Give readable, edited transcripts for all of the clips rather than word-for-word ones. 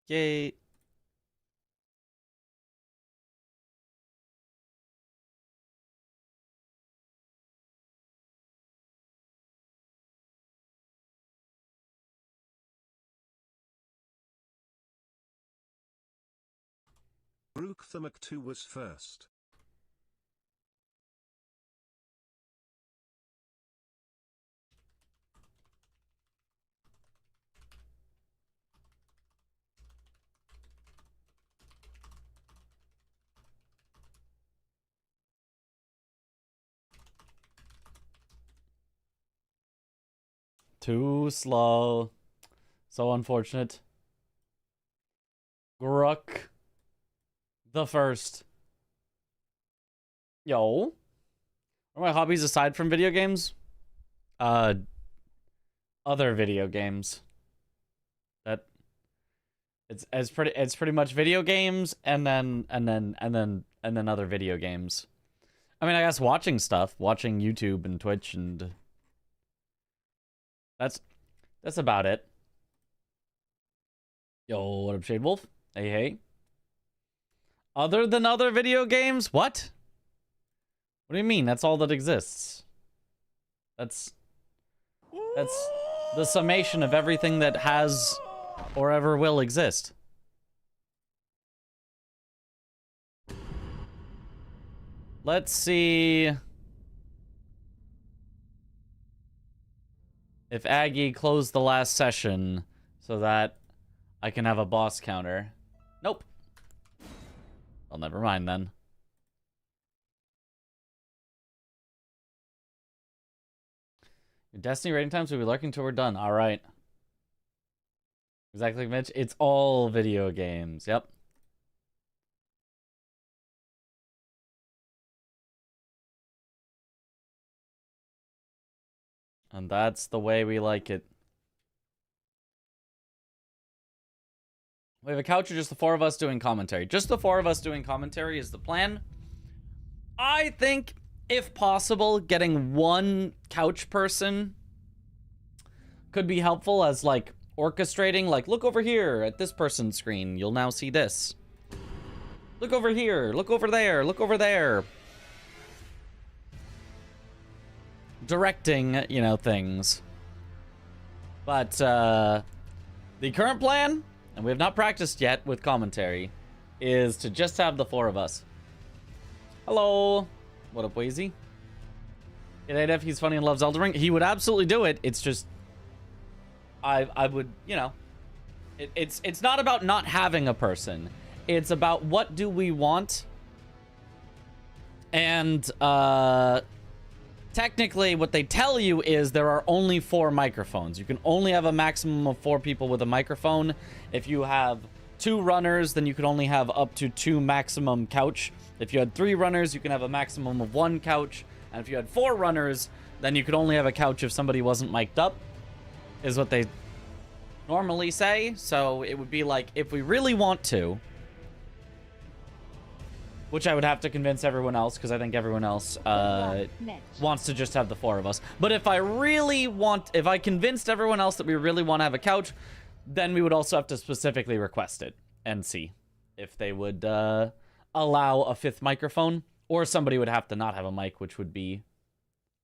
Yay. Brookthamac 2 was first. Too slow. So unfortunate. Grook the first. Yo. What are my hobbies aside from video games? Other video games. That it's pretty much video games and then other video games. I mean, I guess watching stuff, watching YouTube and Twitch, and that's about it. Yo, what up, Shade Wolf? Hey, hey. Other than other video games? What? What do you mean? That's all that exists. That's the summation of everything that has or ever will exist. Let's see if Aggie closed the last session so that I can have a boss counter. Nope. Well, never mind then. Your Destiny rating times will be lurking till we're done. All right. Exactly, Mitch. It's all video games. Yep. And that's the way we like it. We have a couch or just the four of us doing commentary? Just the four of us doing commentary is the plan. I think, if possible, getting one couch person could be helpful as, like, orchestrating. Like, look over here at this person's screen. You'll now see this. Look over here. Look over there. Look over there. Directing, you know, things. But, the current plan, and we have not practiced yet with commentary, is to just have the four of us. Hello. What up, Wazy? If he's funny and loves Elden Ring, he would absolutely do it. It's just, I would, you know, it's not about not having a person. It's about what do we want. And, technically, what they tell you is there are only 4 microphones. You can only have a maximum of 4 people with a microphone. If you have 2 runners, then you can only have up to 2 maximum couch. If you had 3 runners, you can have a maximum of 1 couch. And if you had 4 runners, then you could only have a couch if somebody wasn't mic'd up, is what they normally say. So it would be like, if we really want to, which I would have to convince everyone else, because I think everyone else wants to just have the 4 of us. But if I really want, if I convinced everyone else that we really want to have a couch, then we would also have to specifically request it and see if they would allow a 5th microphone, or somebody would have to not have a mic, which would be,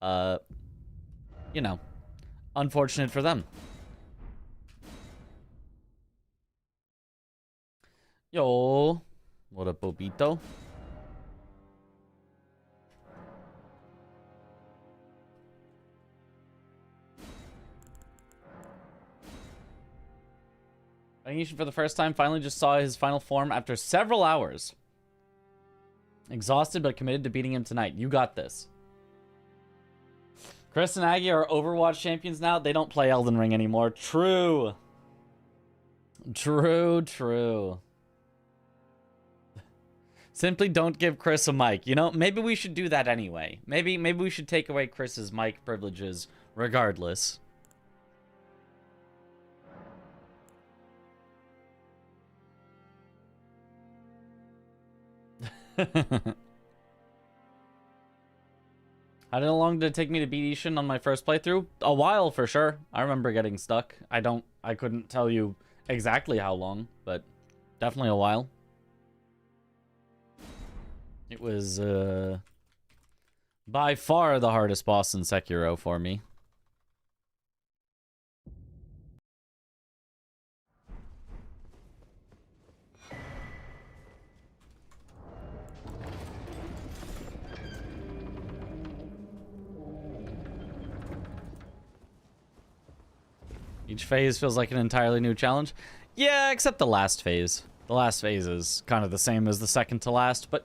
you know, unfortunate for them. Yo, what up, Bobito? Recognition for the first time, finally just saw his final form after several hours. Exhausted but committed to beating him tonight. You got this. Chris and Aggie are Overwatch champions now. They don't play Elden Ring anymore. True. True, true. Simply don't give Chris a mic. You know, maybe we should do that anyway. Maybe we should take away Chris's mic privileges regardless. How long did it take me to beat Ishin on my first playthrough? A while for sure. I remember getting stuck. I couldn't tell you exactly how long, but definitely a while. It was by far the hardest boss in Sekiro for me. Each phase feels like an entirely new challenge. Yeah, except the last phase. The last phase is kind of the same as the second to last, but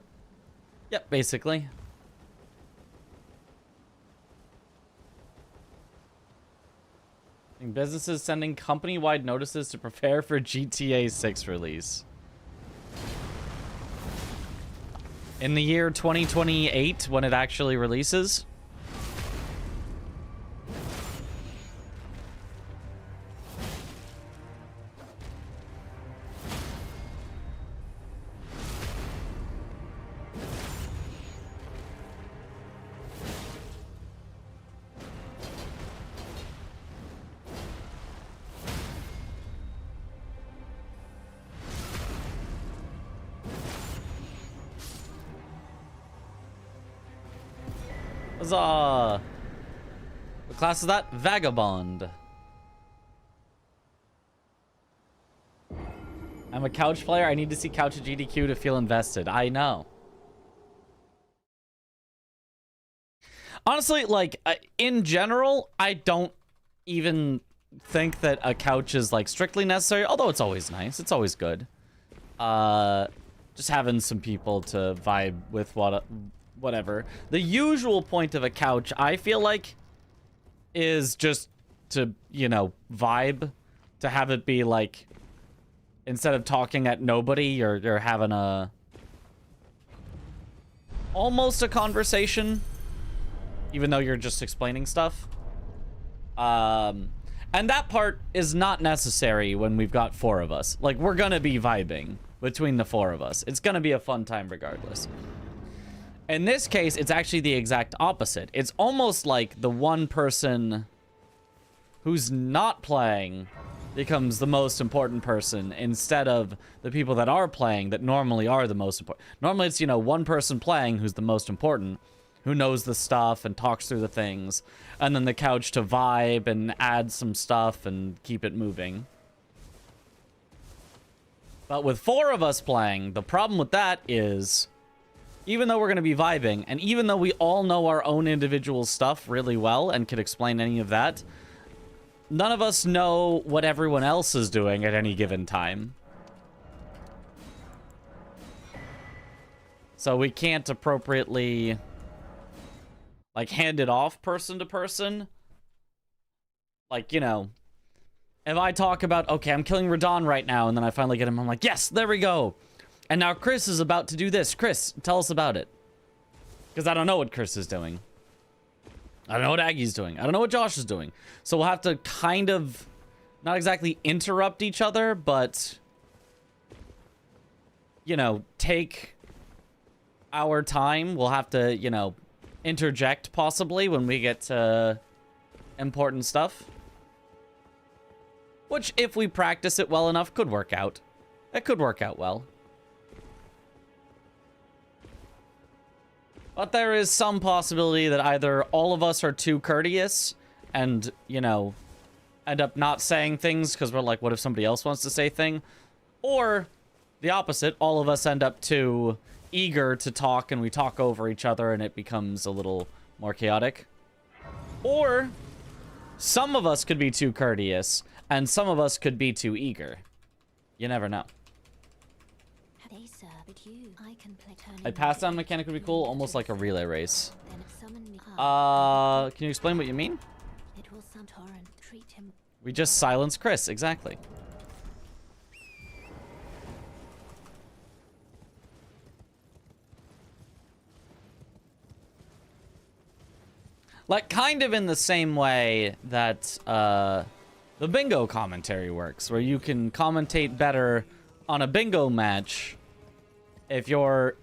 yep, basically. Businesses sending company-wide notices to prepare for GTA 6 release. In the year 2028, when it actually releases. Huzzah! What class is that? Vagabond. I'm a couch player. I need to see Couch at GDQ to feel invested. I know. Honestly, like, in general, I don't even think that a couch is, like, strictly necessary. Although it's always nice. It's always good. Just having some people to vibe with whatever. The usual point of a couch, I feel like, is just to, you know, vibe. To have it be, like, instead of talking at nobody, you're having almost a conversation. Even though you're just explaining stuff. And that part is not necessary when we've got 4 of us. Like, we're gonna be vibing between the 4 of us. It's gonna be a fun time regardless. In this case, it's actually the exact opposite. It's almost like the one person who's not playing becomes the most important person instead of the people that are playing that normally are the most important. Normally it's, you know, one person playing who's the most important, who knows the stuff and talks through the things, and then the couch to vibe and add some stuff and keep it moving. But with 4 of us playing, the problem with that is, even though we're going to be vibing, and even though we all know our own individual stuff really well and can explain any of that, none of us know what everyone else is doing at any given time. So we can't appropriately, like, hand it off person to person. Like, you know, if I talk about, okay, I'm killing Radon right now, and then I finally get him, I'm like, yes, there we go. And now Chris is about to do this. Chris, tell us about it. Because I don't know what Chris is doing. I don't know what Aggie's doing. I don't know what Josh is doing. So we'll have to kind of, not exactly interrupt each other, but, you know, take our time. We'll have to, you know, interject possibly when we get to important stuff. Which, if we practice it well enough, could work out. It could work out well. But there is some possibility that either all of us are too courteous and, you know, end up not saying things because we're like, what if somebody else wants to say thing? Or the opposite, all of us end up too eager to talk and we talk over each other and it becomes a little more chaotic. Or some of us could be too courteous and some of us could be too eager. You never know. A pass down mechanic would be cool, almost like a relay race. Can you explain what you mean? We just silenced Chris, exactly. Like, kind of in the same way that the bingo commentary works, where you can commentate better on a bingo match if you're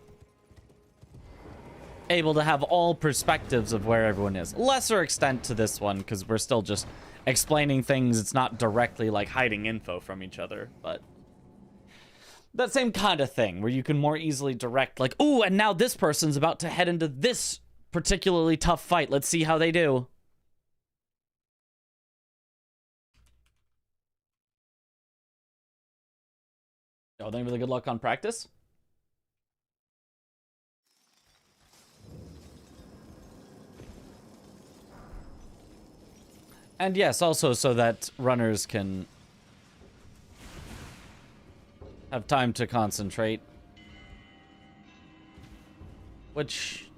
able to have all perspectives of where everyone is. Lesser extent to this one, because we're still just explaining things. It's not directly like hiding info from each other, but that same kind of thing where you can more easily direct, like, ooh, and now this person's about to head into this particularly tough fight. Let's see how they do. Oh, then really good luck on practice. And yes, also so that runners can have time to concentrate. Which...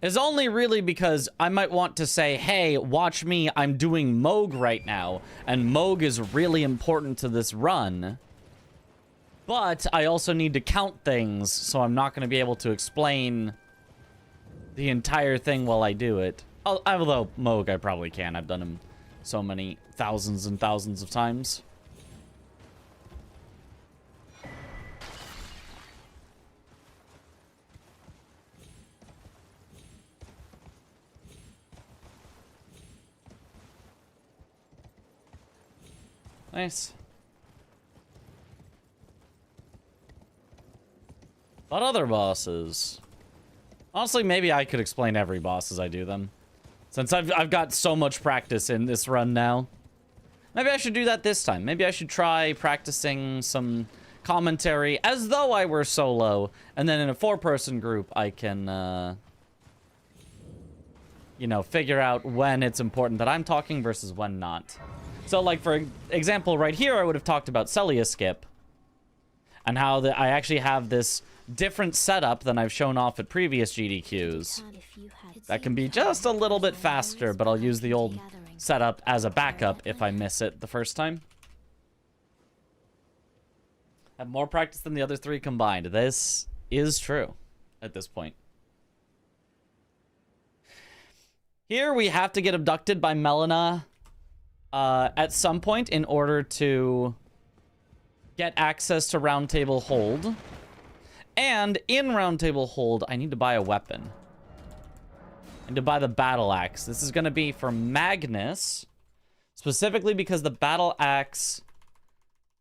is only really because I might want to say, hey, watch me, I'm doing Mohg right now, and Mohg is really important to this run. But I also need to count things, so I'm not going to be able to explain the entire thing while I do it. Although Mohg I probably can. I've done him so many thousands and thousands of times. Nice. But other bosses... honestly, maybe I could explain every boss as I do them. Since I've got so much practice in this run now. Maybe I should do that this time. Maybe I should try practicing some commentary as though I were solo. And then in a 4-person group, I can, you know, figure out when it's important that I'm talking versus when not. So, like, for example, right here, I would have talked about Celia Skip. And how I actually have this different setup than I've shown off at previous GDQs. That can be just a little bit faster, but I'll use the old setup as a backup if I miss it the first time. Have more practice than the other 3 combined. This is true at this point. Here we have to get abducted by Melina at some point in order to get access to Round Table Hold. And in Round Table Hold, I need to buy a weapon. And to buy the Battle Axe. This is going to be for Magnus. Specifically because the Battle Axe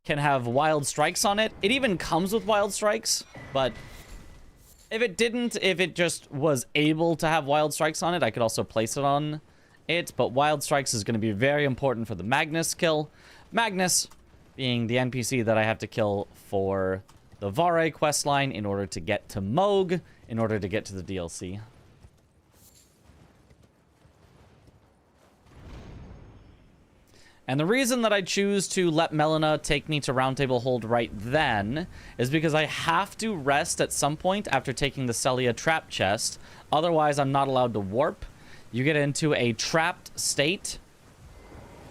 can have Wild Strikes on it. It even comes with Wild Strikes. But if it didn't, if it just was able to have Wild Strikes on it, I could also place it on it. But Wild Strikes is going to be very important for the Magnus kill. Magnus being the NPC that I have to kill for the Vare questline in order to get to Mohg, in order to get to the DLC. And the reason that I choose to let Melina take me to Round Table Hold right then is because I have to rest at some point after taking the Celia trap chest. Otherwise, I'm not allowed to warp. You get into a trapped state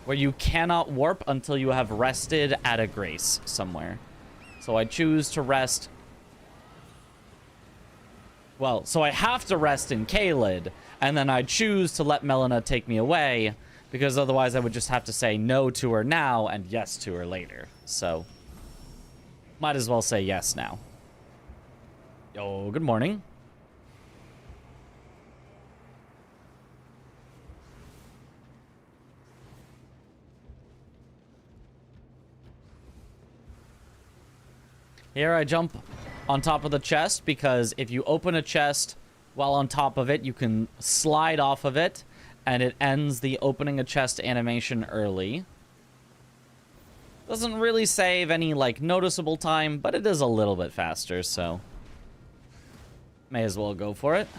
where you cannot warp until you have rested at a grace somewhere. So I choose to rest... well, so I have to rest in Caelid, and then I choose to let Melina take me away, because otherwise I would just have to say no to her now and yes to her later. So, might as well say yes now. Yo, good morning. Here I jump on top of the chest because if you open a chest while on top of it, you can slide off of it and it ends the opening a chest animation early. Doesn't really save any, like, noticeable time, but it is a little bit faster, so may as well go for it.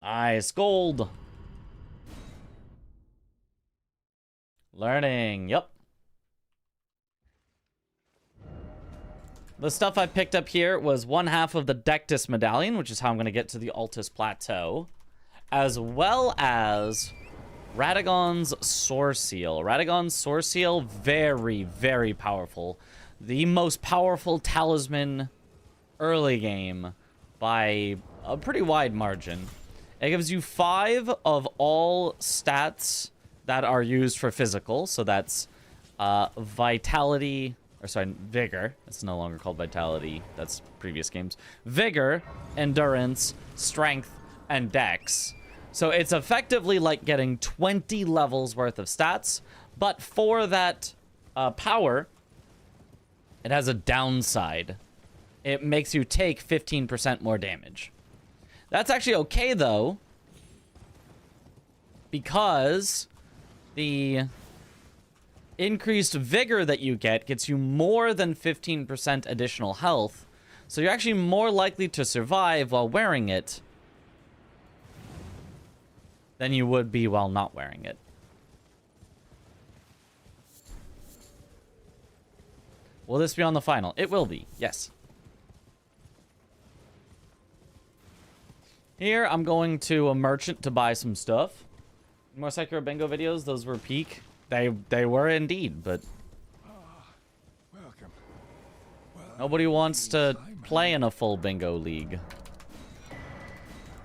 Nice, gold. Learning, yep. The stuff I picked up here was 1/2 of the Dectus Medallion, which is how I'm going to get to the Altus Plateau, as well as Radagon's Soreseal. Radagon's Soreseal, very, very powerful. The most powerful talisman early game by a pretty wide margin. It gives you 5 of all stats that are used for physical, so that's vitality, or sorry, vigor. It's no longer called vitality. That's previous games. Vigor, endurance, strength, and dex. So it's effectively like getting 20 levels worth of stats, but for that power, it has a downside. It makes you take 15% more damage. That's actually okay, though, because the increased vigor that you get gets you more than 15% additional health, so you're actually more likely to survive while wearing it than you would be while not wearing it. Will this be on the final? It will be, yes. Here, I'm going to a merchant to buy some stuff. More Sekiro bingo videos, those were peak. They were indeed, but Welcome. nobody wants to play in a full bingo league.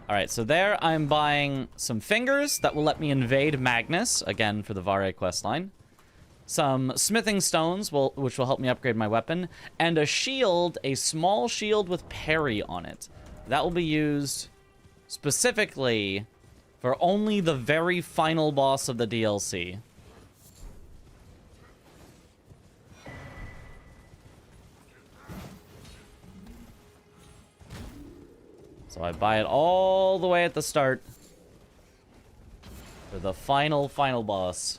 Alright, so there I'm buying some fingers that will let me invade Magnus, again for the Vare questline. Some smithing stones, which will help me upgrade my weapon. And a shield, a small shield with parry on it. That will be used specifically for only the very final boss of the DLC. So I buy it all the way at the start for the final boss.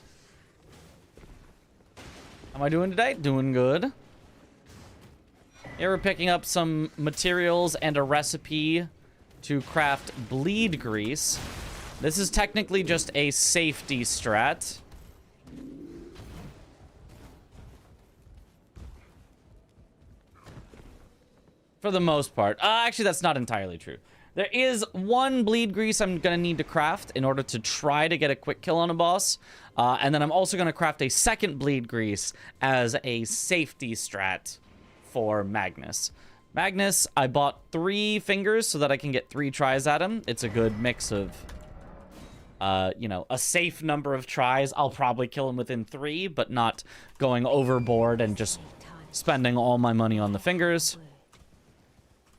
How am I doing today? Doing good. Here we're picking up some materials and a recipe to craft bleed grease. This is technically just a safety strat. For the most part. Actually, that's not entirely true. There is one bleed grease I'm going to need to craft in order to try to get a quick kill on a boss. And then I'm also going to craft a second bleed grease as a safety strat for Magnus. Magnus, I bought 3 fingers so that I can get 3 tries at him. It's a good mix of, you know, a safe number of tries. I'll probably kill him within 3, but not going overboard and just spending all my money on the fingers.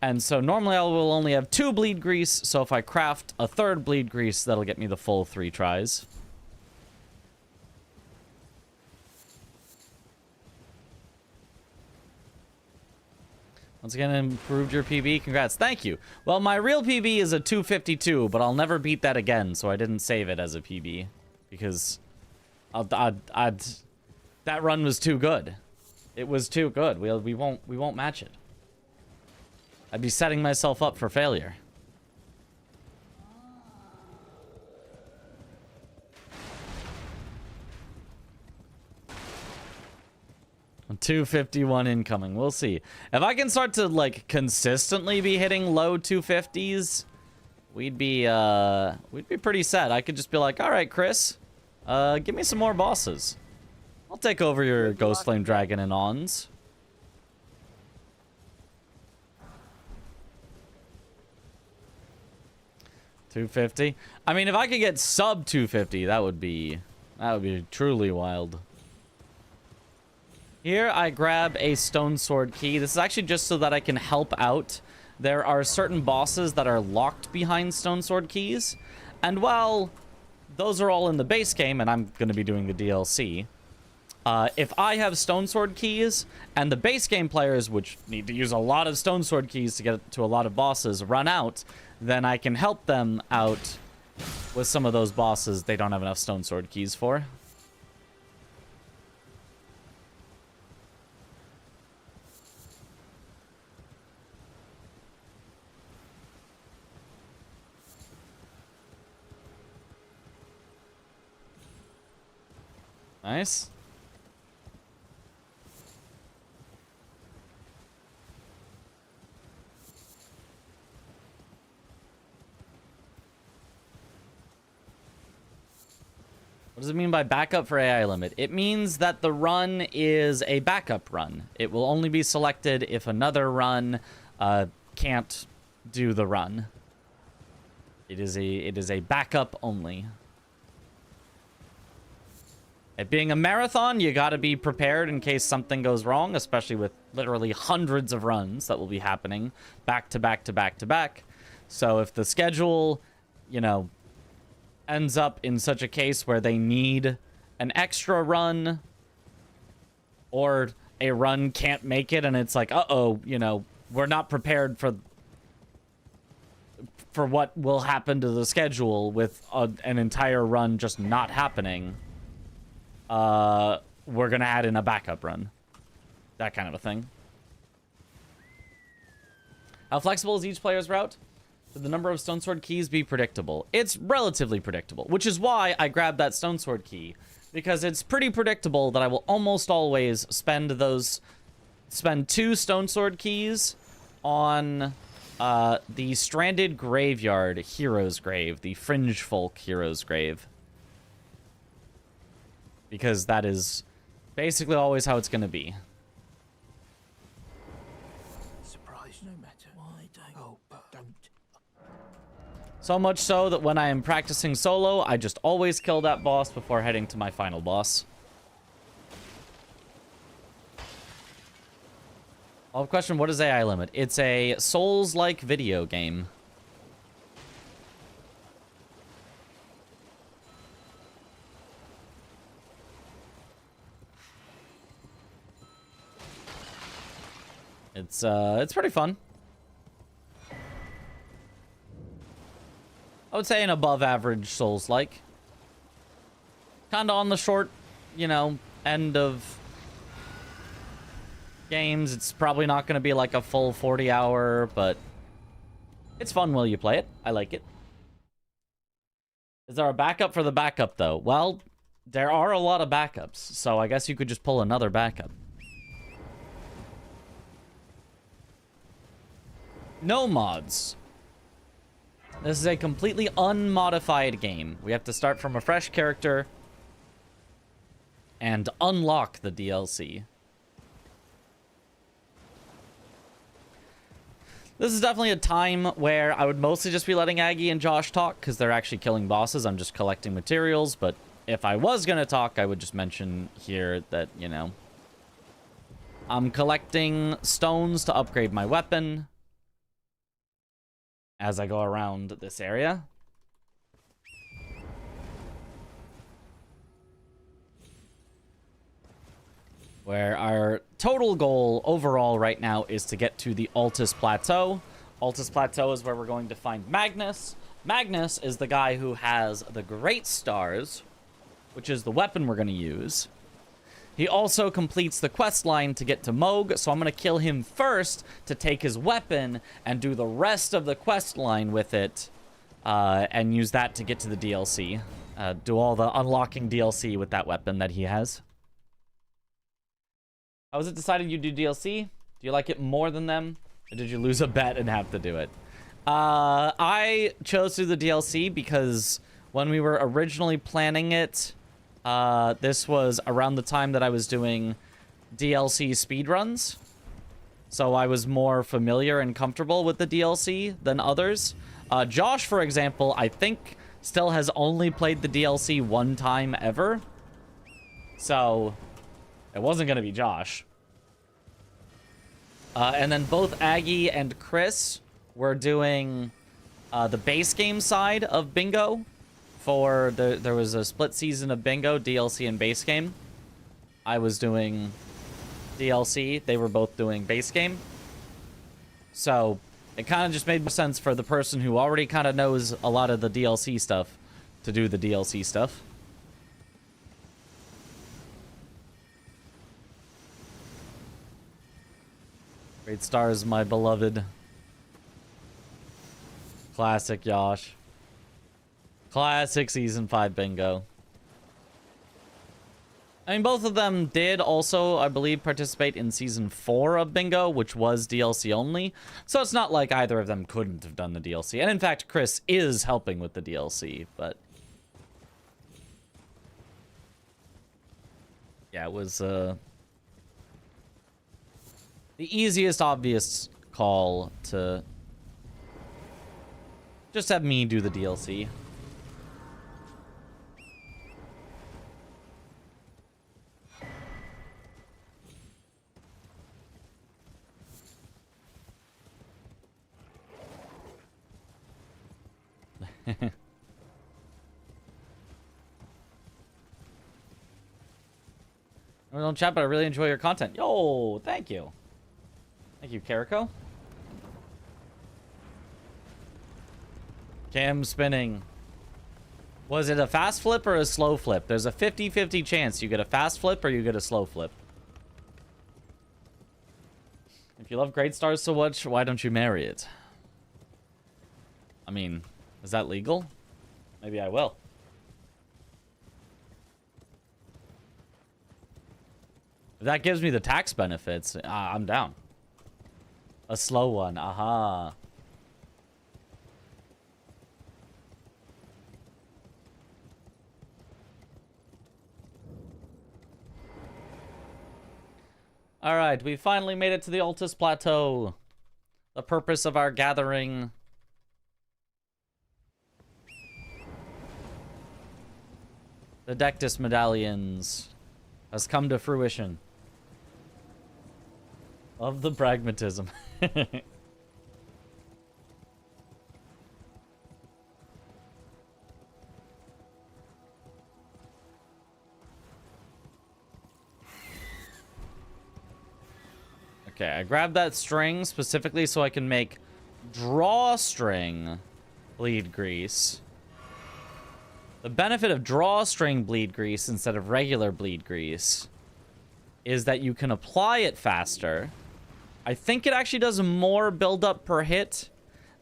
And so normally I will only have 2 bleed grease, so if I craft a 3rd bleed grease, that'll get me the full 3 tries. Once again, improved your PB. Congrats. Thank you. Well, my real PB is a 252, but I'll never beat that again, so I didn't save it as a PB. Because that run was too good. It was too good. We won't match it. I'd be setting myself up for failure. $251 incoming. We'll see. If I can start to, like, consistently be hitting low 250s, we'd be pretty set. I could just be like, all right, Chris, give me some more bosses. I'll take over your Ghost Flame Dragon and Ons. $250. I mean, if I could get sub 250, that would be truly wild. Here, I grab a stone sword key. This is actually just so that I can help out. There are certain bosses that are locked behind stone sword keys. And while those are all in the base game, and I'm going to be doing the DLC, if I have stone sword keys, and the base game players, which need to use a lot of stone sword keys to get to a lot of bosses, run out, then I can help them out with some of those bosses they don't have enough stone sword keys for. Nice. What does it mean by backup for AI limit? It means that the run is a backup run. It will only be selected if another run can't do the run. It is a backup only. It being a marathon, you gotta be prepared in case something goes wrong, especially with literally hundreds of runs that will be happening back to back to back to back. So if the schedule, you know, ends up in such a case where they need an extra run, or a run can't make it and it's like, uh-oh, you know, we're not prepared for what will happen to the schedule with an entire run just not happening, we're gonna add in a backup run. That kind of a thing. How flexible is each player's route? Should the number of Stone Sword keys be predictable? It's relatively predictable, which is why I grabbed that Stone Sword key. Because it's pretty predictable that I will almost always spend 2 Stone Sword keys on the Stranded Graveyard Hero's Grave, the Fringe Folk Hero's Grave. Because that is basically always how it's going to be. Surprise no matter. Why don't? Oh, but don't. So much so that when I am practicing solo, I just always kill that boss before heading to my final boss. I'll have a question, what is AI Limit? It's a Souls-like video game. It's pretty fun. I would say an above average Souls-like. Kinda on the short, you know, end of games. It's probably not going to be like a full 40-hour, but it's fun while you play it. I like it. Is there a backup for the backup, though? Well, there are a lot of backups, so I guess you could just pull another backup. No mods. This is a completely unmodified game. We have to start from a fresh character and unlock the DLC. This is definitely a time where I would mostly just be letting Aggie and Josh talk because they're actually killing bosses. I'm just collecting materials, but if I was going to talk, I would just mention here that, you know, I'm collecting stones to upgrade my weapon as I go around this area. Where our total goal overall right now is to get to the Altus Plateau. Altus Plateau is where we're going to find Magnus. Magnus is the guy who has the Great Stars, which is the weapon we're going to use. He also completes the quest line to get to Mohg, so I'm going to kill him first to take his weapon and do the rest of the quest line with it, and use that to get to the DLC. Do all the unlocking DLC with that weapon that he has. How was it decided you do DLC? Do you like it more than them? Or did you lose a bet and have to do it? I chose to do the DLC because when we were originally planning it, this was around the time that I was doing DLC speedruns. So I was more familiar and comfortable with the DLC than others. Josh, for example, I think still has only played the DLC one time ever. So it wasn't going to be Josh. And then both Aggie and Chris were doing the base game side of Bingo. There was a split season of Bingo, DLC and base game. I was doing DLC. They were both doing base game. So it kind of just made more sense for the person who already kind of knows a lot of the DLC stuff to do the DLC stuff. Great Stars, my beloved. Classic Yosh. Classic Season 5 Bingo. I mean, both of them did also, I believe, participate in Season 4 of Bingo, which was DLC only. So it's not like either of them couldn't have done the DLC. And in fact, Chris is helping with the DLC, but... yeah, it was, the easiest, obvious call to just have me do the DLC. I don't chat, but I really enjoy your content. Yo, thank you. Thank you, Kariko. Cam spinning. Was it a fast flip or a slow flip? There's a 50-50 chance you get a fast flip or you get a slow flip. If you love Great Stars so much, why don't you marry it? I mean, is that legal? Maybe I will. If that gives me the tax benefits, I'm down. A slow one, aha. Alright, we finally made it to the Altus Plateau. The purpose of our gathering. The Dectus medallions has come to fruition. Of the pragmatism. Okay, I grabbed that string specifically so I can make drawstring bleed grease. The benefit of drawstring bleed grease instead of regular bleed grease is that you can apply it faster. I think it actually does more buildup per hit,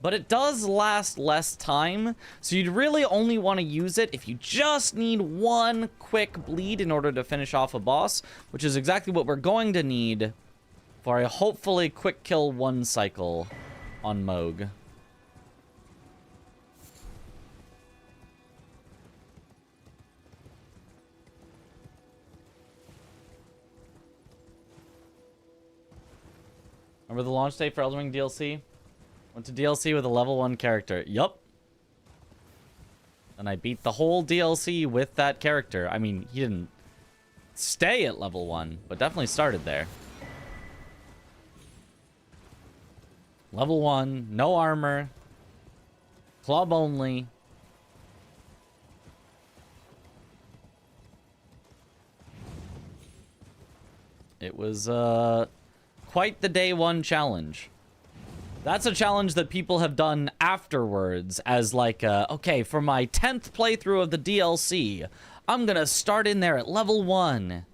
but it does last less time. So you'd really only want to use it if you just need one quick bleed in order to finish off a boss, which is exactly what we're going to need for a hopefully quick kill one cycle on Mohg. Remember the launch date for Elden Ring DLC? Went to DLC with a level 1 character. Yup. And I beat the whole DLC with that character. I mean, he didn't stay at level 1, but definitely started there. Level 1, no armor. Club only. It was, quite the day 1 challenge. That's a challenge that people have done afterwards as like, okay, for my 10th playthrough of the DLC, I'm gonna start in there at level 1.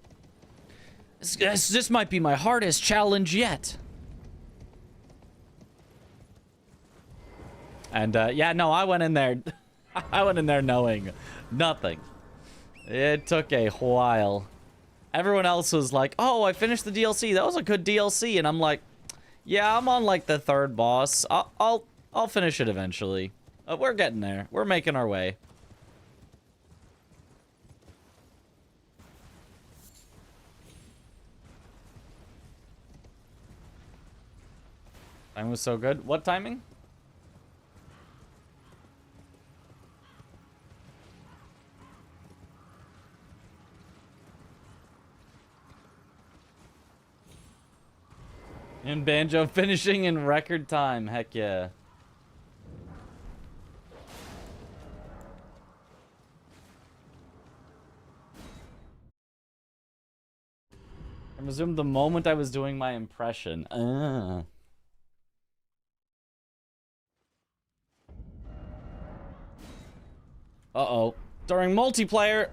This might be my hardest challenge yet. And, yeah, no, I went in there, I went in there knowing nothing. It took a while. Everyone else was like, oh, I finished the DLC. That was a good DLC. And I'm like, yeah, I'm on like the 3rd boss. I'll finish it eventually. We're getting there. We're making our way. Time was so good. What timing? And Banjo finishing in record time. Heck yeah. I resumed the moment I was doing my impression. Uh-oh. During multiplayer,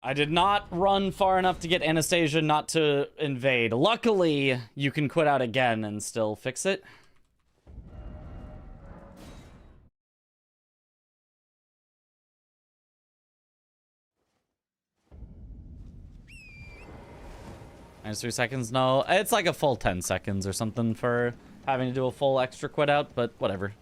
I did not run far enough to get Anastasia not to invade. Luckily, you can quit out again and still fix it. -3 seconds? No, it's like a full 10 seconds or something for having to do a full extra quit out, but whatever.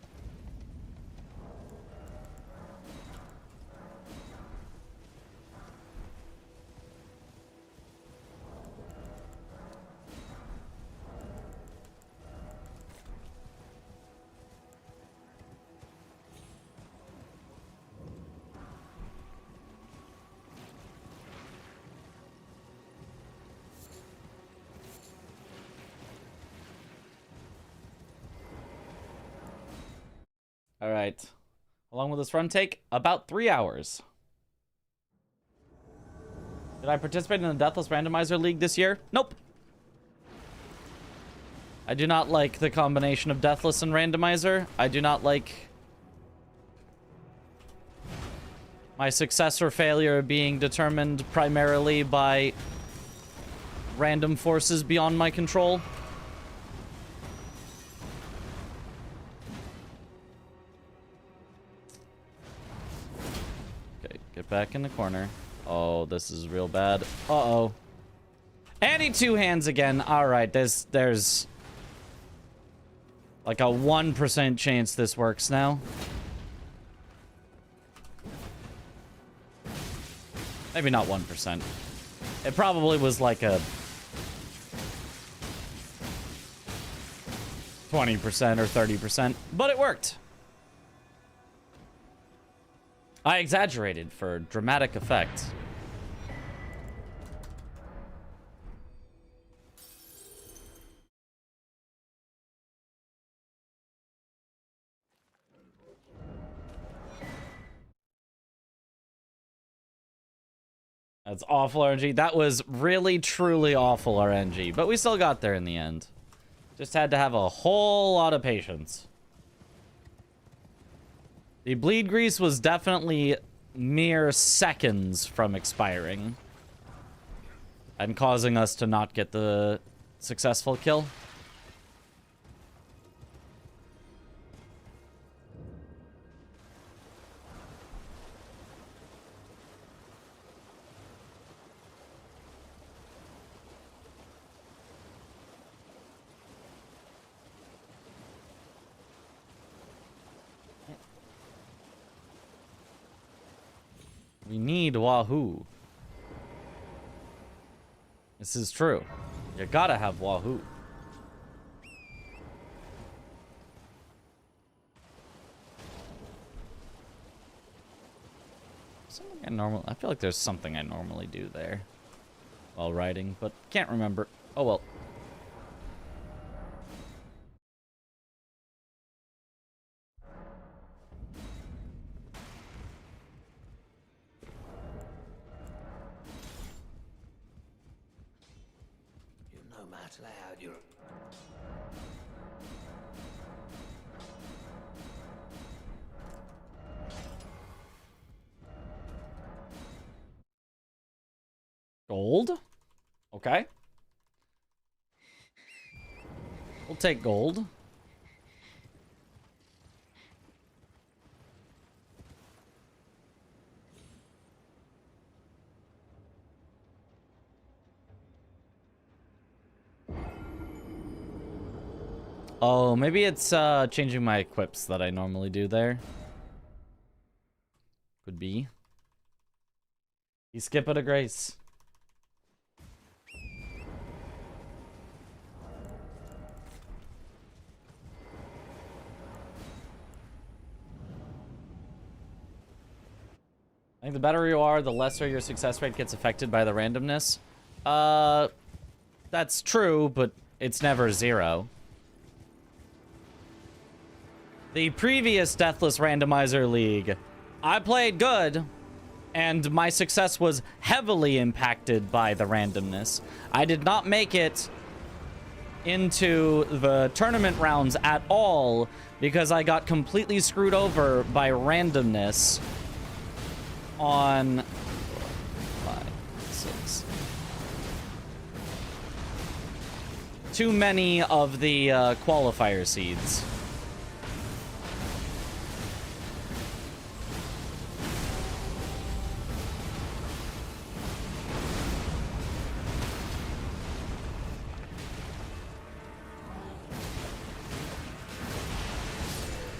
All right. How long will this run take? About 3 hours. Did I participate in the Deathless Randomizer League this year? Nope. I do not like the combination of Deathless and Randomizer. I do not like my success or failure being determined primarily by random forces beyond my control. Okay, get back in the corner. Oh, this is real bad. Uh-oh. And he two hands again. All right, there's like a 1% chance this works now. Maybe not 1%. It probably was like a 20% or 30%, but it worked. I exaggerated for dramatic effect. That's awful RNG. That was really, truly awful RNG, but we still got there in the end. Just had to have a whole lot of patience. The bleed grease was definitely mere seconds from expiring and causing us to not get the successful kill. We need Wahoo. This is true. You gotta have Wahoo. I feel like there's something I normally do there while riding, but can't remember. Oh well. You're no match loud, you're... Gold? Okay. We'll take gold. Oh, maybe it's changing my equips that I normally do there. Could be. You skip it a grace. I think the better you are, the lesser your success rate gets affected by the randomness. That's true, but it's never 0. The previous Deathless Randomizer League, I played good, and my success was heavily impacted by the randomness. I did not make it into the tournament rounds at all because I got completely screwed over by randomness on 5, 6. Too many of the qualifier seeds.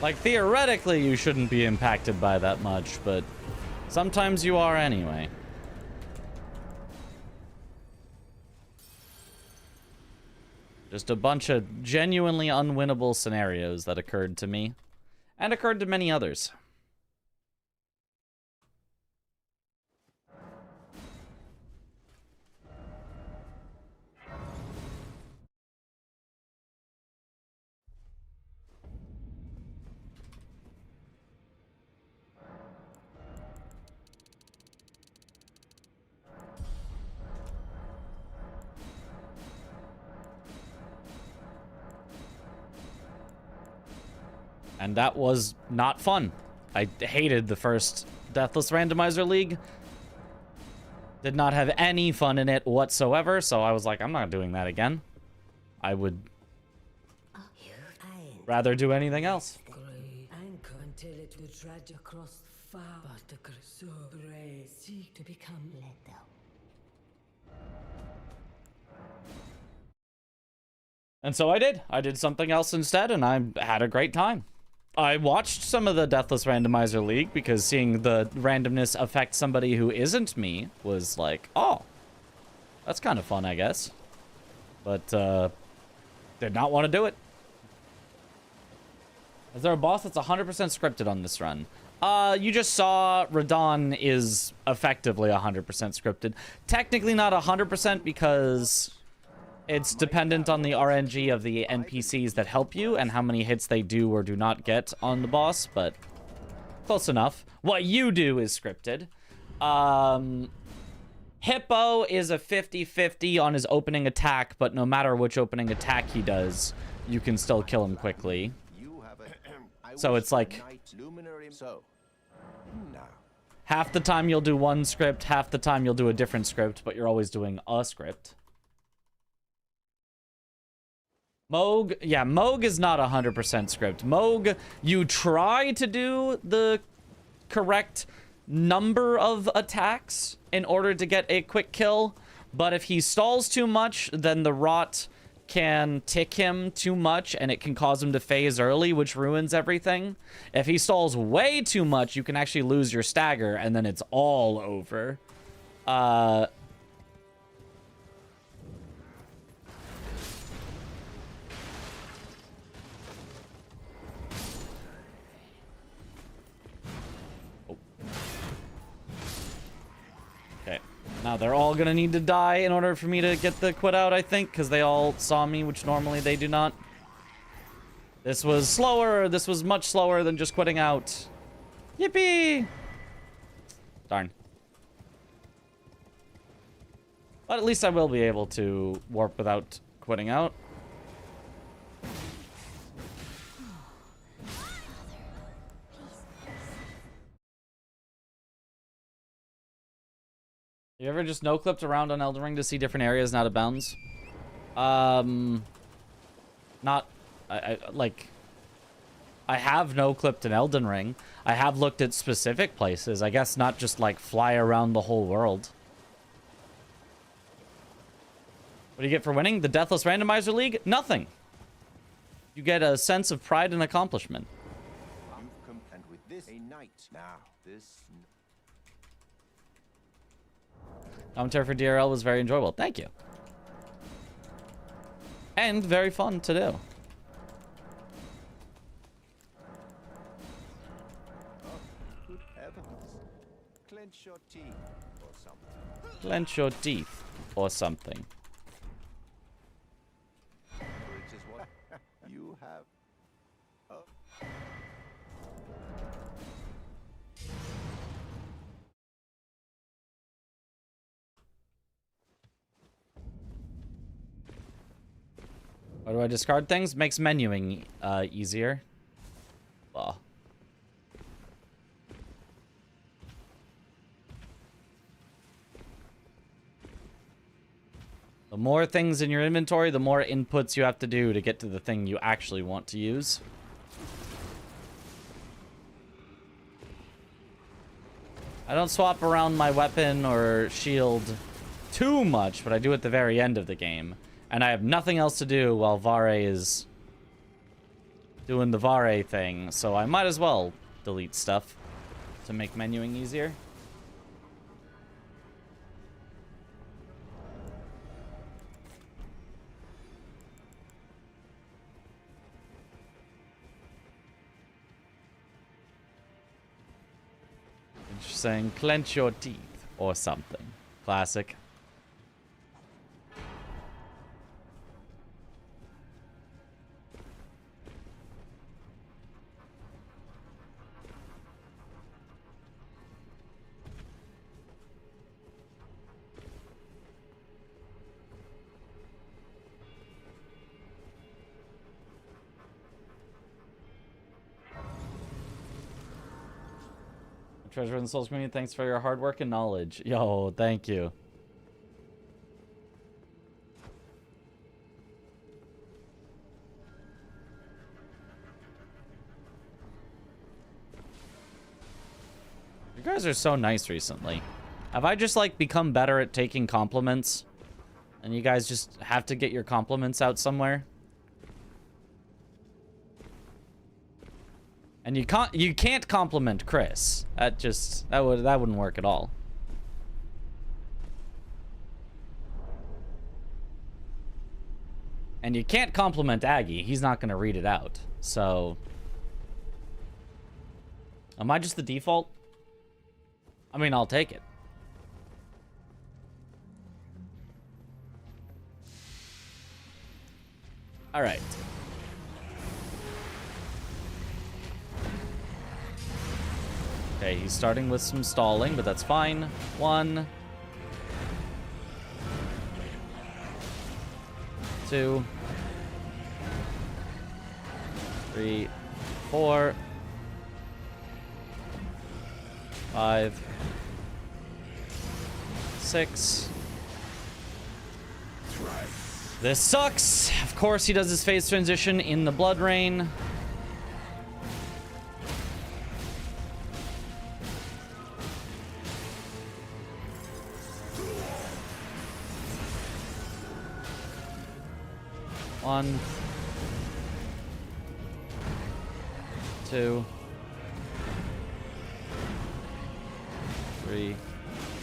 Like, theoretically, you shouldn't be impacted by that much, but sometimes you are anyway. Just a bunch of genuinely unwinnable scenarios that occurred to me, and occurred to many others. And that was not fun. I hated the first Deathless Randomizer League. Did not have any fun in it whatsoever, so I was like, I'm not doing that again. I would rather do anything else. Anchor until it would drag across far, but the so brave seek to become lethal. And so I did. I did something else instead, and I had a great time. I watched some of the Deathless Randomizer League because seeing the randomness affect somebody who isn't me was like, oh, that's kind of fun, I guess. But, did not want to do it. Is there a boss that's 100% scripted on this run? You just saw Radon is effectively 100% scripted. Technically not 100% because it's dependent on the RNG of the NPCs that help you and how many hits they do or do not get on the boss, but close enough. What you do is scripted. Hippo is a 50-50 on his opening attack, but no matter which opening attack he does, you can still kill him quickly. So it's like half the time you'll do one script, half the time you'll do a different script, but you're always doing a script. Moog, yeah, Moog is not 100% script. Moog, you try to do the correct number of attacks in order to get a quick kill, but if he stalls too much, then the rot can tick him too much and it can cause him to phase early, which ruins everything. If he stalls way too much, you can actually lose your stagger and then it's all over. Okay, now they're all gonna need to die in order for me to get the quit out, I think, because they all saw me, which normally they do not. This was slower. This was much slower than just quitting out. Yippee! Darn. But at least I will be able to warp without quitting out. You ever just no-clipped around on Elden Ring to see different areas and out of bounds? Not... like... I have no-clipped in Elden Ring. I have looked at specific places. I guess not just, like, fly around the whole world. What do you get for winning? The Deathless Randomizer League? Nothing. You get a sense of pride and accomplishment. And with this, a knight. Now, this... Commentary for DRL was very enjoyable. Thank you. And very fun to do. Oh, good heavens. Clench your teeth or something. Clench your teeth or something. Which is what you have. Why do I discard things? Makes menuing easier. Well. The more things in your inventory, the more inputs you have to do to get to the thing you actually want to use. I don't swap around my weapon or shield too much, but I do at the very end of the game. And I have nothing else to do while Vare is doing the Vare thing, so I might as well delete stuff to make menuing easier. Saying clench your teeth or something. Classic. Treasure in the Souls community, thanks for your hard work and knowledge. Yo, thank you. You guys are so nice recently. Have I just, like, become better at taking compliments? And you guys just have to get your compliments out somewhere? And you can't compliment Chris. That wouldn't work at all. And you can't compliment Aggie. He's not gonna read it out. So, am I just the default? I mean, I'll take it. All right. Okay, he's starting with some stalling, but that's fine. 1, 2, 3, 4, 5, 6. This sucks. Of course, he does his phase transition in the Blood Rain. One, 2, 3,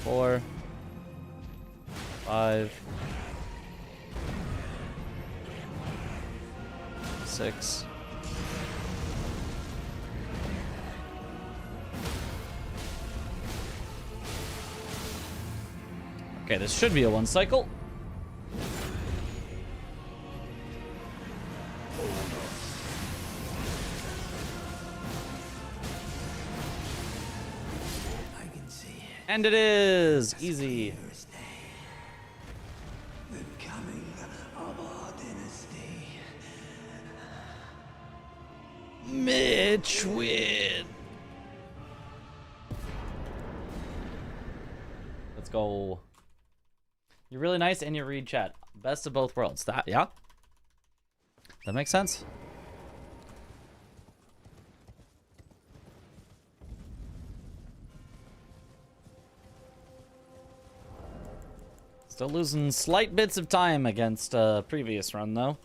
4, 5, 6. Okay, this should be a 1 cycle. And it is easy. The coming of our dynasty. Mitch win. Let's go. You're really nice and you read chat. Best of both worlds. That, yeah? That makes sense. Still losing slight bits of time against a previous run, though.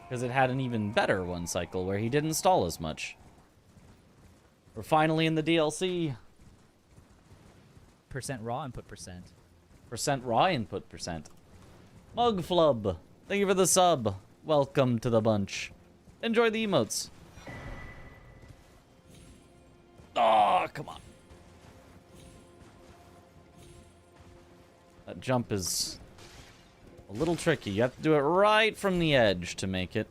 Because it had an even better 1 cycle where he didn't stall as much. We're finally in the DLC. Percent raw input percent. Percent raw input percent. Mugflub, thank you for the sub. Welcome to the bunch. Enjoy the emotes. Oh, come on. That jump is a little tricky. You have to do it right from the edge to make it.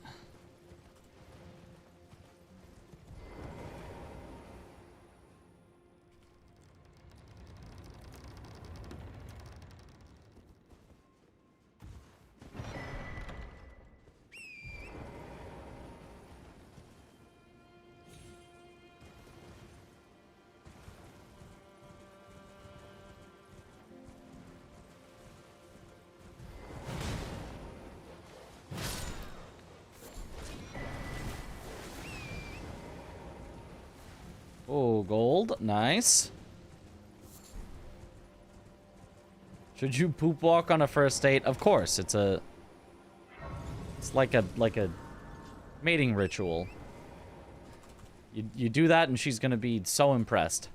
Oh, gold. Nice. Should you poop walk on a first date? Of course. It's like a mating ritual. You do that and she's gonna be so impressed.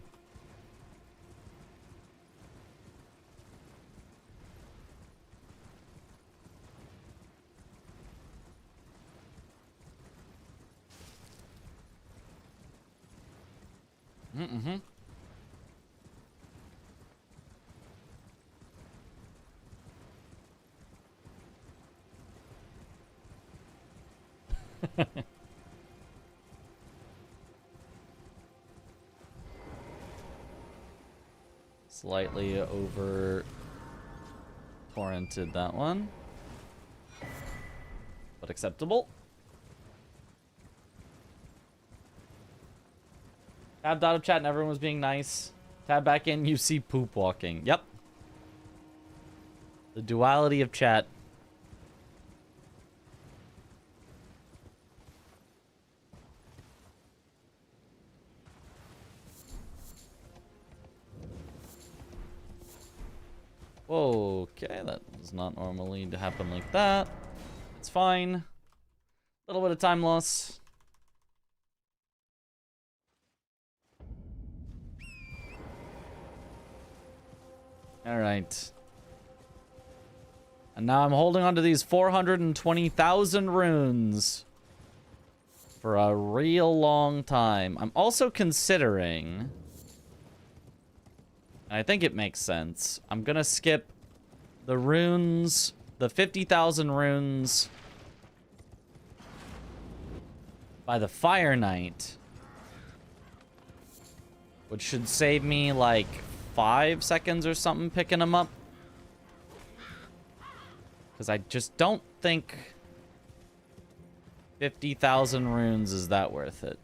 Mm-hmm. Slightly over torrented that one, but acceptable. Tabbed out of chat and everyone was being nice. Tab back in, you see poop walking. Yep. The duality of chat. Okay, that does not normally happen like that. It's fine. A little bit of time loss. Alright. And now I'm holding on to these 420,000 runes for a real long time. I'm also considering, and I think it makes sense, I'm gonna skip the runes, the 50,000 runes by the Fire Knight, which should save me like 5 seconds or something picking them up. Because I just don't think 50,000 runes is that worth it.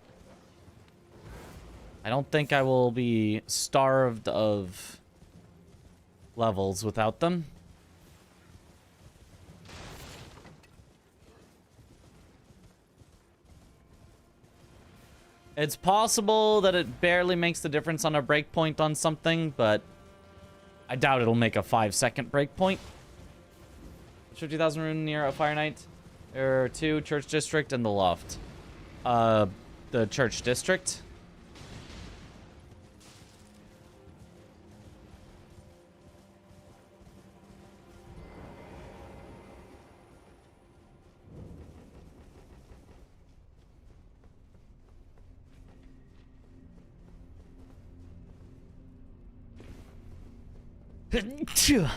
I don't think I will be starved of levels without them. It's possible that it barely makes the difference on a breakpoint on something, but I doubt it'll make a 5-second breakpoint. 50,000 rune near a Fire Knight. There are 2, Church District and the Loft. The Church District.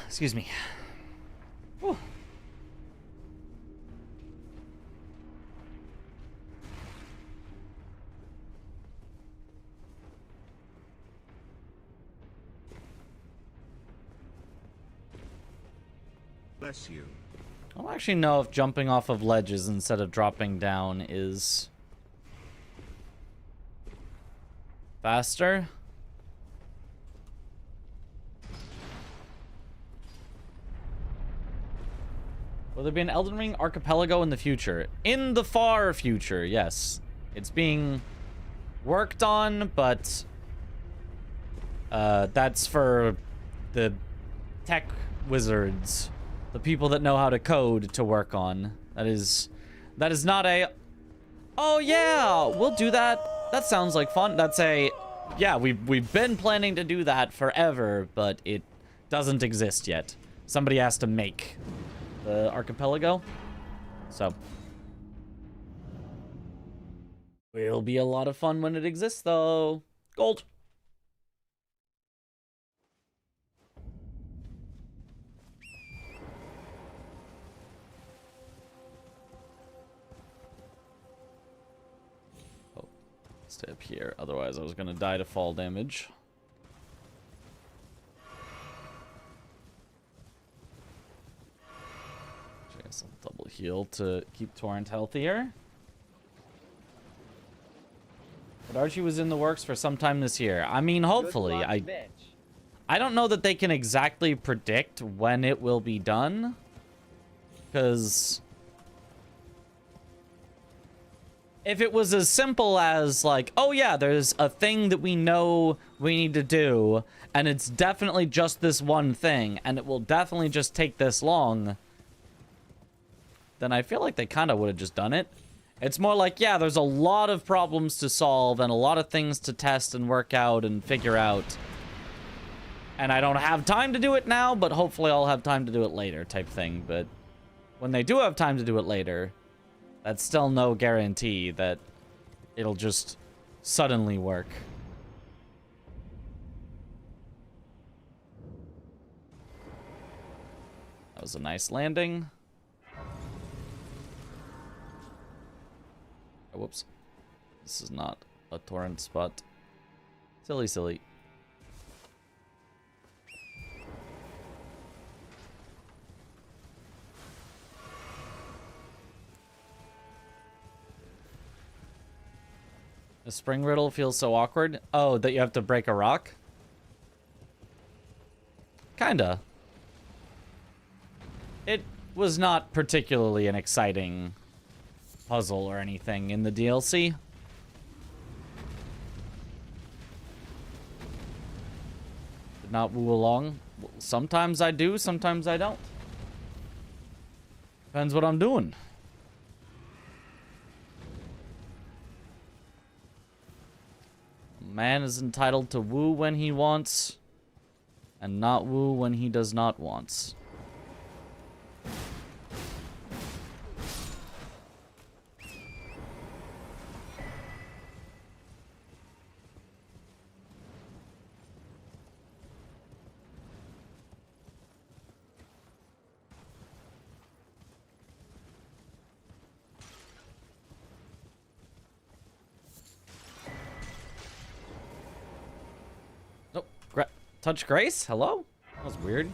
Excuse me. Whew. Bless you. I don't actually know if jumping off of ledges instead of dropping down is faster. Will there be an Elden Ring Archipelago in the future? In the far future, yes. It's being worked on, but that's for the tech wizards, the people that know how to code to work on. That is not a, oh yeah, we'll do that. That sounds like fun. That's a, yeah, we've been planning to do that forever, but it doesn't exist yet. Somebody has to make the archipelago. So it'll be a lot of fun when it exists though. Gold. Oh, stay up here. Otherwise I was gonna die to fall damage. I'll double heal to keep Torrent healthier. But Archie was in the works for some time this year. I mean, hopefully. I don't know that they can exactly predict when it will be done. Because if it was as simple as like, oh yeah, there's a thing that we know we need to do, and it's definitely just this one thing, and it will definitely just take this long, then I feel like they kind of would have just done it. It's more like, yeah, there's a lot of problems to solve and a lot of things to test and work out and figure out. And I don't have time to do it now, but hopefully I'll have time to do it later type thing. But when they do have time to do it later, that's still no guarantee that it'll just suddenly work. That was a nice landing. Whoops. This is not a torrent spot. Silly, silly. The spring riddle feels so awkward. Oh, that you have to break a rock? Kinda. It was not particularly an exciting puzzle or anything in the DLC. Did not woo along. Sometimes I do, sometimes I don't. Depends what I'm doing. A man is entitled to woo when he wants, and not woo when he does not want. Oh, touch Grace? Hello? That was weird.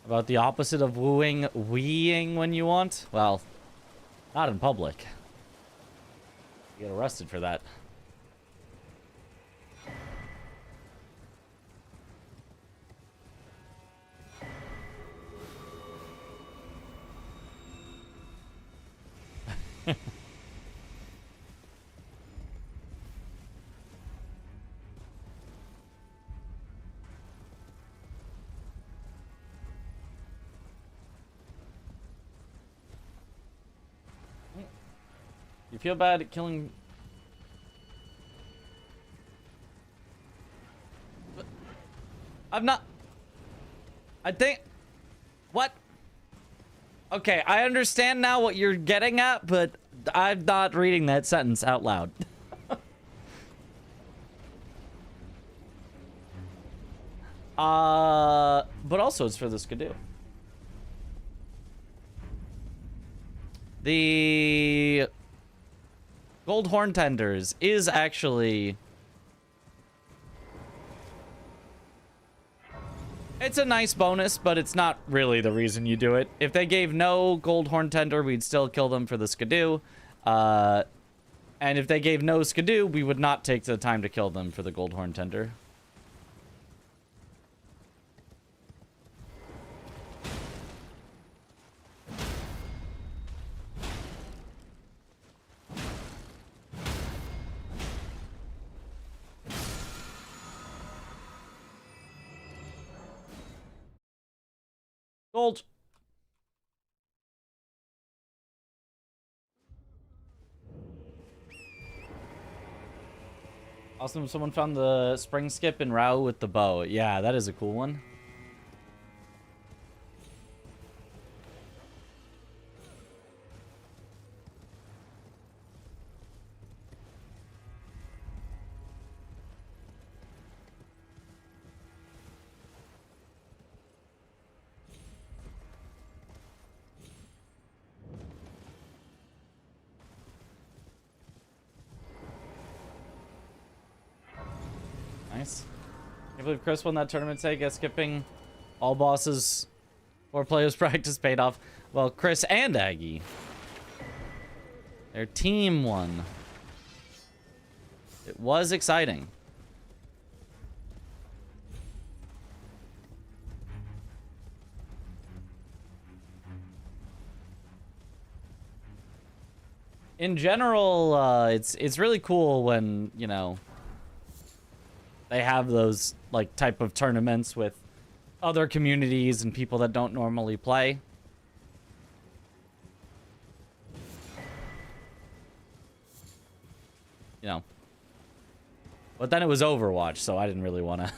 About the opposite of wooing, weeing when you want? Well, not in public. You get arrested for that. You feel bad at killing... I'm not... I think... What? Okay, I understand now what you're getting at, but I'm not reading that sentence out loud. But also it's for the Skidoo. The Gold Horn Tenders is actually... It's a nice bonus, but it's not really the reason you do it. If they gave no Gold Horn Tender, we'd still kill them for the Skidoo. And if they gave no Skidoo, we would not take the time to kill them for the Gold Horn Tender. Gold. Awesome. Someone found the spring skip in Rao with the bow. Yeah, that is a cool one. Nice. I believe Chris won that tournament today. Guess skipping all bosses or players practice paid off. Well, Chris and Aggie. Their team won. It was exciting. In general, it's really cool when, you know, they have those like type of tournaments with other communities and people that don't normally play. You know. But then it was Overwatch, so I didn't really want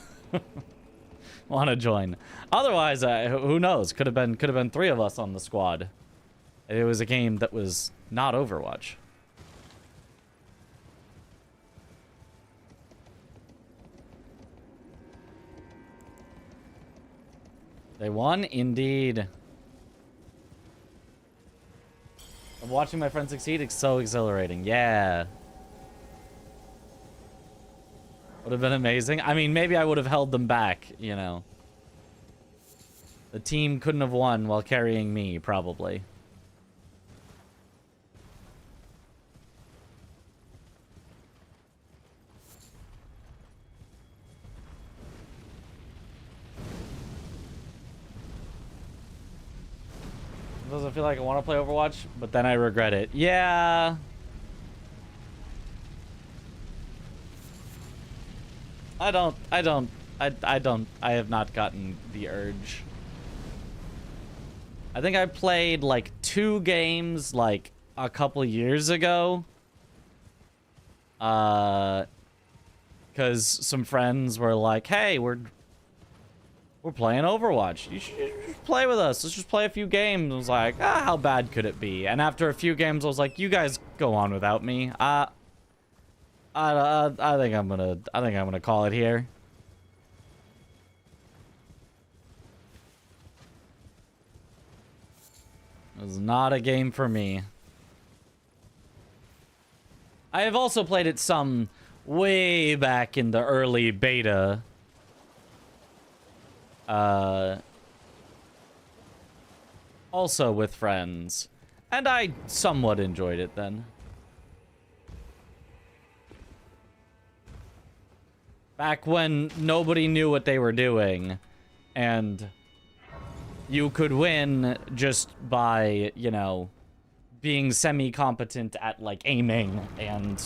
to join. Otherwise, who knows? Could have been 3 of us on the squad. It was a game that was not Overwatch. They won? Indeed. Watching my friends succeed is so exhilarating. Yeah. Would have been amazing. I mean, maybe I would have held them back, you know. The team couldn't have won while carrying me, probably. It doesn't feel like I want to play Overwatch, but then I regret it. Yeah. I have not gotten the urge. I think I played like 2 games like a couple years ago. Cause some friends were like, "Hey, we're playing Overwatch. You should play with us. Let's just play a few games." I was like, "Ah, how bad could it be?" And after a few games, I was like, "You guys go on without me. I think I'm gonna call it here." It was not a game for me. I have also played it some way back in the early beta. Also with friends. And I somewhat enjoyed it then. Back when nobody knew what they were doing. And you could win just by, you know, being semi-competent at, like, aiming and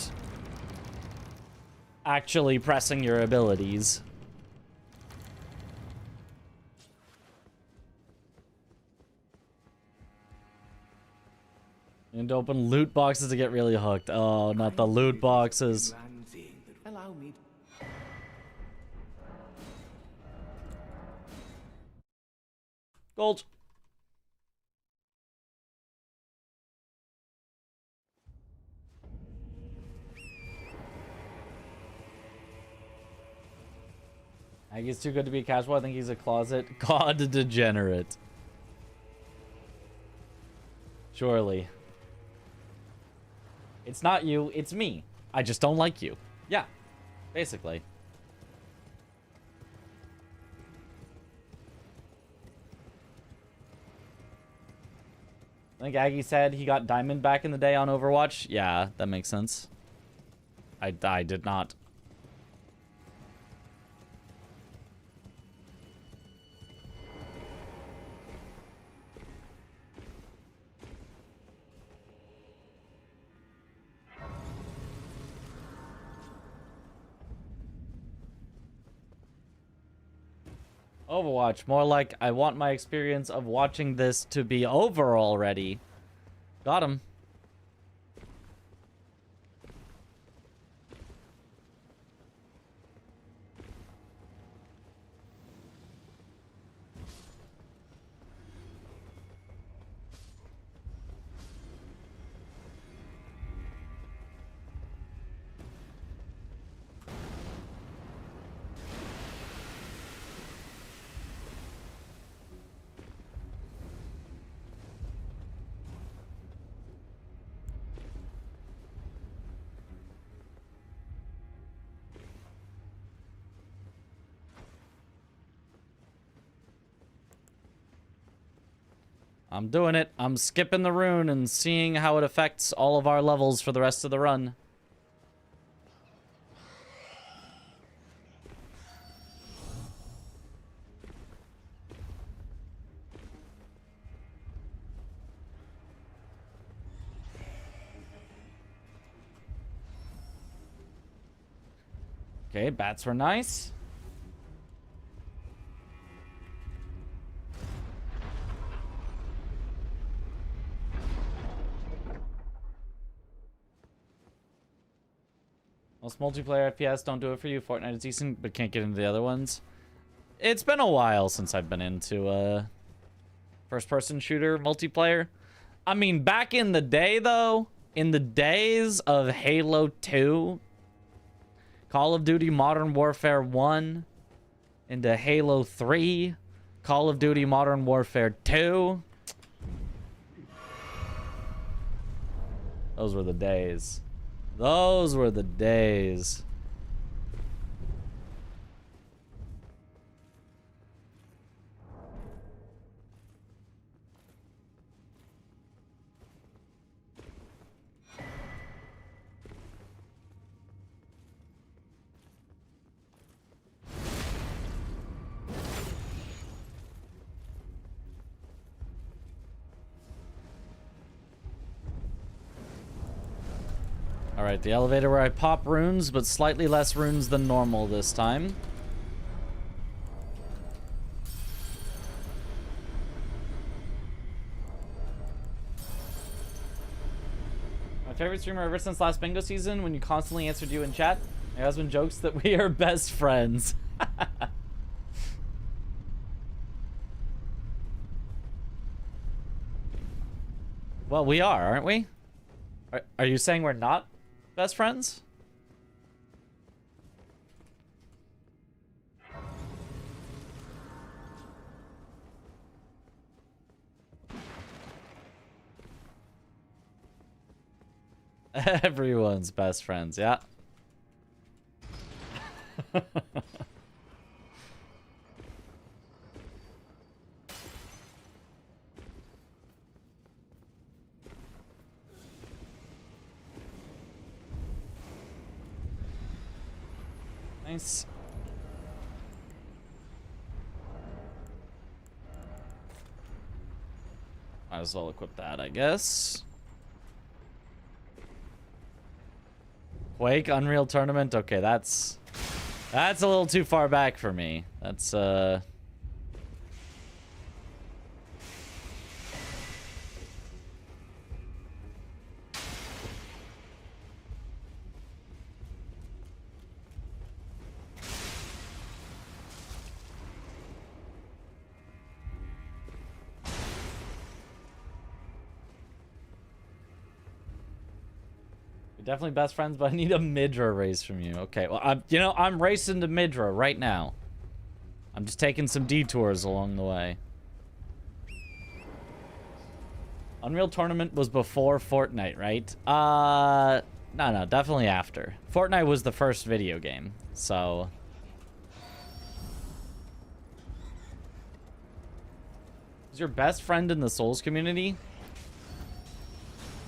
actually pressing your abilities. And open loot boxes to get really hooked. Oh, not the loot boxes. Allow me. Gold. I think he's too good to be casual. I think he's a closet god degenerate. Surely. It's not you, it's me. I just don't like you. Yeah, basically. I think Aggie said he got Diamond back in the day on Overwatch. Yeah, that makes sense. I did not. Overwatch, more like I want my experience of watching this to be over already. Got him. I'm doing it. I'm skipping the rune and seeing how it affects all of our levels for the rest of the run. Okay, bats were nice. Most multiplayer FPS don't do it for you. Fortnite is decent, but can't get into the other ones. It's been a while since I've been into first-person shooter multiplayer. I mean, back in the day, though, in the days of Halo 2, Call of Duty Modern Warfare 1, into Halo 3, Call of Duty Modern Warfare 2. Those were the days. Those were the days. Alright, the elevator where I pop runes, but slightly less runes than normal this time. My favorite streamer ever since last bingo season, when you constantly answered you in chat. My husband jokes that we are best friends. Well, we are, aren't we? Are you saying we're not best friends? Everyone's best friends, yeah. Nice. Might as well equip that, I guess. Quake, Unreal Tournament. Okay, that's a little too far back for me. That's definitely best friends, but I need a Midra race from you. Okay, well, I'm racing to Midra right now. I'm just taking some detours along the way. Unreal Tournament was before Fortnite, right? No, definitely after. Fortnite was the first video game, so... Is your best friend in the Souls community?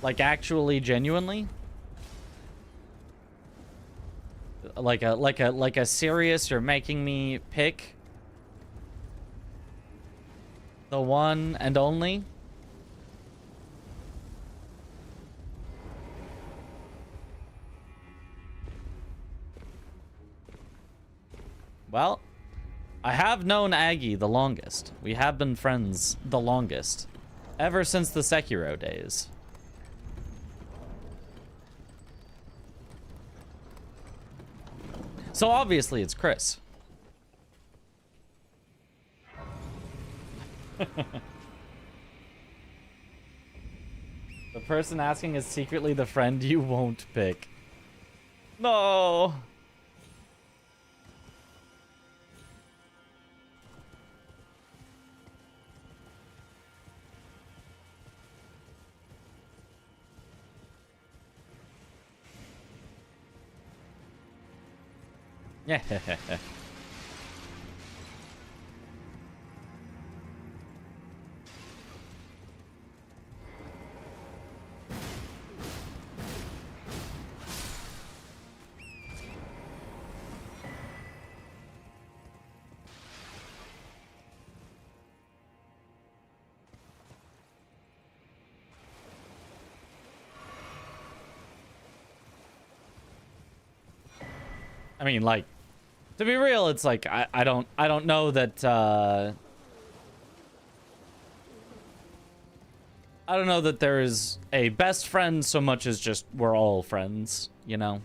Like, actually, genuinely? Like a serious, you're making me pick the one and only? Well, I have known Aggie the longest. We have been friends the longest. Ever since the Sekiro days. So obviously it's Chris. The person asking is secretly the friend you won't pick. No. Yeah. I mean, like, to be real, it's like I don't know that I don't know that there is a best friend so much as just we're all friends, you know?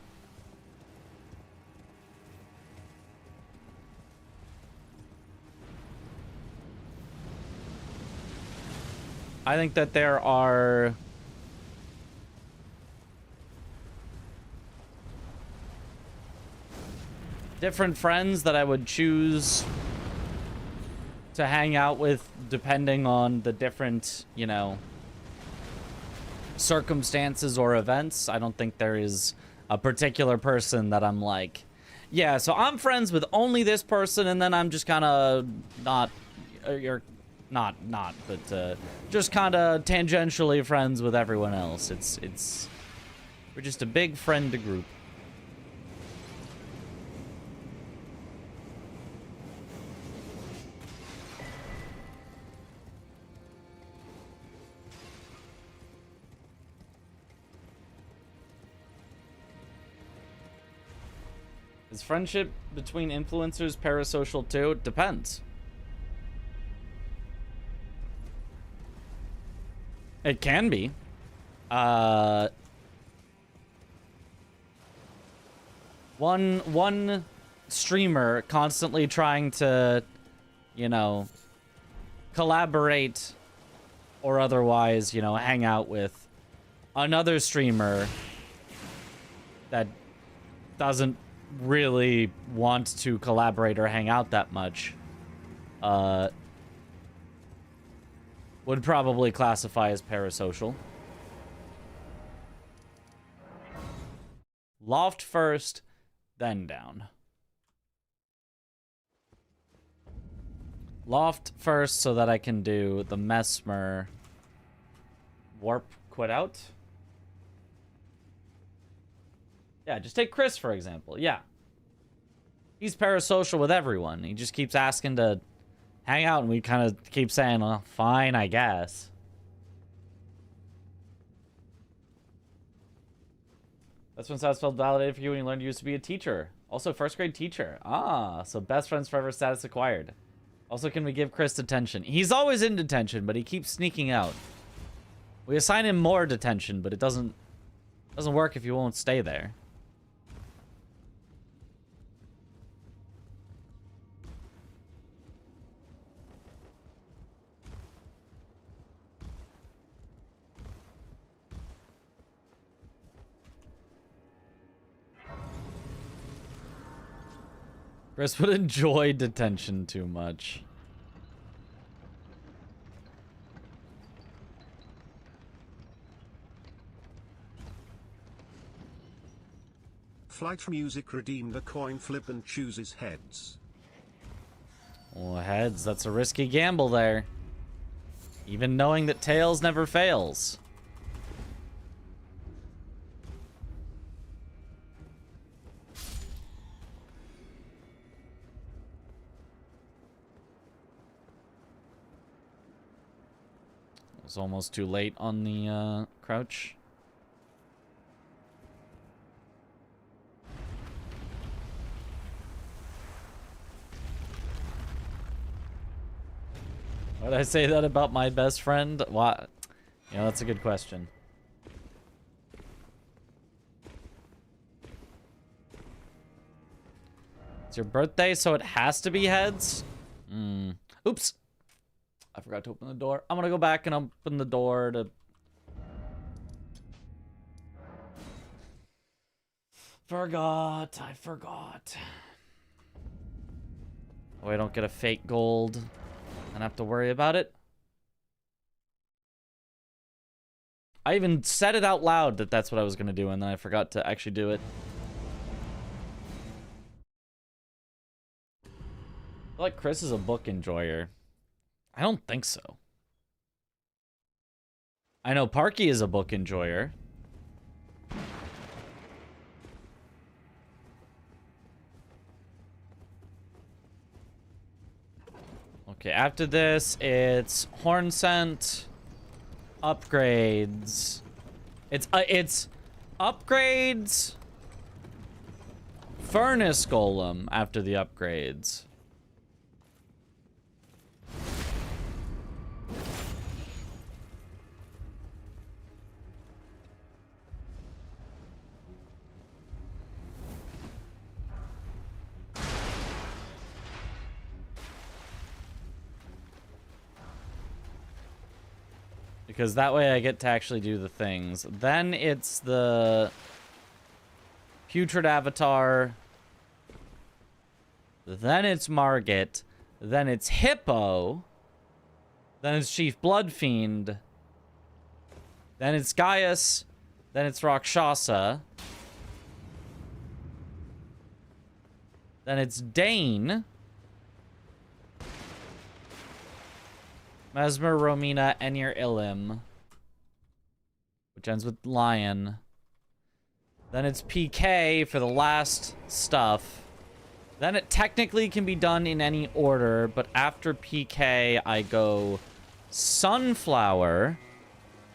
I think that there are different friends that I would choose to hang out with depending on the different, you know, circumstances or events. I don't think there is a particular person that I'm like, yeah, so I'm friends with only this person, and then I'm just kind of not, you're not, but just kind of tangentially friends with everyone else. We're just a big friend group. Is friendship between influencers parasocial too? It depends. It can be. One streamer constantly trying to, you know, collaborate or otherwise, you know, hang out with another streamer that doesn't really want to collaborate or hang out that much, would probably classify as parasocial. Loft first, then down. Loft first so that I can do the Mesmer warp quit out. Yeah, just take Chris, for example. Yeah. He's parasocial with everyone. He just keeps asking to hang out, and we kind of keep saying, well, fine, I guess. That's when Status felt validated for you when you learned you used to be a teacher. Also, first grade teacher. Ah, so best friends forever status acquired. Also, can we give Chris detention? He's always in detention, but he keeps sneaking out. We assign him more detention, but it doesn't work if you won't stay there. Chris would enjoy detention too much. Flight Music redeemed a coin flip and chooses heads. Oh, heads, that's a risky gamble there. Even knowing that tails never fails. It's almost too late on the crouch. Why did I say that about my best friend? Why? You know, that's a good question. It's your birthday, so it has to be heads? Oops. I forgot to open the door. I'm gonna go back and open the door to... I forgot. Oh, I don't get a fake gold and have to worry about it. I even said it out loud that that's what I was gonna do, and then I forgot to actually do it. I feel like Chris is a book enjoyer. I don't think so. I know Parky is a book enjoyer. Okay, after this, it's Horn Scent, upgrades. It's upgrades, Furnace Golem after the upgrades. Because that way I get to actually do the things. Then it's the Putrid Avatar. Then it's Margit. Then it's Hippo. Then it's Chief Bloodfiend. Then it's Gaius. Then it's Rakshasa. Then it's Dane. Mesmer, Romina, Enir, Illim. Which ends with Lion. Then it's PK for the last stuff. Then it technically can be done in any order, but after PK, I go Sunflower,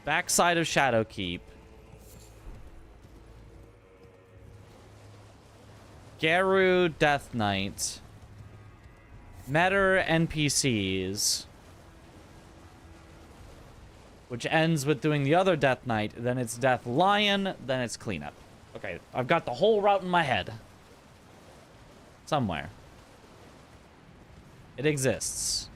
backside of Shadowkeep, Garu Death Knight. Matter NPCs. Which ends with doing the other Death Knight. Then it's Death Lion. Then it's cleanup. Okay, I've got the whole route in my head. Somewhere. It exists.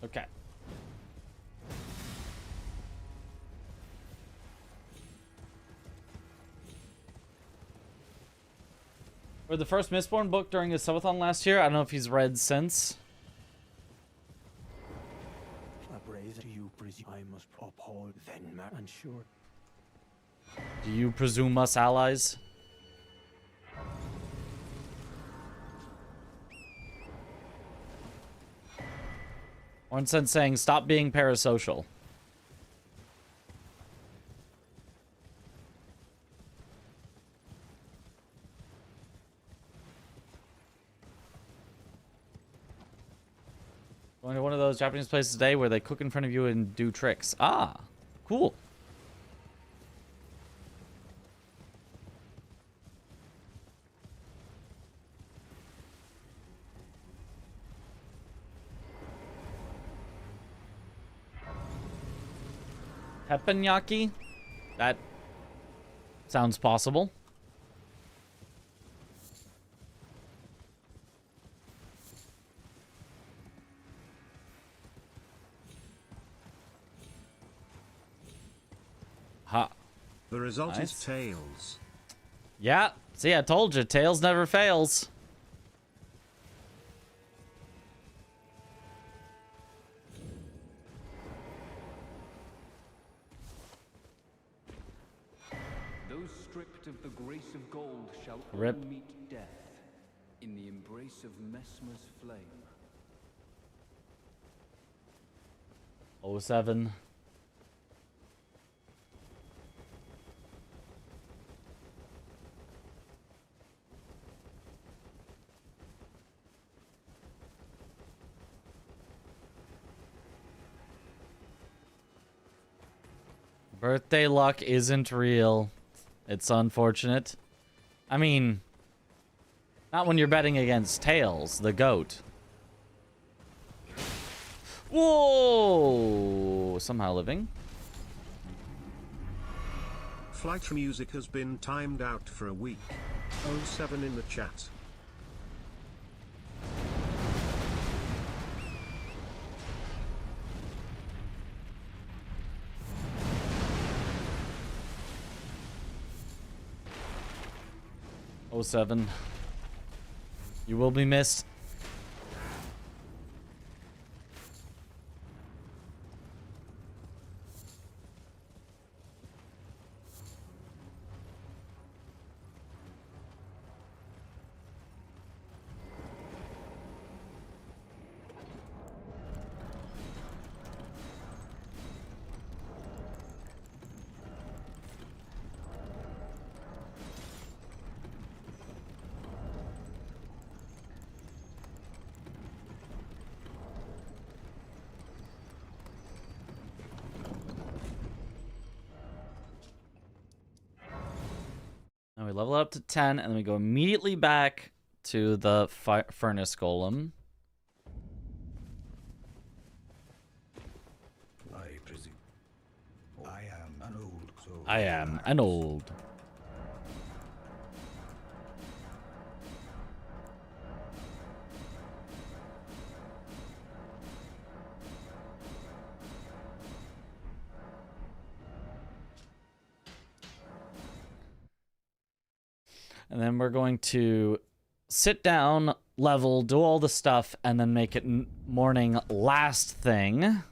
Okay. For the first Mistborn book during his subathon last year. I don't know if he's read since. Upraise to you, I must uphold then and sure. Do you presume us allies? Ornsen saying, stop being parasocial. Going to one of those Japanese places today where they cook in front of you and do tricks. Ah, cool. Teppanyaki? That sounds possible. Ha. The result Nice. is Tails. Yeah, see, I told you, Tails never fails. Those stripped of the grace of gold shall Rip. all meet death in the embrace of Messmer's flame. 07. Birthday luck isn't real. It's unfortunate. I mean, not when you're betting against Tails, the goat. Whoa! Somehow living. Flight music has been timed out for a week. 07 in the chat. Oh, 07. You will be missed. Now we level up to 10, and then we go immediately back to the furnace golem. I presume. I am an old soul. I am an old. And then we're going to sit down, level, do all the stuff, and then make it morning last thing.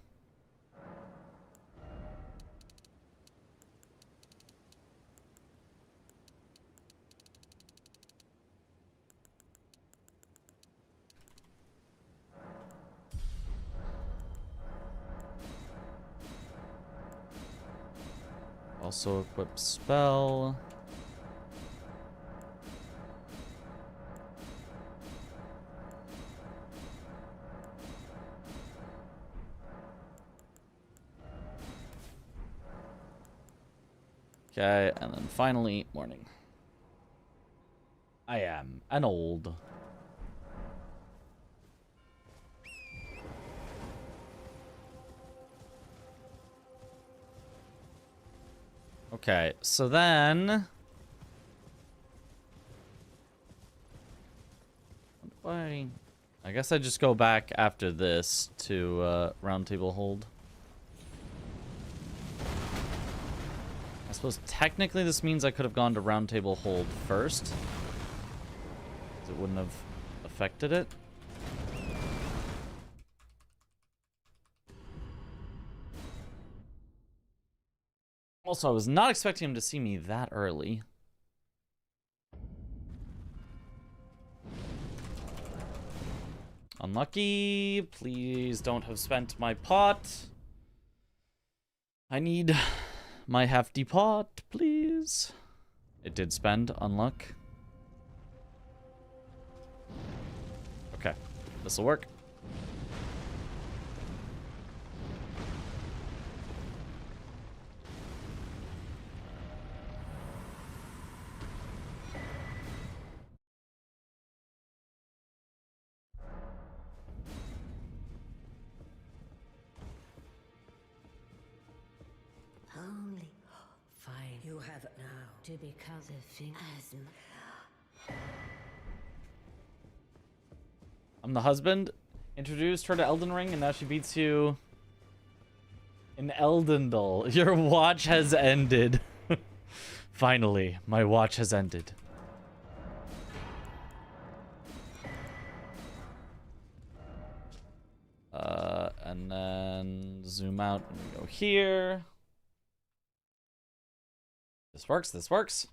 Also equip spell. Okay, and then finally, morning. I am an old. Okay, so then... I guess I just go back after this to Round Table Hold. I suppose technically this means I could have gone to Round Table Hold first. It wouldn't have affected it. Also, I was not expecting him to see me that early. Unlucky. Please don't have spent my pot. I need my hefty pot, please. It did spend, unluck. Okay, this'll work. Only fine. You have it now to become the thing as I'm the husband. Introduced her to Elden Ring, and now she beats you in Eldendal. Your watch has ended. Finally, my watch has ended. And then zoom out and we go here. This works, this works.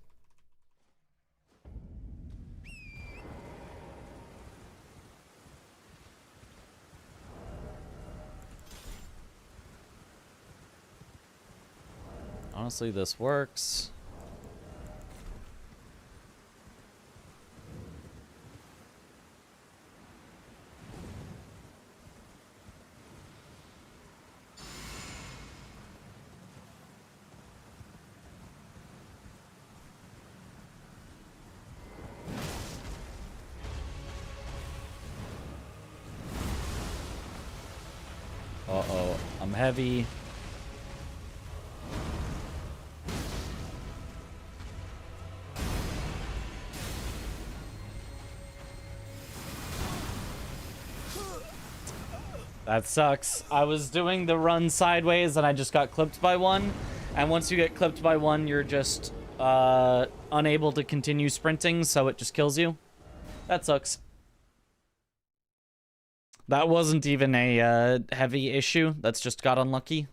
Honestly, this works. Uh-oh, I'm heavy. That sucks. I was doing the run sideways and I just got clipped by one. And once you get clipped by one, you're just unable to continue sprinting, so it just kills you. That sucks. That wasn't even a heavy issue. That's just got unlucky.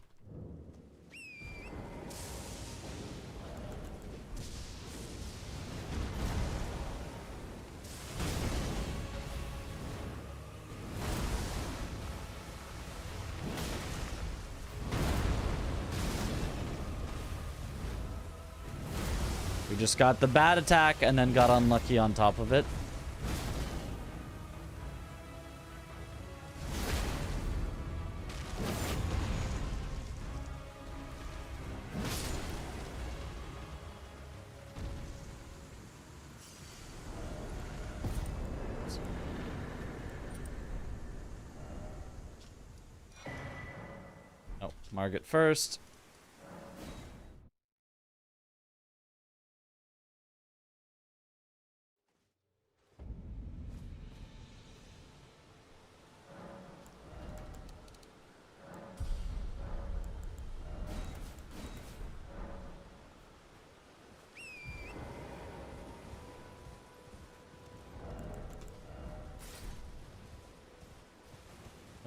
We just got the bad attack and then got unlucky on top of it. Oh, Margit first.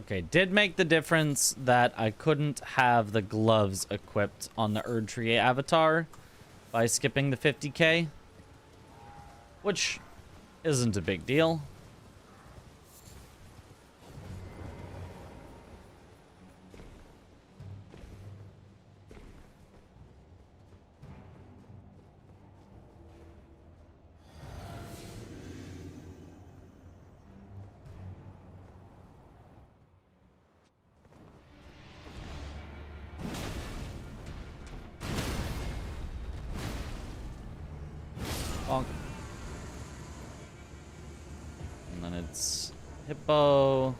Okay, did make the difference that I couldn't have the gloves equipped on the Erdtree avatar by skipping the 50k, which isn't a big deal. And then it's Hippo.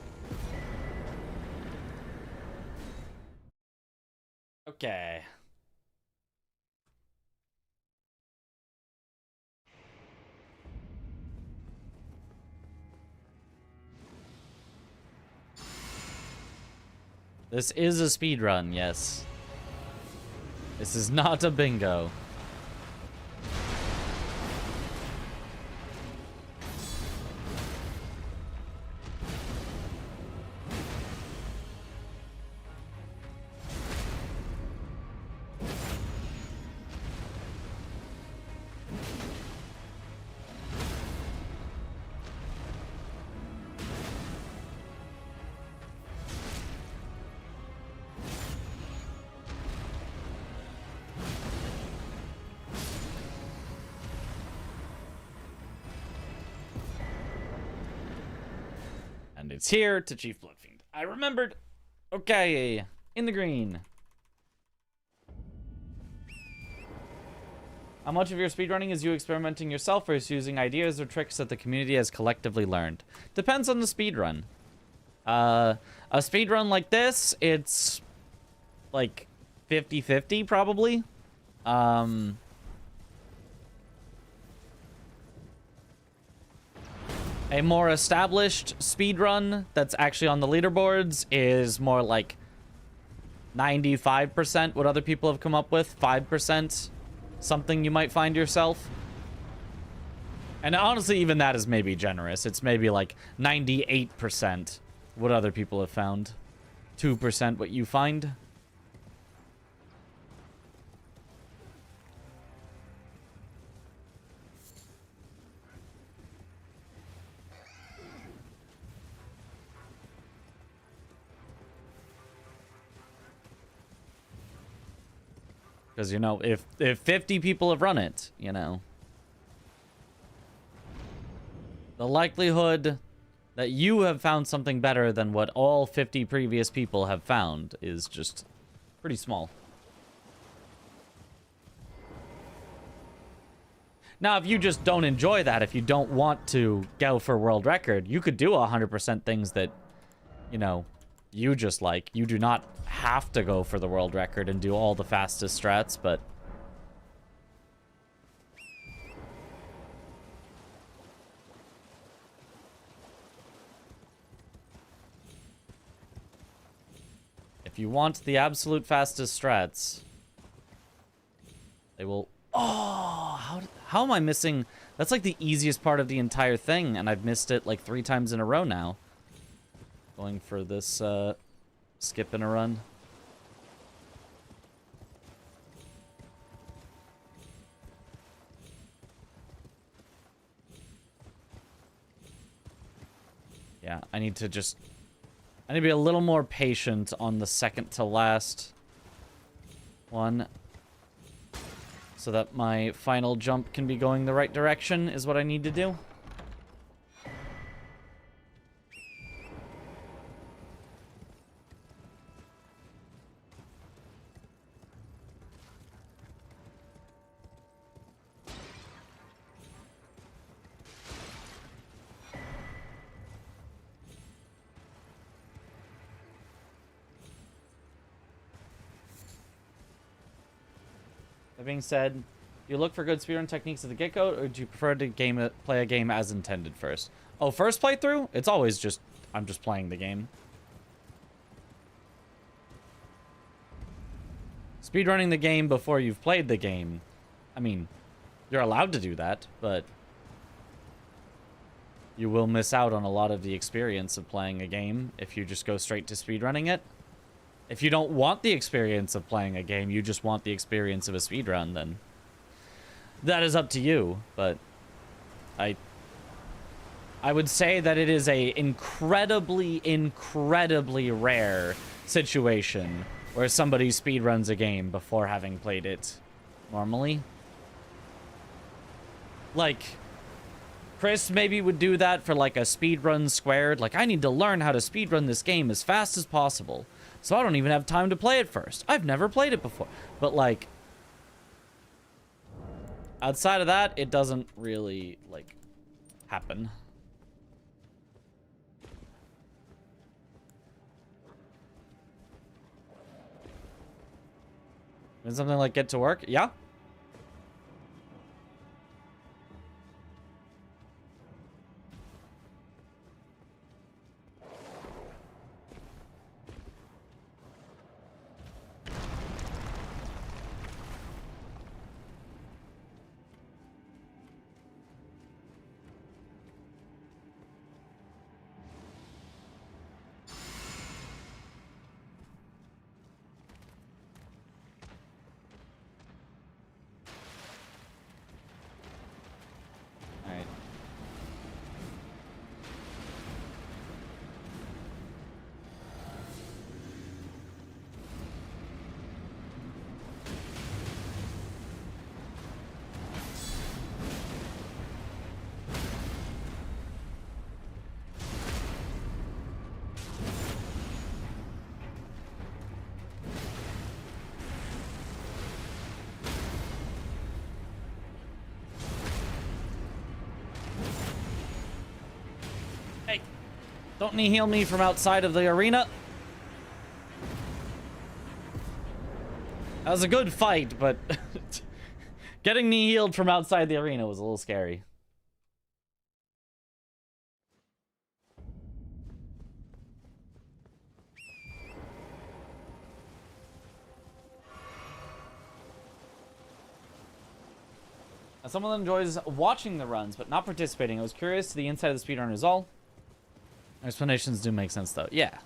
Okay. This is a speed run, yes. This is not a bingo. And it's here to Chief Bloodfiend. I remembered. Okay, in the green. How much of your speedrunning is you experimenting yourself versus using ideas or tricks that the community has collectively learned? Depends on the speedrun. A speedrun like this, it's like 50-50 probably. A more established speedrun that's actually on the leaderboards is more like 95% what other people have come up with, 5% something you might find yourself. And honestly, even that is maybe generous. It's maybe like 98% what other people have found, 2% what you find. Because, you know, if 50 people have run it, you know, the likelihood that you have found something better than what all 50 previous people have found is just pretty small. Now, if you just don't enjoy that, if you don't want to go for world record, you could do 100% things that, you know, you just like. You do not have to go for the world record and do all the fastest strats, but if you want the absolute fastest strats, they will. Oh, how am I missing? That's like the easiest part of the entire thing, and I've missed it like 3 times in a row now. Going for this skip in a run. Yeah, I need to be a little more patient on the second to last one, so that my final jump can be going the right direction is what I need to do. That being said, do you look for good speedrun techniques at the get-go, or do you prefer to play a game as intended first? Oh, first playthrough? It's always just, I'm just playing the game. Speedrunning the game before you've played the game, I mean, you're allowed to do that, but you will miss out on a lot of the experience of playing a game if you just go straight to speedrunning it. If you don't want the experience of playing a game, you just want the experience of a speedrun, then that is up to you. But I would say that it is a incredibly rare situation where somebody speedruns a game before having played it normally. Like, Chris maybe would do that for like a speedrun squared. Like, I need to learn how to speedrun this game as fast as possible, so I don't even have time to play it first. I've never played it before. But, like, outside of that, it doesn't really, like, happen. And something like get to work? Yeah. Alright. Hey, don't knee heal me from outside of the arena. That was a good fight, but getting knee healed from outside the arena was a little scary. As someone that enjoys watching the runs, but not participating, I was curious to the inside of the speedrunners all. Explanations do make sense, though. Yeah.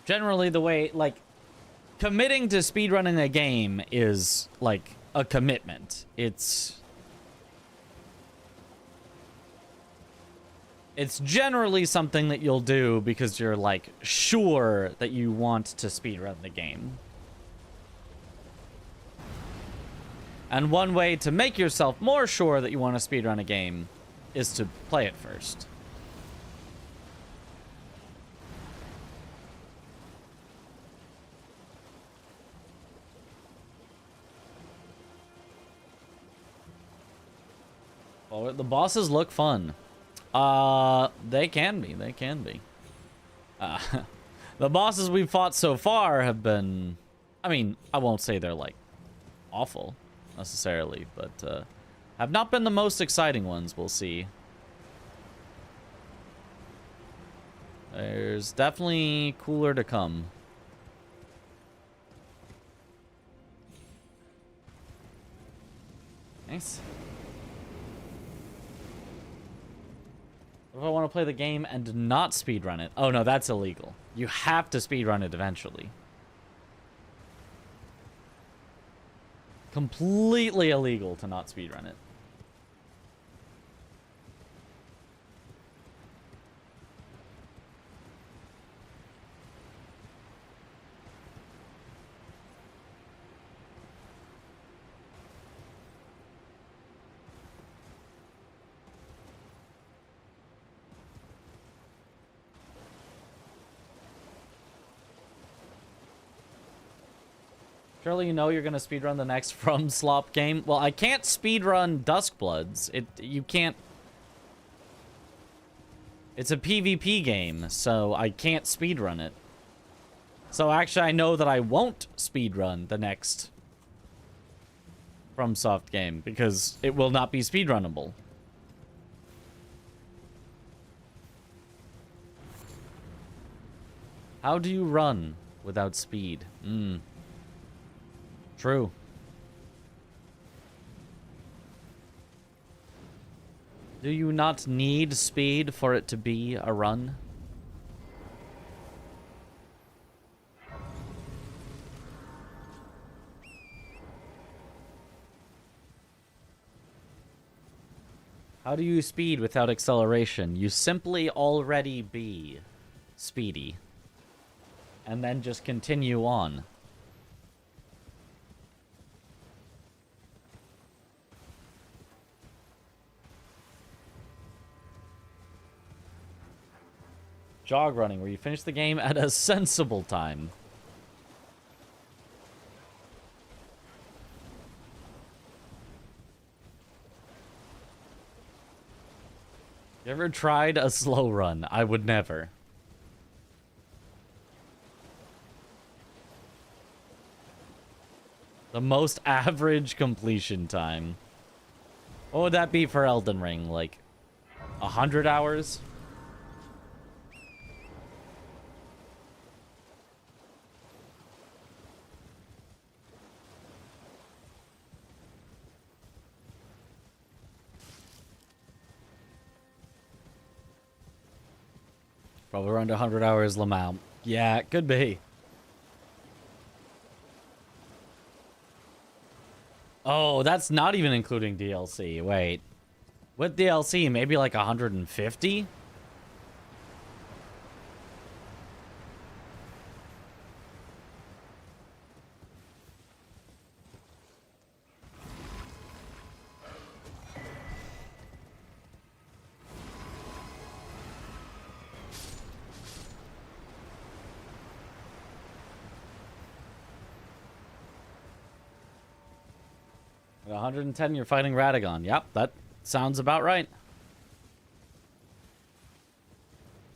Generally, the way, like, committing to speedrunning a game is, like, a commitment. It's generally something that you'll do because you're, like, sure that you want to speedrun the game. And one way to make yourself more sure that you want to speedrun a game is to play it first. Oh, the bosses look fun. They can be. They can be. The bosses we've fought so far have been... I mean, I won't say they're, like, awful, necessarily, but, have not been the most exciting ones, we'll see. There's definitely cooler to come. Nice. What if I want to play the game and not speedrun it? Oh no, that's illegal. You have to speedrun it eventually. Completely illegal to not speedrun it. Surely you know you're gonna speedrun the next From Slop game. Well, I can't speedrun Duskbloods. You can't. It's a PvP game, so I can't speedrun it. So actually, I know that I won't speedrun the next FromSoft game because it will not be speedrunnable. How do you run without speed? True. Do you not need speed for it to be a run? How do you speed without acceleration? You simply already be speedy. And then just continue on. Jog running, where you finish the game at a sensible time. You ever tried a slow run? I would never. The most average completion time. What would that be for Elden Ring? Like 100 hours? Probably around 100 hours, Lamau. Yeah, it could be. Oh, that's not even including DLC. Wait. With DLC, maybe like 150? At 110, you're fighting Radagon. Yep, that sounds about right.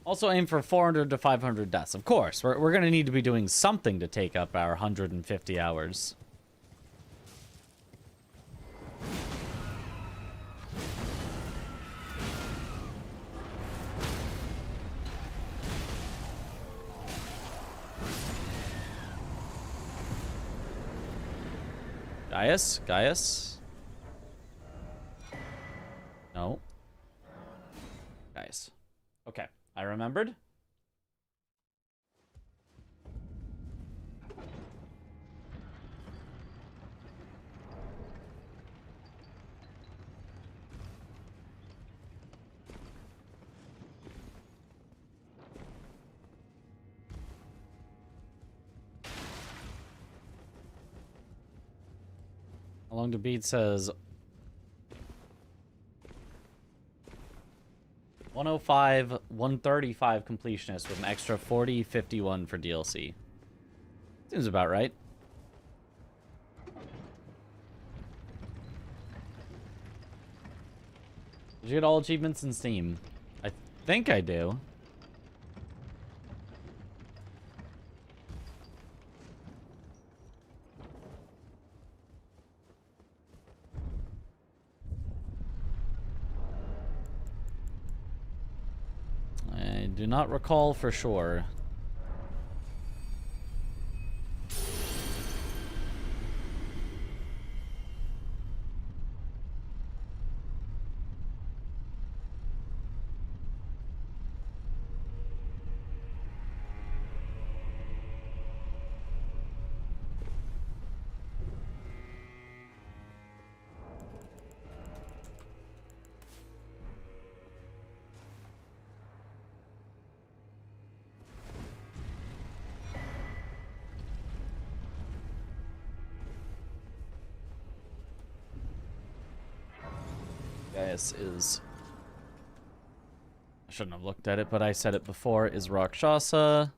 Also aim for 400 to 500 deaths. Of course, we're going to need to be doing something to take up our 150 hours. Gaius? No. Gaius. Okay, I remembered. How long to beat says 105, 135 completionist with an extra 40, 51 for DLC. Seems about right. Did you get all achievements in Steam? I think I do. I do not recall for sure. Gaius is... I shouldn't have looked at it, but I said it before, is Rakshasa.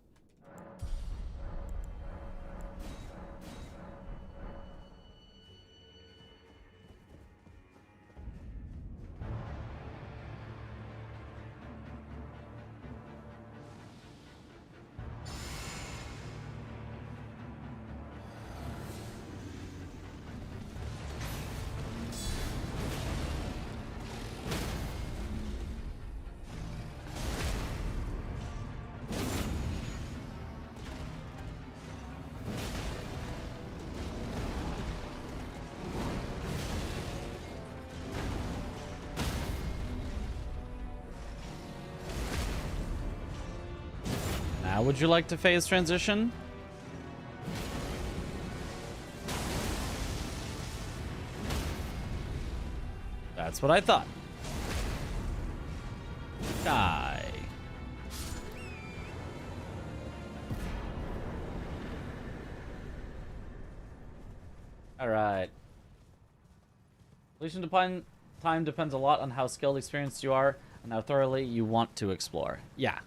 Now, would you like to phase transition? That's what I thought. Die. Alright. Completion time depends a lot on how skilled, experienced you are, and how thoroughly you want to explore. Yeah.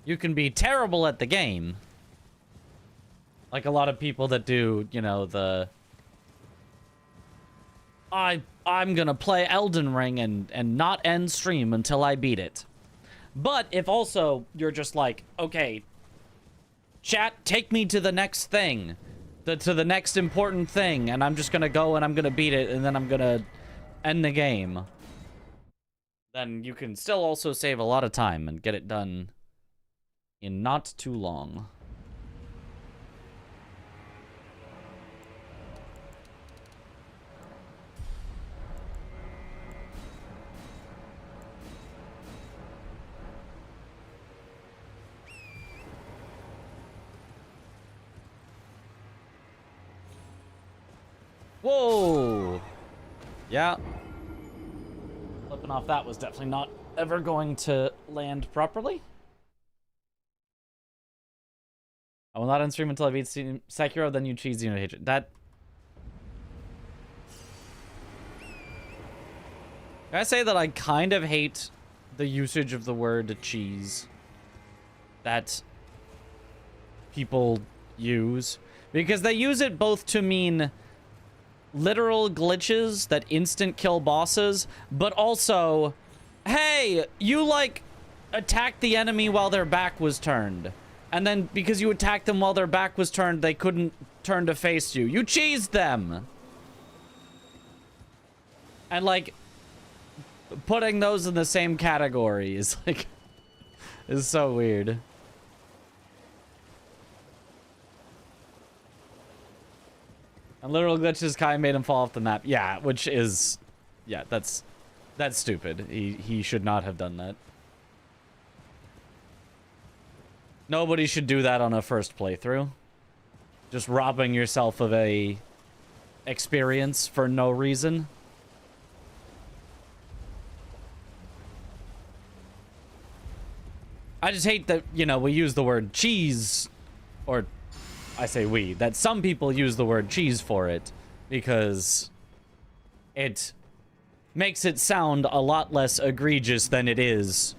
You can be terrible at the game. Like a lot of people that do, you know, the I'm gonna play Elden Ring and not end stream until I beat it. But if also you're just like, okay, chat, take me to the next thing, to the next important thing, and I'm just gonna go and I'm gonna beat it, and then I'm gonna end the game, then you can still also save a lot of time and get it done in not too long. Whoa! Yeah. Flipping off that was definitely not ever going to land properly. I will not unstream until I beat Sekiro, then you cheese Xenoblade Hatred. That... Can I say that I kind of hate the usage of the word cheese that people use? Because they use it both to mean literal glitches that instant kill bosses, but also, hey, you like attacked the enemy while their back was turned, and then because you attacked them while their back was turned, they couldn't turn to face you. You cheesed them. And like putting those in the same category is like is so weird. And literal glitches kind of made him fall off the map. Yeah, which is... Yeah, that's stupid. He should not have done that. Nobody should do that on a first playthrough. Just robbing yourself of a experience for no reason. I just hate that, you know, we use the word cheese, or... I say we, that some people use the word cheese for it because it makes it sound a lot less egregious than it is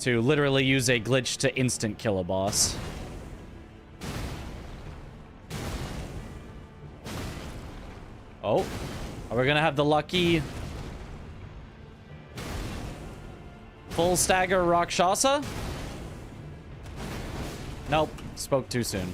to literally use a glitch to instant kill a boss. Oh, are we gonna have the lucky full stagger Rakshasa? Nope, spoke too soon.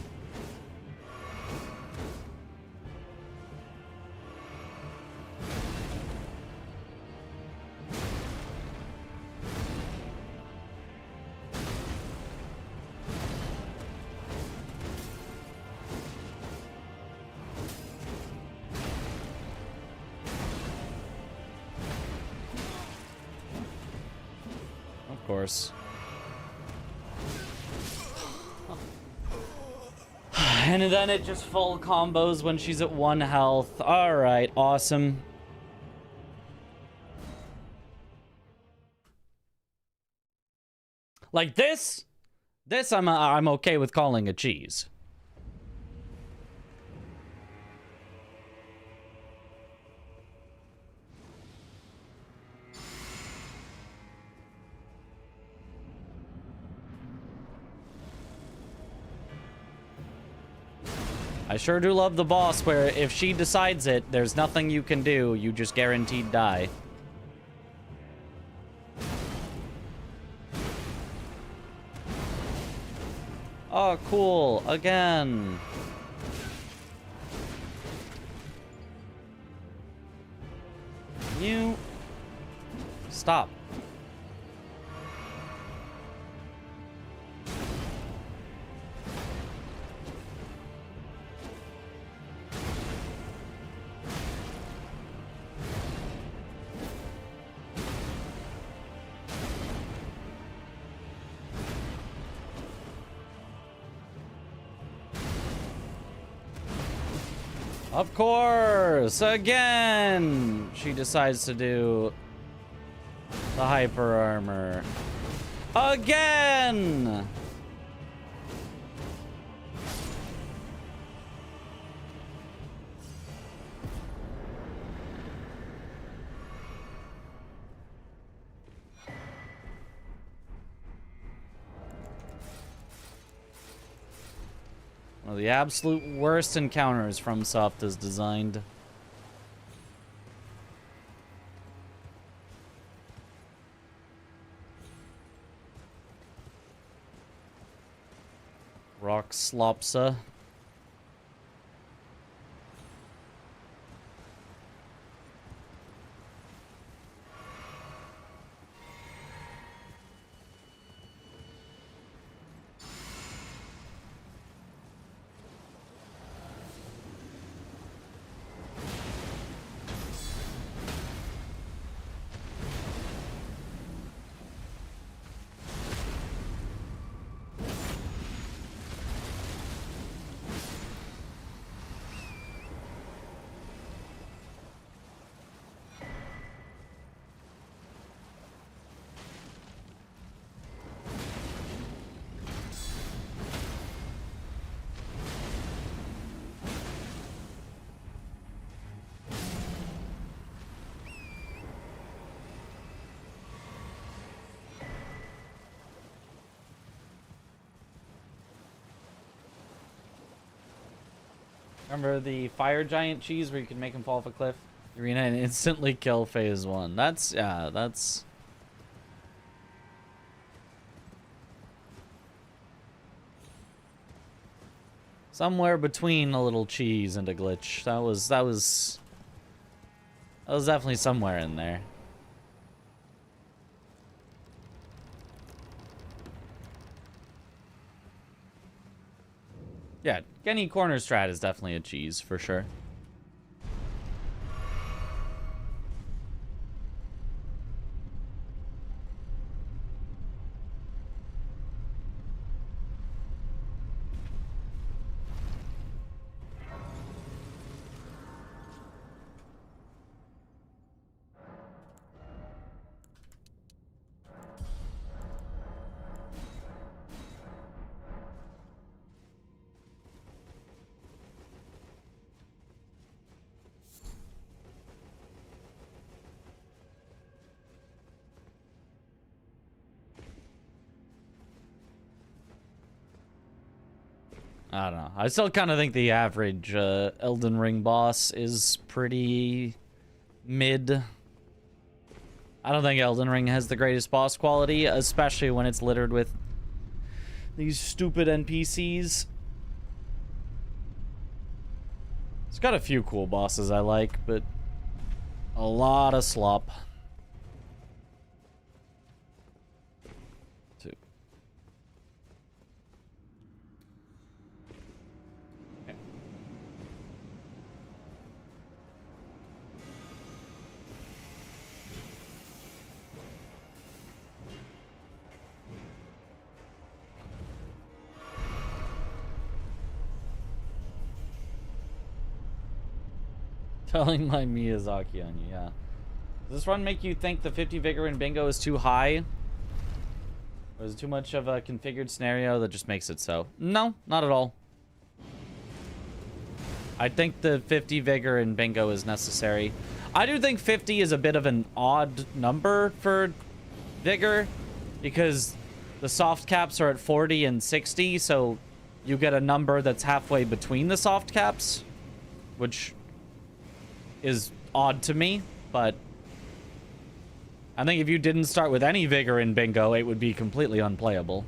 Course. And then it just full combos when she's at 1 health. Alright, awesome. Like this I'm okay with calling a cheese. I sure do love the boss where if she decides it, there's nothing you can do. You just guaranteed die. Oh, cool. Again. You... Stop. Of course! Again! She decides to do the hyper armor. Again! One of the absolute worst encounters FromSoft has designed. Rock Slopsa. Remember the fire giant cheese where you can make him fall off a cliff? Arena and instantly kill phase 1. That's, yeah, that's... somewhere between a little cheese and a glitch. That was definitely somewhere in there. Yeah, Genny corner strat is definitely a cheese for sure. I don't know. I still kind of think the average Elden Ring boss is pretty mid. I don't think Elden Ring has the greatest boss quality, especially when it's littered with these stupid NPCs. It's got a few cool bosses I like, but a lot of slop. Telling my Miyazaki on you, yeah. Does this run make you think the 50 Vigor in Bingo is too high? Or is it too much of a configured scenario that just makes it so? No, not at all. I think the 50 Vigor in Bingo is necessary. I do think 50 is a bit of an odd number for Vigor, because the soft caps are at 40 and 60, so you get a number that's halfway between the soft caps, which is odd to me, but I think if you didn't start with any Vigor in Bingo, it would be completely unplayable.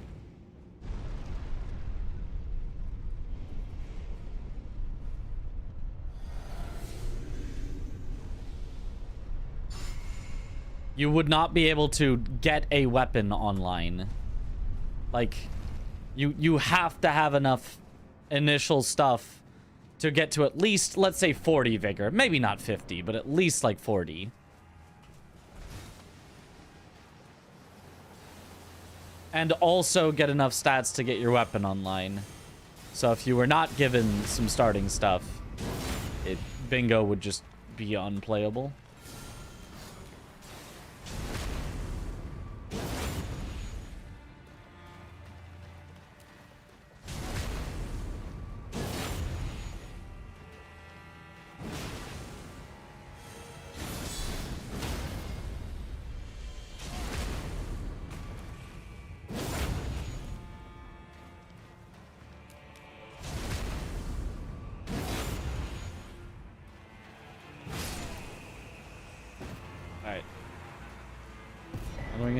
You would not be able to get a weapon online. Like, you have to have enough initial stuff to get to at least, let's say, 40 Vigor. Maybe not 50, but at least like 40. And also get enough stats to get your weapon online. So if you were not given some starting stuff, Bingo would just be unplayable.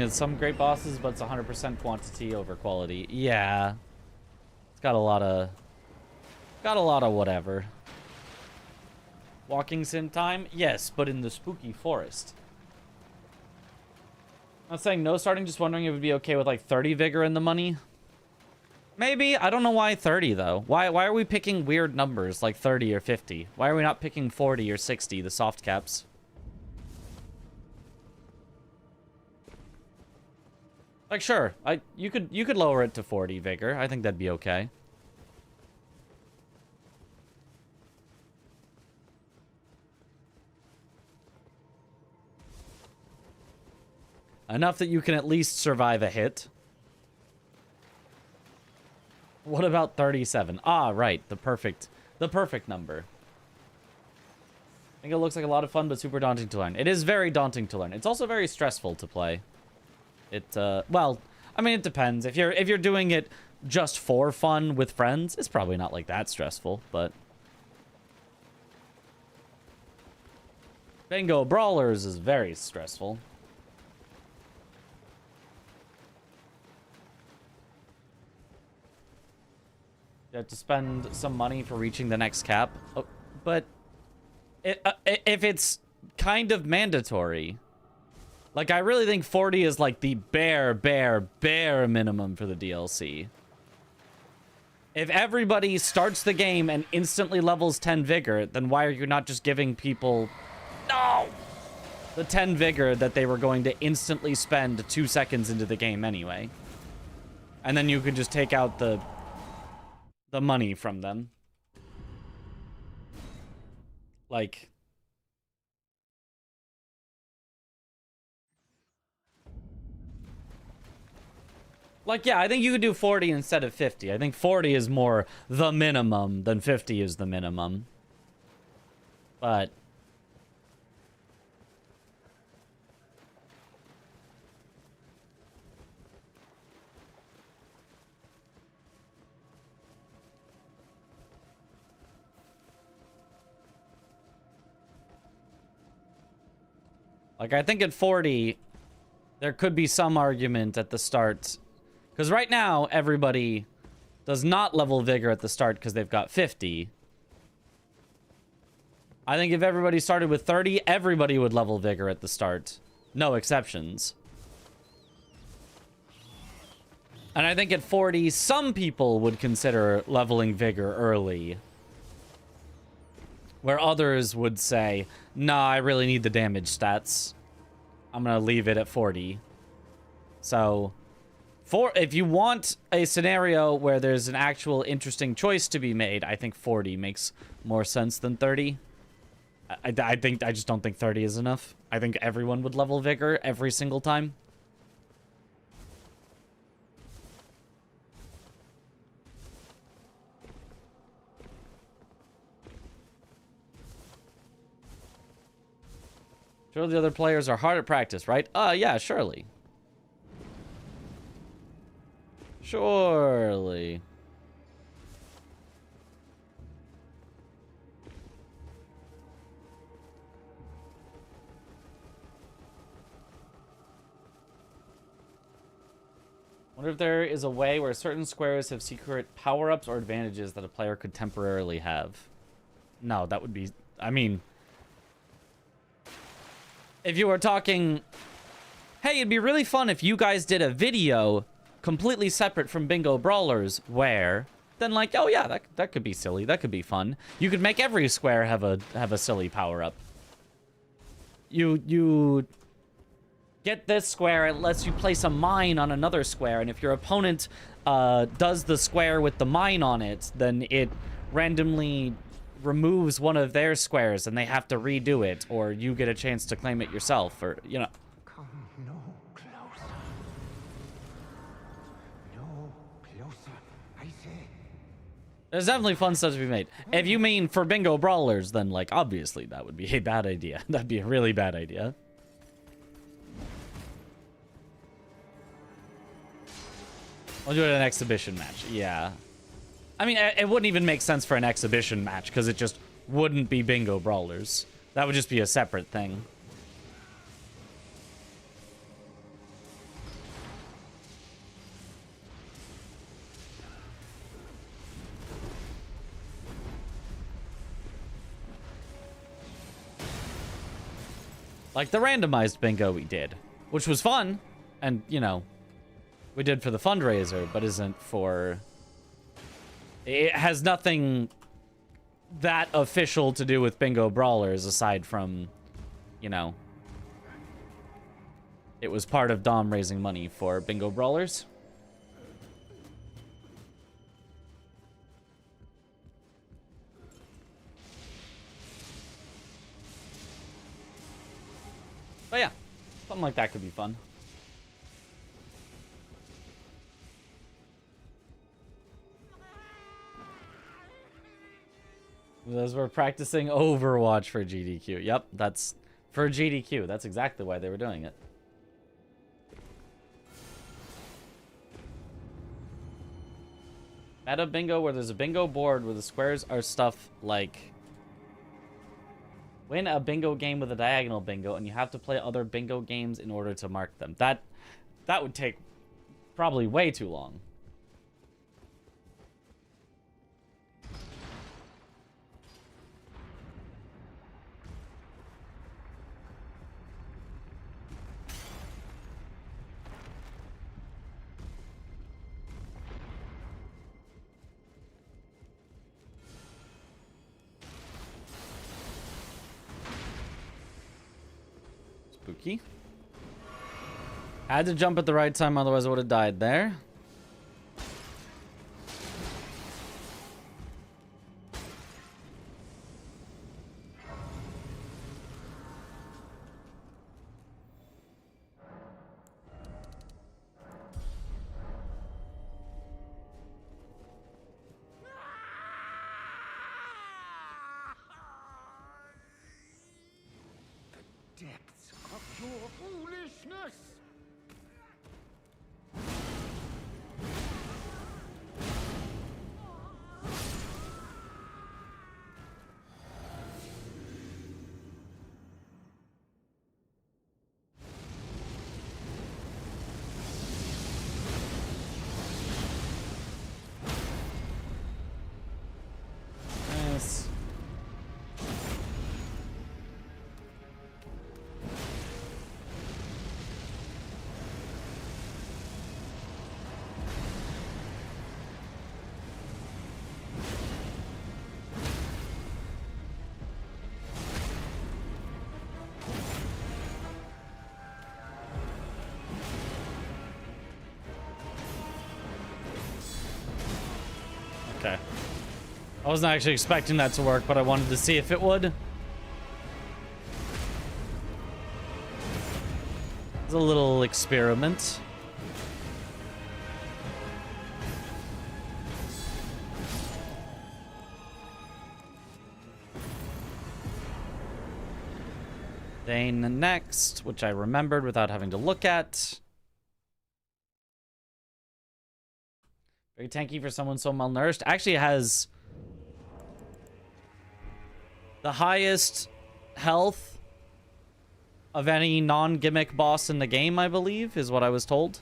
Some great bosses, but it's 100% quantity over quality. Yeah. It's Got a lot of whatever. Walking sim time? Yes, but in the spooky forest. I'm not saying no starting, just wondering if it would be okay with like 30 vigor in the money. Maybe. I don't know why 30 though. Why are we picking weird numbers like 30 or 50? Why are we not picking 40 or 60, the soft caps? Like sure, you could lower it to 40 vigor. I think that'd be okay. Enough that you can at least survive a hit. What about 37? Ah, right. The perfect number. I think it looks like a lot of fun, but super daunting to learn. It is very daunting to learn. It's also very stressful to play. Well, I mean, it depends. If you're doing it just for fun with friends, it's probably not like that stressful, but... Bingo Brawlers is very stressful. You have to spend some money for reaching the next cap. Oh, but if it's kind of mandatory, like I really think 40 is like the bare minimum for the DLC. If everybody starts the game and instantly levels 10 vigor, then why are you not just giving people the 10 vigor that they were going to instantly spend 2 seconds into the game anyway? And then you could just take out the money from them. Like... yeah, I think you could do 40 instead of 50. I think 40 is more the minimum than 50 is the minimum. But... like, I think at 40, there could be some argument at the start. Because right now, everybody does not level vigor at the start because they've got 50. I think if everybody started with 30, everybody would level vigor at the start. No exceptions. And I think at 40, some people would consider leveling vigor early. Where others would say, nah, I really need the damage stats. I'm going to leave it at 40. So, if you want a scenario where there's an actual interesting choice to be made, I think 40 makes more sense than 30. I just don't think 30 is enough. I think everyone would level vigor every single time. Surely the other players are hard at practice, right? Yeah, surely. Surely. Wonder if there is a way where certain squares have secret power-ups or advantages that a player could temporarily have. No, that would be... I mean... if you were talking, hey, it'd be really fun if you guys did a video completely separate from Bingo Brawlers, where, then like, oh yeah, that could be silly, that could be fun. You could make every square have a silly power-up. You get this square, it lets you place a mine on another square, and if your opponent does the square with the mine on it, then it randomly removes one of their squares and they have to redo it, or you get a chance to claim it yourself, or, you know. Come no closer. No closer, I say. There's definitely fun stuff to be made. If you mean for Bingo Brawlers, then, like, obviously that would be a bad idea. That'd be a really bad idea. I'll do it in an exhibition match. Yeah. I mean, it wouldn't even make sense for an exhibition match, because it just wouldn't be Bingo Brawlers. That would just be a separate thing. Like the randomized bingo we did, which was fun, and, you know, we did for the fundraiser, but isn't for... It has nothing that official to do with Bingo Brawlers, aside from, you know, it was part of Dom raising money for Bingo Brawlers. But yeah, something like that could be fun. As we're practicing Overwatch for GDQ. Yep, that's for GDQ. That's exactly why they were doing it. Meta bingo, where there's a bingo board where the squares are stuff like win a bingo game with a diagonal bingo, and you have to play other bingo games in order to mark them. That would take probably way too long. Spooky. Had to jump at the right time, otherwise I would have died there. Depths of your foolishness! Nice. Okay. I wasn't actually expecting that to work, but I wanted to see if it would. It's a little experiment. Dane next, which I remembered without having to look at. Very tanky for someone so malnourished. Actually has the highest health of any non-gimmick boss in the game, I believe, is what I was told.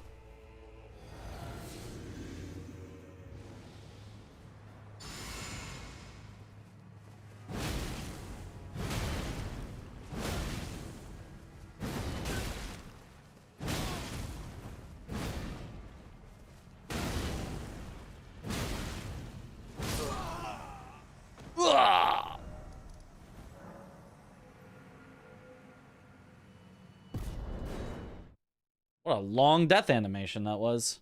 What a long death animation that was.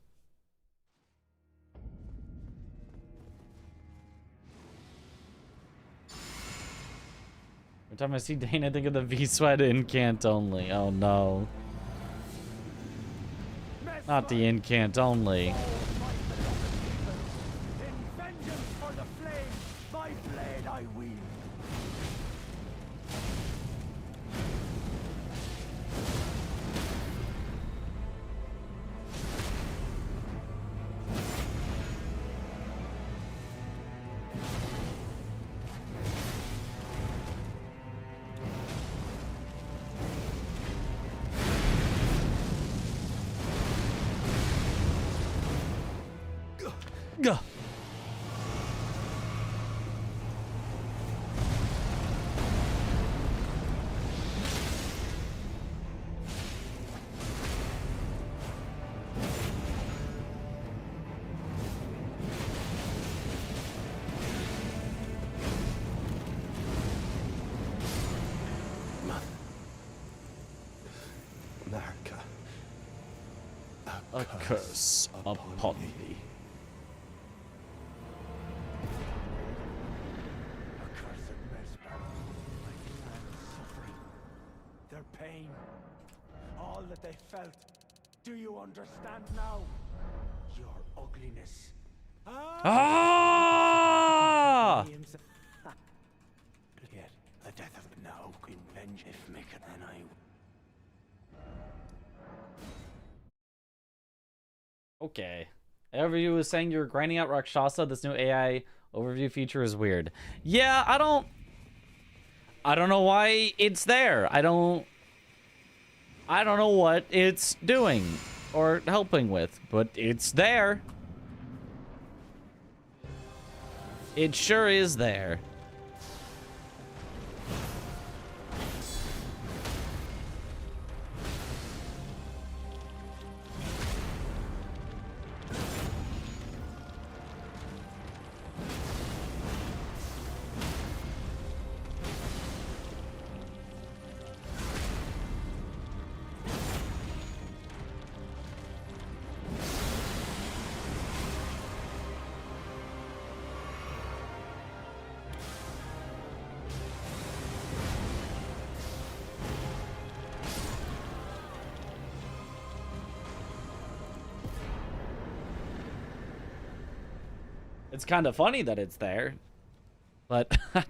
Every time I see Dane, I think of the V-Sweat incant only. Oh no. Not the incant only. In vengeance for the flame, my blade I wield. Gah. A curse upon thee. Accursed Mespar, my clan's suffering, their pain, all that they felt. Do you understand now? Your ugliness. Ah! Yet the death of now in venge if make it then I. Okay. Overview was saying you were grinding out Rakshasa. This new AI overview feature is weird. Yeah, I don't know why it's there. I don't know what it's doing or helping with, but it's there. It sure is there. It's kind of funny that it's there, but I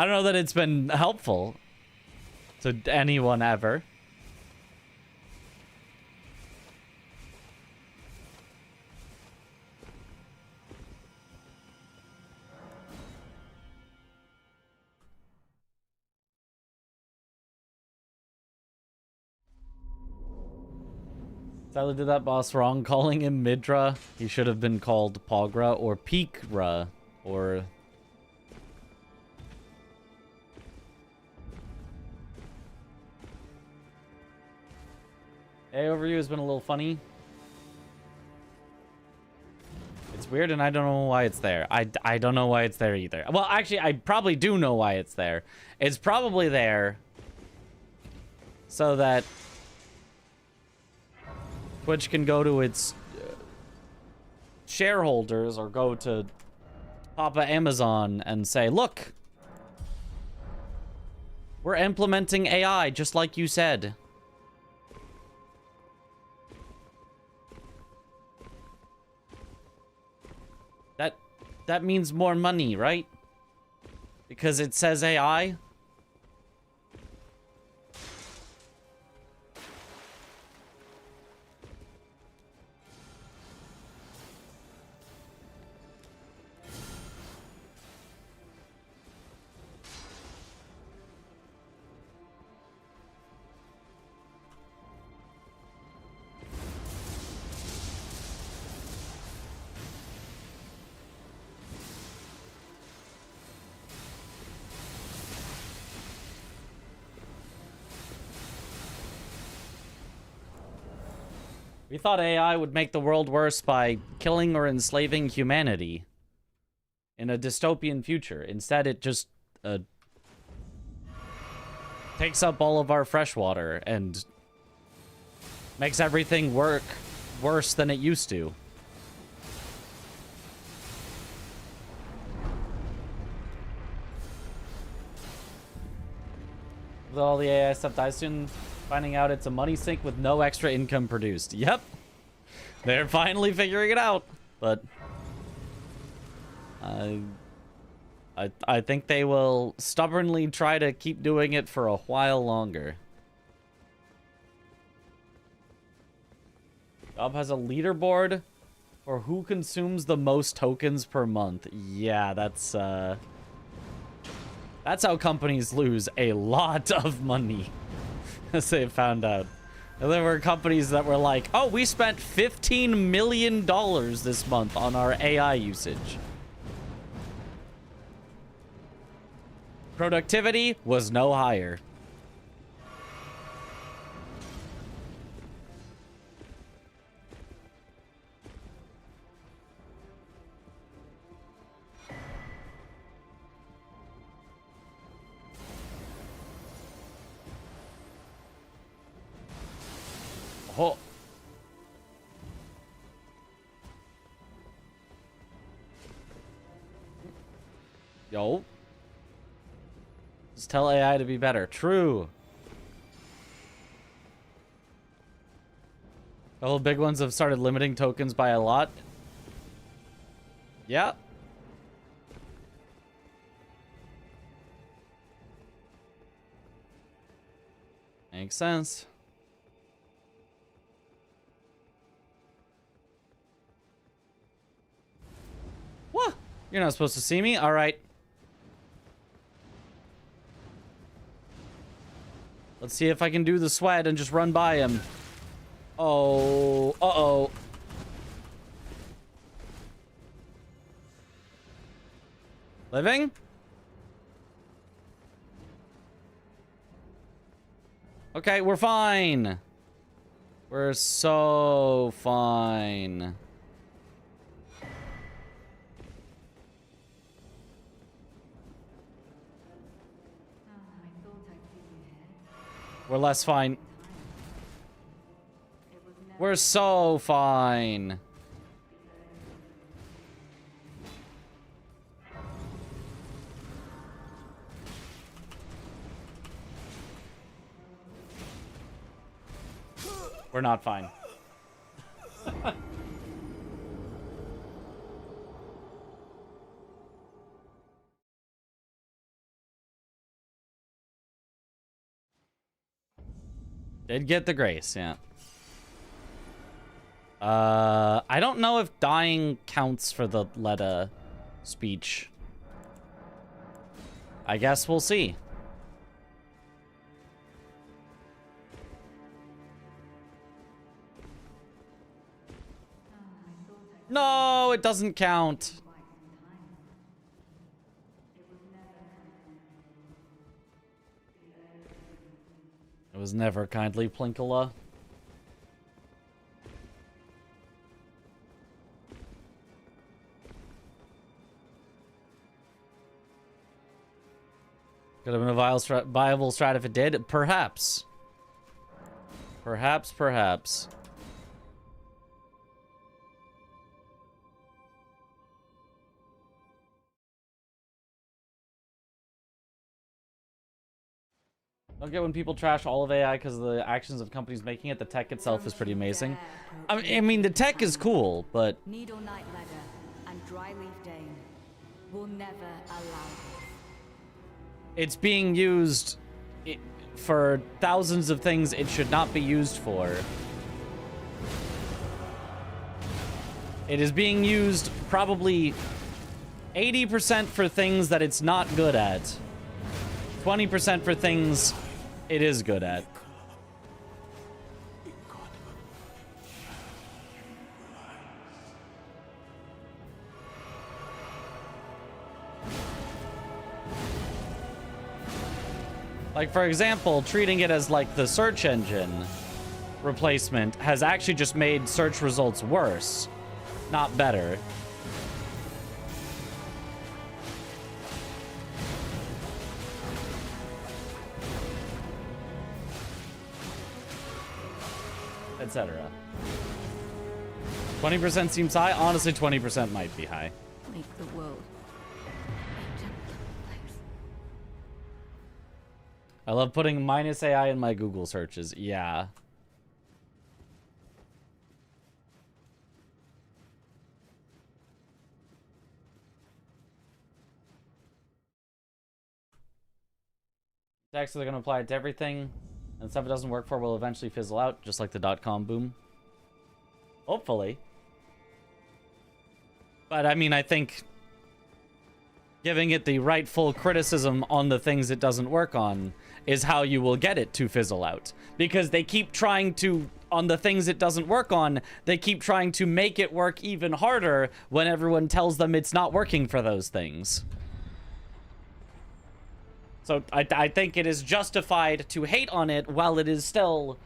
don't know that it's been helpful to anyone ever. Tyler did that boss wrong, calling him Midra. He should have been called Pogra or Peekra or... Hey, overview has been a little funny. It's weird and I don't know why it's there. I don't know why it's there either. Well, actually, I probably do know why it's there. It's probably there so that Twitch can go to its shareholders or go to Papa Amazon and say, look, we're implementing AI just like you said. That means more money, right? Because it says AI. We thought AI would make the world worse by killing or enslaving humanity in a dystopian future. Instead, it just takes up all of our fresh water and makes everything work worse than it used to. With all the AI stuff dies soon, finding out it's a money sink with no extra income produced. Yep. They're finally figuring it out. But I think they will stubbornly try to keep doing it for a while longer. Job has a leaderboard for who consumes the most tokens per month. Yeah, that's how companies lose a lot of money. As they found out. And there were companies that were like, oh, we spent $15 million this month on our AI usage. Productivity was no higher. Oh. Yo. Just tell AI to be better. True. The whole big ones have started limiting tokens by a lot. Yeah. Makes sense. What? You're not supposed to see me? All right. Let's see if I can do the sweat and just run by him. Oh, uh-oh. Living? Okay, we're fine. We're so fine. We're less fine. We're so fine. We're not fine. Did get the grace, yeah. I don't know if dying counts for the Leda speech. I guess we'll see. No, it doesn't count. It was never kindly, Plinkala. Could have been a viable strat if it did. Perhaps. Perhaps, perhaps. Don't get when people trash all of AI because of the actions of companies making it. The tech itself is pretty amazing. I mean, the tech is cool, but... Needle Knight Ledder and Dryleaf Dane will never allow this. It's being used for thousands of things it should not be used for. It is being used probably 80% for things that it's not good at. 20% for things it is good at. Like, for example, treating it as like the search engine replacement has actually just made search results worse, not better. Etc. 20% seems high. Honestly, 20% might be high. Make the world a gentler place. I love putting minus AI in my Google searches. Yeah. Actually, they're going to apply it to everything. And stuff it doesn't work for will eventually fizzle out, just like the .com boom. Hopefully. But, I mean, I think giving it the rightful criticism on the things it doesn't work on is how you will get it to fizzle out. Because they keep trying to, on the things it doesn't work on, they keep trying to make it work even harder when everyone tells them it's not working for those things. So I think it is justified to hate on it while it is still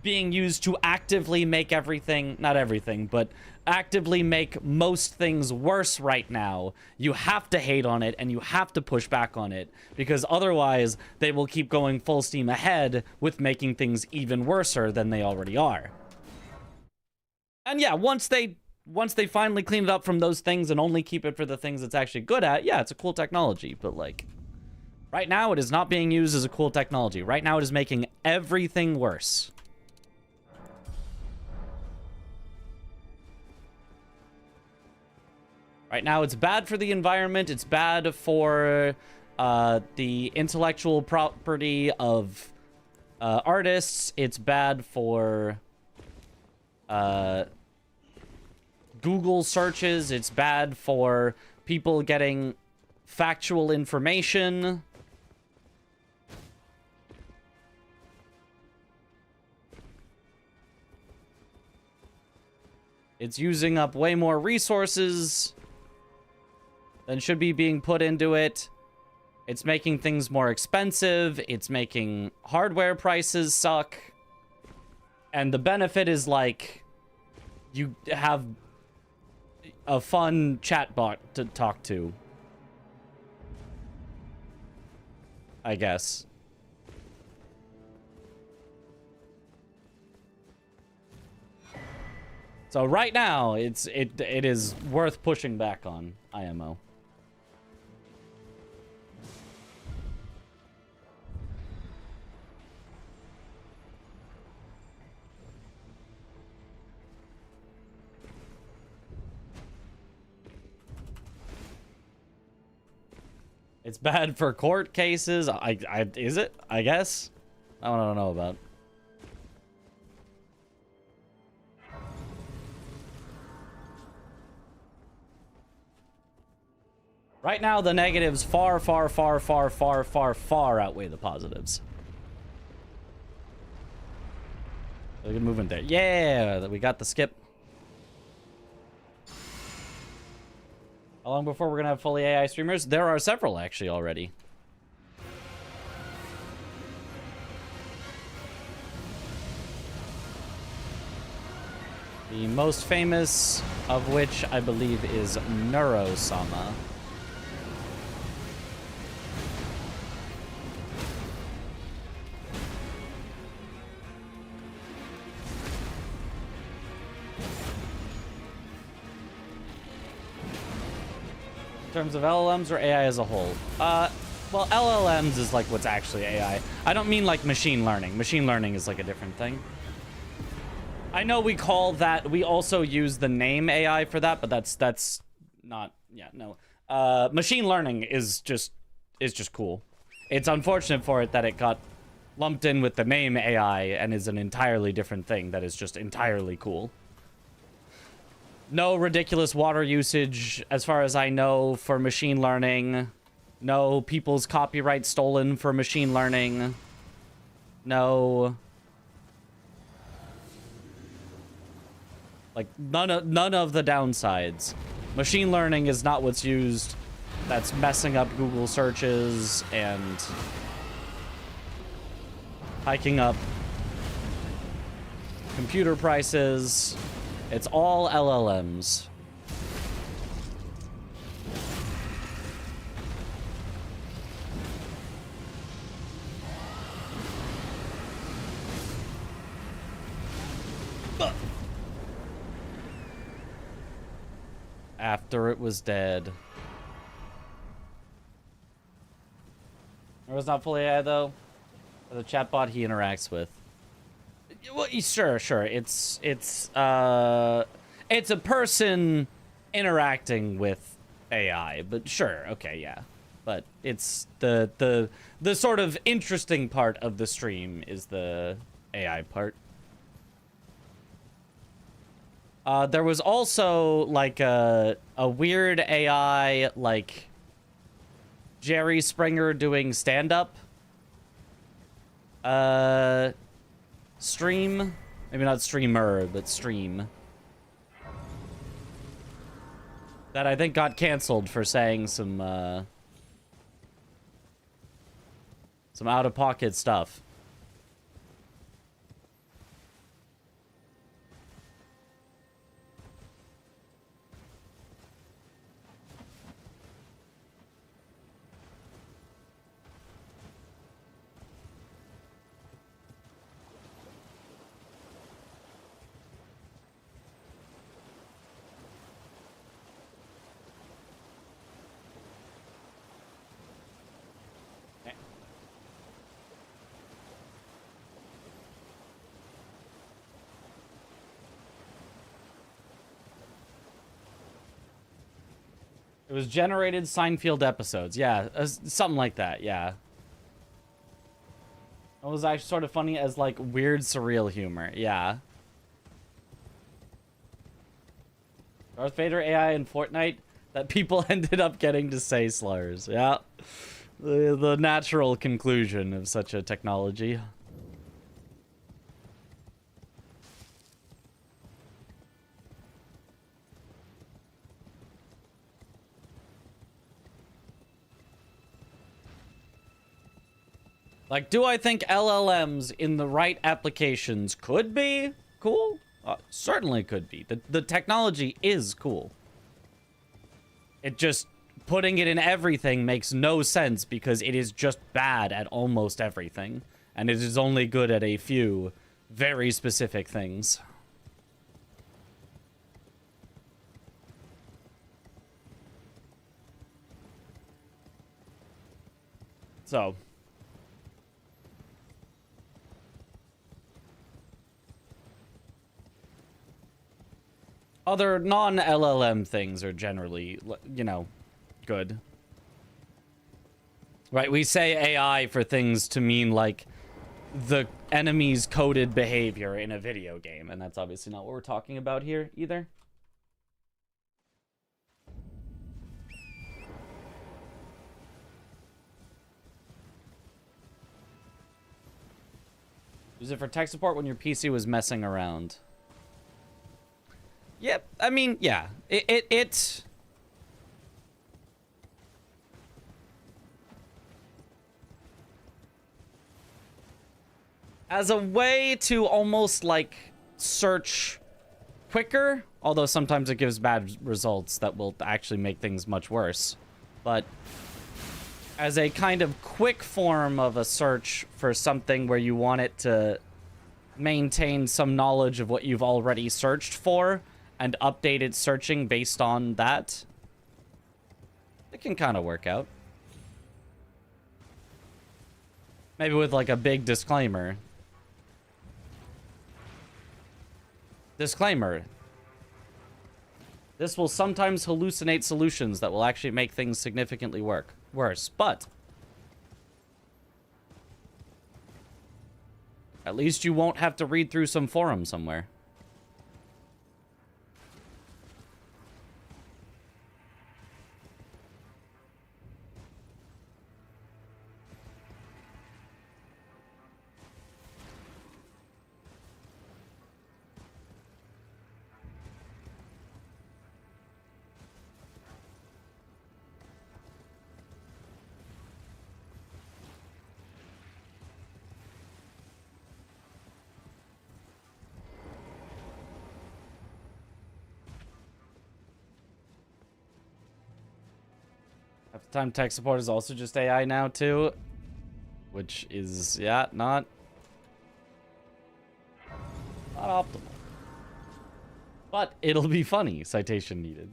being used to actively make everything, not everything, but actively make most things worse right now. You have to hate on it and you have to push back on it because otherwise they will keep going full steam ahead with making things even worser than they already are. And yeah, once they once they finally clean it up from those things and only keep it for the things it's actually good at, yeah, it's a cool technology. But like, right now it is not being used as a cool technology. Right now it is making everything worse. Right now it's bad for the environment. It's bad for the intellectual property of artists. It's bad for Google searches. It's bad for people getting factual information. It's using up way more resources than should be being put into it. It's making things more expensive. It's making hardware prices suck. And the benefit is, like, you have a fun chatbot to talk to, I guess. So right now, it is worth pushing back on IMO. It's bad for court cases. Is it? I guess. I don't know about. Right now, the negatives far outweigh the positives. Good movement there. Yeah, we got the skip. How long before we're gonna have fully AI streamers? There are several actually already. The most famous of which I believe is Neurosama. In terms of LLMs or AI as a whole? Well, LLMs is like what's actually AI. I don't mean like machine learning. Machine learning is like a different thing. I know we call that, we also use the name AI for that, but that's not, yeah, no. Machine learning is just cool. It's unfortunate for it that it got lumped in with the name AI and is an entirely different thing that is just entirely cool. No ridiculous water usage, as far as I know, for machine learning. No people's copyright stolen for machine learning. No. Like, none of the downsides. Machine learning is not what's used. That's messing up Google searches and hiking up computer prices. It's all LLMs. After it was dead. It was not fully AI though. The chatbot he interacts with. Well, sure. It's a person interacting with AI, but sure, okay, yeah. But it's the sort of interesting part of the stream is the AI part. There was also like a weird AI like Jerry Springer doing stand-up stream. Maybe not streamer, but stream. That I think got canceled for saying some out-of-pocket stuff. It was generated Seinfeld episodes. Yeah, something like that. Yeah. It was actually sort of funny as like weird surreal humor. Yeah. Darth Vader AI in Fortnite that people ended up getting to say slurs. Yeah. The natural conclusion of such a technology. Like, do I think LLMs in the right applications could be cool? Certainly could be. The technology is cool. It just, putting it in everything makes no sense because it is just bad at almost everything. And it is only good at a few very specific things. So... other non-LLM things are generally, you know, good. Right, we say AI for things to mean, like, the enemy's coded behavior in a video game, and that's obviously not what we're talking about here, either. Use it for tech support when your PC was messing around. Yep, I mean, yeah. It as a way to almost like search quicker, although sometimes it gives bad results that will actually make things much worse. But as a kind of quick form of a search for something where you want it to maintain some knowledge of what you've already searched for and updated searching based on that, it can kind of work out. Maybe with like a big disclaimer. Disclaimer. This will sometimes hallucinate solutions that will actually make things significantly worse, but at least you won't have to read through some forum somewhere. Half the time tech support is also just AI now too, which is, yeah, not optimal. But it'll be funny, citation needed.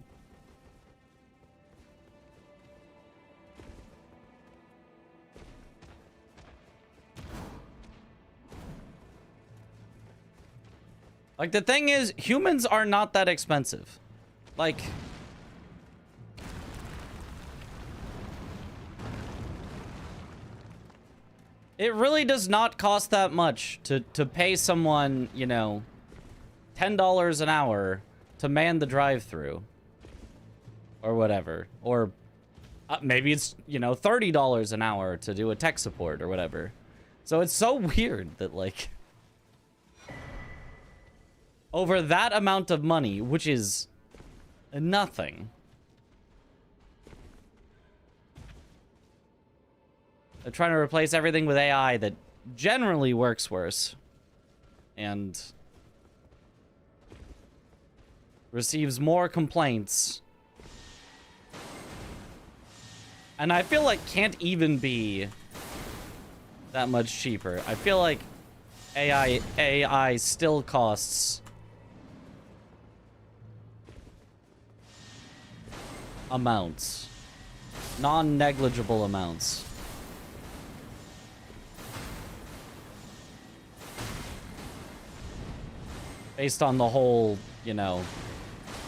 Like, the thing is, humans are not that expensive. Like, it really does not cost that much to pay someone, you know, $10 an hour to man the drive-thru. Or whatever. Or maybe it's, you know, $30 an hour to do a tech support or whatever. So it's so weird that, like, over that amount of money, which is nothing, they're trying to replace everything with AI that generally works worse and receives more complaints. And I feel like can't even be that much cheaper. I feel like AI still costs amounts. Non-negligible amounts. Based on the whole, you know,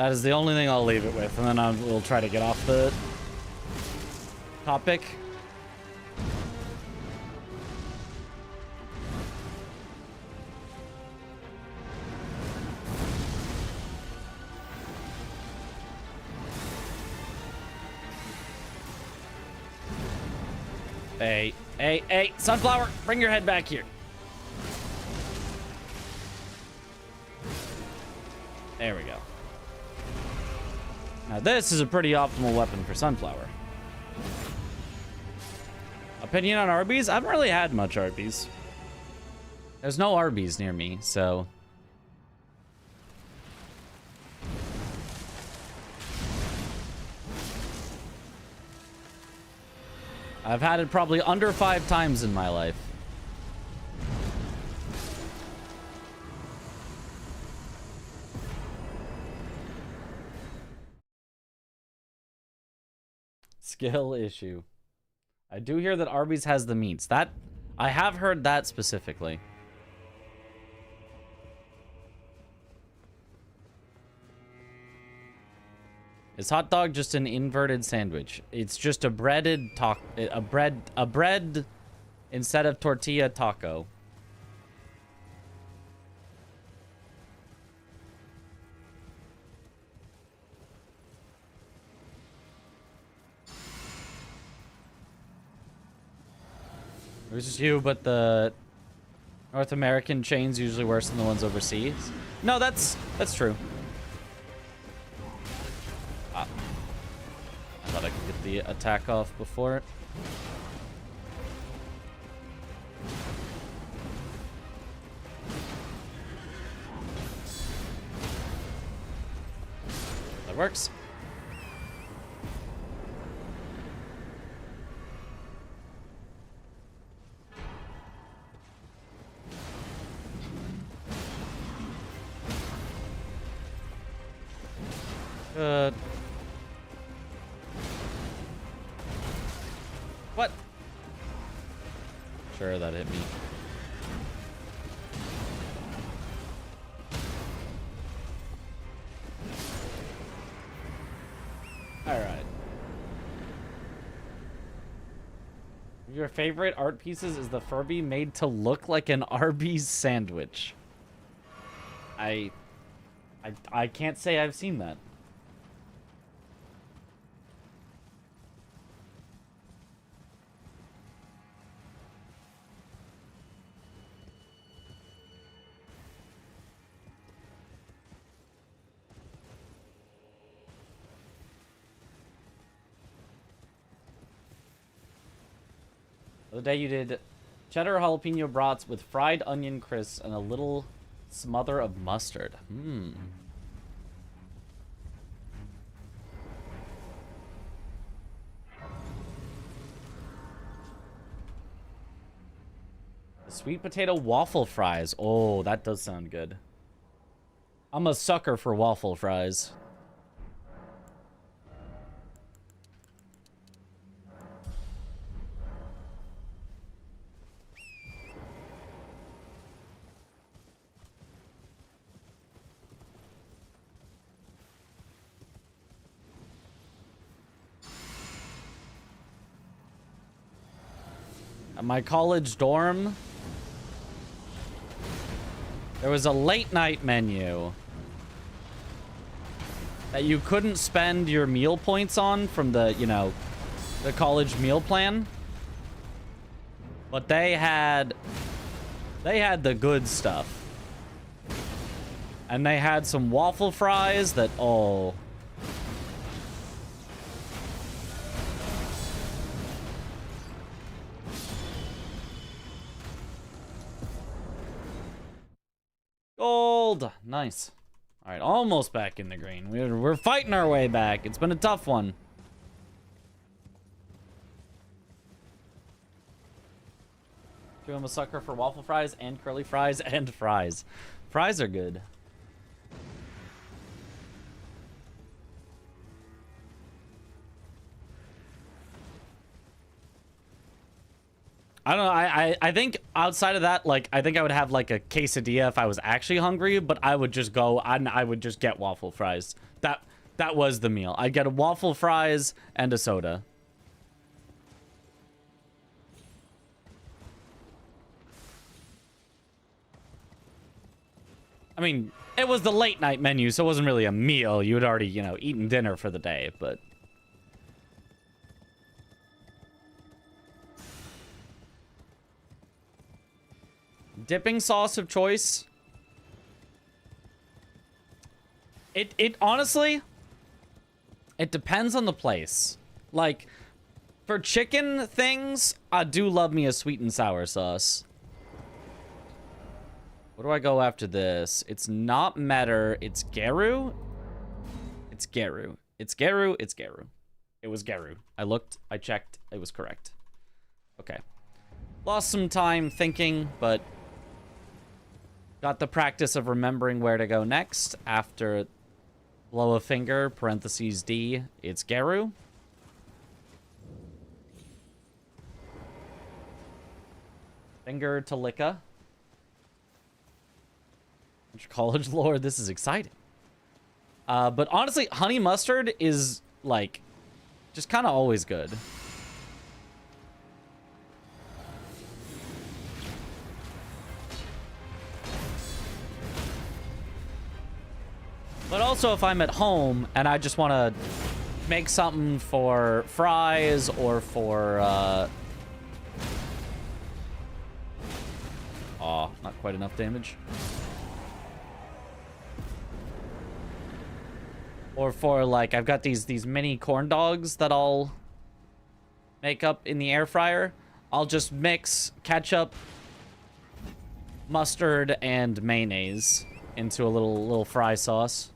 That is the only thing I'll leave it with, and then we'll try to get off the topic. Hey, Sunflower, bring your head back here. There we go. Now this is a pretty optimal weapon for Sunflower. Opinion on Arby's? I haven't really had much Arby's. There's no Arby's near me, so... I've had it probably under 5 times in my life. Skill issue. I do hear that Arby's has the meats. That I have heard that specifically. Is hot dog just an inverted sandwich? It's just a breaded a bread instead of tortilla taco. It was just you, but the North American chains usually worse than the ones overseas. No, that's true. I thought I could get the attack off before it. That works. Good. What? Sure, that hit me. All right. Your favorite art pieces is the Furby made to look like an Arby's sandwich. I can't say I've seen that. The other day you did cheddar jalapeno brats with fried onion crisps and a little smother of mustard. The sweet potato waffle fries. Oh, that does sound good. I'm a sucker for waffle fries. At my college dorm, there was a late night menu that you couldn't spend your meal points on from the, you know, the college meal plan. But they had the good stuff. And they had some waffle fries that, oh. Gold! Nice. All right, almost back in the green. We're fighting our way back. It's been a tough one. I'm a sucker for waffle fries and curly fries and fries. Fries are good. I don't know. I think outside of that, like, I think I would have like a quesadilla if I was actually hungry, but I would just go and I would just get waffle fries. That was the meal. I'd get a waffle fries and a soda. I mean, it was the late night menu, so it wasn't really a meal. You had already, you know, eaten dinner for the day, but... Dipping sauce of choice. It honestly, it depends on the place. Like, for chicken things, I do love me a sweet and sour sauce. What do I go after this? It's not Metter. It's Geru. It's Geru. It's Geru. It's Geru. It was Geru. I looked. I checked. It was correct. Okay. Lost some time thinking, but got the practice of remembering where to go next after blow a finger, parentheses D. It's Geru. Finger to Licka. College lore, this is exciting. But honestly, honey mustard is, like, just kind of always good. But also, if I'm at home and I just want to make something for fries or for, oh, not quite enough damage. Or for, like, I've got these mini corn dogs that I'll make up in the air fryer. I'll just mix ketchup, mustard, and mayonnaise into a little fry sauce.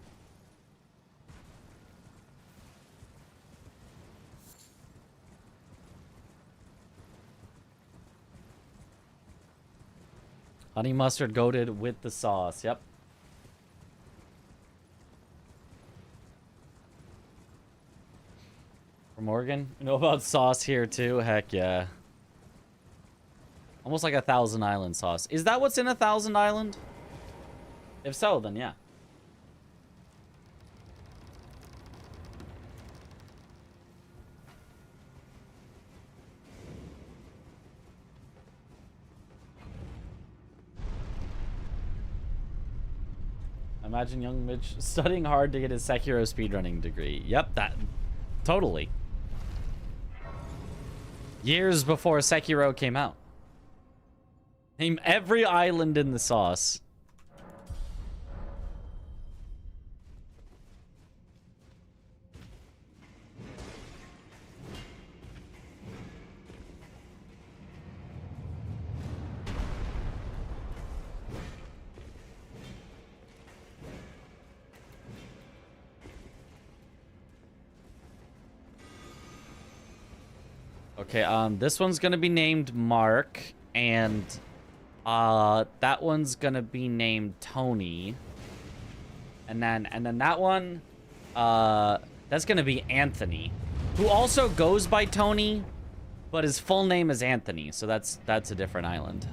Honey mustard goated with the sauce. Yep. From Oregon? You know about sauce here too? Heck yeah. Almost like a Thousand Island sauce. Is that what's in a Thousand Island? If so, then yeah. Imagine young Mitch studying hard to get his Sekiro speedrunning degree. Yep, that... Totally. Years before Sekiro came out. Name every island in the sauce. Okay, this one's gonna be named Mark, and that one's gonna be named Tony, and then that one, that's gonna be Anthony, who also goes by Tony, but his full name is Anthony, so that's a different island.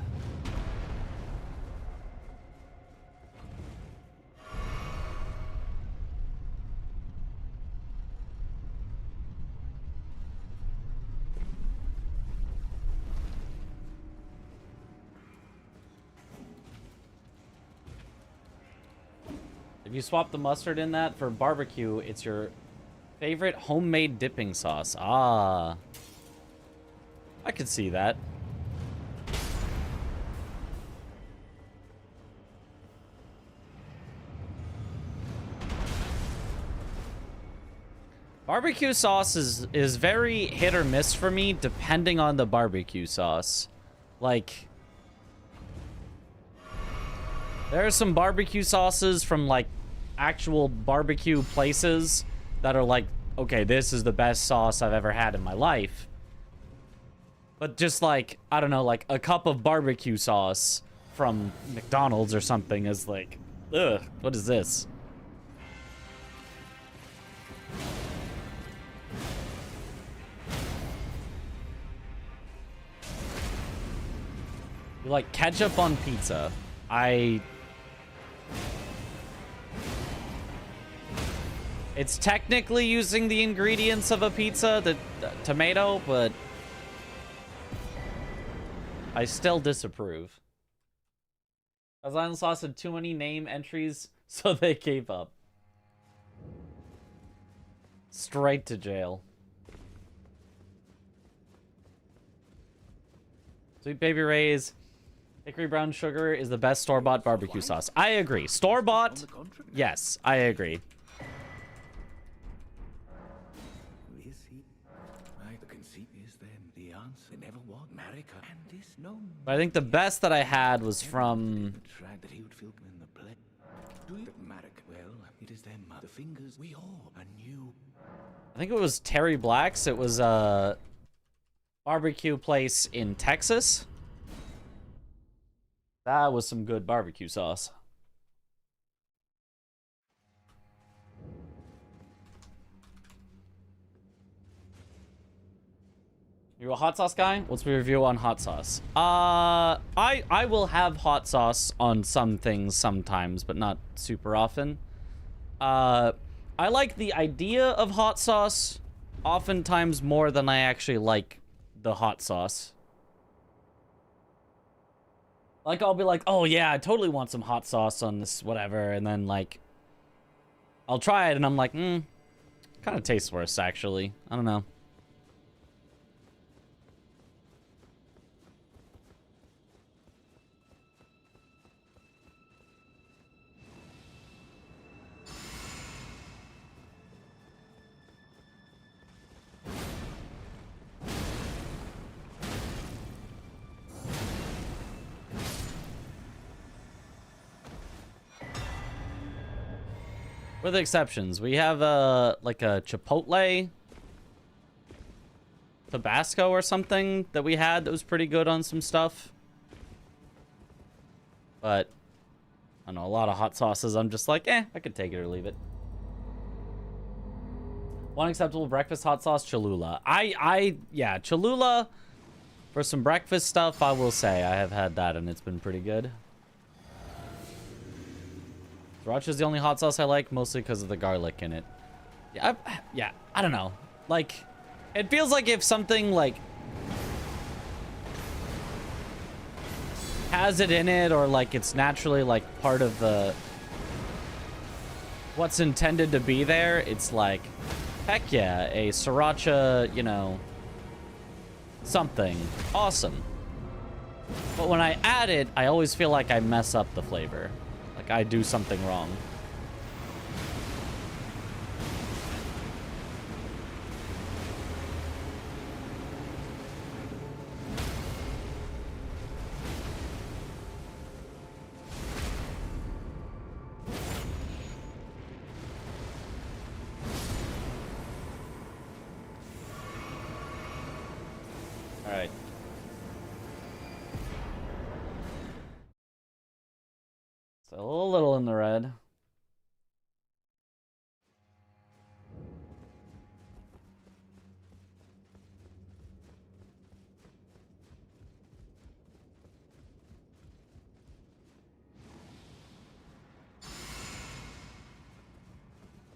If you swap the mustard in that for barbecue, it's your favorite homemade dipping sauce. Ah. I could see that. Barbecue sauce is very hit or miss for me, depending on the barbecue sauce. Like, there are some barbecue sauces from, like, actual barbecue places that are like, okay, this is the best sauce I've ever had in my life. But just like, I don't know, like a cup of barbecue sauce from McDonald's or something is like, ugh, what is this? You like ketchup on pizza. It's technically using the ingredients of a pizza, the tomato, but I still disapprove. Asylum Sauce had too many name entries, so they gave up. Straight to jail. Sweet Baby Ray's Hickory Brown Sugar is the best store-bought barbecue sauce. I agree. Store-bought? Yes, I agree. The conceit is then the answer never was America, and this no. But I think the best that I had was from... That he would feel in the play. Do you America? Well, it is them. The fingers we all anew. I think it was Terry Black's. It was a barbecue place in Texas. That was some good barbecue sauce. You a hot sauce guy? What's my review on hot sauce? I will have hot sauce on some things sometimes, but not super often. I like the idea of hot sauce oftentimes more than I actually like the hot sauce. Like, I'll be like, oh yeah, I totally want some hot sauce on this whatever, and then like I'll try it and I'm like, kind of tastes worse actually. I don't know. With exceptions, we have like a Chipotle Tabasco or something that we had that was pretty good on some stuff. But I don't know, a lot of hot sauces, I'm just like, I could take it or leave it. One acceptable breakfast hot sauce, Cholula. Yeah, Cholula for some breakfast stuff, I will say I have had that and it's been pretty good. Sriracha's the only hot sauce I like, mostly because of the garlic in it. Yeah, I don't know. Like, it feels like if something, like, has it in it, or, like, it's naturally, like, part of the... what's intended to be there, it's like, heck yeah, a Sriracha, you know, something. Awesome. But when I add it, I always feel like I mess up the flavor. Like I do something wrong. All right. Still a little in the red.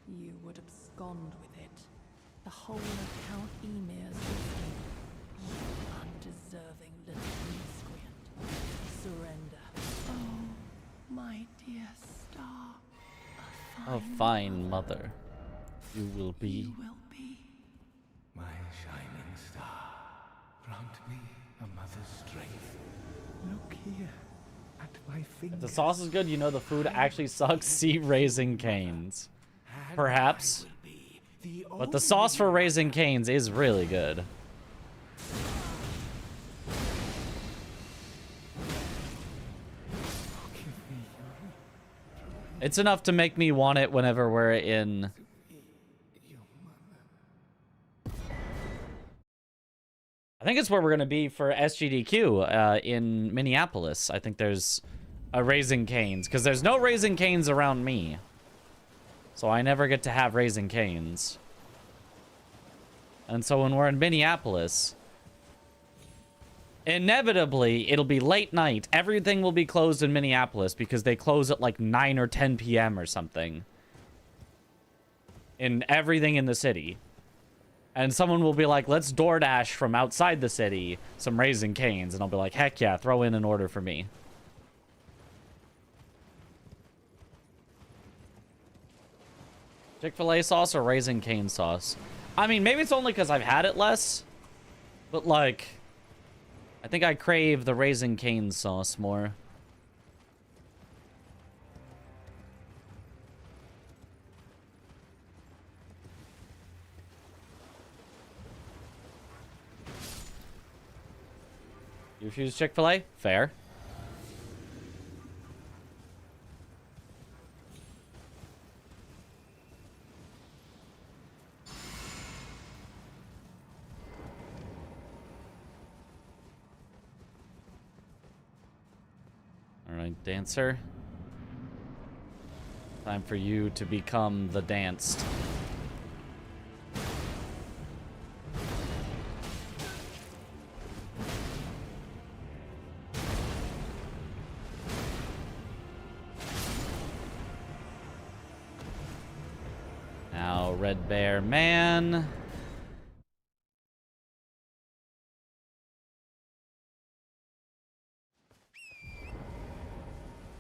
You would abscond with it. The whole of Count Emir's wisdom. You undeserving little miscreant. Surrender. Oh, my dear star. A fine mother. You will be. You will be. My shining star, grant me a mother's strength. Look here at my fingers. If the sauce is good, you know the food actually sucks. See Raising Cane's. Perhaps. But the sauce for Raising Cane's is really good. It's enough to make me want it whenever we're in... I think it's where we're going to be for SGDQ in Minneapolis. I think there's a Raising Cane's, because there's no Raising Cane's around me. So I never get to have Raising Cane's. And so when we're in Minneapolis, inevitably, it'll be late night. Everything will be closed in Minneapolis because they close at like 9 or 10 p.m. or something. In everything in the city. And someone will be like, let's DoorDash from outside the city some Raising Cane's. And I'll be like, heck yeah, throw in an order for me. Chick-fil-A sauce or Raising Cane sauce? I mean, maybe it's only because I've had it less. But like, I think I crave the Raising Cane sauce more. You refuse Chick-fil-A? Fair. Alright, dancer. Time for you to become the danced. Now, Red Bear Man.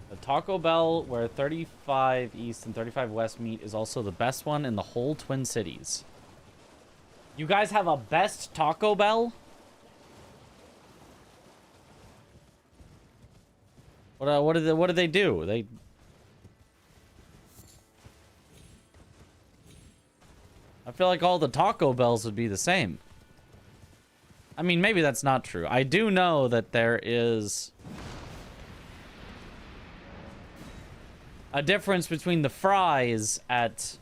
The Taco Bell where 35 East and 35 West meet is also the best one in the whole Twin Cities. You guys have a best Taco Bell? What do they do? I feel like all the Taco Bells would be the same. I mean, maybe that's not true. I do know that there is a difference between the fries at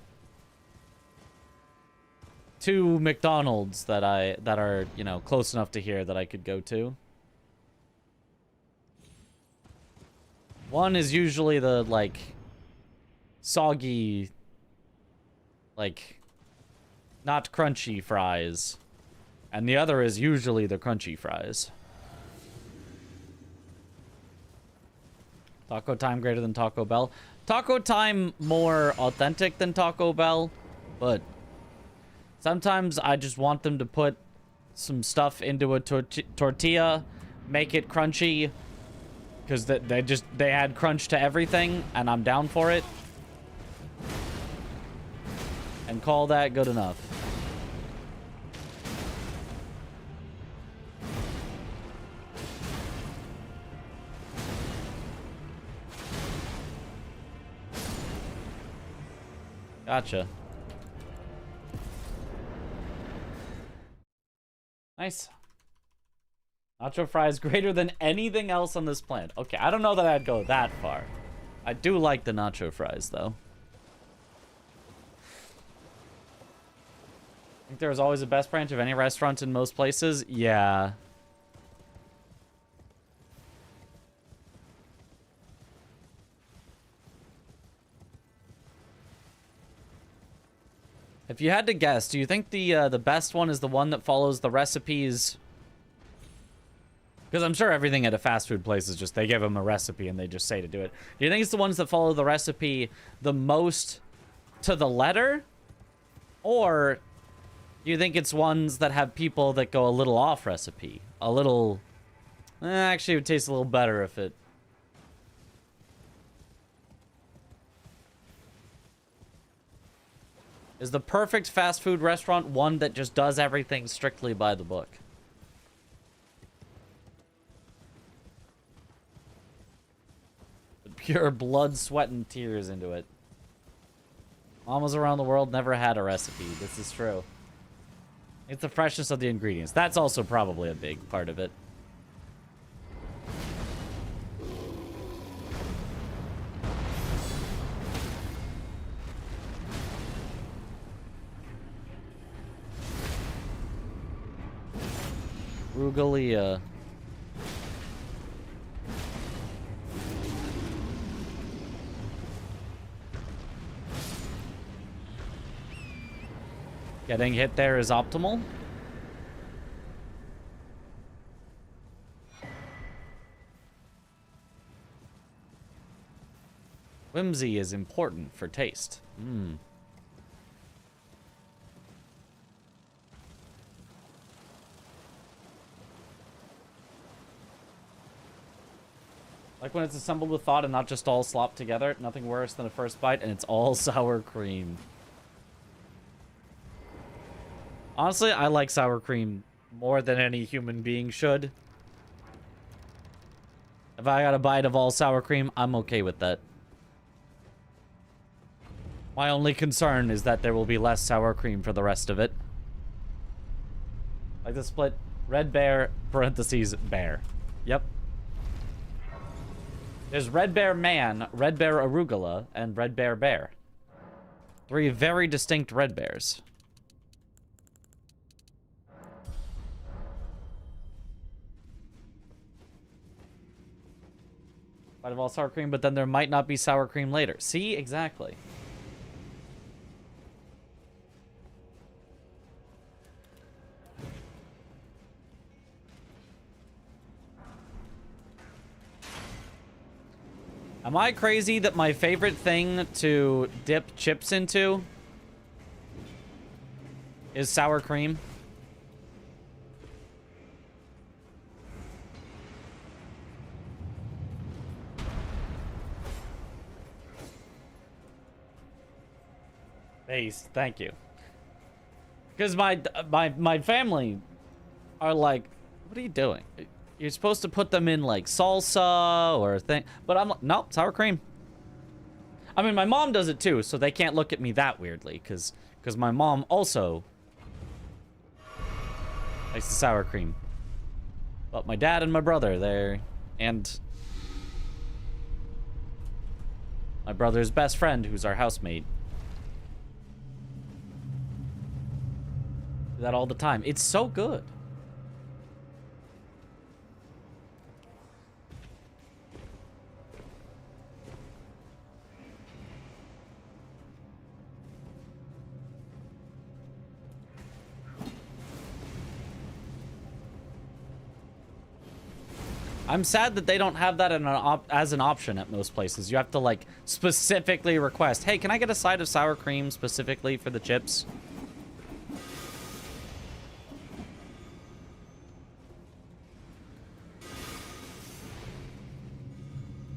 2 McDonald's that are, you know, close enough to here that I could go to. One is usually the, like, soggy, like, not crunchy fries. And the other is usually the crunchy fries. Taco Time greater than Taco Bell. Taco Time more authentic than Taco Bell, but sometimes I just want them to put some stuff into a tortilla, make it crunchy, because they add crunch to everything, and I'm down for it. And call that good enough. Gotcha. Nice. Nacho fries greater than anything else on this planet. Okay, I don't know that I'd go that far. I do like the nacho fries, though. I think there's always a best branch of any restaurant in most places. Yeah. If you had to guess, do you think the best one is the one that follows the recipes? Because I'm sure everything at a fast food place is just, they give them a recipe and they just say to do it. Do you think it's the ones that follow the recipe the most to the letter? Or do you think it's ones that have people that go a little off recipe? A little... actually, it would taste a little better if it... Is the perfect fast food restaurant one that just does everything strictly by the book? Pure blood, sweat, and tears into it. Mamas around the world never had a recipe. This is true. It's the freshness of the ingredients. That's also probably a big part of it. Rugalia. Getting hit there is optimal. Whimsy is important for taste. Mmm. Like when it's assembled with thought and not just all slopped together. Nothing worse than a first bite and it's all sour cream. Honestly, I like sour cream more than any human being should. If I got a bite of all sour cream, I'm okay with that. My only concern is that there will be less sour cream for the rest of it. Like the split Red Bear, parentheses, bear. Yep. There's Red Bear Man, Red Bear Arugula, and Red Bear Bear. 3 very distinct Red Bears. Might have all sour cream, but then there might not be sour cream later. See? Exactly. Am I crazy that my favorite thing to dip chips into is sour cream? Base, thank you. Because my family are like, what are you doing? You're supposed to put them in like salsa or a thing, but I'm like, nope, sour cream. I mean, my mom does it too, so they can't look at me that weirdly, because my mom also likes the sour cream. But my dad and my brother, and my brother's best friend, who's our housemate. Do that all the time. It's so good. I'm sad that they don't have that as an option at most places. You have to, like, specifically request, hey, can I get a side of sour cream specifically for the chips?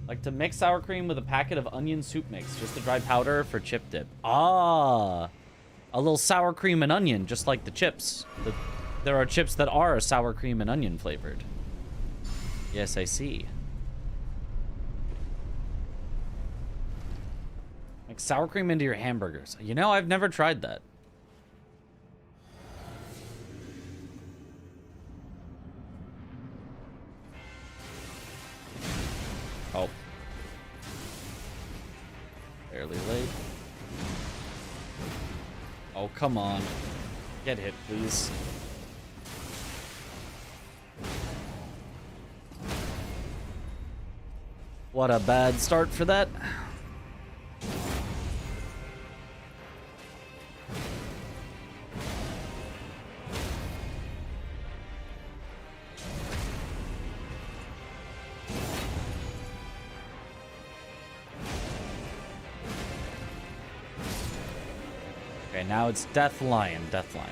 Like to mix sour cream with a packet of onion soup mix, just a dry powder for chip dip. Ah, a little sour cream and onion, just like the chips. There are chips that are sour cream and onion flavored. Yes, I see. Like sour cream into your hamburgers. You know, I've never tried that. Oh. Fairly late. Oh, come on. Get hit, please. What a bad start for that. Okay, now it's Death Lion, Death Lion.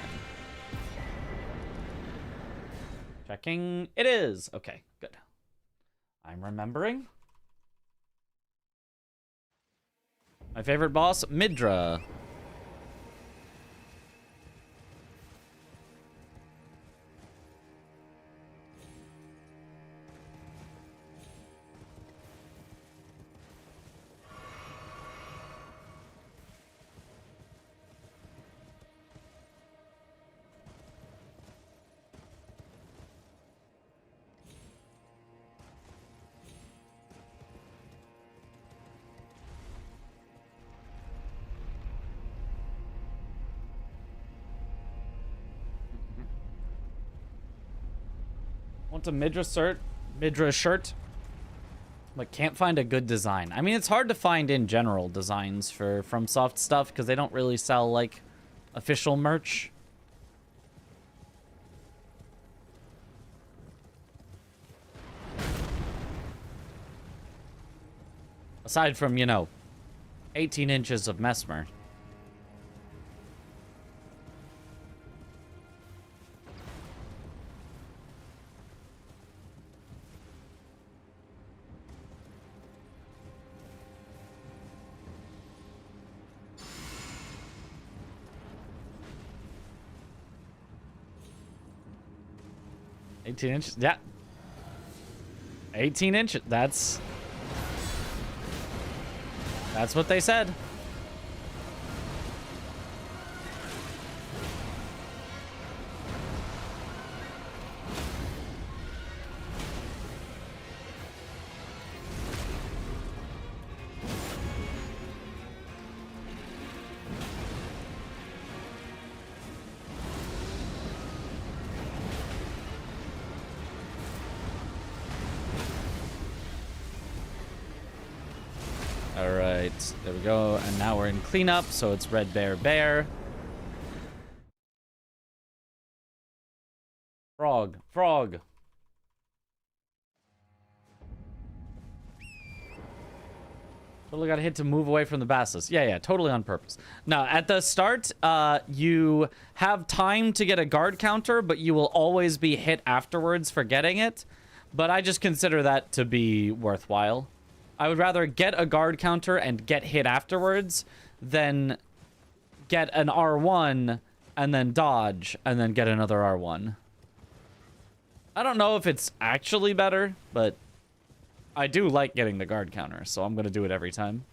Checking. It is. Okay, good. I'm remembering. My favorite boss, Midra. Want a Midra shirt, but can't find a good design. I mean, it's hard to find in general designs for FromSoft stuff because they don't really sell like official merch. Aside from, you know, 18 inches of Mesmer. $18 yeah. 18 inches. That's what they said. Alright, there we go. And now we're in cleanup, so it's Red Bear Bear. Frog. Totally got hit to move away from the basilisk. Yeah, totally on purpose. Now, at the start, you have time to get a guard counter, but you will always be hit afterwards for getting it. But I just consider that to be worthwhile. I would rather get a guard counter and get hit afterwards than get an R1 and then dodge and then get another R1. I don't know if it's actually better, but I do like getting the guard counter, so I'm going to do it every time.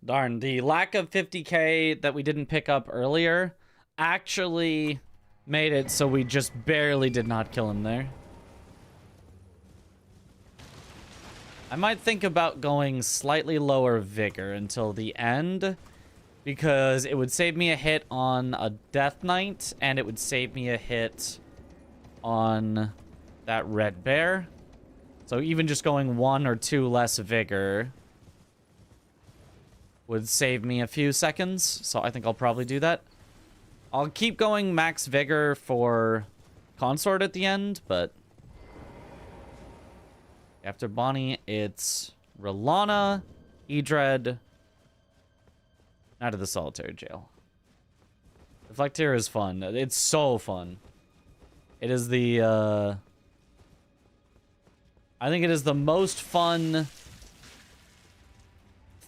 Darn, the lack of 50k that we didn't pick up earlier actually made it so we just barely did not kill him there. I might think about going slightly lower vigor until the end, because it would save me a hit on a Death Knight, and it would save me a hit on that Red Bear. So even just going 1 or 2 less vigor would save me a few seconds, so I think I'll probably do that. I'll keep going max vigor for Consort at the end, but after Bonnie, it's R'Ellana, Edred, out of the solitary jail. Deflecteer is fun. It's so fun. It is the, I think it is the most fun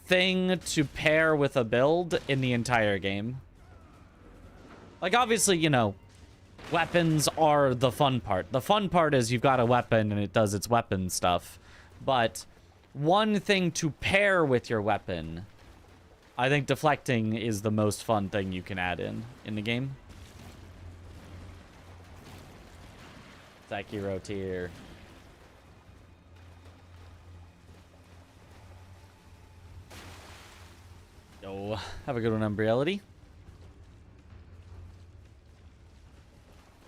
thing to pair with a build in the entire game. Like, obviously, you know, weapons are the fun part. The fun part is you've got a weapon and it does its weapon stuff. But one thing to pair with your weapon, I think deflecting is the most fun thing you can add in the game. Sekiro tier. Yo, have a good one, Umbriality.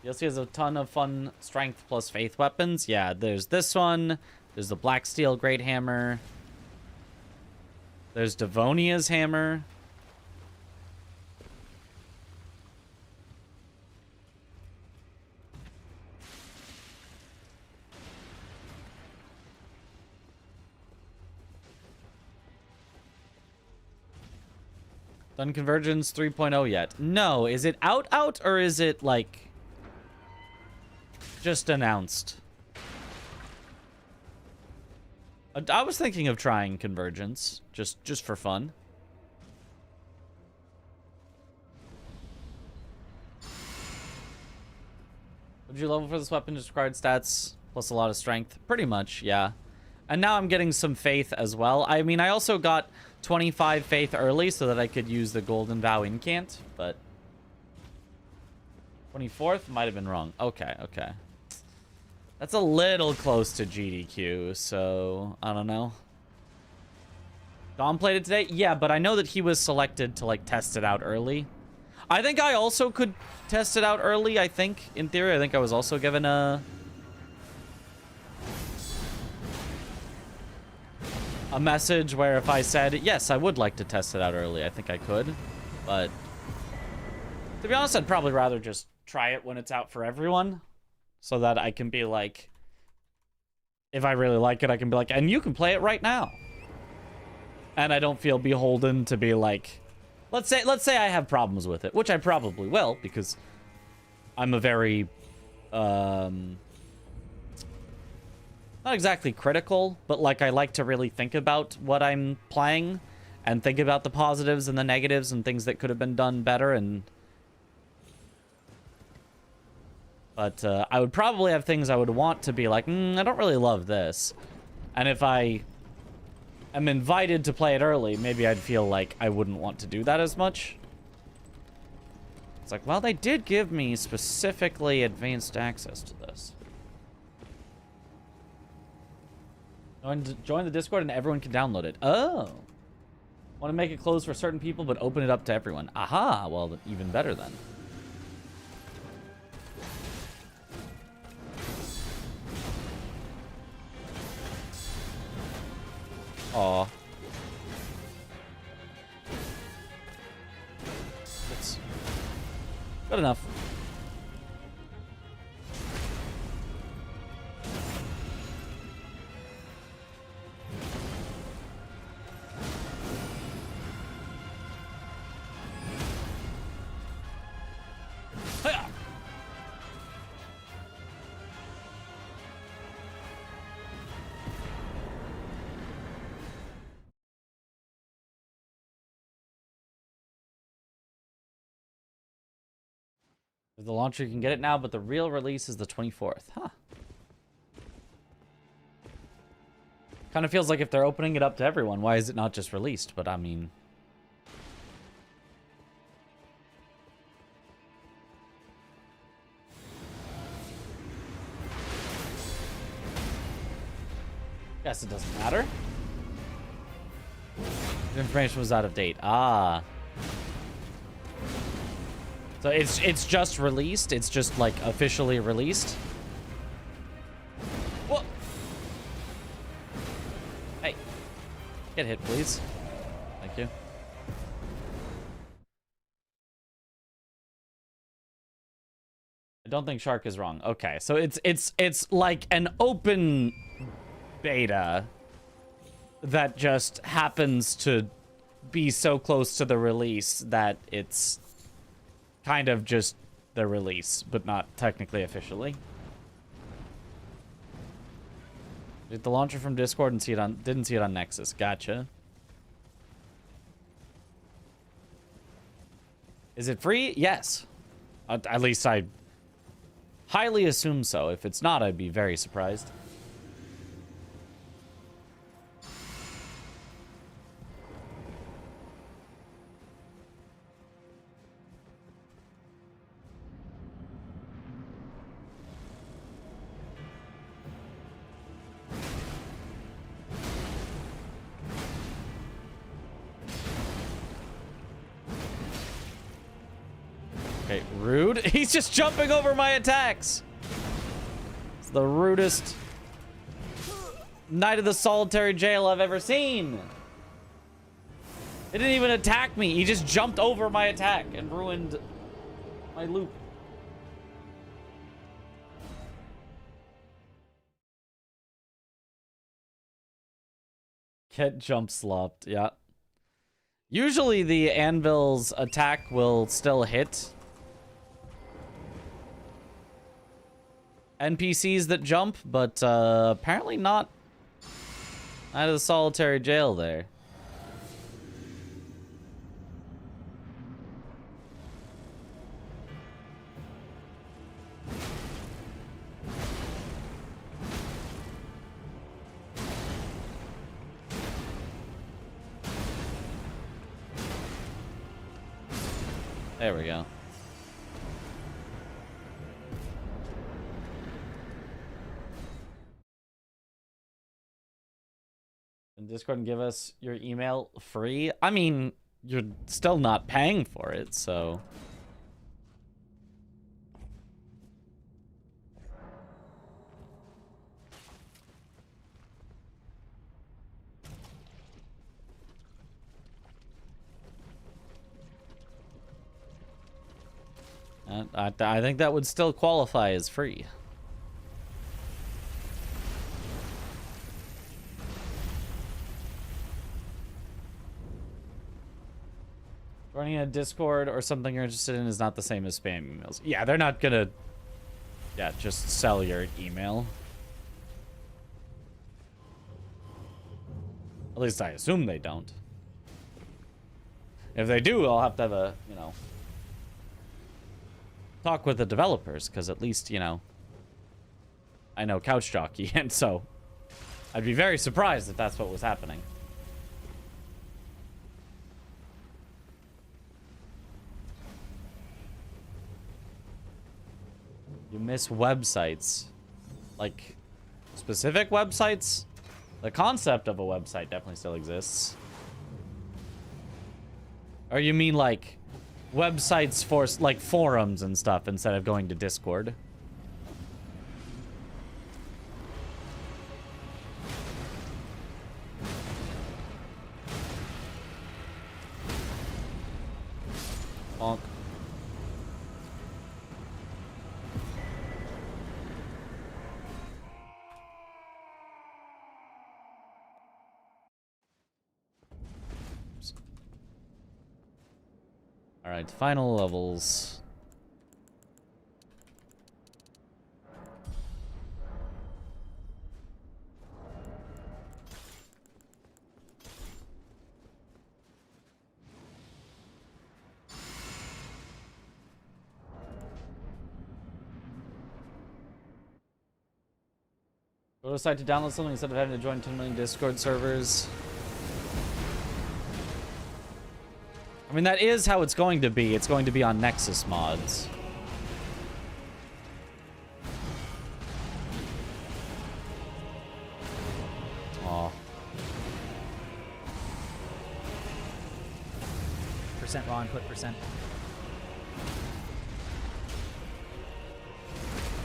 DLC has a ton of fun strength plus faith weapons. Yeah, there's this one. There's the Black Steel Great Hammer. There's Devonia's Hammer. Done Convergence 3.0 yet? No. Is it out, or is it, like, just announced? I was thinking of trying Convergence, just for fun. Would you level for this weapon? Just required stats plus a lot of strength? Pretty much, yeah. And now I'm getting some faith as well. I mean, I also got 25 faith early so that I could use the Golden Vow incant, but 24th might have been wrong. Okay, okay. That's a little close to GDQ, so I don't know. Dom played it today? Yeah, but I know that he was selected to, like, test it out early. I think I also could test it out early, I think. In theory, I think I was also given a message where if I said, yes, I would like to test it out early, I think I could. But to be honest, I'd probably rather just try it when it's out for everyone so that I can be like, if I really like it, I can be like, and you can play it right now. And I don't feel beholden to be like, let's say I have problems with it, which I probably will because I'm a very not exactly critical, but like I like to really think about what I'm playing and think about the positives and the negatives and things that could have been done better. And but I would probably have things I would want to be like, I don't really love this. And if I am invited to play it early, maybe I'd feel like I wouldn't want to do that as much. It's like, well, they did give me specifically advanced access to this. Join the Discord and everyone can download it. Oh. Want to make it closed for certain people, but open it up to everyone. Aha. Well, even better then. Aw. It's good enough. The launcher, you can get it now, but the real release is the 24th. Huh. Kind of feels like if they're opening it up to everyone, why is it not just released? But I mean... guess it doesn't matter. The information was out of date. Ah. So it's just released? It's just, like, officially released? Whoa! Hey. Get hit, please. Thank you. I don't think Shark is wrong. Okay, so it's like an open beta that just happens to be so close to the release that it's kind of just the release, but not technically officially. Get the launcher from Discord and didn't see it on Nexus. Gotcha. Is it free? Yes. At least I highly assume so. If it's not, I'd be very surprised. Okay, rude. He's just jumping over my attacks. It's the rudest Knight of the Solitary Jail I've ever seen. He didn't even attack me. He just jumped over my attack and ruined my loop. Get jump slopped, yeah. Usually the anvil's attack will still hit NPCs that jump, but apparently not out of the Solitary Jail there. There we go. And Discord can give us your email free. I mean, you're still not paying for it, so. I think that would still qualify as free. Joining a Discord or something you're interested in is not the same as spam emails. Yeah, they're not gonna, just sell your email. At least I assume they don't. If they do, I'll have to have a, talk with the developers, because at least, I know Couch Jockey, and so I'd be very surprised if that's what was happening. You miss websites. Like, specific websites? The concept of a website definitely still exists. Or you mean, like, websites for, like, forums and stuff instead of going to Discord? Bonk. All right, final levels. Go to a site to download something instead of having to join 10 million Discord servers. I mean, that is how it's going to be. It's going to be on Nexus mods. Aw. Percent raw input, percent.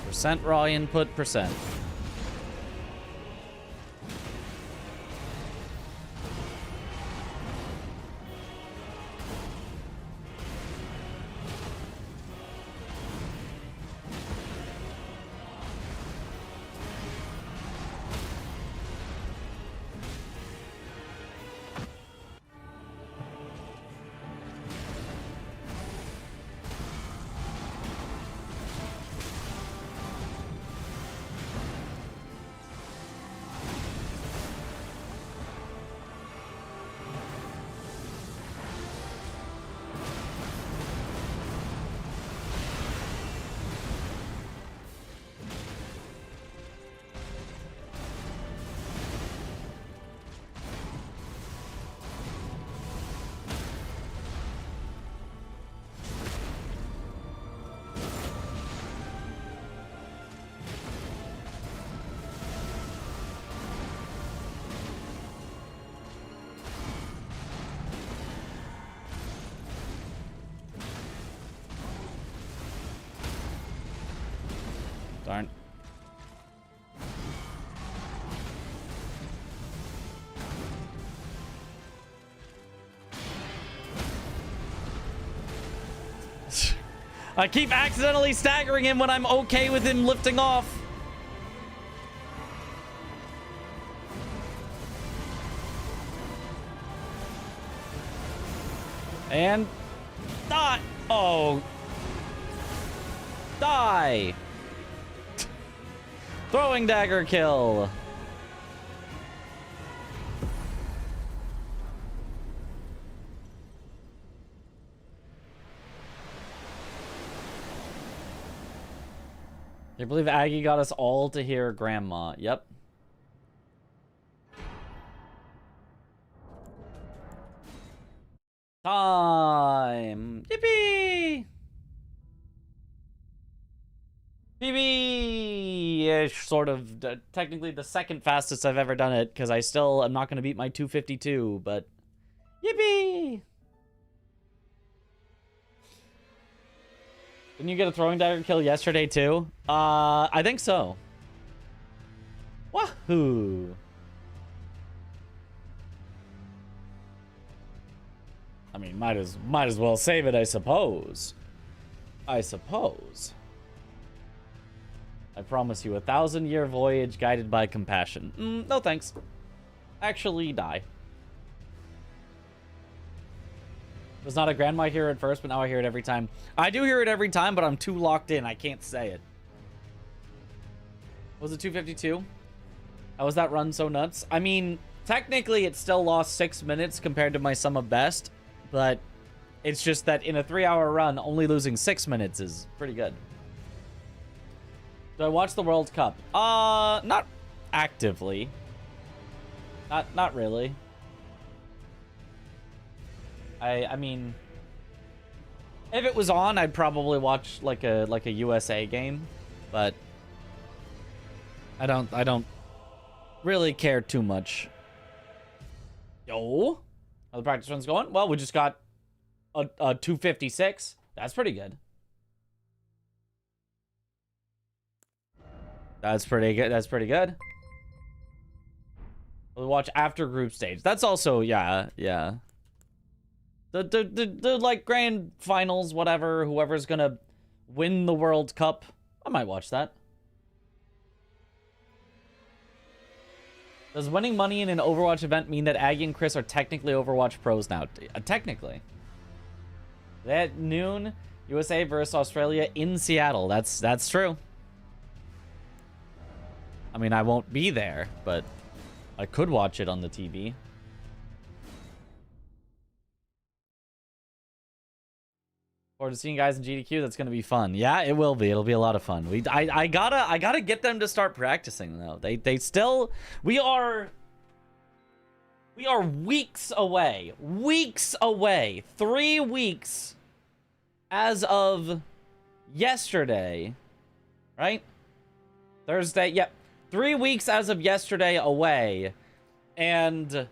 Percent raw input, percent. Darn. I keep accidentally staggering him when I'm okay with him lifting off. And die. Oh. Die. Throwing dagger kill. Can you believe Aggie got us all to hear Grandma? Yep. Time! Yippee! PB-ish, sort of. Technically the second fastest I've ever done it, because I still am not going to beat my 252, but... Yippee! Didn't you get a throwing dagger kill yesterday, too? I think so. Wahoo! I mean, might as well save it, I suppose. I promise you 1,000-year voyage guided by compassion. No thanks. Actually, die. Was not a grandma hear it first, but now I hear it every time. I do hear it every time, but I'm too locked in. I can't say it. Was it 252? How was that run so nuts? I mean, technically it still lost 6 minutes compared to my sum of best, but it's just that in a 3-hour run, only losing 6 minutes is pretty good. Do I watch the World Cup? Not actively. Not really. I mean, if it was on, I'd probably watch like a USA game, but I don't really care too much. Yo, how the practice run's going? Well, we just got a 256. That's pretty good. That's pretty good. We'll watch after group stage. That's also, yeah. The like grand finals, whatever, whoever's gonna win the World Cup. I might watch that. Does winning money in an Overwatch event mean that Aggie and Chris are technically Overwatch pros now? Technically. At noon, USA versus Australia in Seattle. That's true. I mean, I won't be there, but I could watch it on the TV. Forward to seeing guys in GDQ. That's gonna be fun. Yeah, it will be. It'll be a lot of fun. I gotta get them to start practicing though. They still. We are weeks away. 3 weeks as of yesterday, right? Thursday. Yep. 3 weeks as of yesterday away, and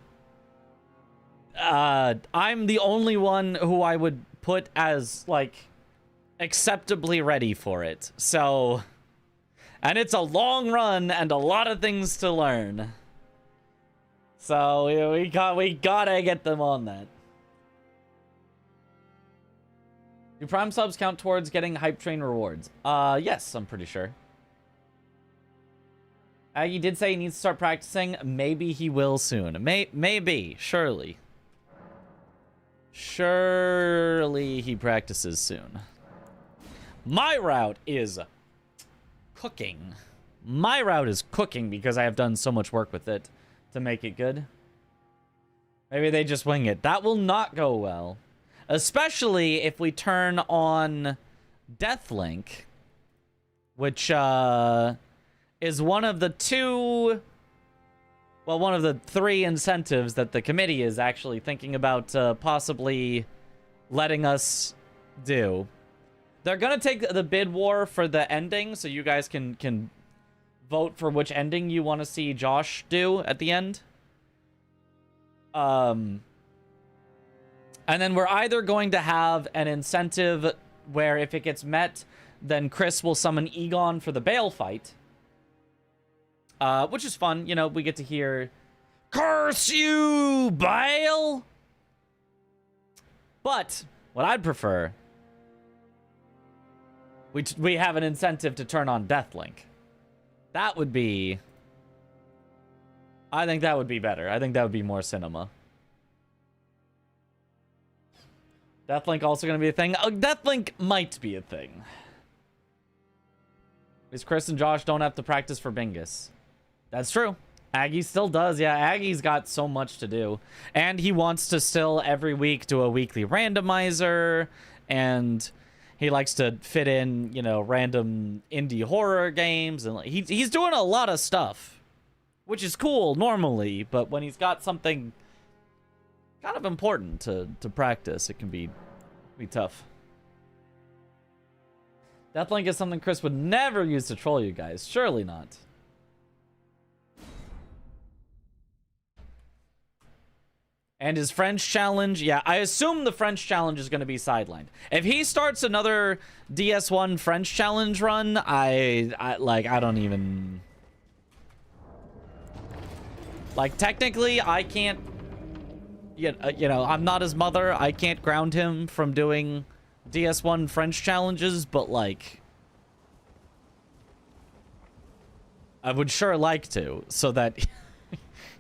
I'm the only one who I would put as like acceptably ready for it. So, and it's a long run and a lot of things to learn. So we gotta get them on that. Do Prime subs count towards getting Hype Train rewards? Yes, I'm pretty sure. Aggie did say he needs to start practicing. Maybe he will soon. Maybe. Surely. Surely he practices soon. My route is cooking. My route is cooking because I have done so much work with it to make it good. Maybe they just wing it. That will not go well. Especially if we turn on Deathlink, which, is one of the one of the 3 incentives that the committee is actually thinking about possibly letting us do. They're gonna take the bid war for the ending, so you guys can vote for which ending you want to see Josh do at the end. And then we're either going to have an incentive where if it gets met, then Chris will summon Egon for the Bale fight. Which is fun. You know, we get to hear, "Curse you, Bale!" But what I'd prefer, we have an incentive to turn on Deathlink. That would be... I think that would be better. I think that would be more cinema. Deathlink also going to be a thing? Deathlink might be a thing. Because Chris and Josh don't have to practice for Bingus. That's true. Aggie still does. Yeah, Aggie's got so much to do. And he wants to still every week do a weekly randomizer. And he likes to fit in, you know, random indie horror games. And he's doing a lot of stuff. Which is cool normally. But when he's got something kind of important to practice. It can be tough. Deathlink is something Chris would never use to troll you guys. Surely not. And his French challenge, yeah, I assume the French challenge is going to be sidelined. If he starts another DS1 French challenge run, I don't even... Like, technically, I can't... You know, I'm not his mother. I can't ground him from doing DS1 French challenges, but, like... I would sure like to, so that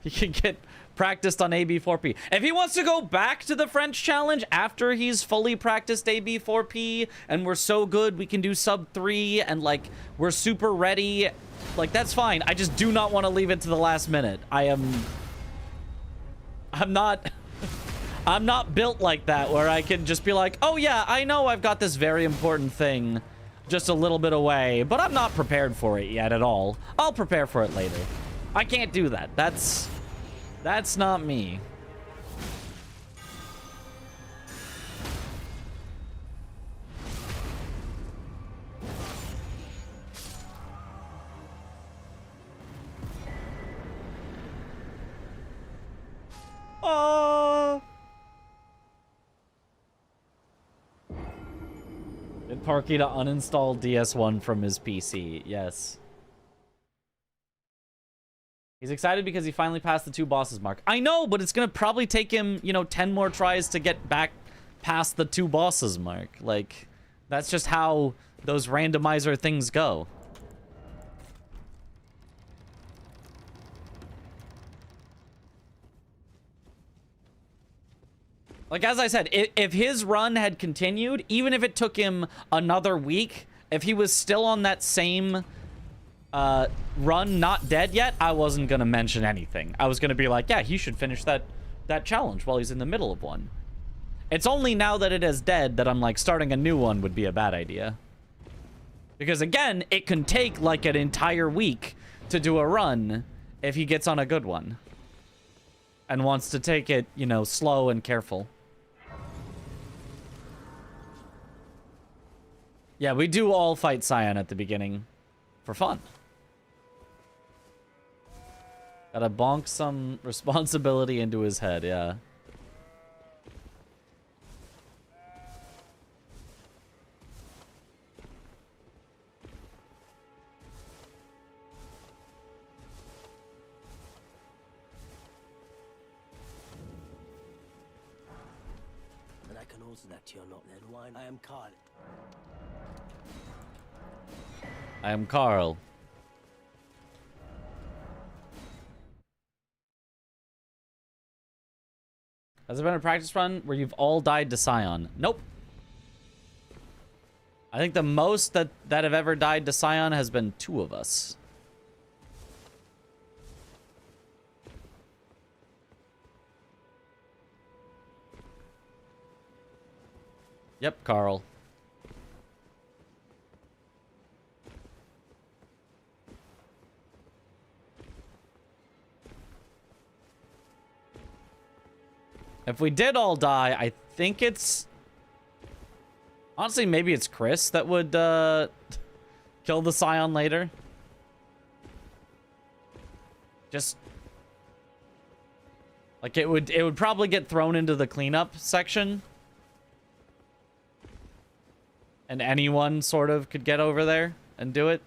he can get practiced on AB4P. If he wants to go back to the French challenge after he's fully practiced AB4P and we're so good we can do sub 3 and like we're super ready, like that's fine. I just do not want to leave it to the last minute. I'm not I'm not built like that where I can just be like, oh yeah, I know I've got this very important thing just a little bit away, but I'm not prepared for it yet at all. I'll prepare for it later. I can't do that. That's not me. Oh. Get Parky to uninstall DS1 from his PC. Yes. He's excited because he finally passed the 2 bosses mark. I know, but it's going to probably take him, you know, 10 more tries to get back past the 2 bosses mark. Like, that's just how those randomizer things go. Like, as I said, if his run had continued, even if it took him another week, if he was still on that same... run not dead yet, I wasn't gonna mention anything. I was gonna be like, yeah, he should finish that challenge while he's in the middle of one. It's only now that it is dead that I'm like, starting a new one would be a bad idea. Because again, it can take like an entire week to do a run if he gets on a good one. And wants to take it, you know, slow and careful. Yeah, we do all fight Scion at the beginning for fun. Gotta bonk some responsibility into his head, yeah. And I can also that you're not Ned Wine. I am Carl. I am Carl. Has there been a practice run where you've all died to Scion? Nope. I think the most that have ever died to Scion has been 2 of us. Yep, Carl. If we did all die, I think it's... Honestly, maybe it's Chris that would kill the Scion later. Just... Like, it would probably get thrown into the cleanup section. And anyone sort of could get over there and do it.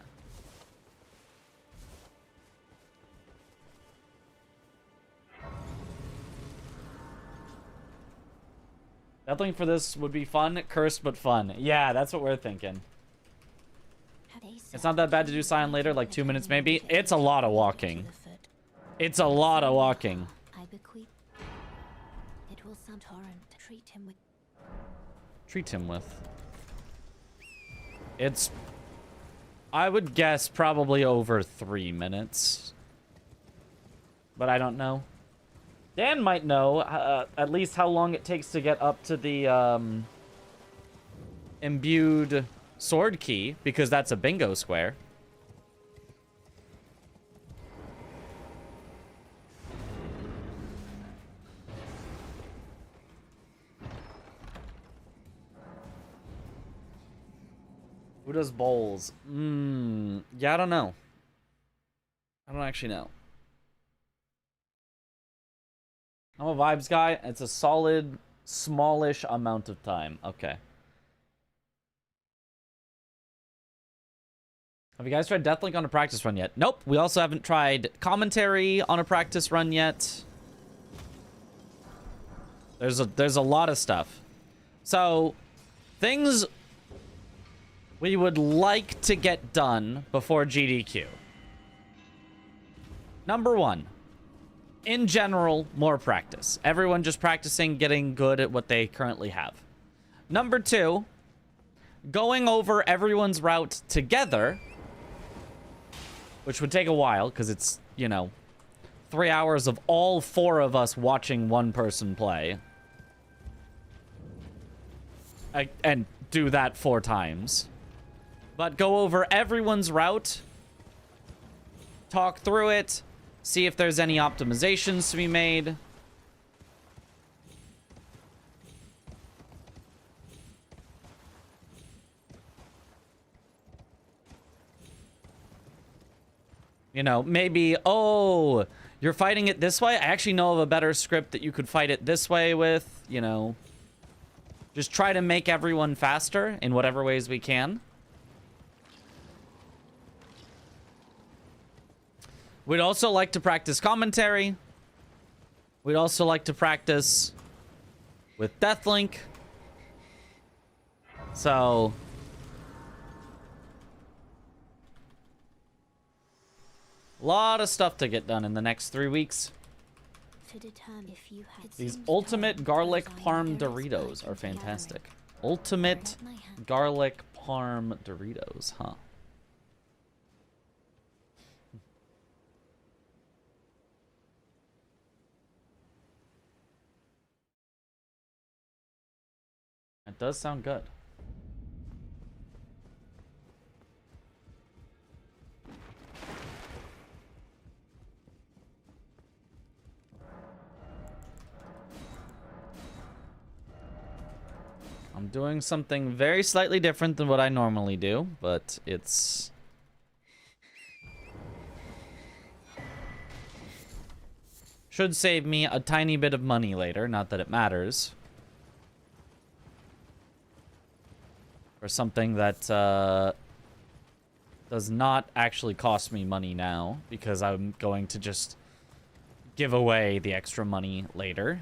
Deathling for this would be fun, cursed but fun. Yeah, that's what we're thinking. It's not that bad to do Scion later, like 2 minutes maybe. It's a lot of walking. It's a lot of walking. I bequeath. It will sound torrent. Treat him with. Treat him with. It's, I would guess, probably over 3 minutes. But I don't know. Dan might know at least how long it takes to get up to the imbued sword key, because that's a bingo square. Who does bowls? Yeah, I don't know. I don't actually know. I'm a vibes guy. It's a solid, smallish amount of time. Okay. Have you guys tried Deathlink on a practice run yet? Nope. We also haven't tried commentary on a practice run yet. There's a lot of stuff. So, things we would like to get done before GDQ. Number 1. In general, more practice. Everyone just practicing getting good at what they currently have. Number 2, going over everyone's route together, which would take a while because it's, you know, 3 hours of all 4 of us watching one person play. And do that 4 times. But go over everyone's route, talk through it, see if there's any optimizations to be made. You know, maybe, oh, you're fighting it this way? I actually know of a better script that you could fight it this way with, you know. Just try to make everyone faster in whatever ways we can. We'd also like to practice commentary. We'd also like to practice with Deathlink. So, a lot of stuff to get done in the next 3 weeks. To determine if you had These ultimate garlic parm Doritos are fantastic. Ultimate garlic parm Doritos, huh? It does sound good. I'm doing something very slightly different than what I normally do, but it's... should save me a tiny bit of money later, not that it matters. For something that does not actually cost me money now, because I'm going to just give away the extra money later.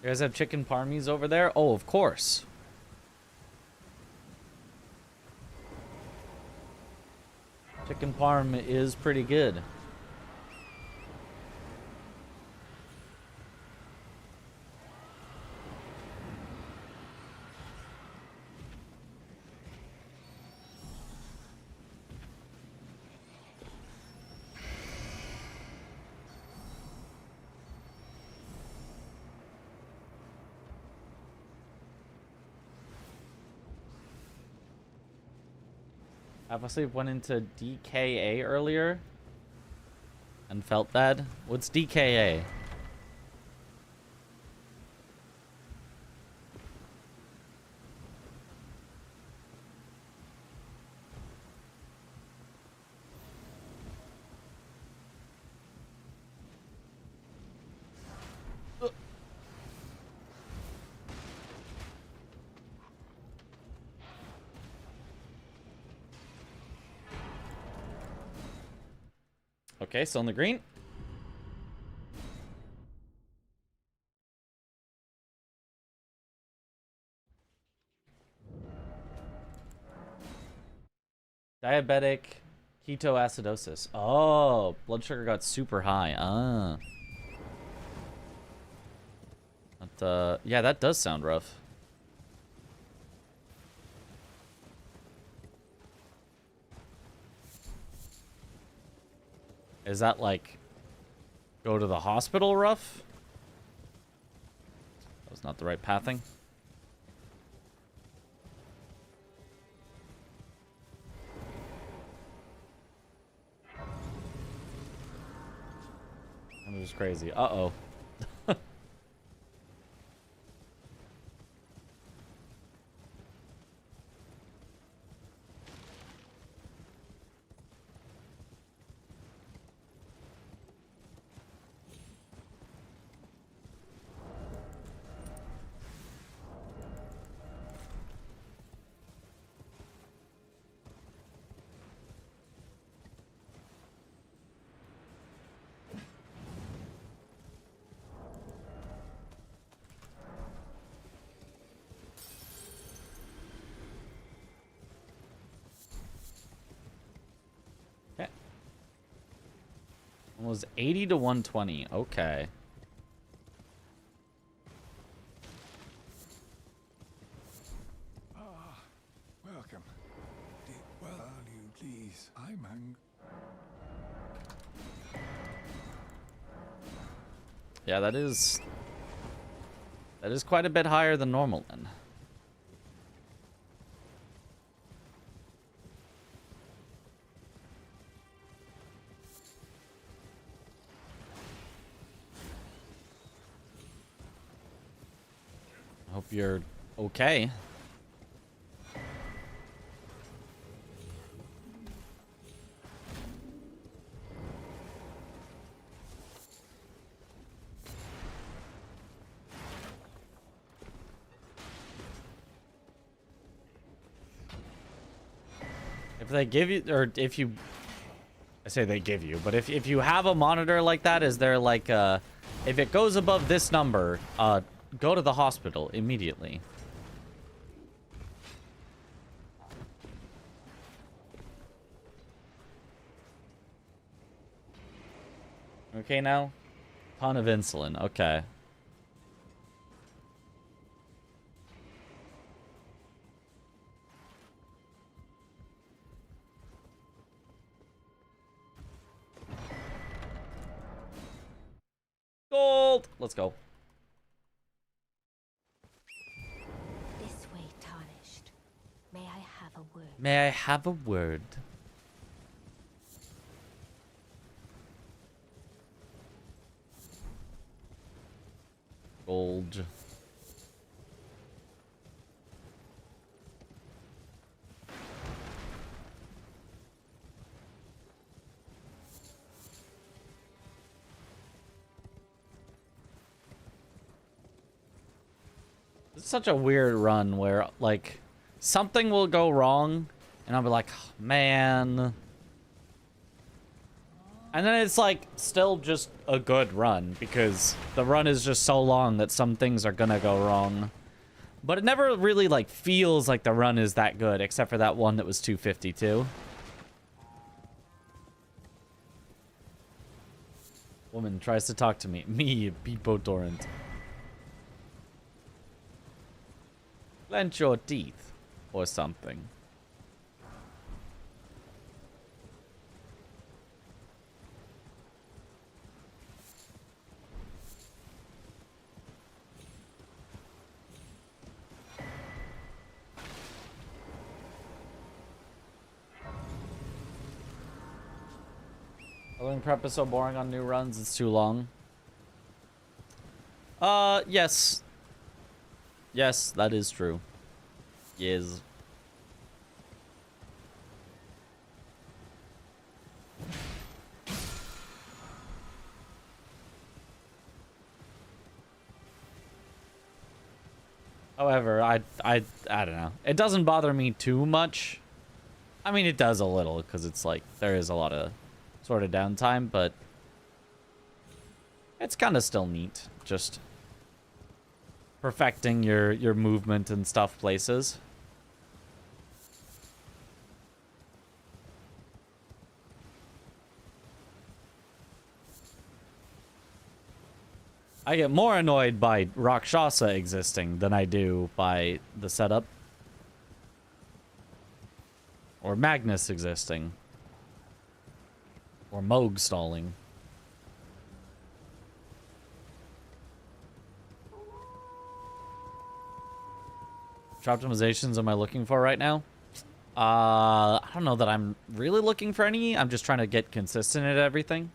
You guys have chicken parmies over there? Oh, of course. Chicken parm is pretty good. Sleep went into DKA earlier and felt bad. What's DKA? Okay, still in the green. Diabetic ketoacidosis. Oh, blood sugar got super high. Ah. But, yeah, that does sound rough. Is that like go to the hospital rough? That was not the right pathing. It was crazy. Uh-oh. Was 80 to 120. Okay. Welcome. Well, you please. I'm Yeah, that is quite a bit higher than normal then. Hope you're okay. If they give you, or if you, I say they give you, but if you have a monitor like that, is there like if it goes above this number, go to the hospital immediately. Okay now? Ton of insulin. Okay. Gold! Let's go. This way, Tarnished. May I have a word? May I have a word? Gold. It's such a weird run where, like, something will go wrong, and I'll be like, oh, man. And then it's, like, still just a good run, because the run is just so long that some things are gonna go wrong. But it never really, like, feels like the run is that good, except for that one that was 252. Woman tries to talk to me. Me, Beepo Torrent. Clench your teeth, or something. Learning prep is so boring on new runs, it's too long. Yes. Yes, that is true. Yes. However, I don't know. It doesn't bother me too much. I mean, it does a little, because it's like, there is a lot of sort of downtime, but it's kind of still neat. Just perfecting your movement and stuff places. I get more annoyed by Rakshasa existing than I do by the setup. Or Magnus existing. Or Moog stalling. Which optimizations am I looking for right now? I don't know that I'm really looking for any. I'm just trying to get consistent at everything.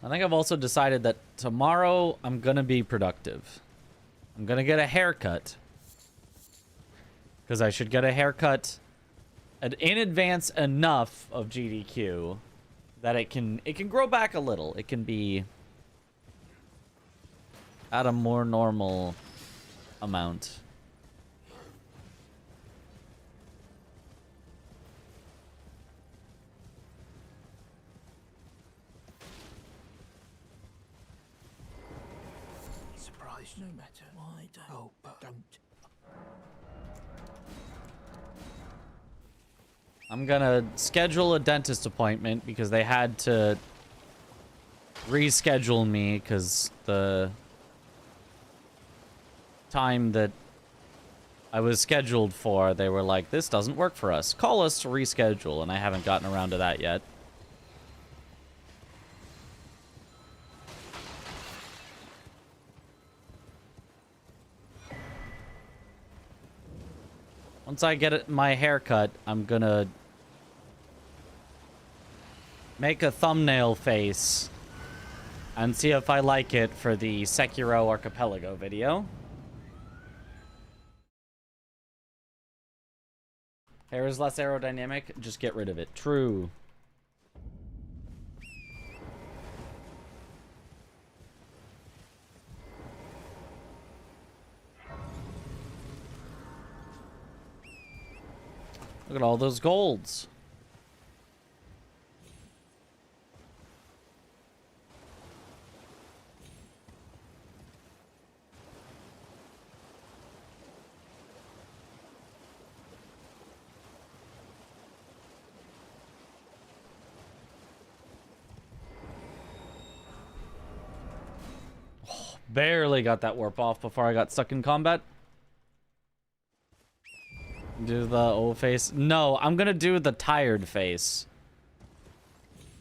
I think I've also decided that tomorrow I'm going to be productive. I'm going to get a haircut. Because I should get a haircut in advance enough of GDQ that it can grow back a little. It can be at a more normal amount. Surprised no matter why don't. Oh, but don't. I'm gonna schedule a dentist appointment because they had to reschedule me because the time that I was scheduled for, they were like, this doesn't work for us. Call us to reschedule, and I haven't gotten around to that yet. Once I get my haircut, I'm gonna make a thumbnail face and see if I like it for the Sekiro Archipelago video. Hair is less aerodynamic, just get rid of it. True. Look at all those golds. Oh, barely got that warp off before I got stuck in combat. Do the old face. No, I'm gonna do the tired face.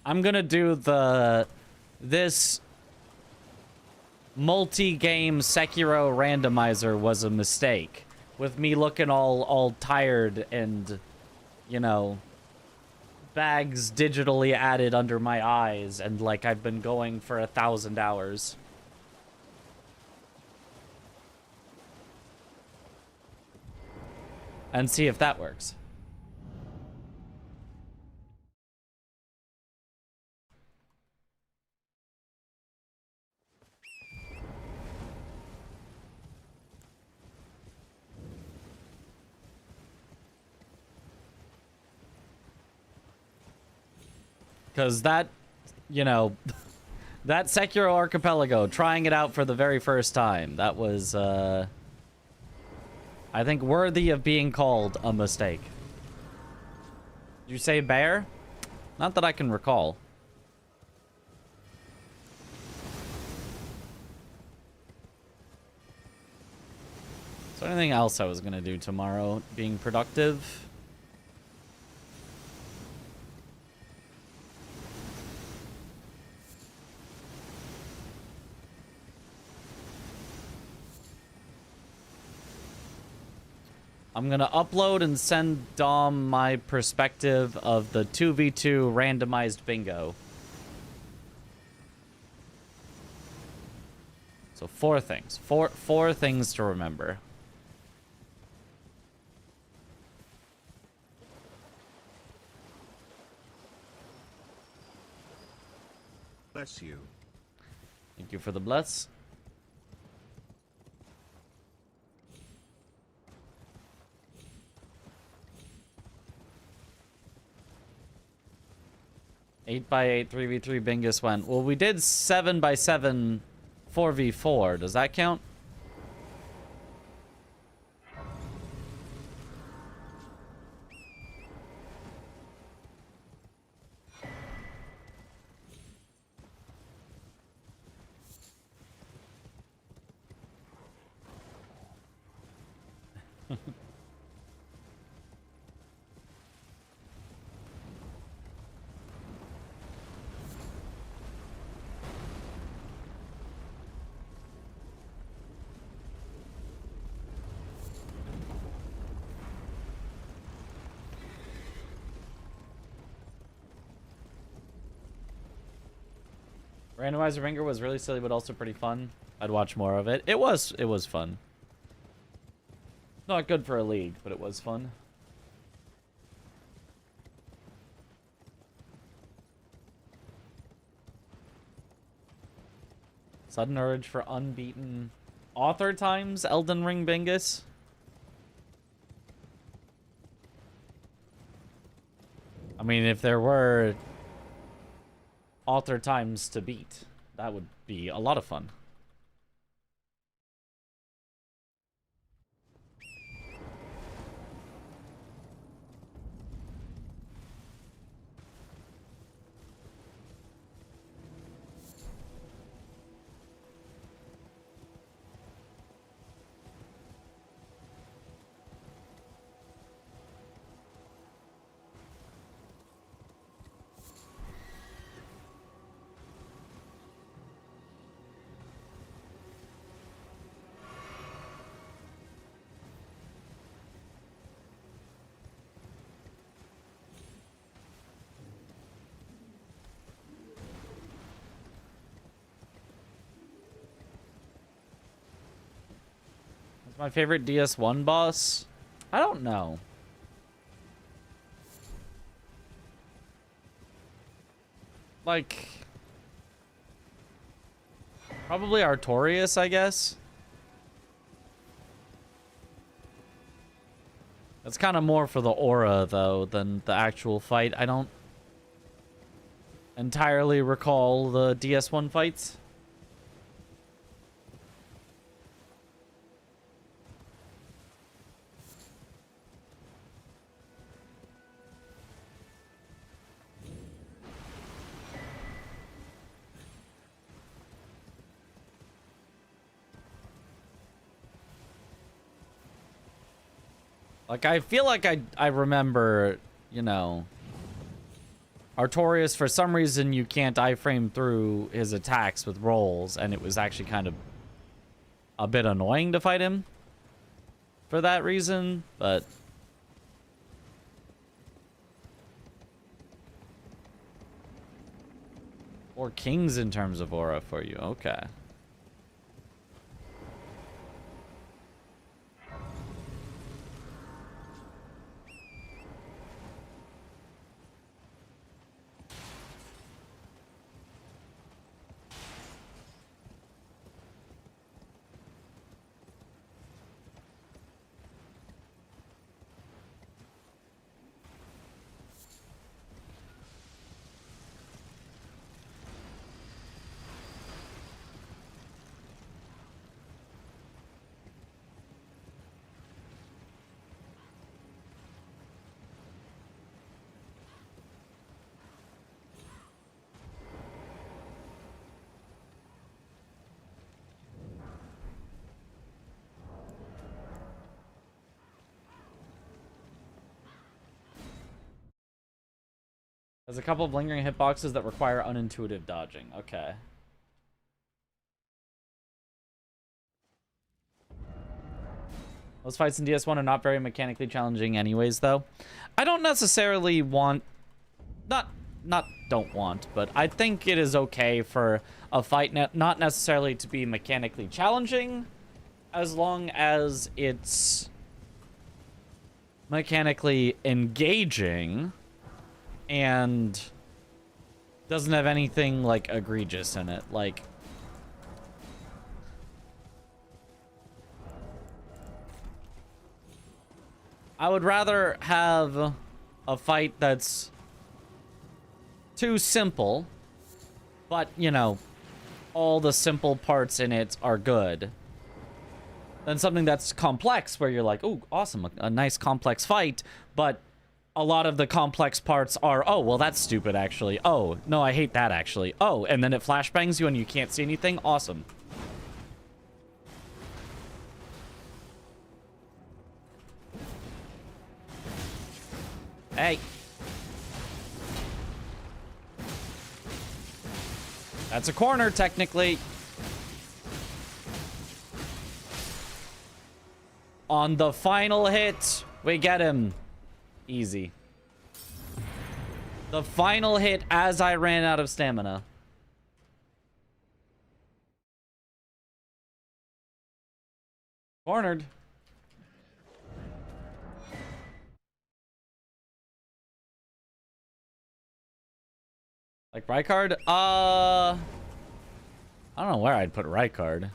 I'm gonna do this multi-game Sekiro randomizer was a mistake. With me looking all tired and, you know, bags digitally added under my eyes and like I've been going for 1,000 hours. And see if that works. Because that, you know, that Sekiro Archipelago, trying it out for the very first time, that was, I think worthy of being called a mistake. Did you say bear? Not that I can recall. Is there anything else I was going to do tomorrow? Being productive? I'm gonna upload and send Dom my perspective of the 2v2 randomized bingo. So 4 things. Four things to remember. Bless you. Thank you for the bless. Eight by 8 3v3 Bingus went. Well, we did 7 by 7 4v4. Does that count? Randomizer Ringer was really silly, but also pretty fun. I'd watch more of it. It was fun. Not good for a league, but it was fun. Sudden urge for unbeaten author times, Elden Ring Bingus. I mean, if there were author times to beat, that would be a lot of fun. My favorite DS1 boss? I don't know. Like, probably Artorias, I guess. That's kind of more for the aura, though, than the actual fight. I don't entirely recall the DS1 fights. Like, I feel like I remember, you know, Artorias, for some reason, you can't iframe through his attacks with rolls, and it was actually kind of a bit annoying to fight him for that reason, but... Or kings in terms of aura for you, okay. There's a couple of lingering hitboxes that require unintuitive dodging. Okay. Those fights in DS1 are not very mechanically challenging anyways, though. I don't necessarily want... don't want, but I think it is okay for a fight not necessarily to be mechanically challenging, as long as it's mechanically engaging and doesn't have anything, like, egregious in it. Like, I would rather have a fight that's too simple, but, you know, all the simple parts in it are good, than something that's complex, where you're like, oh, awesome, a nice complex fight, but a lot of the complex parts are, oh, well, that's stupid, actually. Oh, no, I hate that, actually. Oh, and then it flashbangs you and you can't see anything. Awesome. Hey. That's a corner, technically. On the final hit, we get him. Easy. The final hit as I ran out of stamina. Cornered. Like Rykard? I don't know where I'd put Rykard.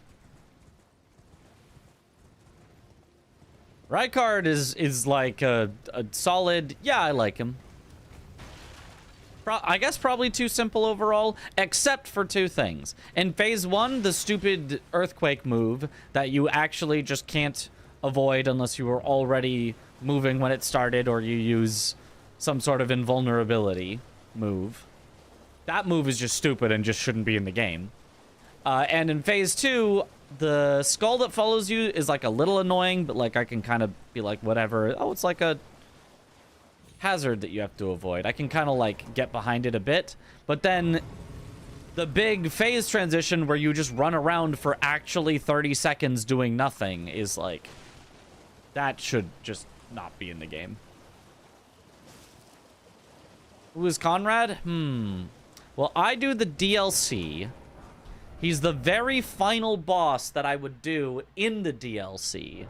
Rykard is like a solid... Yeah, I like him. I guess probably too simple overall, except for two things. In phase 1, the stupid earthquake move that you actually just can't avoid unless you were already moving when it started, or you use some sort of invulnerability move. That move is just stupid and just shouldn't be in the game. And in phase 2, the skull that follows you is like a little annoying, but like I can kind of be like, whatever. Oh, it's like a hazard that you have to avoid. I can kind of like get behind it a bit, but then the big phase transition where you just run around for actually 30 seconds doing nothing is like, that should just not be in the game. Who is Conrad? Well, I do the DLC. He's the very final boss that I would do in the DLC.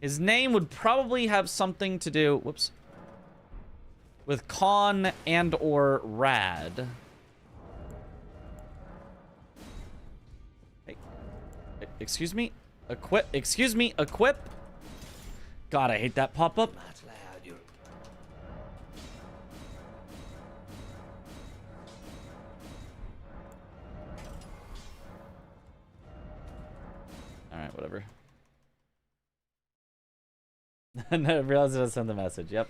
His name would probably have something to do, whoops, with Con and or Rad. Hey, excuse me? Equip, excuse me, equip? God, I hate that pop-up. Alright, whatever. And I realized I sent the message. Yep.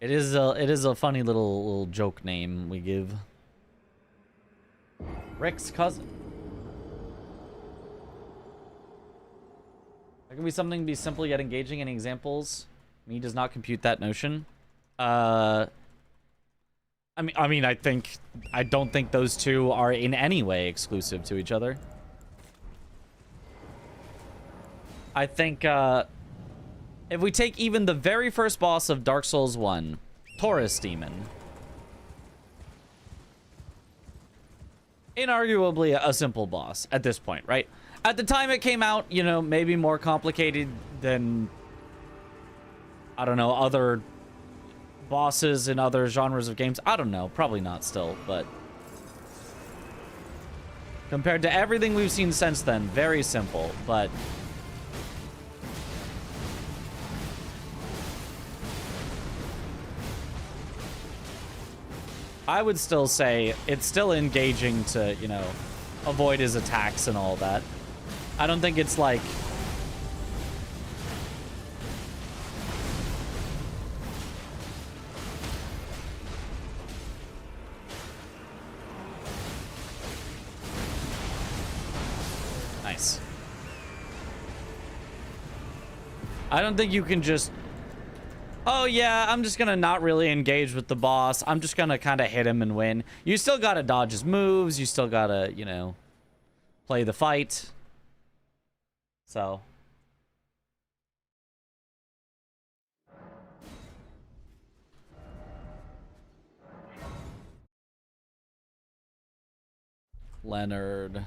It is a funny little joke name we give. Rick's cousin. There can be something be simple yet engaging. Any examples? Me does not compute that notion. I mean, I don't think those two are in any way exclusive to each other. I think, if we take even the very first boss of Dark Souls 1, Taurus Demon, inarguably a simple boss at this point, right? At the time it came out, you know, maybe more complicated than, I don't know, other bosses in other genres of games. I don't know, probably not still, but compared to everything we've seen since then, very simple, but I would still say it's still engaging to, you know, avoid his attacks and all that. I don't think it's like nice. I don't think you can just, oh yeah, I'm just gonna not really engage with the boss. I'm just gonna kind of hit him and win. You still gotta dodge his moves. You still gotta, you know, play the fight. So. Leonard.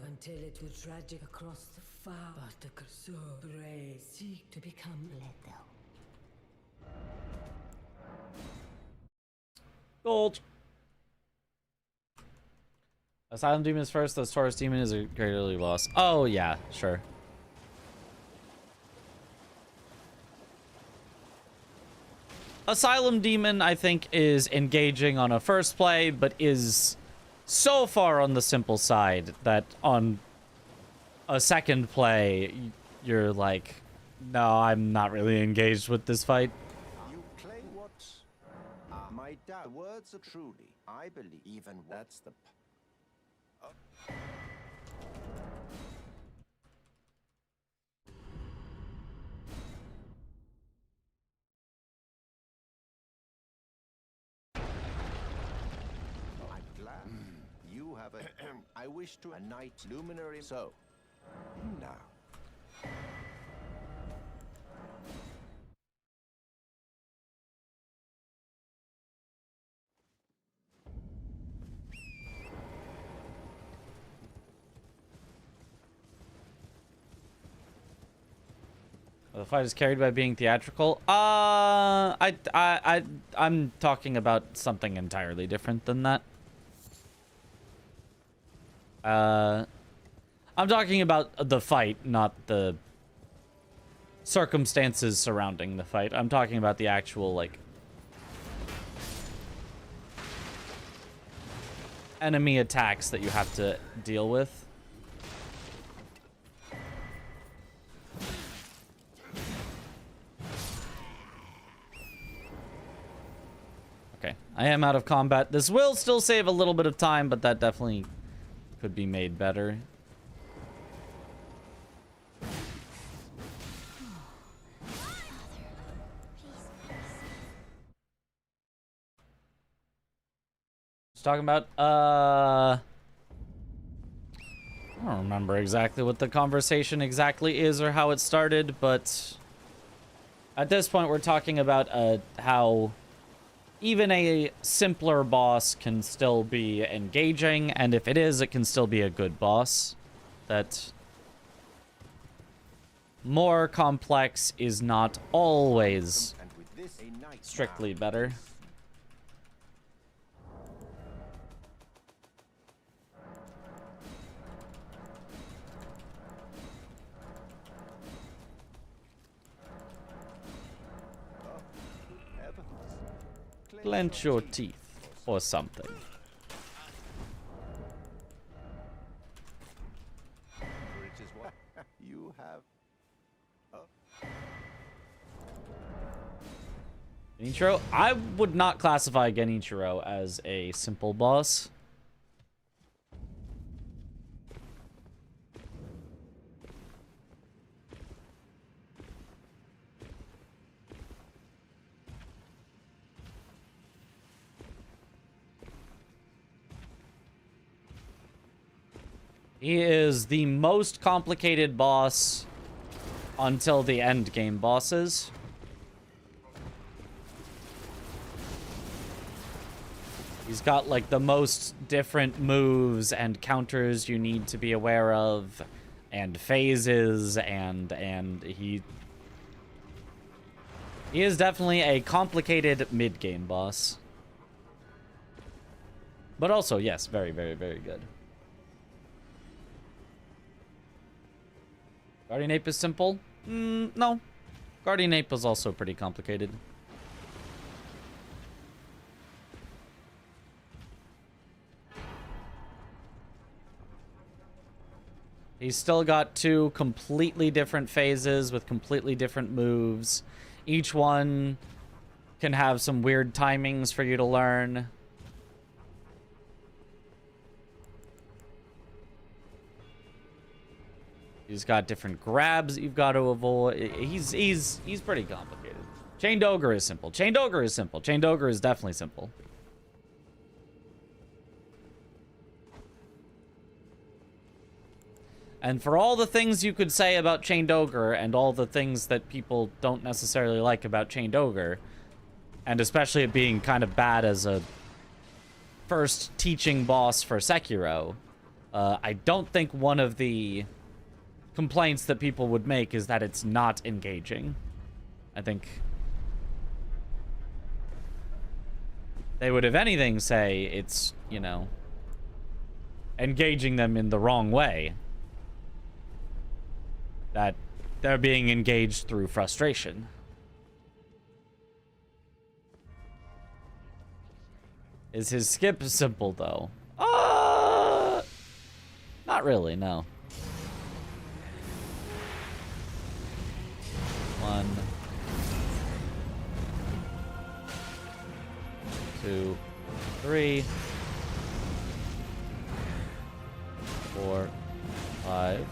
Until it will tragic across the far, but the Cursor Bray seek to become lethal. Gold. Asylum Demon is first, those Taurus Demon is a great early boss. Oh yeah, sure. Asylum Demon, I think, is engaging on a first play, but is so far on the simple side that on a second play, you're like, no, I'm not really engaged with this fight. I doubt the words are truly. I believe even that's the. I'm glad you have a. I wish to a night luminary. So now. The fight is carried by being theatrical. I'm talking about something entirely different than that. I'm talking about the fight, not the circumstances surrounding the fight. I'm talking about the actual, like, enemy attacks that you have to deal with. Okay, I am out of combat. This will still save a little bit of time, but that definitely could be made better. Just talking about, I don't remember exactly what the conversation exactly is or how it started, but at this point we're talking about how even a simpler boss can still be engaging, and if it is, it can still be a good boss. That more complex is not always strictly better. Clench your teeth or something. You have. Genichiro? I would not classify Genichiro as a simple boss. He is the most complicated boss until the end game bosses. He's got like the most different moves and counters you need to be aware of, and phases, and he is definitely a complicated mid-game boss. But also, yes, very, very, very good. Guardian Ape is simple? No. Guardian Ape is also pretty complicated. He's still got two completely different phases with completely different moves. Each one can have some weird timings for you to learn. He's got different grabs that you've got to avoid. He's pretty complicated. Chained Ogre is simple. Chained Ogre is simple. Chained Ogre is definitely simple. And for all the things you could say about Chained Ogre and all the things that people don't necessarily like about Chained Ogre, and especially it being kind of bad as a first teaching boss for Sekiro, I don't think one of the complaints that people would make is that it's not engaging. I think they would, if anything, say it's, you know, engaging them in the wrong way. That they're being engaged through frustration. Is his skip simple, though? Not really, no. 1, 2, 2, 3, 4, 5,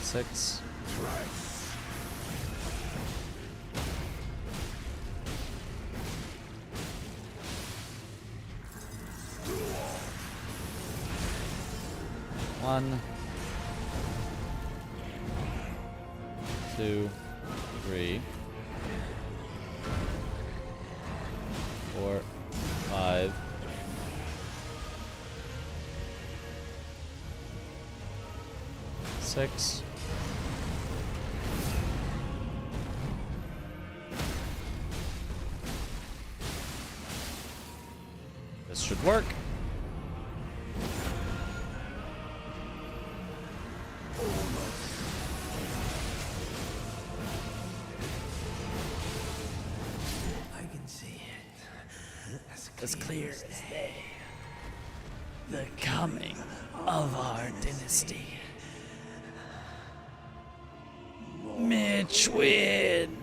6. One, 2, 3, 4, 5, 6. This should work. I can see it. As clear as day. The coming of our dynasty. Mitch win.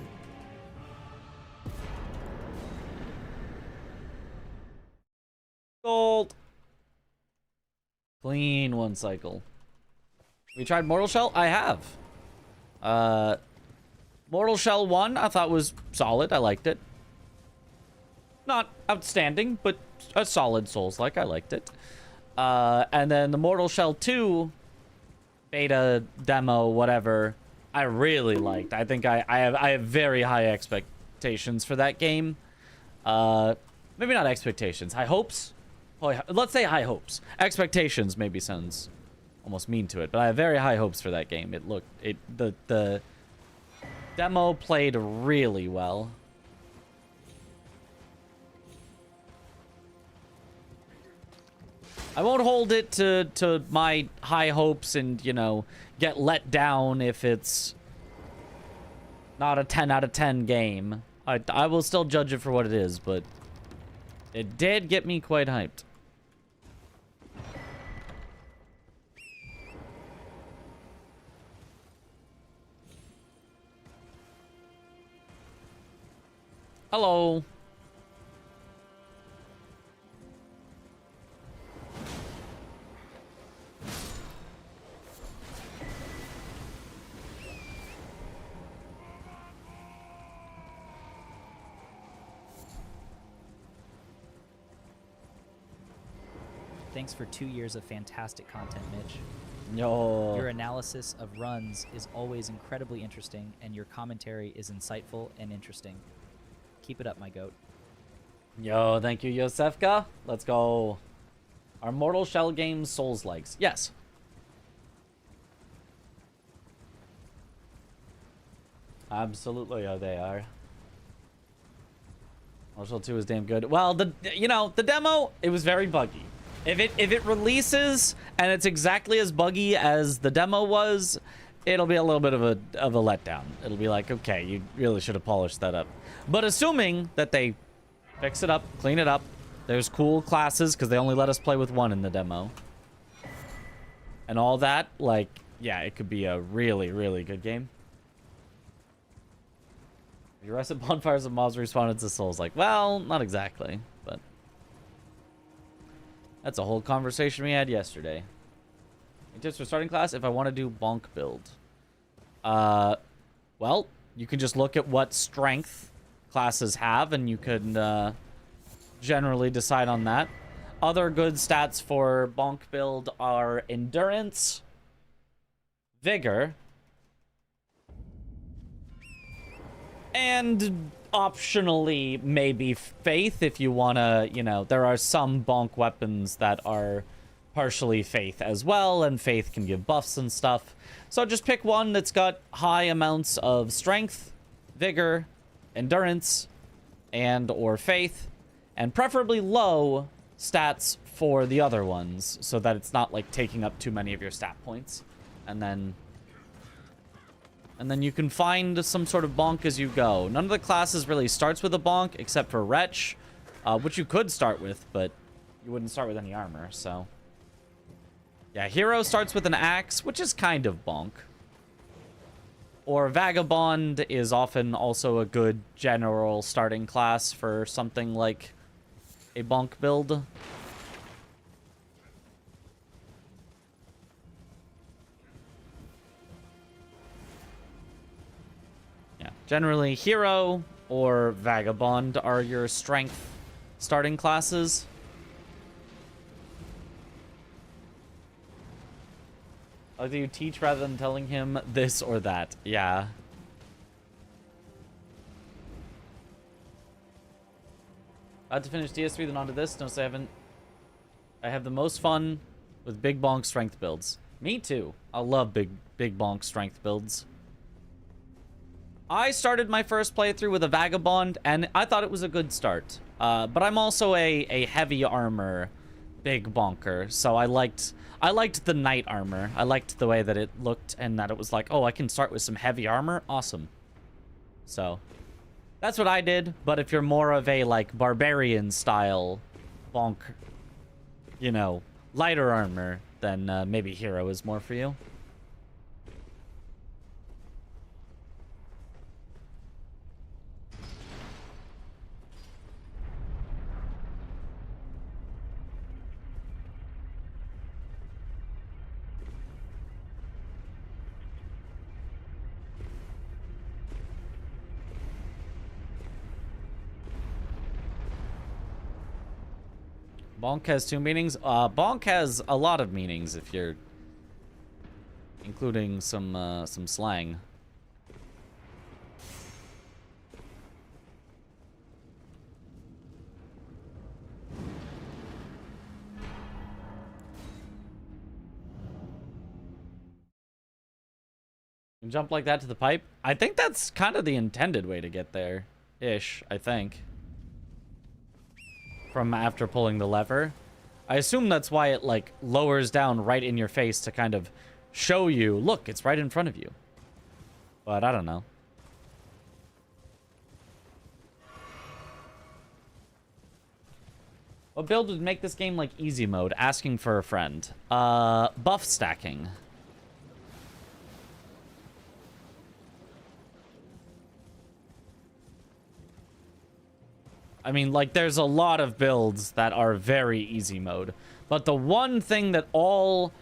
Gold. Clean one cycle. We tried Mortal Shell? I have. Mortal Shell 1 I thought was solid. I liked it. Not outstanding, but a solid Souls-like. I liked it. And then the Mortal Shell 2 beta demo, whatever, I really liked. I think I have very high expectations for that game. Maybe not expectations, high hopes. Oh, let's say high hopes. Expectations maybe sounds almost mean to it, but I have very high hopes for that game. The demo played really well. I won't hold it to my high hopes and, you know, get let down if it's not a 10 out of 10 game. I will still judge it for what it is, but it did get me quite hyped. Hello. Thanks for 2 years of fantastic content, Mitch. Yo. Your analysis of runs is always incredibly interesting, and your commentary is insightful and interesting. Keep it up, my goat. Yo, thank you, Yosefka. Let's go. Are Mortal Shell games Souls-likes? Yes. Absolutely, they are. Mortal Shell 2 is damn good. Well, the demo, it was very buggy. If it releases and it's exactly as buggy as the demo was, it'll be a little bit of a letdown. It'll be like, okay, you really should have polished that up. But assuming that they fix it up, clean it up, there's cool classes because they only let us play with one in the demo, and all that, like, yeah, it could be a really, really good game. You rest at bonfires and mobs respawn into Souls. Like, well, not exactly, but that's a whole conversation we had yesterday. Tips for starting class if I want to do bonk build. Well, you can just look at what strength classes have, and you can generally decide on that. Other good stats for bonk build are endurance, vigor, and optionally maybe faith if you want to, you know, there are some bonk weapons that are partially faith as well, and faith can give buffs and stuff. So just pick one that's got high amounts of strength, vigor, endurance, and or faith, and preferably low stats for the other ones so that it's not like taking up too many of your stat points. And then you can find some sort of bonk as you go. None of the classes really starts with a bonk except for Wretch, which you could start with, but you wouldn't start with any armor, so yeah, Hero starts with an axe, which is kind of bonk. Or Vagabond is often also a good general starting class for something like a bonk build. Yeah, generally Hero or Vagabond are your strength starting classes. How do you teach rather than telling him this or that? Yeah. About to finish DS3, then on to this. Notice I have the most fun with big bonk strength builds. Me too. I love big bonk strength builds. I started my first playthrough with a Vagabond, and I thought it was a good start. But I'm also a heavy armor big bonker, so I liked the knight armor. I liked the way that it looked and that it was like, oh, I can start with some heavy armor. Awesome. So that's what I did. But if you're more of a like barbarian style bonk, you know, lighter armor, then maybe Hero is more for you. Bonk has 2 meanings. Bonk has a lot of meanings if you're including some slang. You jump like that to the pipe. I think that's kind of the intended way to get there, ish. I think. From after pulling the lever. I assume that's why it like lowers down right in your face to kind of show you, look, it's right in front of you. But I don't know. What build would make this game like easy mode? Asking for a friend. Buff stacking. I mean, like, there's a lot of builds that are very easy mode. But the one thing that all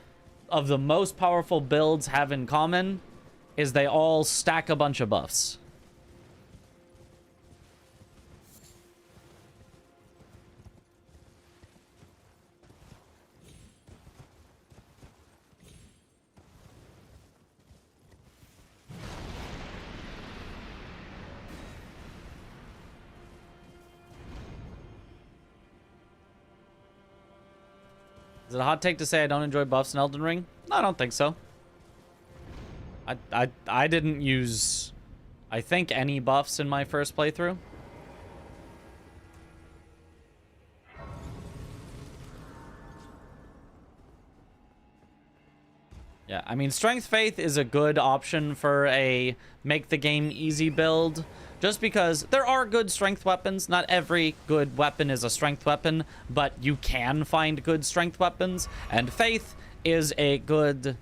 of the most powerful builds have in common is they all stack a bunch of buffs. Is it a hot take to say I don't enjoy buffs in Elden Ring? No, I don't think so. I didn't use, I think, any buffs in my first playthrough. Yeah, I mean, Strength Faith is a good option for a make the game easy build. Just because there are good strength weapons. Not every good weapon is a strength weapon, but you can find good strength weapons. And Faith is a good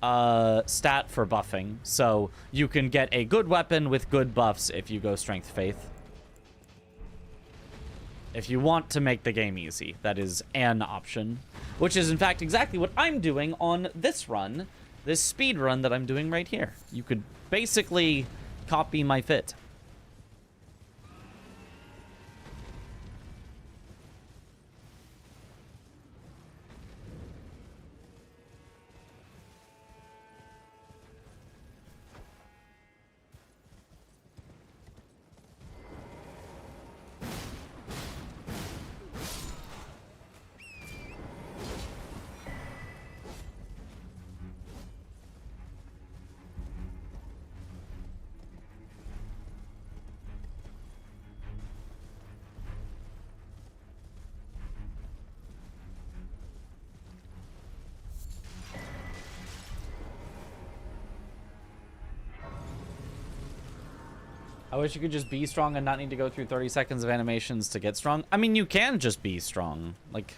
stat for buffing. So you can get a good weapon with good buffs if you go Strength Faith. If you want to make the game easy, that is an option. Which is, in fact, exactly what I'm doing on this run. This speed run that I'm doing right here. You could basically copy my fit. I wish you could just be strong and not need to go through 30 seconds of animations to get strong. I mean, you can just be strong. Like,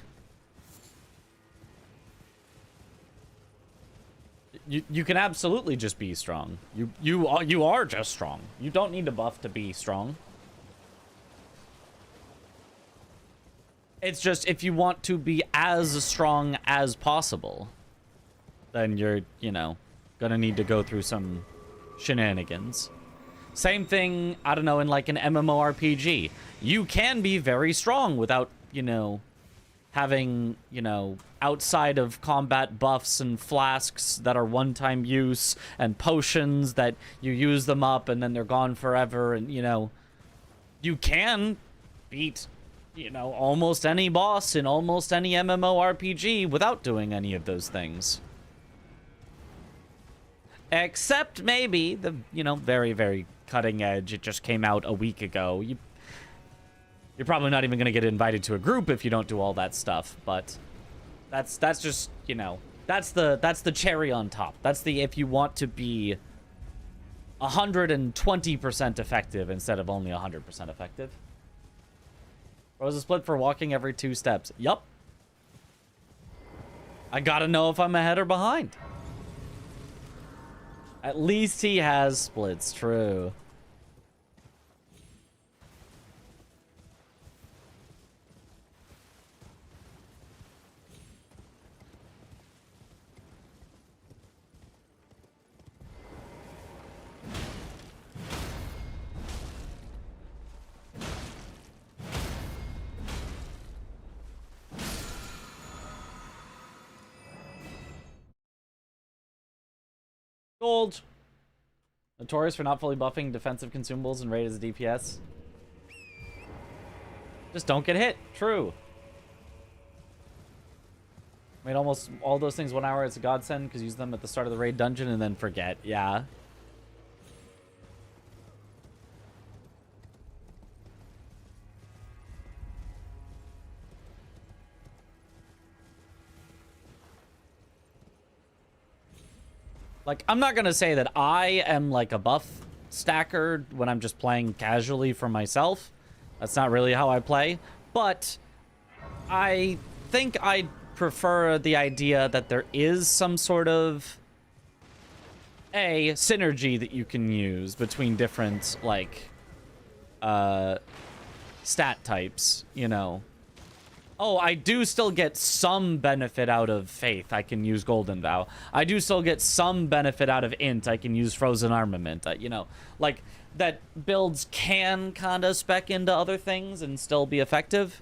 You can absolutely just be strong. You are just strong. You don't need a buff to be strong. It's just if you want to be as strong as possible, then you're, you know, gonna need to go through some shenanigans. Same thing, I don't know, in like an MMORPG. You can be very strong without, you know, having, you know, outside of combat buffs and flasks that are one-time use and potions that you use them up and then they're gone forever. And, you know, you can beat, you know, almost any boss in almost any MMORPG without doing any of those things. Except maybe the, you know, very, very cutting edge. It just came out a week ago. You're probably not even going to get invited to a group if you don't do all that stuff, but that's just, you know, that's the cherry on top. That's the, if you want to be 120% effective instead of only 100% effective. Rose is split for walking every 2 steps. Yup. I gotta know if I'm ahead or behind. At least he has splits, true. Gold. Notorious for not fully buffing defensive consumables and rated as a DPS. Just don't get hit. True. Made almost all those things 1 hour. It's a godsend because use them at the start of the raid dungeon and then forget. Yeah. Like, I'm not going to say that I am like a buff stacker when I'm just playing casually for myself. That's not really how I play. But I think I prefer the idea that there is some sort of synergy that you can use between different, like, stat types, you know. Oh, I do still get some benefit out of Faith. I can use Golden Vow. I do still get some benefit out of Int. I can use Frozen Armament. You know, like, that builds can kind of spec into other things and still be effective.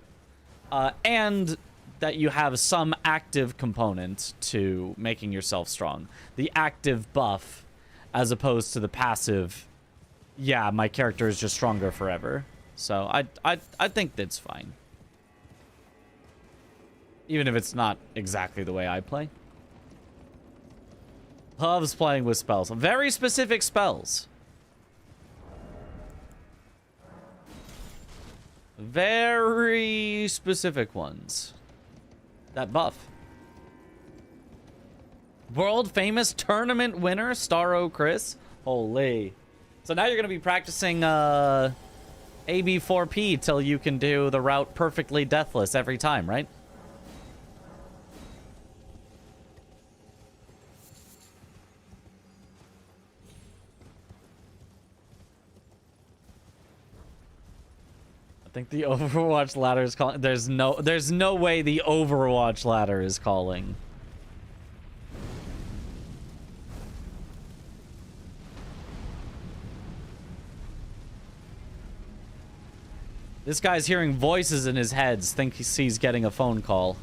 And that you have some active component to making yourself strong. The active buff, as opposed to the passive, yeah, my character is just stronger forever. So I think that's fine. Even if it's not exactly the way I play. Loves playing with spells. Very specific spells. Very specific ones. That buff. World famous tournament winner, Starro Chris. Holy. So now you're going to be practicing AB4P till you can do the route perfectly deathless every time, right? I think the Overwatch ladder is calling. There's no way the Overwatch ladder is calling. This guy's hearing voices in his head, thinks he's getting a phone call.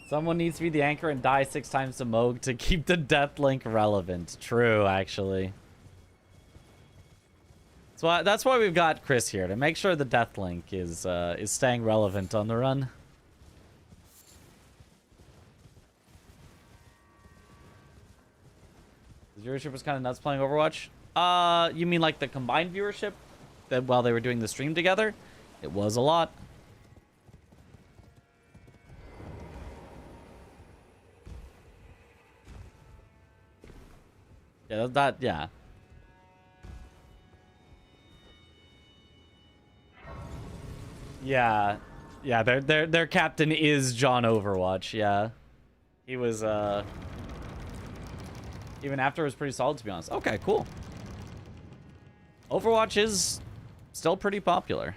Someone needs to be the anchor and die 6 times to Moog to keep the death link relevant. True, actually. So that's why we've got Chris here, to make sure the death link is staying relevant on the run. His viewership was kind of nuts playing Overwatch. You mean like the combined viewership? that while they were doing the stream together. It was a lot. Yeah, yeah. Yeah. Yeah, their captain is John Overwatch, yeah. He was even after it was pretty solid, to be honest. Okay, cool. Overwatch is still pretty popular.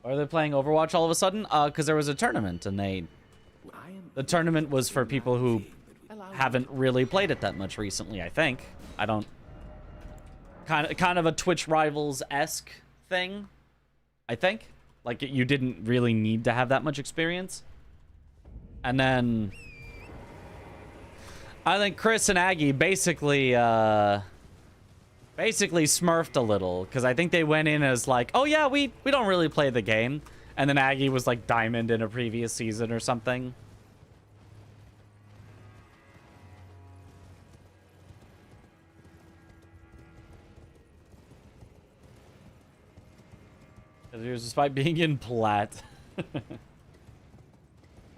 Why are they playing Overwatch all of a sudden? Because there was a tournament, and the tournament was for people who haven't really played it that much recently, I think. I don't... Kind of a Twitch Rivals-esque thing, I think. Like, you didn't really need to have that much experience. And then... I think Chris and Aggie basically smurfed a little, because I think they went in as like, oh yeah, we don't really play the game. And then Aggie was like Diamond in a previous season or something. It was despite being in plat.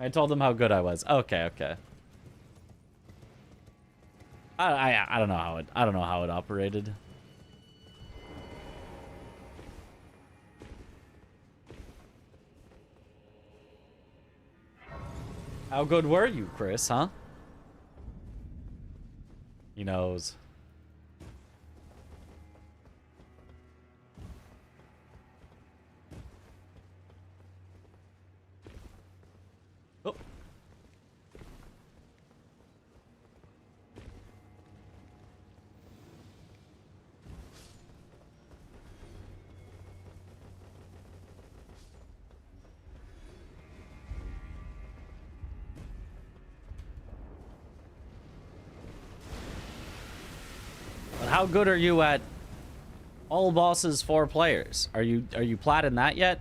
I told them how good I was. Okay, okay. I don't know how it operated. How good were you, Chris, huh? He knows. Oh. But how good are you at all bosses 4 players? Are you plat in that yet?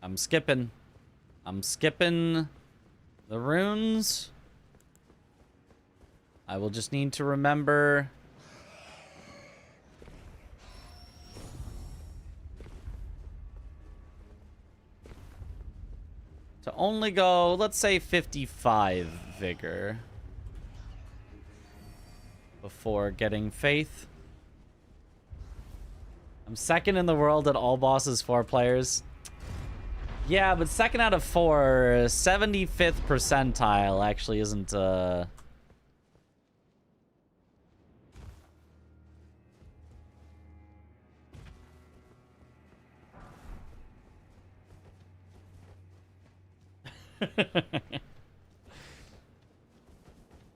I'm skipping the runes. I will just need to remember to only go, let's say 55 vigor before getting faith. I'm second in the world at all bosses 4 players. Yeah, but second out of 4, 75th percentile actually isn't,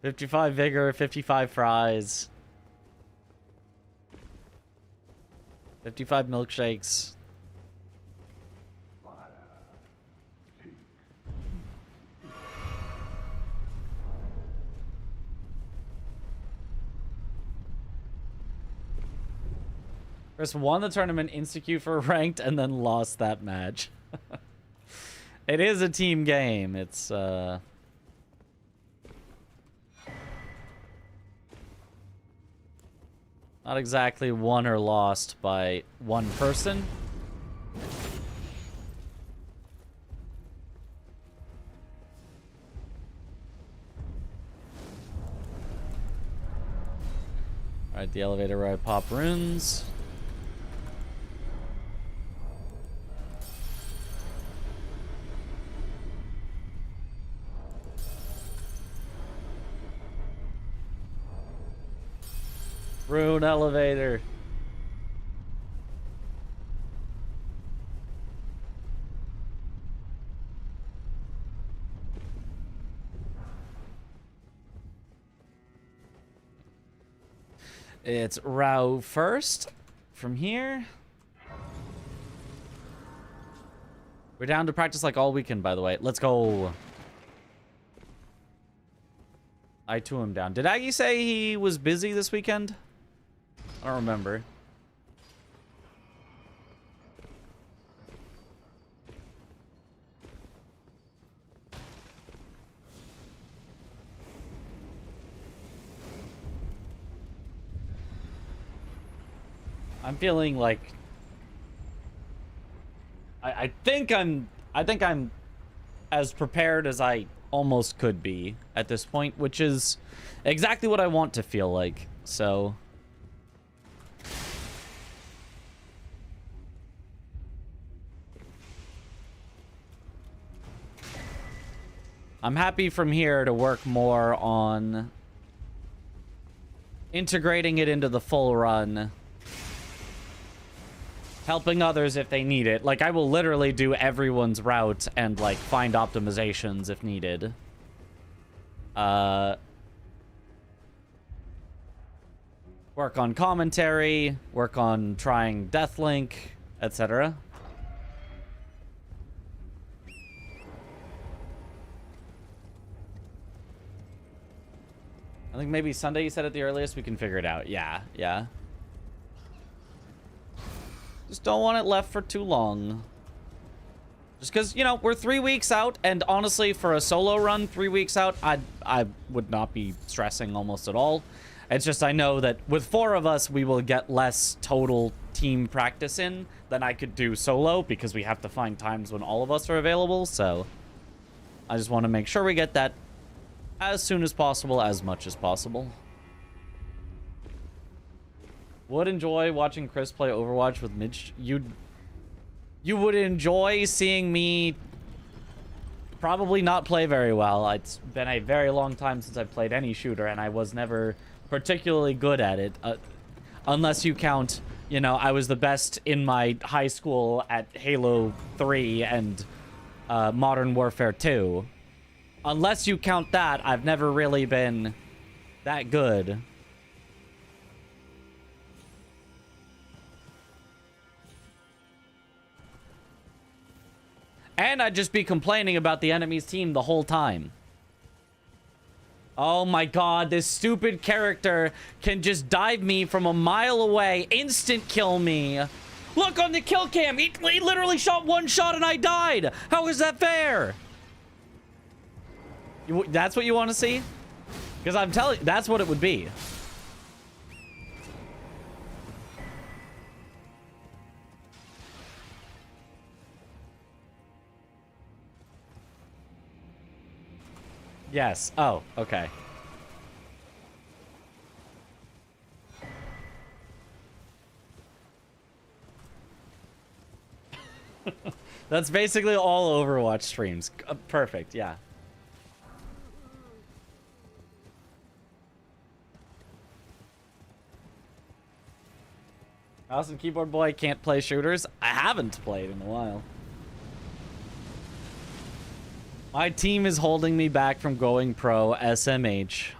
55 vigor, 55 fries, 55 milkshakes. Chris won the tournament insta-queue for ranked and then lost that match. It is a team game. It's not exactly won or lost by one person. Alright, the elevator where I pop runes. Rune elevator. It's Rao first from here. We're down to practice like all weekend, by the way. Let's go. I too am down. Did Aggie say he was busy this weekend? I don't remember. I'm feeling like I think I'm as prepared as I almost could be at this point, which is exactly what I want to feel like. So I'm happy from here to work more on integrating it into the full run. Helping others if they need it. Like, I will literally do everyone's route and, like, find optimizations if needed. Work on commentary, work on trying Deathlink, etc. I think maybe Sunday you said at the earliest. We can figure it out. Yeah, yeah. Just don't want it left for too long. Just because, you know, we're 3 weeks out, and honestly, for a solo run, 3 weeks out, I would not be stressing almost at all. It's just I know that with 4 of us, we will get less total team practice in than I could do solo, because we have to find times when all of us are available, so I just want to make sure we get that as soon as possible, as much as possible. Would enjoy watching Chris play Overwatch with Mitch. You would enjoy seeing me probably not play very well. It's been a very long time since I've played any shooter, and I was never particularly good at it. Unless you count, you know, I was the best in my high school at Halo 3 and Modern Warfare 2. Unless you count that, I've never really been that good. And I'd just be complaining about the enemy's team the whole time. Oh my god, this stupid character can just dive me from a mile away, instant kill me. Look on the kill cam, he literally shot 1 shot and I died. How is that fair? That's what you want to see? Because I'm telling you, that's what it would be. Yes. Oh, okay. That's basically all Overwatch streams. Perfect, yeah. Mouse and keyboard boy can't play shooters. I haven't played in a while. My team is holding me back from going pro SMH.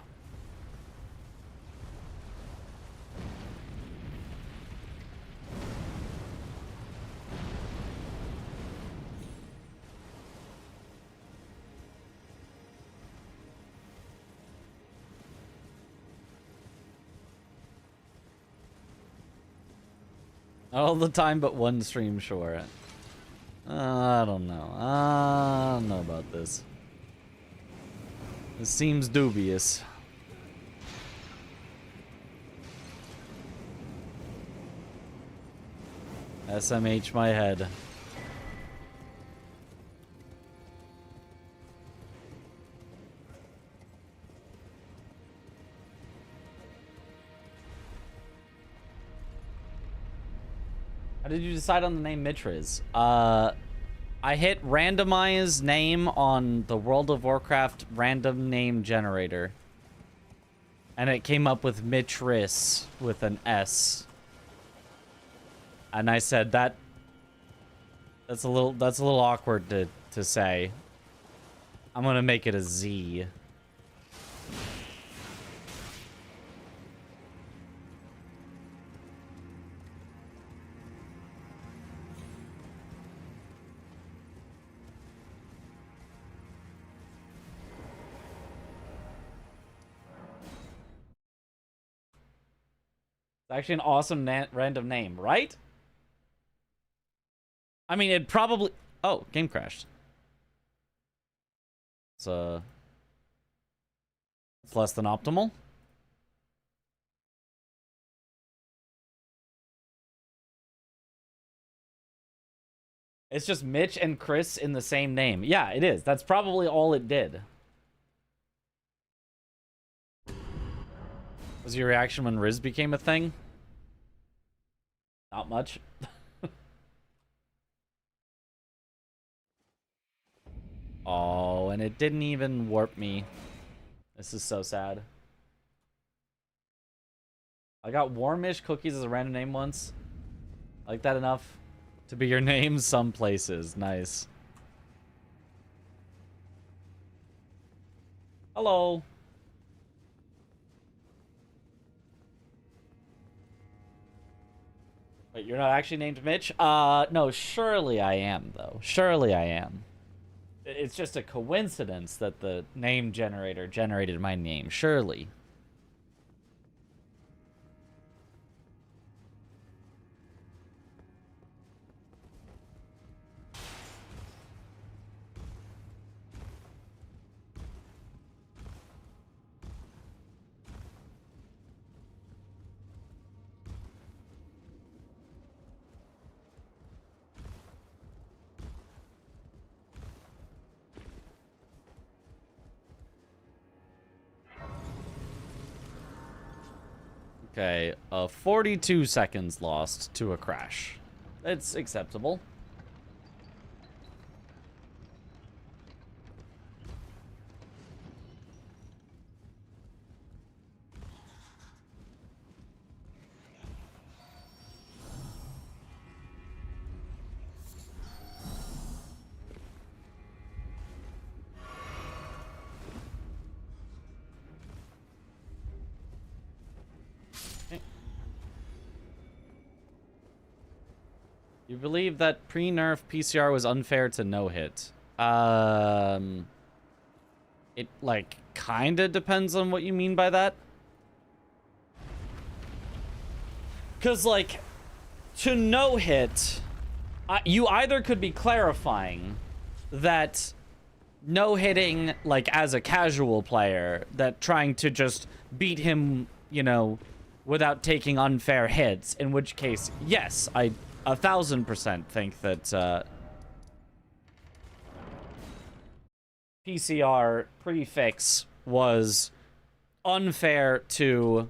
All the time but one stream, sure. I don't know. I don't know about this. This seems dubious. SMH my head. How did you decide on the name Mitriz? I hit randomize name on the World of Warcraft random name generator. And it came up with Mitris with an S. And I said that's a little awkward to say. I'm gonna make it a Z. It's actually an awesome random name, right? I mean, it probably... Oh, game crashed. It's less than optimal. It's just Mitch and Chris in the same name. Yeah, it is. That's probably all it did. Was your reaction when Riz became a thing? Not much. Oh, and it didn't even warp me. This is so sad. I got Warmish Cookies as a random name once. I like that enough to be your name some places. Nice. Hello. Wait, you're not actually named Mitch? No, surely I am, though. Surely I am. It's just a coincidence that the name generator generated my name. Surely. Okay, 42 seconds lost to a crash. It's acceptable. You believe that pre-nerf PCR was unfair to no-hit? It, like, kinda depends on what you mean by that. Because, like, to no-hit, you either could be clarifying that no-hitting, like, as a casual player, that trying to just beat him, you know, without taking unfair hits, in which case, yes, I 1000% think that PCR prefix was unfair to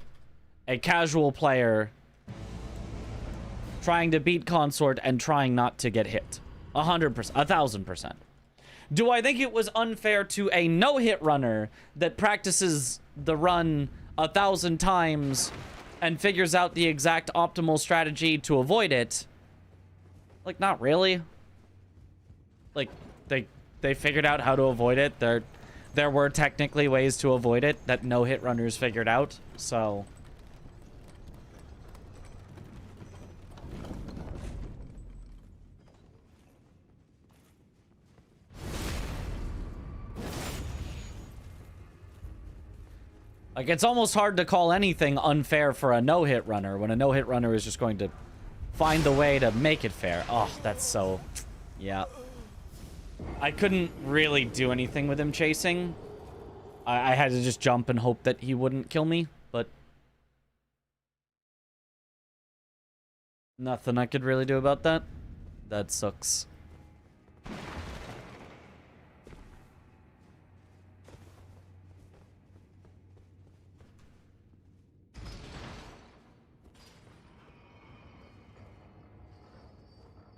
a casual player trying to beat Consort and trying not to get hit. 100%, 1000%. Do I think it was unfair to a no-hit runner that practices the run 1,000 times and figures out the exact optimal strategy to avoid it? Like, not really. Like, they figured out how to avoid it. There were technically ways to avoid it that no-hit runners figured out, so... Like, it's almost hard to call anything unfair for a no-hit runner when a no-hit runner is just going to find the way to make it fair. Oh, that's so... Yeah. I couldn't really do anything with him chasing. I had to just jump and hope that he wouldn't kill me, but... Nothing I could really do about that. That sucks.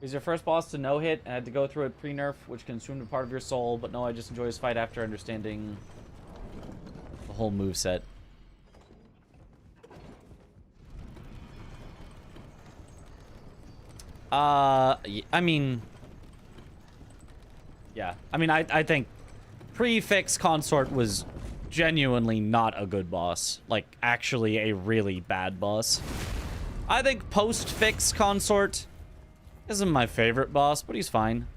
He's your first boss to no-hit and had to go through it pre-nerf, which consumed a part of your soul, but no, I just enjoy his fight after understanding the whole moveset. I mean... Yeah. I mean, I think Prefix Consort was genuinely not a good boss. Like, actually a really bad boss. I think Post-Fix Consort isn't my favorite boss, but he's fine.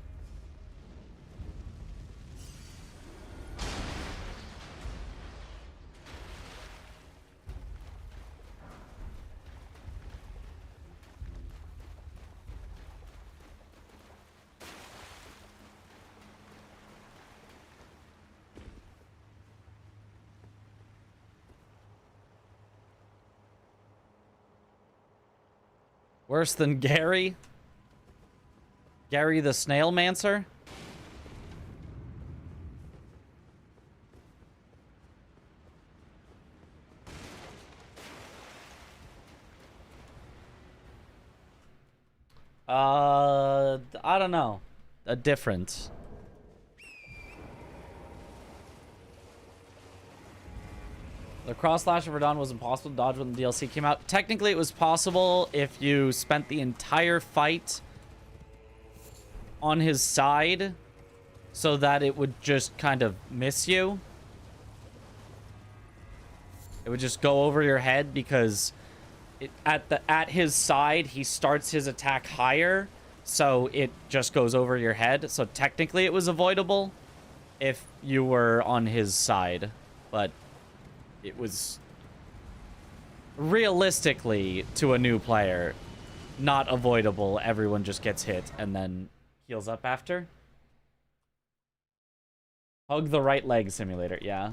Worse than Gary? Gary the Snail Mancer? I don't know. A different. The cross slash of Verdun was impossible to dodge when the DLC came out. Technically, it was possible if you spent the entire fight on his side so that it would just kind of miss you. It would just go over your head because at his side, he starts his attack higher, so it just goes over your head. So technically, it was avoidable if you were on his side, but it was realistically, to a new player, not avoidable. Everyone just gets hit and then heals up after. Hug the right leg simulator, yeah.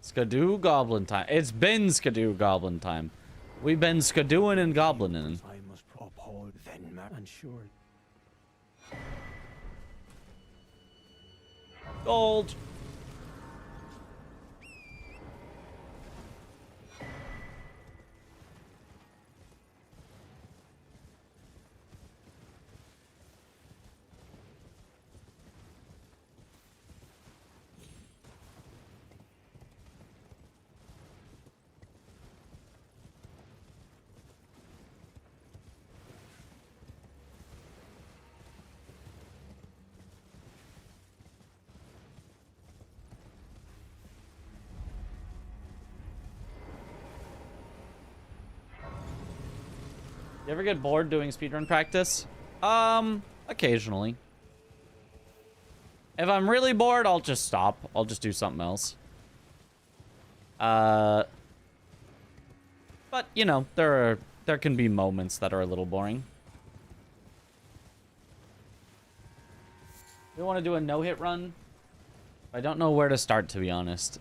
Skadoo Goblin time. It's been Skadoo Goblin time. We've been Skadooing and Goblining. I must uphold then and sure. Gold. You ever get bored doing speedrun practice? Occasionally. If I'm really bored, I'll just stop. I'll just do something else. But, you know, there can be moments that are a little boring. We want to do a no-hit run? I don't know where to start, to be honest.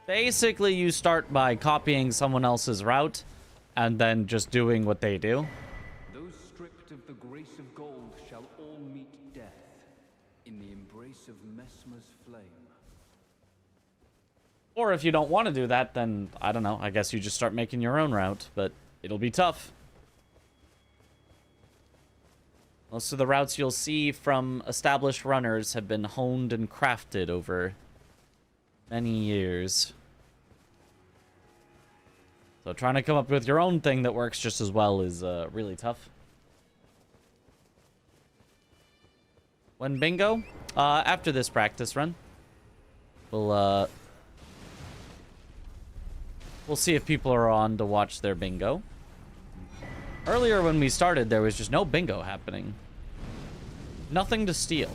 Basically, you start by copying someone else's route and then just doing what they do. Those stripped of the grace of gold shall all meet death in the embrace of Messmer's flame. Or if you don't want to do that, then, I don't know, I guess you just start making your own route, but it'll be tough. Most of the routes you'll see from established runners have been honed and crafted over many years. So trying to come up with your own thing that works just as well is really tough. When bingo? After this practice run. We'll see if people are on to watch their bingo. Earlier when we started, there was just no bingo happening. Nothing to steal.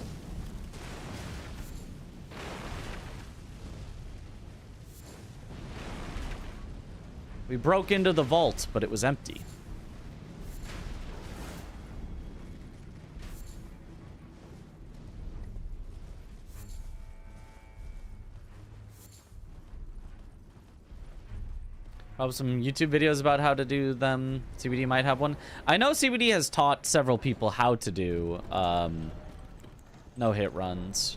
We broke into the vault, but it was empty. Probably some YouTube videos about how to do them. CBD might have one. I know CBD has taught several people how to do no-hit runs.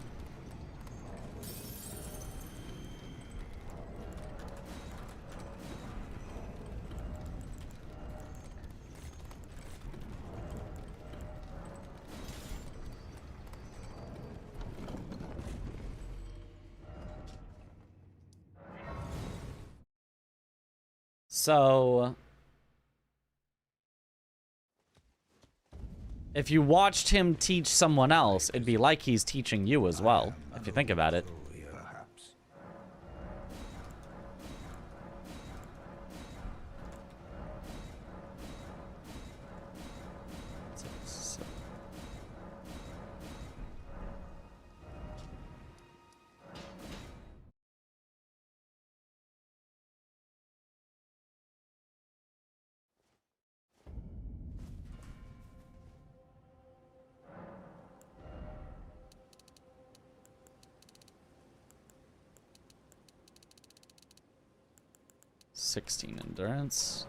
So, if you watched him teach someone else, it'd be like he's teaching you as well, if you think about it. 16 endurance.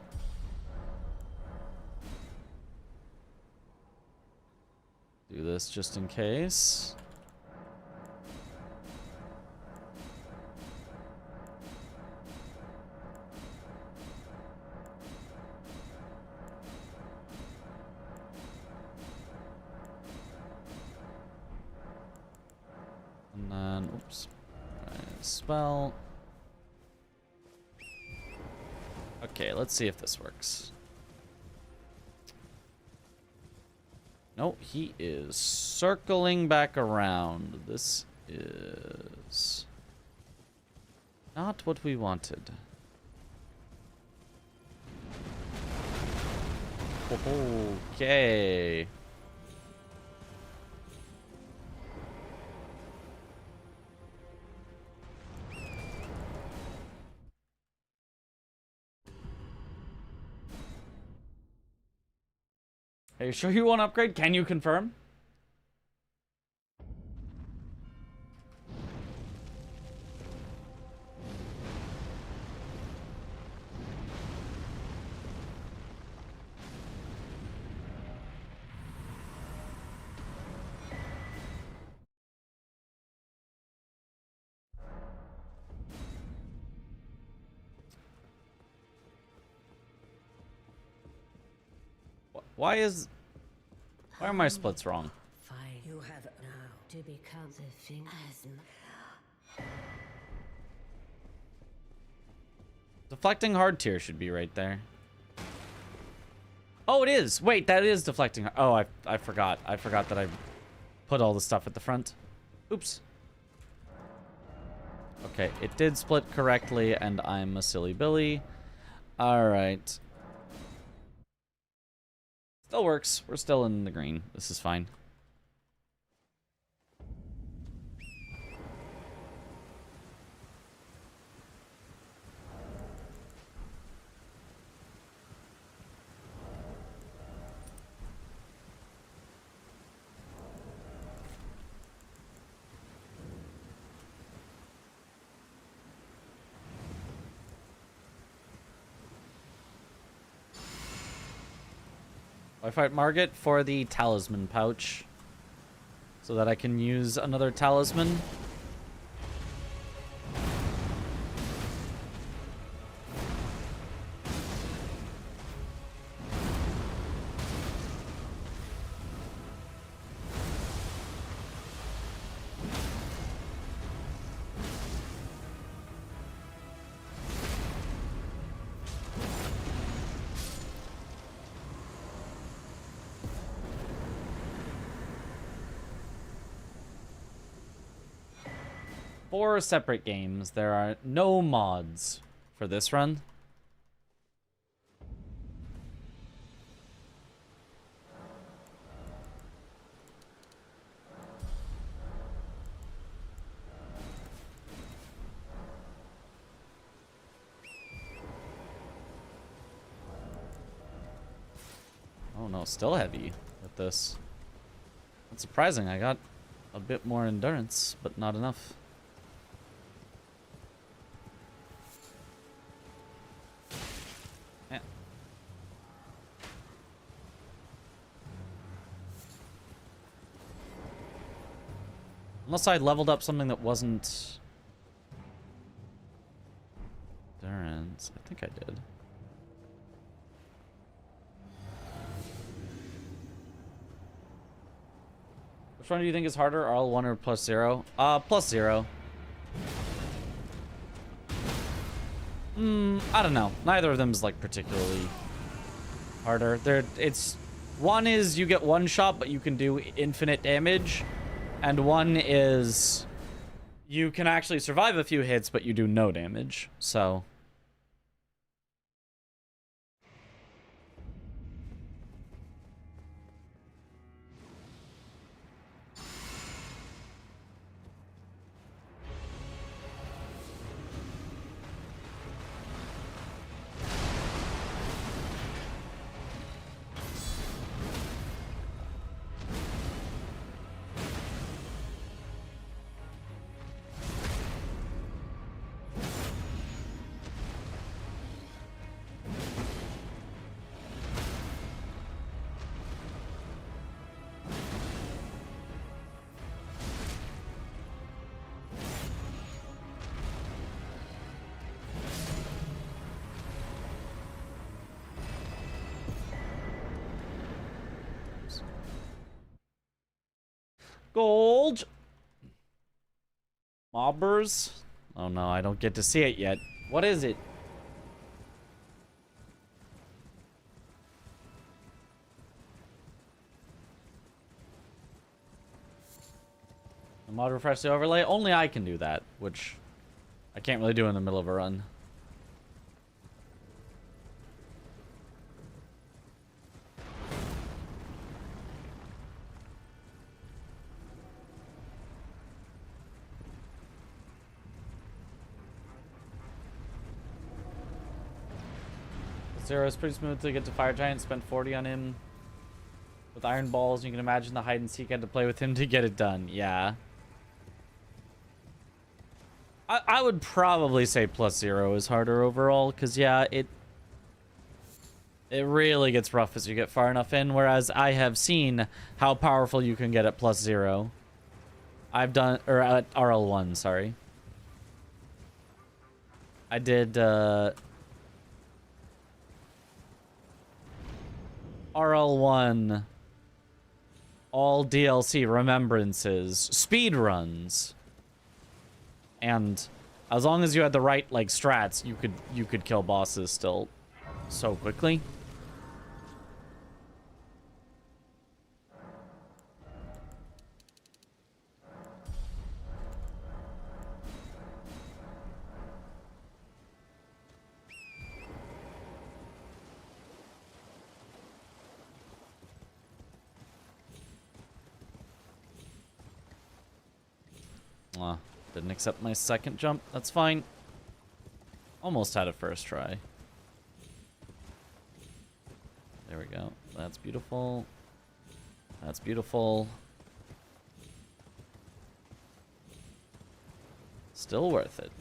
Do this just in case. And then, oops. Right, spell. Okay, let's see if this works. No, he is circling back around. This is not what we wanted. Okay. Are you sure you want to upgrade? Can you confirm? Why are my splits wrong? Fine. You have now to become the thing. Deflecting hard tier should be right there. Oh, it is. Wait, that is deflecting. Oh, I forgot. I forgot that I put all the stuff at the front. Oops. Okay, it did split correctly, and I'm a silly Billy. All right. Still works. We're still in the green. This is fine. I fight Margit for the talisman pouch so that I can use another talisman. Four separate games. There are no mods for this run. Oh no, still heavy with this. That's surprising. I got a bit more endurance, but not enough. Unless I leveled up something that wasn't endurance. I think I did. Which one do you think is harder, RL1 or +0? +0. I don't know. Neither of them is like particularly harder. One is you get one shot, but you can do infinite damage. And one is you can actually survive a few hits, but you do no damage. So Gold. Mobbers. Oh no, I don't get to see it yet. What is it? The mod refresh the overlay? Only I can do that, which I can't really do in the middle of a run. Zero is pretty smooth to get to Fire Giant. Spent 40 on him with iron balls. You can imagine the hide and seek I had to play with him to get it done. Yeah. I would probably say +0 is harder overall, because yeah, it really gets rough as you get far enough in, whereas I have seen how powerful you can get at +0. I've done, or at RL1, sorry. I did RL1 all DLC remembrances speed runs. And as long as you had the right like strats, you could kill bosses still so quickly. Didn't accept my second jump. That's fine. Almost had a first try. There we go. That's beautiful. That's beautiful. Still worth it.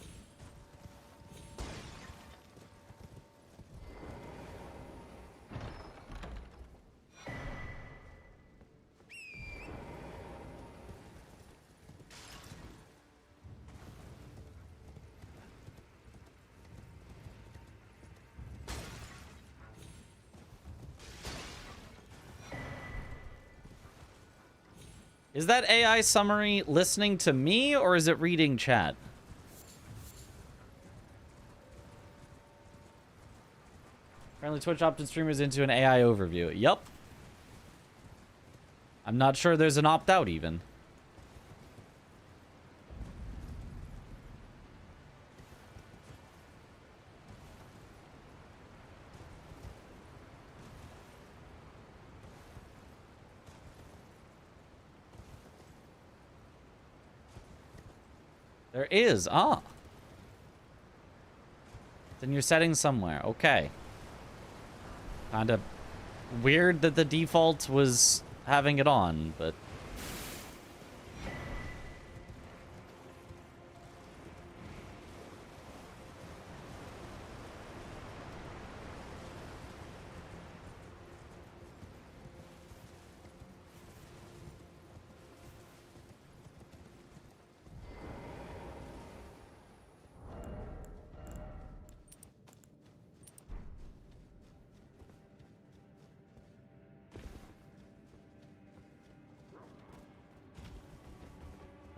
Is that AI summary listening to me, or is it reading chat? Apparently Twitch opted streamers into an AI overview. Yup. I'm not sure there's an opt-out even. There is. Ah. It's in your settings somewhere. Okay. Kind of weird that the default was having it on, but...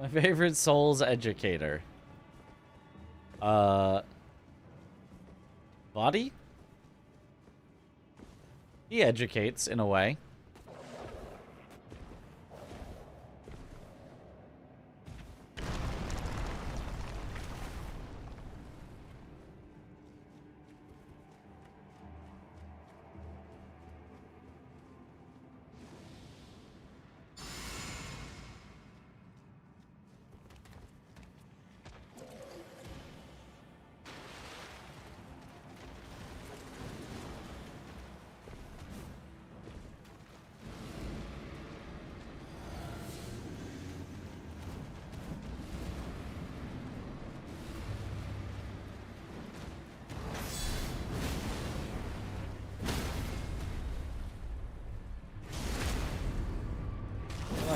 My favorite Souls educator. Body? He educates in a way.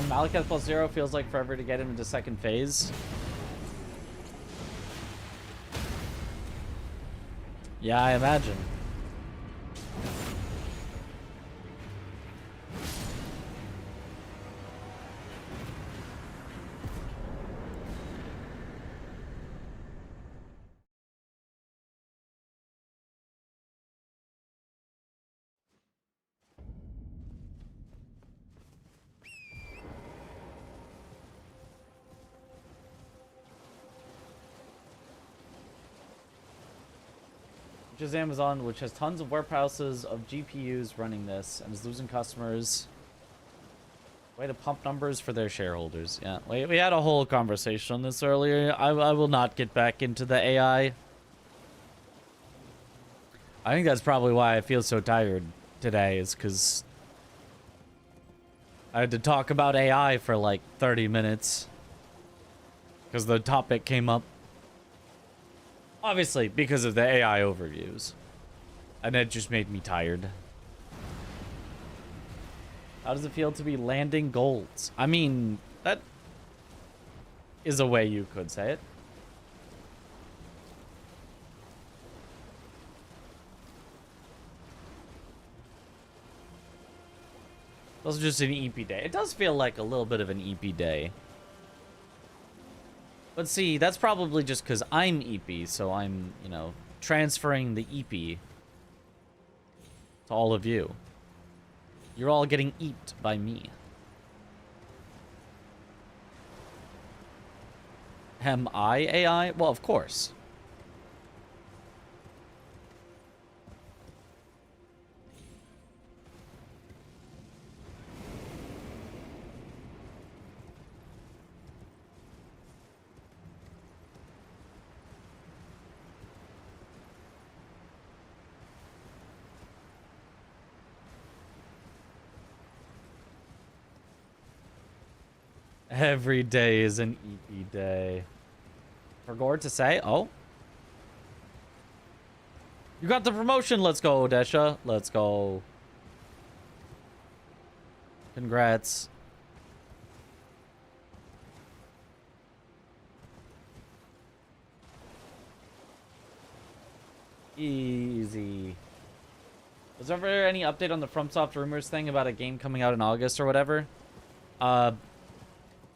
Malekith +0 feels like forever to get him into second phase. Yeah, I imagine. which is Amazon, which has tons of warehouses of GPUs running this and is losing customers. Way to pump numbers for their shareholders. Yeah, we had a whole conversation on this earlier. I will not get back into the AI. I think that's probably why I feel so tired today, is because I had to talk about AI for like 30 minutes. Because the topic came up. Obviously, because of the AI overviews. And it just made me tired. How does it feel to be landing golds? I mean, that is a way you could say it. It's also just an EP day. It does feel like a little bit of an EP day. But see, that's probably just because I'm EP, so I'm, you know, transferring the EP to all of you. You're all getting eeped by me. Am I AI? Well, of course. Every day is an EP day. For Gord to say, oh. You got the promotion. Let's go, Desha. Let's go. Congrats. Easy. Was there ever any update on the FromSoft rumors thing about a game coming out in August or whatever?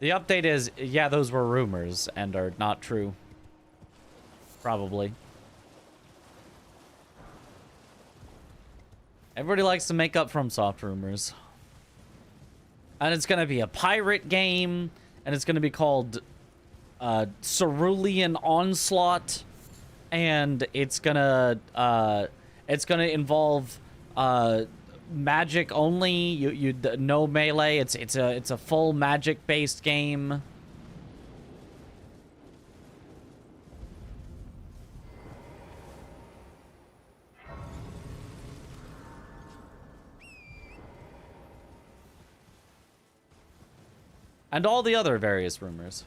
The update is, yeah, those were rumors and are not true. Probably. Everybody likes to make up FromSoft rumors. And it's going to be a pirate game, and it's going to be called Cerulean Onslaught, and it's going to involve magic only. You no melee. It's a full magic based game. And all the other various rumors.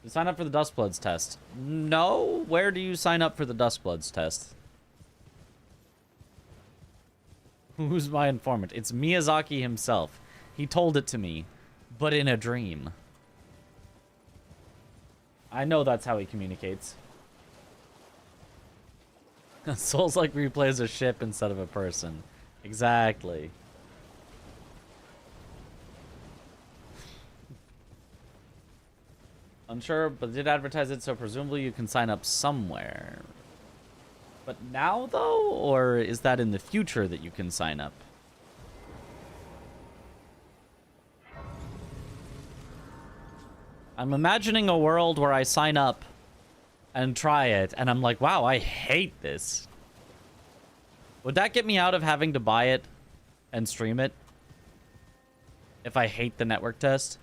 You sign up for the Duskbloods test. No? Where do you sign up for the Duskbloods test? Who's my informant? It's Miyazaki himself. He told it to me, but in a dream. I know that's how he communicates. Souls-like replay as a ship instead of a person. Exactly. Unsure, but did advertise it, so presumably you can sign up somewhere. But now, though? Or is that in the future that you can sign up? I'm imagining a world where I sign up and try it, and I'm like, wow, I hate this. Would that get me out of having to buy it and stream it? If I hate the network test?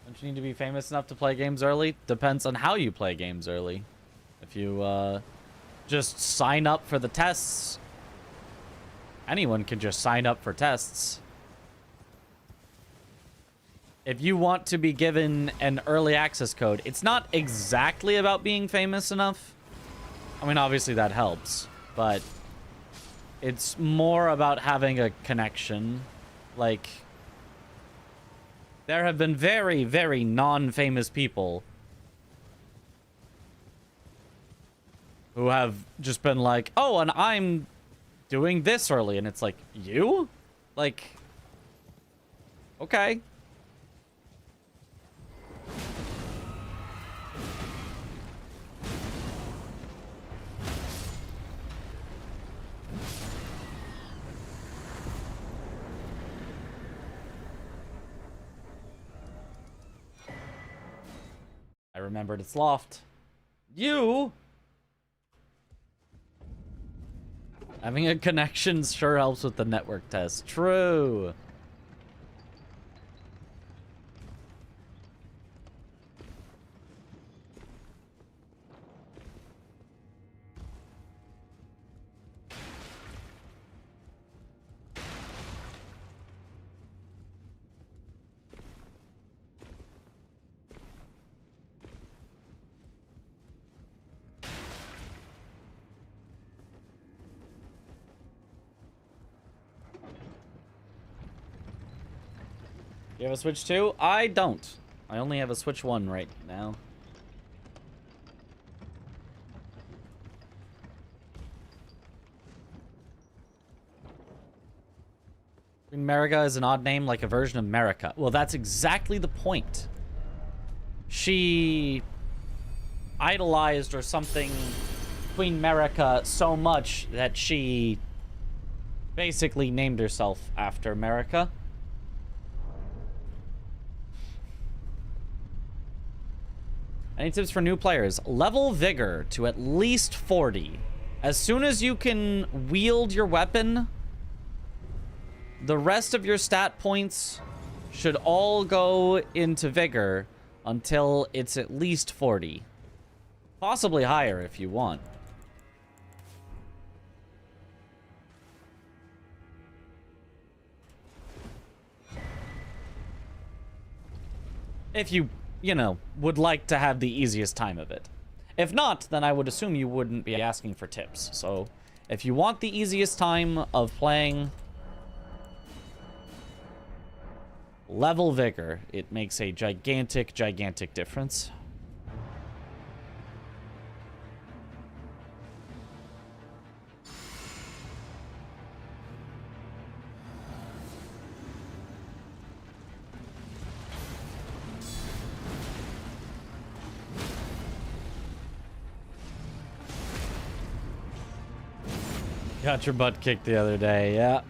Don't you need to be famous enough to play games early? Depends on how you play games early. If you just sign up for the tests, anyone can just sign up for tests. If you want to be given an early access code, it's not exactly about being famous enough. I mean, obviously that helps, but it's more about having a connection. Like, there have been very, very non-famous people who have just been like, oh, and I'm doing this early. And it's like, you? Like, okay. remembered its loft. You! Having a connection sure helps with the network test. True. You have a Switch 2? I don't. I only have a Switch 1 right now. Queen Merica is an odd name, like a version of America. Well, that's exactly the point. She idolized or something Queen Merica so much that she basically named herself after America. Any tips for new players? Level Vigor to at least 40. As soon as you can wield your weapon, the rest of your stat points should all go into Vigor until it's at least 40. Possibly higher if you want. If you know, would like to have the easiest time of it. If not, then I would assume you wouldn't be asking for tips. So, if you want the easiest time of playing, level Vigor. It makes a gigantic, gigantic difference. Got your butt kicked the other day, yeah.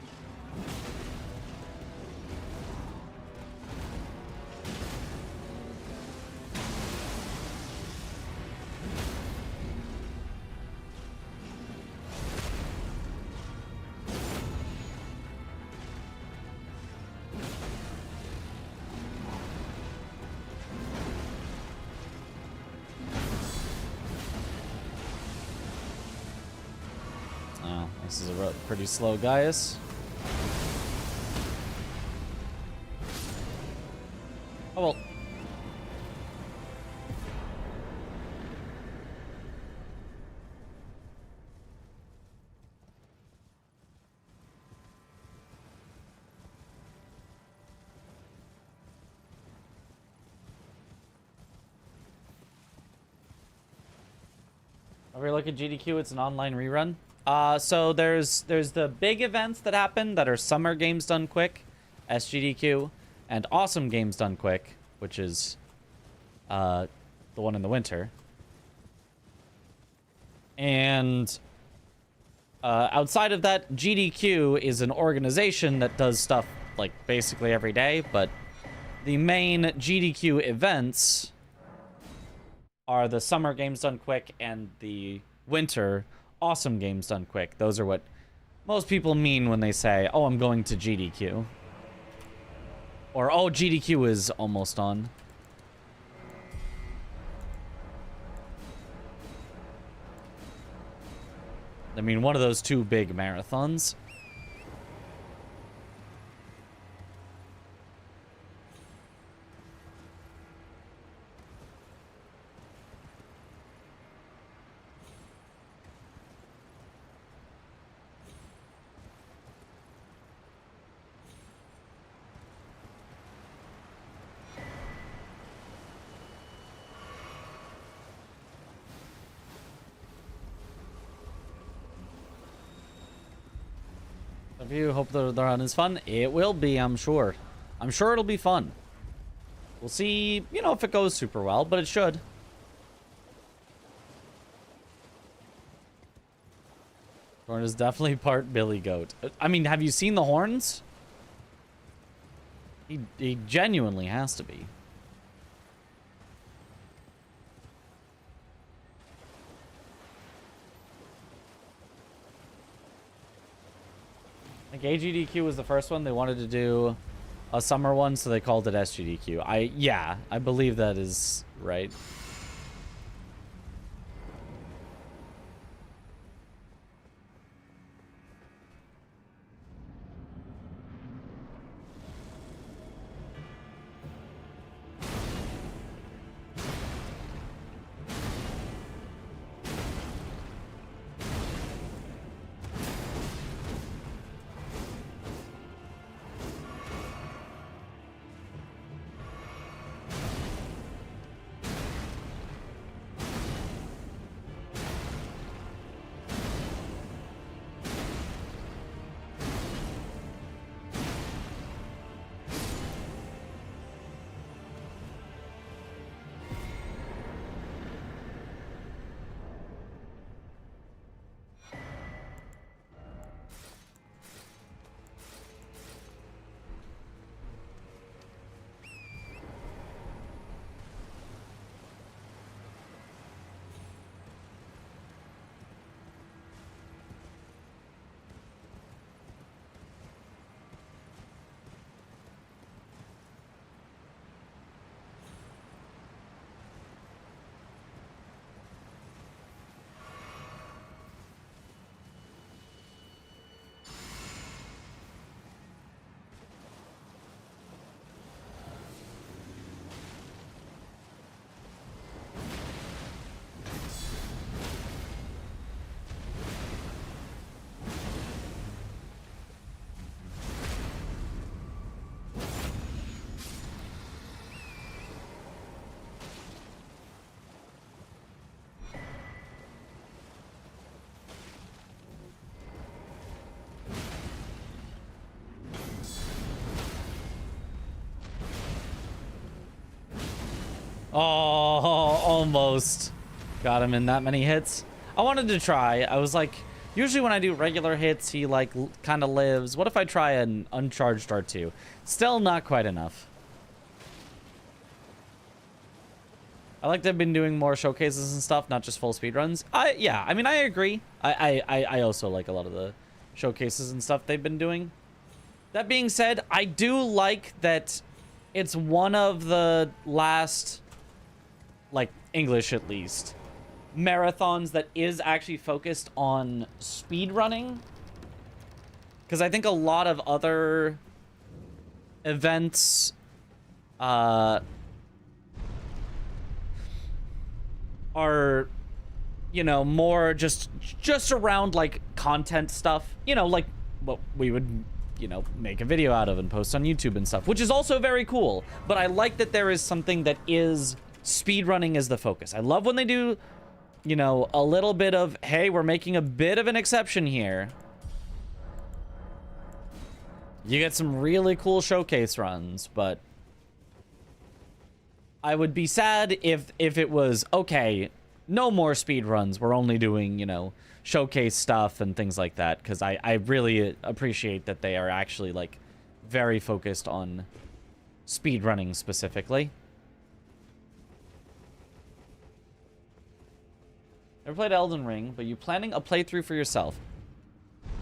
This is a pretty slow Gaius. Oh well. Have you look at GDQ? It's an online rerun. So there's the big events that happen that are Summer Games Done Quick, SGDQ, and Awesome Games Done Quick, which is the one in the winter. And outside of that, GDQ is an organization that does stuff like basically every day, but the main GDQ events are the Summer Games Done Quick and the winter Awesome Games Done Quick. Those are what most people mean when they say, oh, I'm going to GDQ. Or, oh, GDQ is almost on. I mean, one of those two big marathons. If you hope the run is fun, it will be, I'm sure. I'm sure it'll be fun. We'll see, you know, if it goes super well, but it should. Horn is definitely part Billy Goat. I mean, have you seen the horns? He genuinely has to be. Like AGDQ was the first one. They wanted to do a summer one, so they called it SGDQ. Yeah, I believe that is right. Oh, almost got him in that many hits. I wanted to try. I was like, usually when I do regular hits, he like kind of lives. What if I try an uncharged R2? Still not quite enough. I like they've been doing more showcases and stuff, not just full speed runs. Yeah, I mean, I agree. I also like a lot of the showcases and stuff they've been doing. That being said, I do like that it's one of the last, like, English at least, marathons that is actually focused on speed running. Because I think a lot of other events are, you know, more just around, like, content stuff. You know, like what we would, you know, make a video out of and post on YouTube and stuff, which is also very cool. But I like that there is something that is speedrunning as the focus. I love when they do, you know, a little bit of, hey, we're making a bit of an exception here. You get some really cool showcase runs, but I would be sad if it was, okay, no more speed runs. We're only doing, you know, showcase stuff and things like that, because I really appreciate that they are actually, like, very focused on speed running specifically. Never played Elden Ring, but you planning a playthrough for yourself?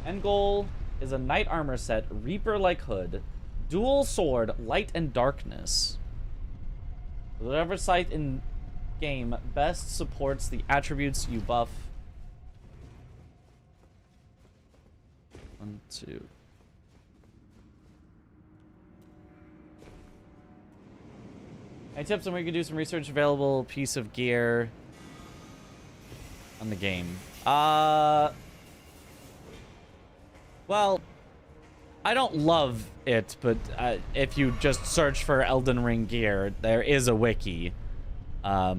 End goal is a knight armor set, Reaper-like hood, dual sword, light and darkness. Whatever scythe in game best supports the attributes you buff. 1, 2. Any tips on where you can do some research? Available piece of gear on the game. Well, I don't love it, but if you just search for Elden Ring gear, there is a wiki that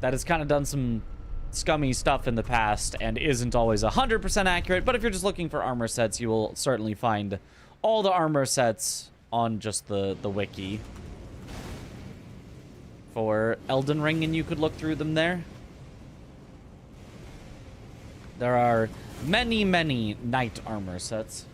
has kind of done some scummy stuff in the past and isn't always 100% accurate. But if you're just looking for armor sets, you will certainly find all the armor sets on just the wiki for Elden Ring, and you could look through them there. There are many, many knight armor sets.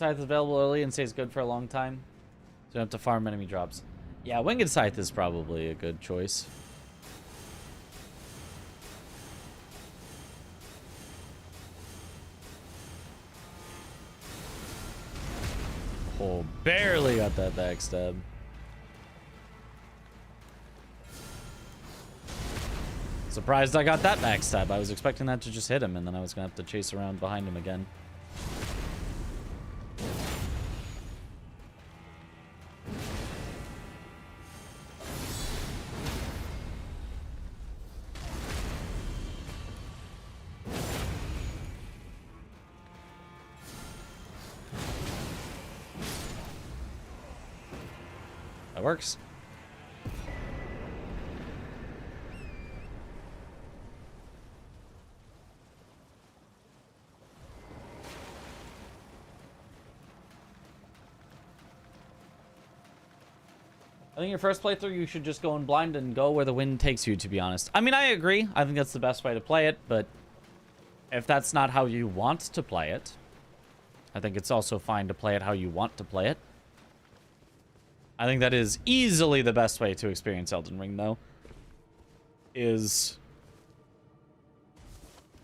Scythe is available early and stays good for a long time. So you don't have to farm enemy drops. Yeah, Winged Scythe is probably a good choice. Oh, barely got that backstab. Surprised I got that backstab. I was expecting that to just hit him, and then I was going to have to chase around behind him again. That works. I think your first playthrough, you should just go in blind and go where the wind takes you, to be honest. I mean, I agree. I think that's the best way to play it, but if that's not how you want to play it, I think it's also fine to play it how you want to play it. I think that is easily the best way to experience Elden Ring, though, is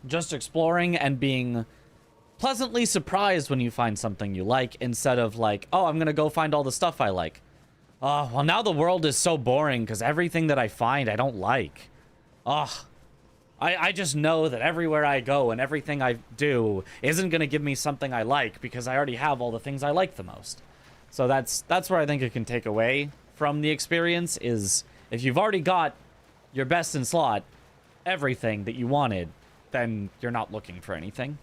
just exploring and being pleasantly surprised when you find something you like, instead of like, oh, I'm gonna go find all the stuff I like. Oh, well, now the world is so boring because everything that I find I don't like. Oh, I just know that everywhere I go and everything I do isn't gonna give me something I like because I already have all the things I like the most. So that's where I think it can take away from the experience, is if you've already got your best in slot, everything that you wanted, then you're not looking for anything.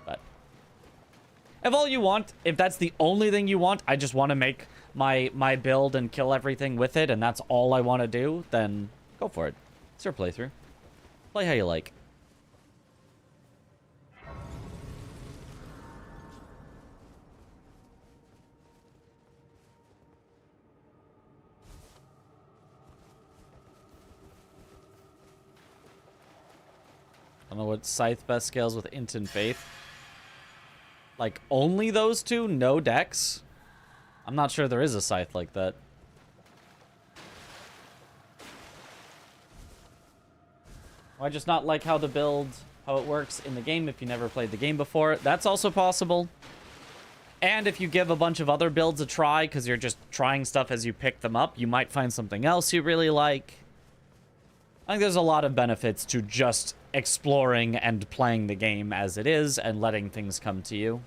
But if all you want, if that's the only thing you want, I just want to make my build and kill everything with it, and that's all I want to do, then go for it. It's your playthrough. Play how you like. I don't know what Scythe best scales with Int and Faith. Like, only those two? No Dex? I'm not sure there is a Scythe like that. I just not like how how it works in the game if you never played the game before. That's also possible. And if you give a bunch of other builds a try, because you're just trying stuff as you pick them up, you might find something else you really like. I think there's a lot of benefits to just exploring and playing the game as it is and letting things come to you.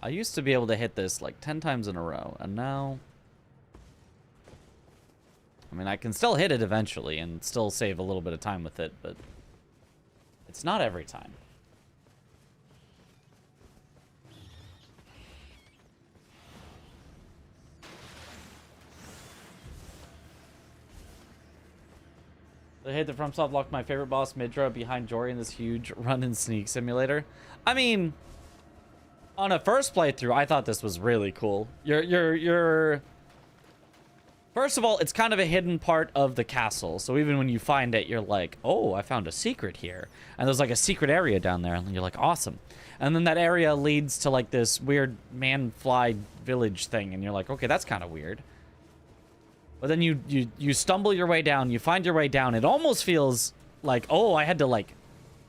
I used to be able to hit this like 10 times in a row, and now... I mean, I can still hit it eventually and still save a little bit of time with it, but it's not every time. I hate that FromSoft locked my favorite boss, Midra, behind Jory in this huge run and sneak simulator. I mean, on a first playthrough, I thought this was really cool. First of all, it's kind of a hidden part of the castle. So even when you find it, you're like, oh, I found a secret here. And there's like a secret area down there. And you're like, awesome. And then that area leads to like this weird man-fly village thing. And you're like, okay, that's kind of weird. But then you stumble your way down. You find your way down. It almost feels like, oh, I had to like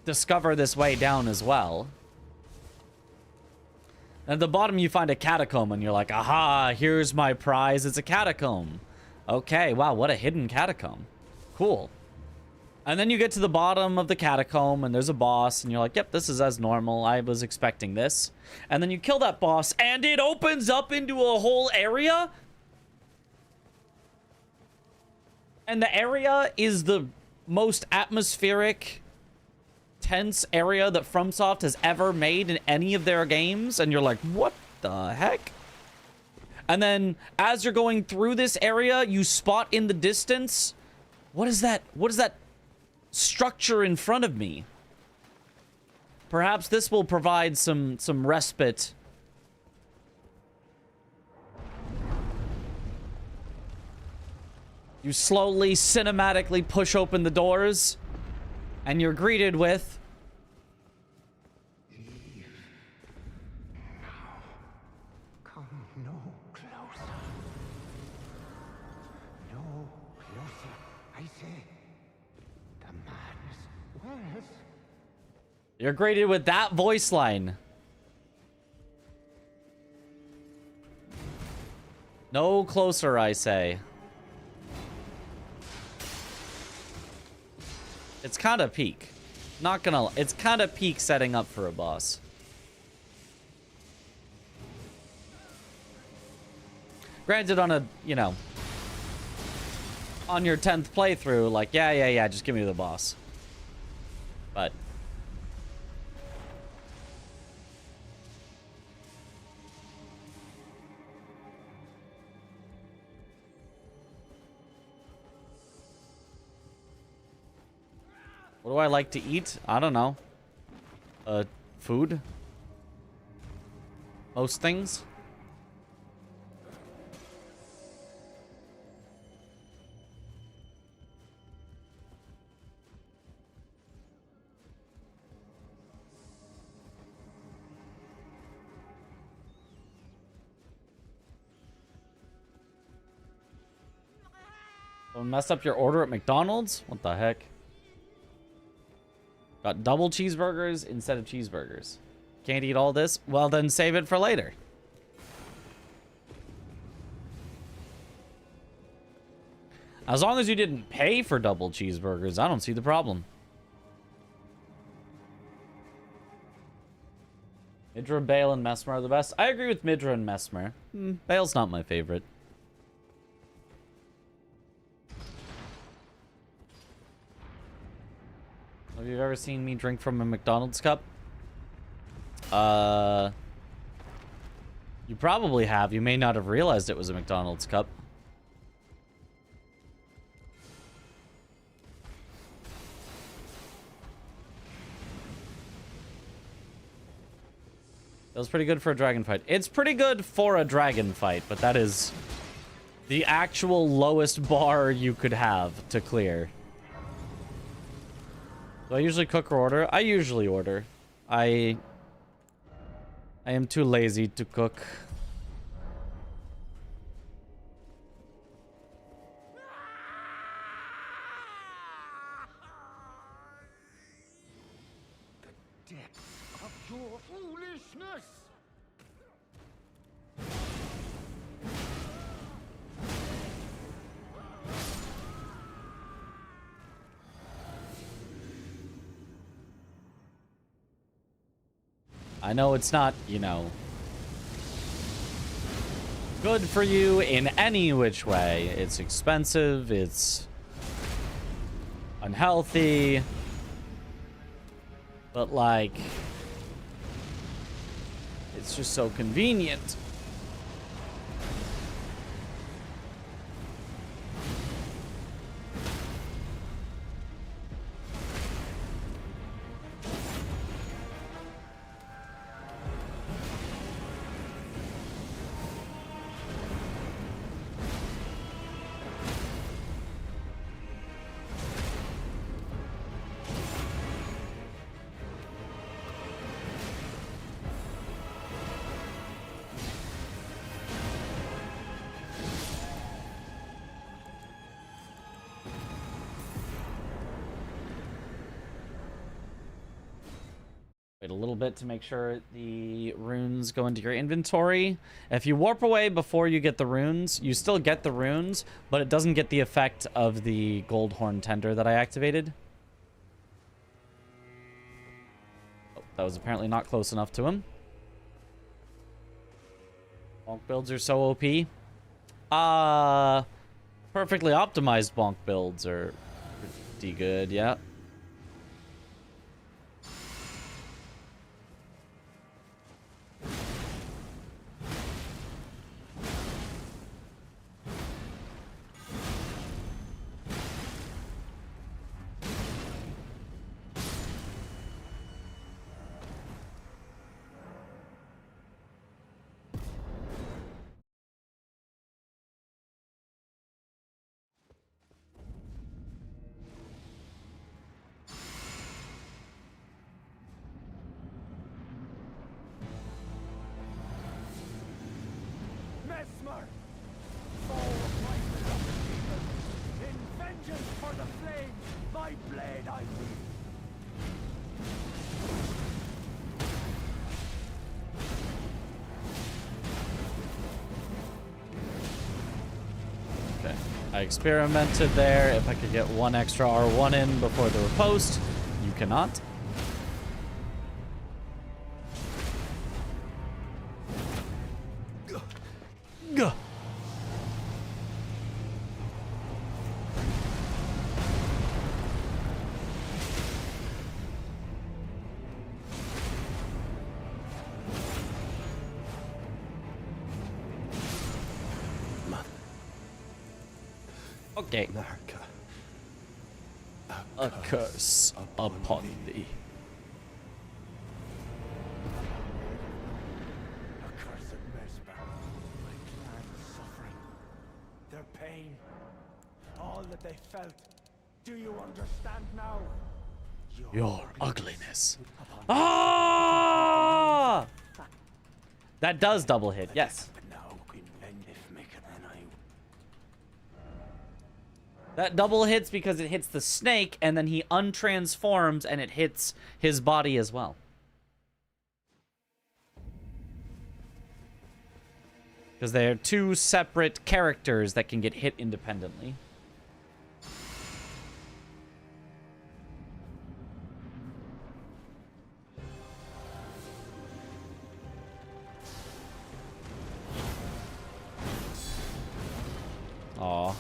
discover this way down as well. And at the bottom, you find a catacomb. And you're like, aha, here's my prize. It's a catacomb. Okay, wow, what a hidden catacomb. Cool. And then you get to the bottom of the catacomb, and there's a boss, and you're like, yep, this is as normal. I was expecting this. And then you kill that boss, and it opens up into a whole area? And the area is the most atmospheric, tense area that FromSoft has ever made in any of their games. And you're like, what the heck? And then, as you're going through this area, you spot in the distance... What is that? What is that structure in front of me. Perhaps this will provide some respite. You slowly, cinematically push open the doors, and you're greeted with... Eve. Now, come no closer. No closer, I say. The madness wears. You're greeted with that voice line. No closer, I say. It's kind of peak. Not gonna... It's kind of peak setting up for a boss. Granted, on a, you know... On your 10th playthrough, like, yeah, just give me the boss. But... What do I like to eat? I don't know. Food? Most things? Don't mess up your order at McDonald's? What the heck? Got double cheeseburgers instead of cheeseburgers. Can't eat all this? Well, then save it for later. As long as you didn't pay for double cheeseburgers, I don't see the problem. Midra, Bale, and Mesmer are the best. I agree with Midra and Mesmer. Bale's not my favorite. Have you ever seen me drink from a McDonald's cup? You probably have. You may not have realized it was a McDonald's cup. That was pretty good for a dragon fight. It's pretty good for a dragon fight, but that is the actual lowest bar you could have to clear. Do I usually cook or order? I usually order. I am too lazy to cook. The depth of your foolishness. I know it's not, you know, good for you in any which way. It's expensive, it's unhealthy, but like, it's just so convenient. Wait a little bit to make sure the runes go into your inventory. If you warp away before you get the runes, you still get the runes, but it doesn't get the effect of the Goldhorn Tender that I activated. Oh, that was apparently not close enough to him. Bonk builds are so OP. Perfectly optimized bonk builds are pretty good, yeah. Mesmer! Foe of my beloved people! In vengeance for the flames, my blade I wield! Okay. I experimented there. If I could get one extra R1 in before the riposte. You cannot. Gah. Okay. Narka. A curse upon thee. Accursed Mesmer. My clan's suffering. Their pain. All that they felt. Do you understand now? Your ugliness. Ah! That does double hit, yes. That double hits because it hits the snake, and then he untransforms, and it hits his body as well. Because they are two separate characters that can get hit independently. Aw.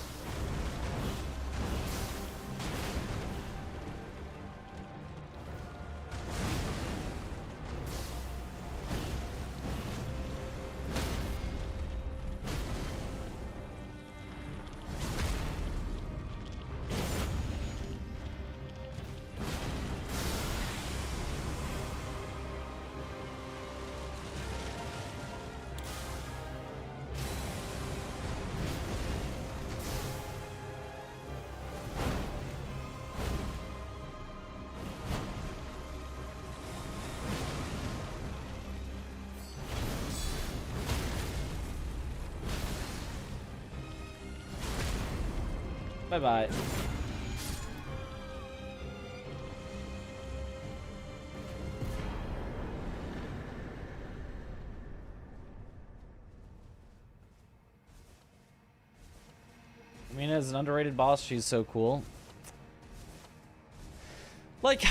Bye-bye. I mean, as an underrated boss, she's so cool. Like,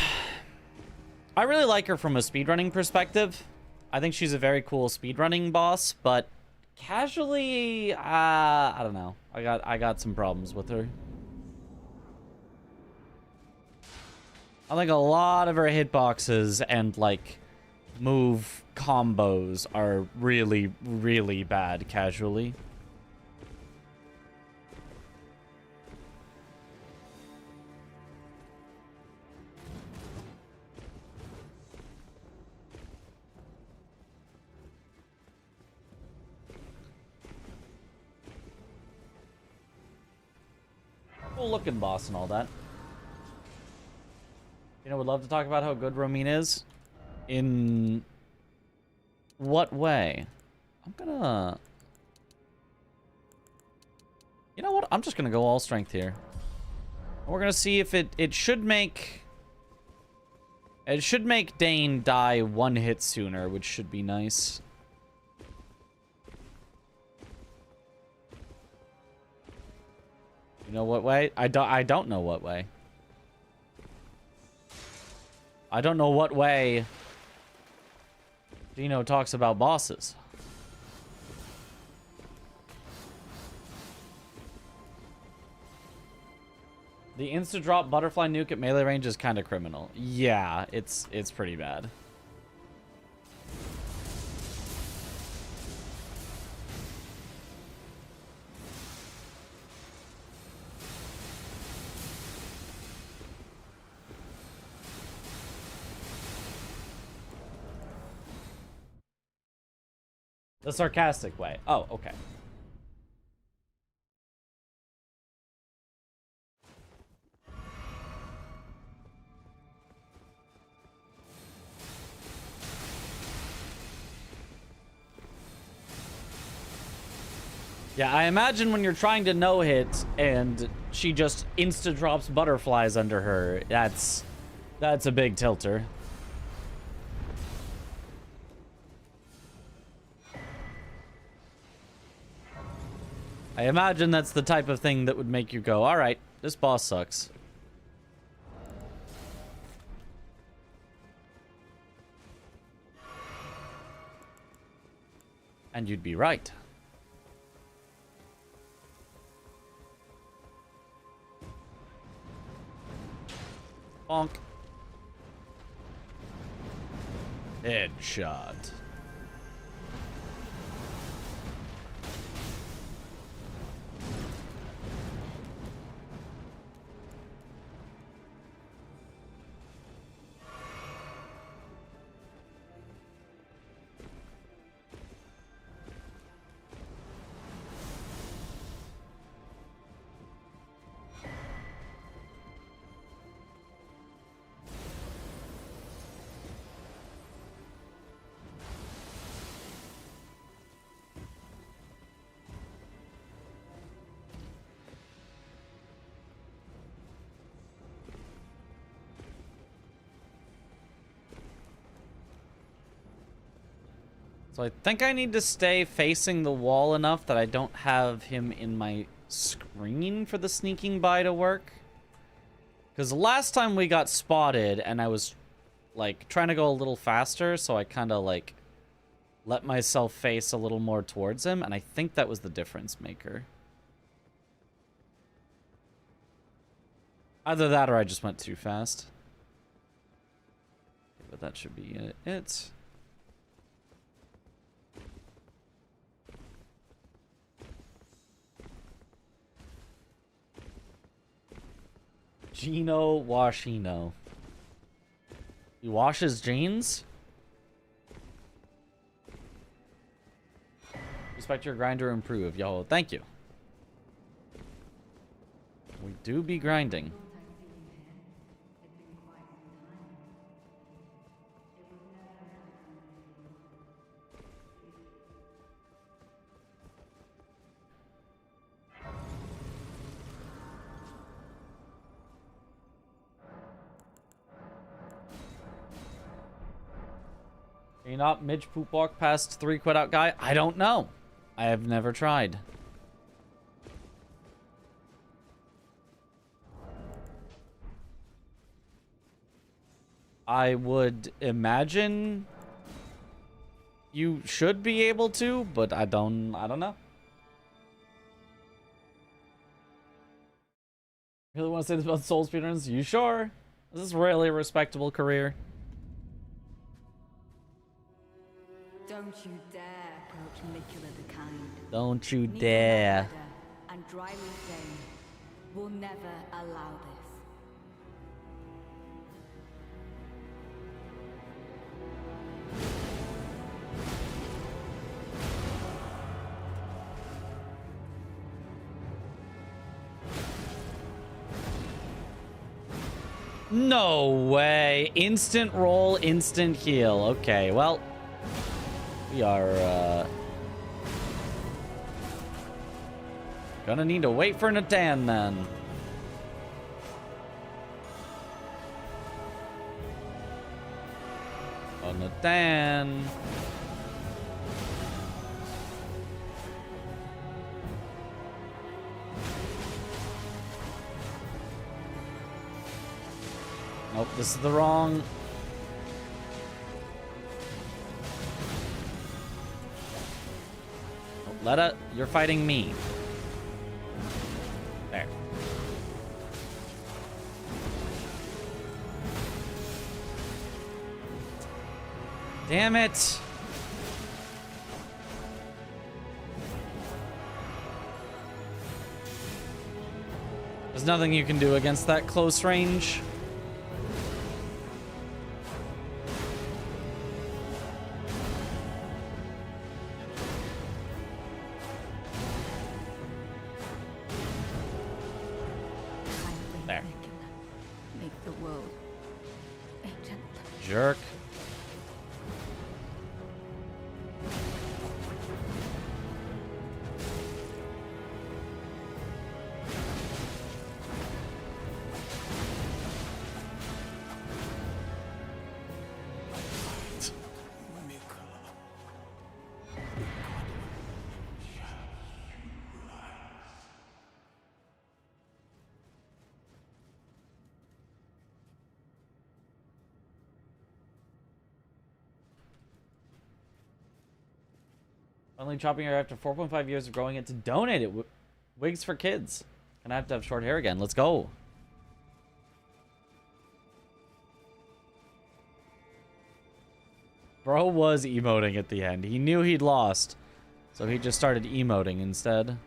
I really like her from a speedrunning perspective. I think she's a very cool speedrunning boss, but casually, I don't know. I got some problems with her. I think a lot of her hitboxes and, like, move combos are really, really bad casually. Cool looking boss and all that. You know, would love to talk about how good Romine is. In what way? I'm gonna... You know what? I'm just gonna go all strength here. We're gonna see if it should make... It should make Dane die one hit sooner, which should be nice. You know what way? I don't know what way. I don't know what way Dino talks about bosses. The insta-drop butterfly nuke at melee range is kind of criminal. Yeah, it's pretty bad. The sarcastic way. Oh, okay. Yeah, I imagine when you're trying to no-hit and she just insta-drops butterflies under her, that's a big tilter. I imagine that's the type of thing that would make you go, all right, this boss sucks. And you'd be right. Bonk. Headshot. So I think I need to stay facing the wall enough that I don't have him in my screen for the sneaking by to work. Because last time we got spotted and I was like trying to go a little faster, so I kind of like let myself face a little more towards him, and I think that was the difference maker. Either that or I just went too fast. But that should be it. Gino Washino. He washes jeans? Respect your grinder, improve. Yo, thank you. We do be grinding. Are you not Midge Poop Walk past 3 quit out guy? I don't know. I have never tried. I would imagine you should be able to, but I don't know. Really want to say this about Soul Speedruns? You sure? This is really a respectable career. Don't you dare approach Nicula the Kind. Don't you Neither dare. Murder and Dryleaf Dane will never allow this. No way. Instant roll, instant heal. Okay, well, we are gonna need to wait for Natan then. Oh, Natan. Nope, this is the wrong. Oh, Letta, you're fighting me. There. Damn it. There's nothing you can do against that close range. There. Make the world a gentler. Jerk. Finally chopping hair after 4.5 years of growing it to donate it. Wigs for kids. Gonna have to have short hair again. Let's go. Bro was emoting at the end. He knew he'd lost, so he just started emoting instead.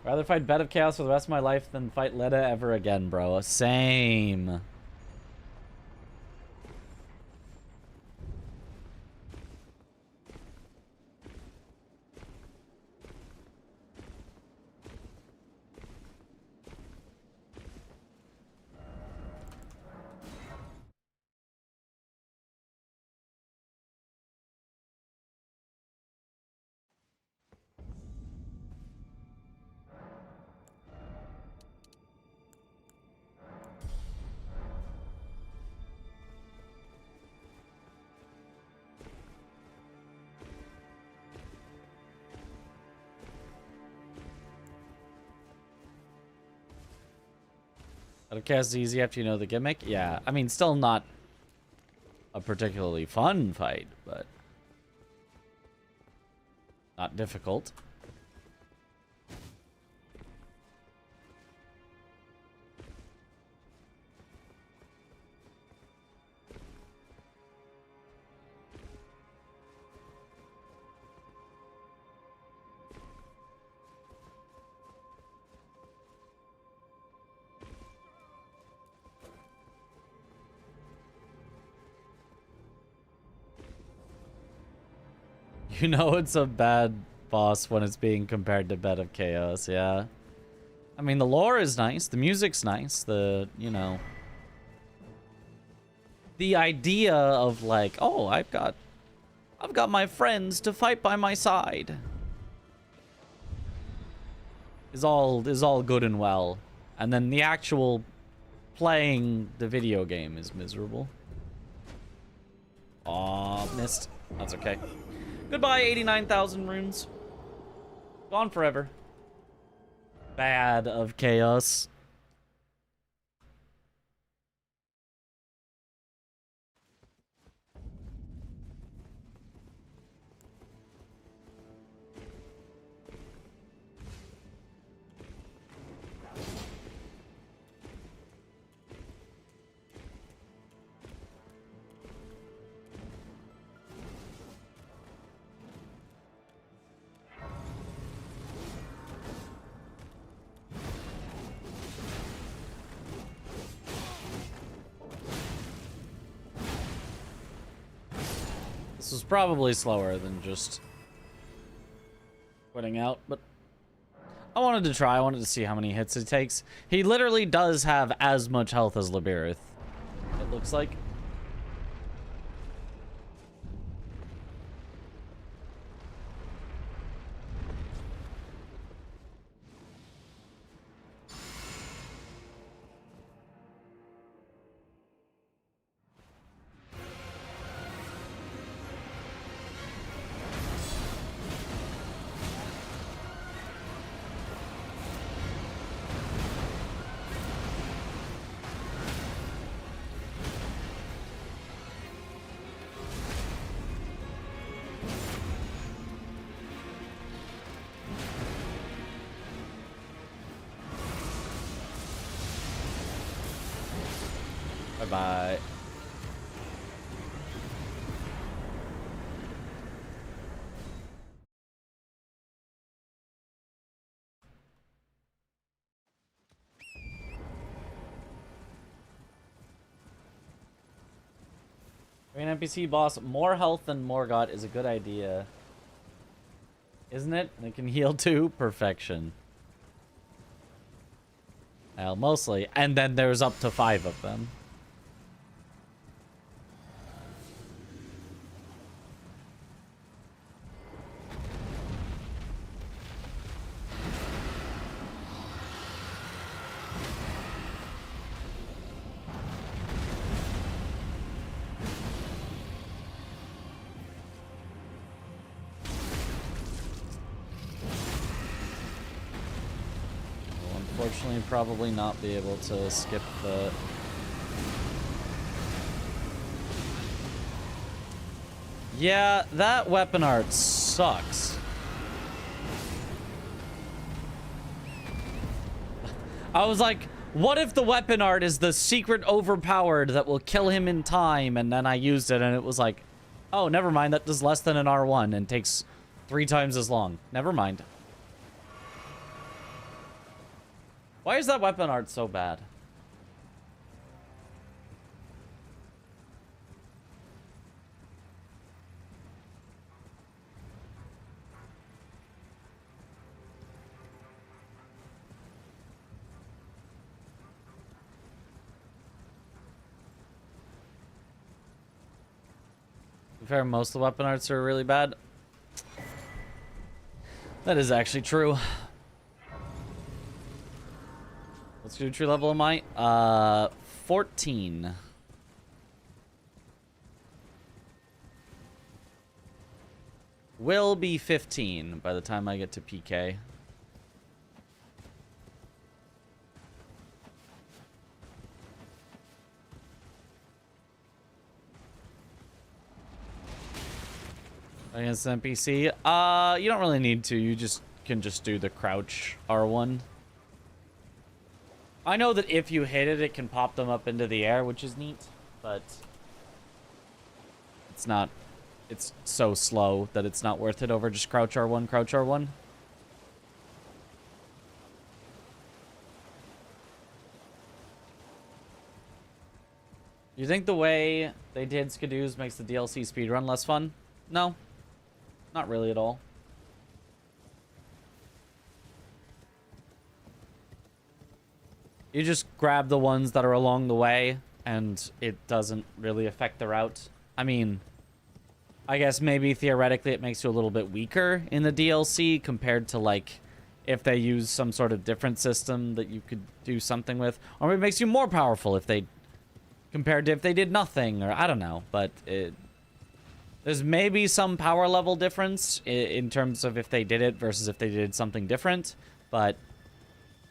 Rather fight Bed of Chaos for the rest of my life than fight Leda ever again, bro. Same. Okay, it's easy after you know the gimmick. Yeah, I mean, still not a particularly fun fight, but not difficult. You know it's a bad boss when it's being compared to Bed of Chaos, yeah. I mean, the lore is nice, the music's nice, the, you know, the idea of like, oh, I've got my friends to fight by my side is all good and well. And then the actual playing the video game is miserable. Aw, missed. That's okay. Goodbye, 89,000 runes. Gone forever. Bad of Chaos. This was probably slower than just quitting out, but I wanted to try. I wanted to see how many hits it takes. He literally does have as much health as Libirith, it looks like. Bye-bye. An NPC boss, more health than Morgott is a good idea. Isn't it? And it can heal too? Perfection. Well, mostly. And then there's up to 5 of them. unfortunately probably not be able to skip the... Yeah, that weapon art sucks. I was like, what if the weapon art is the secret overpowered that will kill him in time? And then I used it and it was like, oh, never mind. That does less than an R1 and takes 3 times as long. Never mind. Why is that weapon art so bad? To be fair, most of the weapon arts are really bad. That is actually true. What's your true level am I? 14. Will be 15 by the time I get to PK. Against NPC? You don't really need to. You can just do the crouch R1. I know that if you hit it, it can pop them up into the air, which is neat, but it's not... It's so slow that it's not worth it over just crouch R1, crouch R1. You think the way they did Skidoos makes the DLC speedrun less fun? No. Not really at all. You just grab the ones that are along the way, and it doesn't really affect the route. I mean, I guess maybe theoretically it makes you a little bit weaker in the DLC compared to, like, if they use some sort of different system that you could do something with. Or it makes you more powerful if they... compared to if they did nothing, or I don't know. But there's maybe some power level difference in terms of if they did it versus if they did something different. But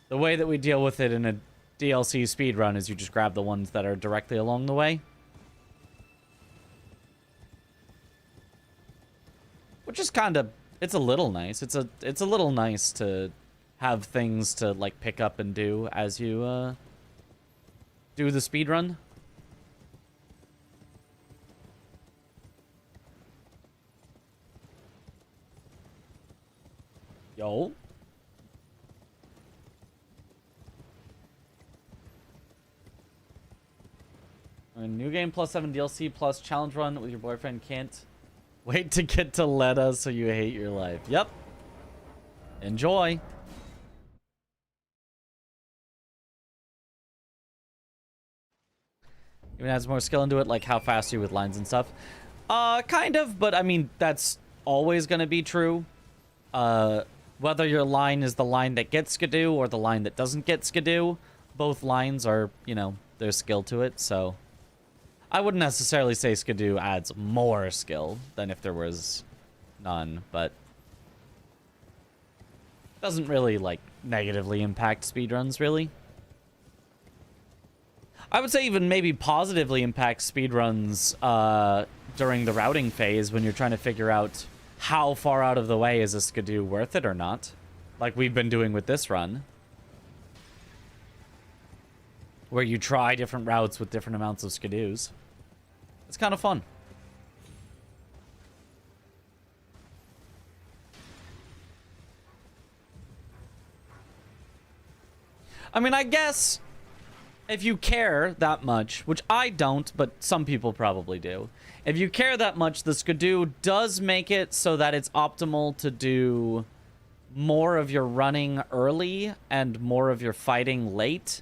the way that we deal with it in a DLC speedrun is you just grab the ones that are directly along the way. Which is kind of, it's a little nice. It's a little nice to have things to like pick up and do as you do the speedrun. Yo. A new game plus 7 DLC plus challenge run with your boyfriend can't wait to get to Letta so you hate your life. Yep. Enjoy. Even adds more skill into it, like how fast you with lines and stuff. Kind of, but I mean, that's always going to be true. Whether your line is the line that gets Skidoo or the line that doesn't get Skidoo, both lines are, you know, there's skill to it, so... I wouldn't necessarily say Skidoo adds more skill than if there was none, but... doesn't really, like, negatively impact speedruns, really. I would say even maybe positively impact speedruns during the routing phase when you're trying to figure out how far out of the way is a Skidoo worth it or not. Like we've been doing with this run. Where you try different routes with different amounts of Skidoos. It's kind of fun. I mean, I guess if you care that much, which I don't, but some people probably do. If you care that much, the Skidoo does make it so that it's optimal to do more of your running early and more of your fighting late.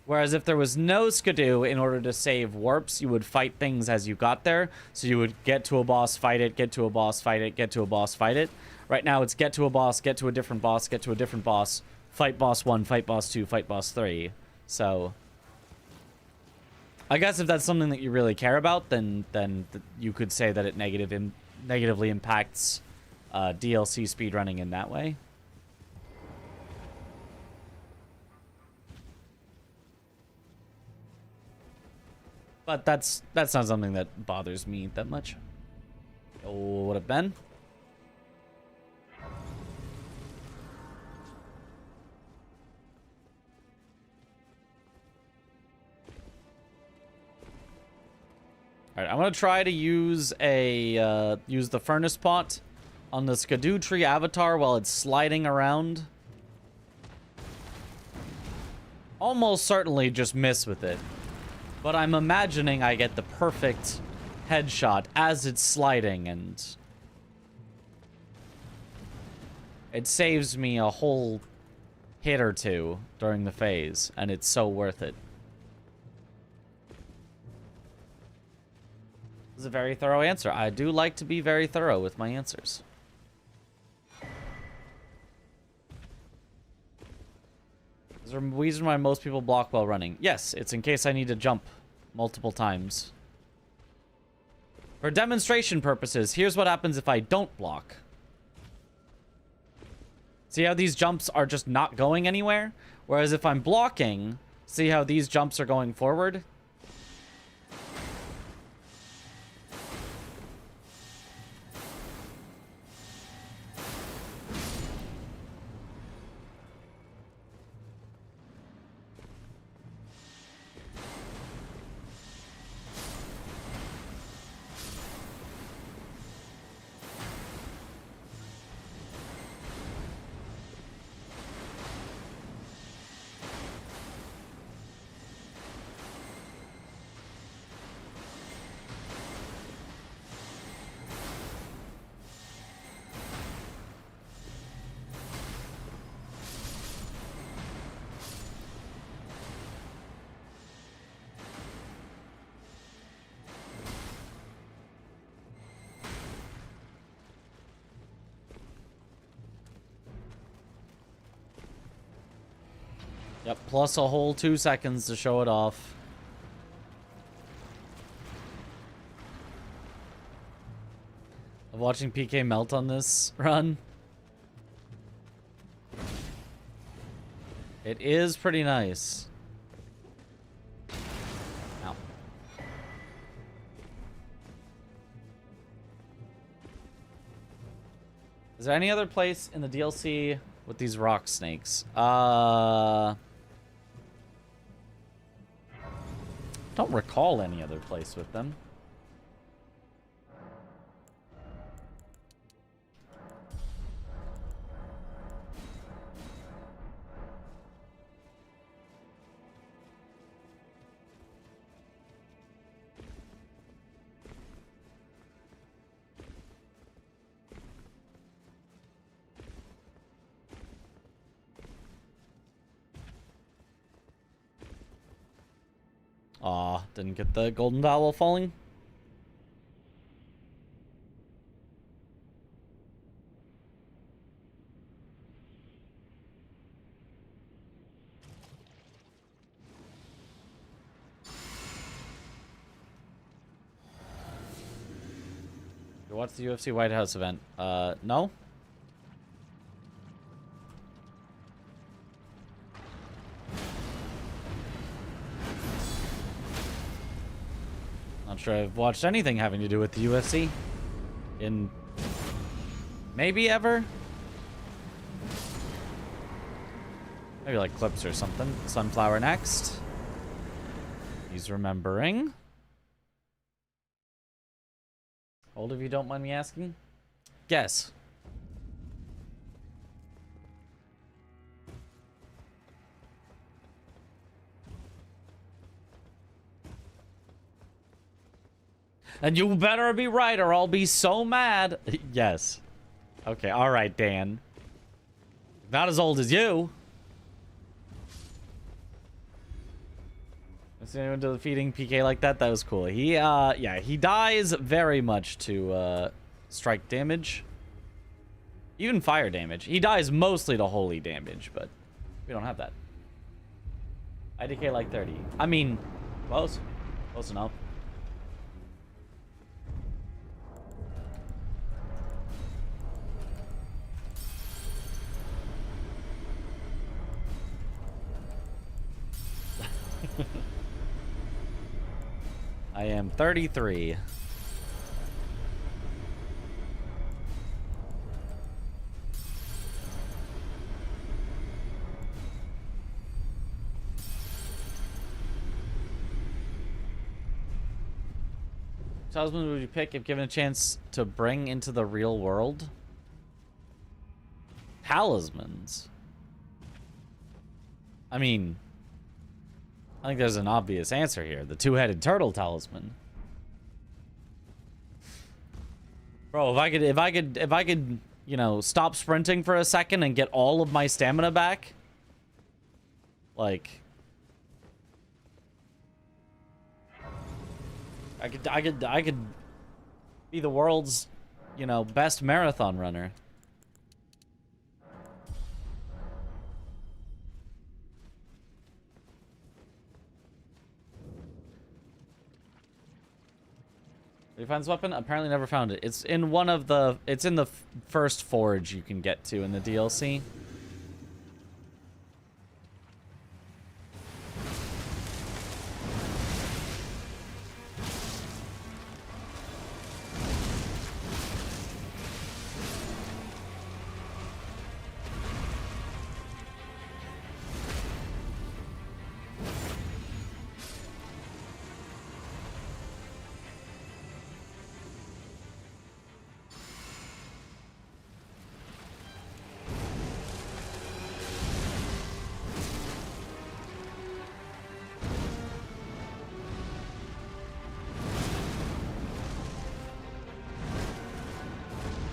Whereas if there was no Skidoo, in order to save warps, you would fight things as you got there. So you would get to a boss, fight it, get to a boss, fight it, get to a boss, fight it. Right now it's get to a boss, get to a different boss, get to a different boss, fight boss 1, fight boss 2, fight boss 3. So I guess if that's something that you really care about, then you could say that it negatively impacts DLC speedrunning in that way. But that's not something that bothers me that much. Oh, what up, Ben? All right, I'm gonna try to use use the furnace pot on the Skadoo tree avatar while it's sliding around. Almost certainly just miss with it. But I'm imagining I get the perfect headshot as it's sliding, and it saves me a whole hit or two during the phase, and it's so worth it. This is a very thorough answer. I do like to be very thorough with my answers. Is there a reason why most people block while running? Yes, it's in case I need to jump multiple times. For demonstration purposes, here's what happens if I don't block. See how these jumps are just not going anywhere? Whereas if I'm blocking, see how these jumps are going forward? Yep, plus a whole 2 seconds to show it off. Of watching PK melt on this run. It is pretty nice. Ow. Is there any other place in the DLC with these rock snakes? Don't recall any other place with them. Aw, didn't get the golden dowel falling. You watched the UFC White House event? No? Not sure I've watched anything having to do with the UFC in maybe ever. Maybe like clips or something. Sunflower next. He's remembering. How old, if you don't mind me asking? Guess. And you better be right or I'll be so mad. Yes. Okay, alright, Dan. Not as old as you. See anyone defeating PK like that? That was cool. He, yeah, he dies very much to, strike damage. Even fire damage. He dies mostly to holy damage, but we don't have that. IDK like 30. I mean, close. Close enough. I am 33. Talisman would you pick if given a chance to bring into the real world? Talismans. I mean, I think there's an obvious answer here. The two-headed turtle talisman. Bro, if I could, you know, stop sprinting for a second and get all of my stamina back, like, I could be the world's, you know, best marathon runner. Did you find this weapon? Apparently never found it. It's in one of the... It's in the first forge you can get to in the DLC.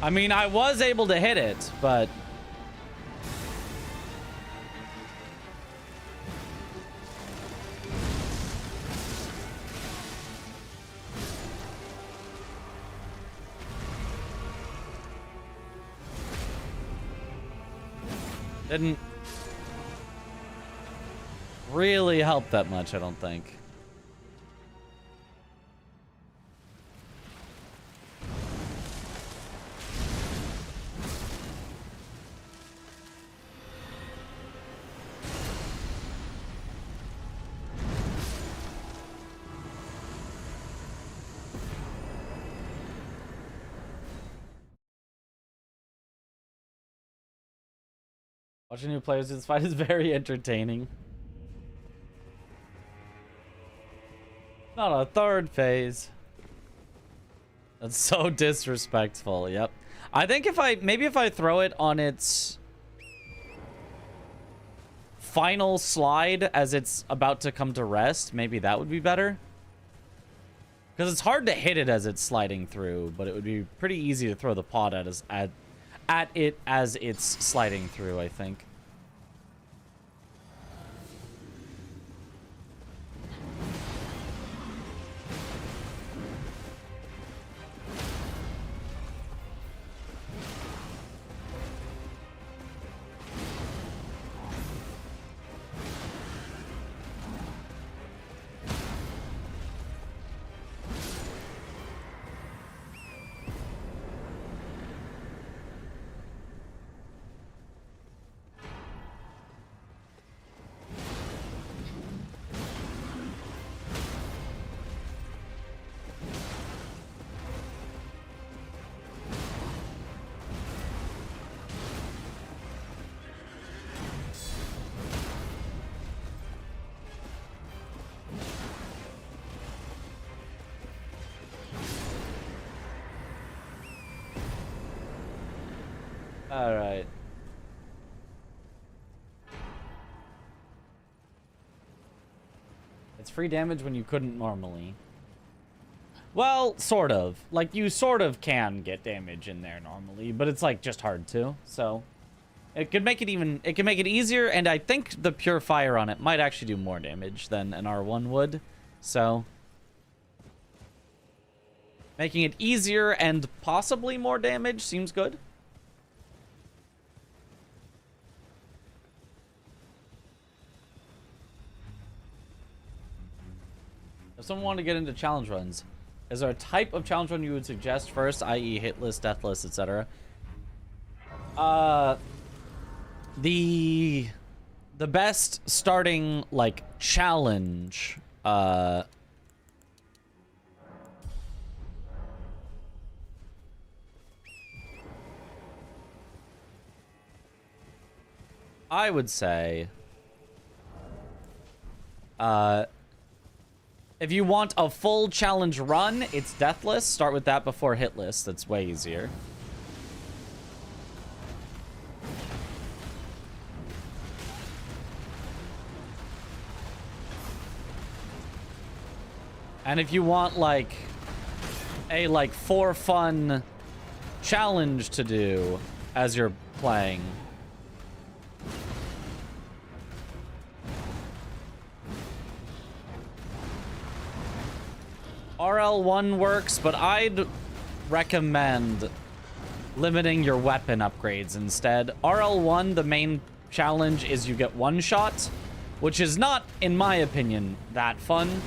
I mean, I was able to hit it, but... didn't really help that much, I don't think. Watching new players in this fight is very entertaining. Not a third phase. That's so disrespectful. Yep. I think if I throw it on its final slide as it's about to come to rest, maybe that would be better. Because it's hard to hit it as it's sliding through, but it would be pretty easy to throw the pod at it as it's sliding through, I think. All right. It's free damage when you couldn't normally. Well, sort of. Like, you sort of can get damage in there normally, but it's, like, just hard to. So, it could make it it could make it easier, and I think the pure fire on it might actually do more damage than an R1 would. So, making it easier and possibly more damage seems good. If someone wanted to get into challenge runs, is there a type of challenge run you would suggest first, i.e. hit list, death list, etc.? The best starting, like, challenge I would say, if you want a full challenge run, it's Deathless. Start with that before Hitless. That's way easier. And if you want like a for fun challenge to do as you're playing, RL1 works, but I'd recommend limiting your weapon upgrades instead. RL1, the main challenge is you get one shot, which is not, in my opinion, that fun.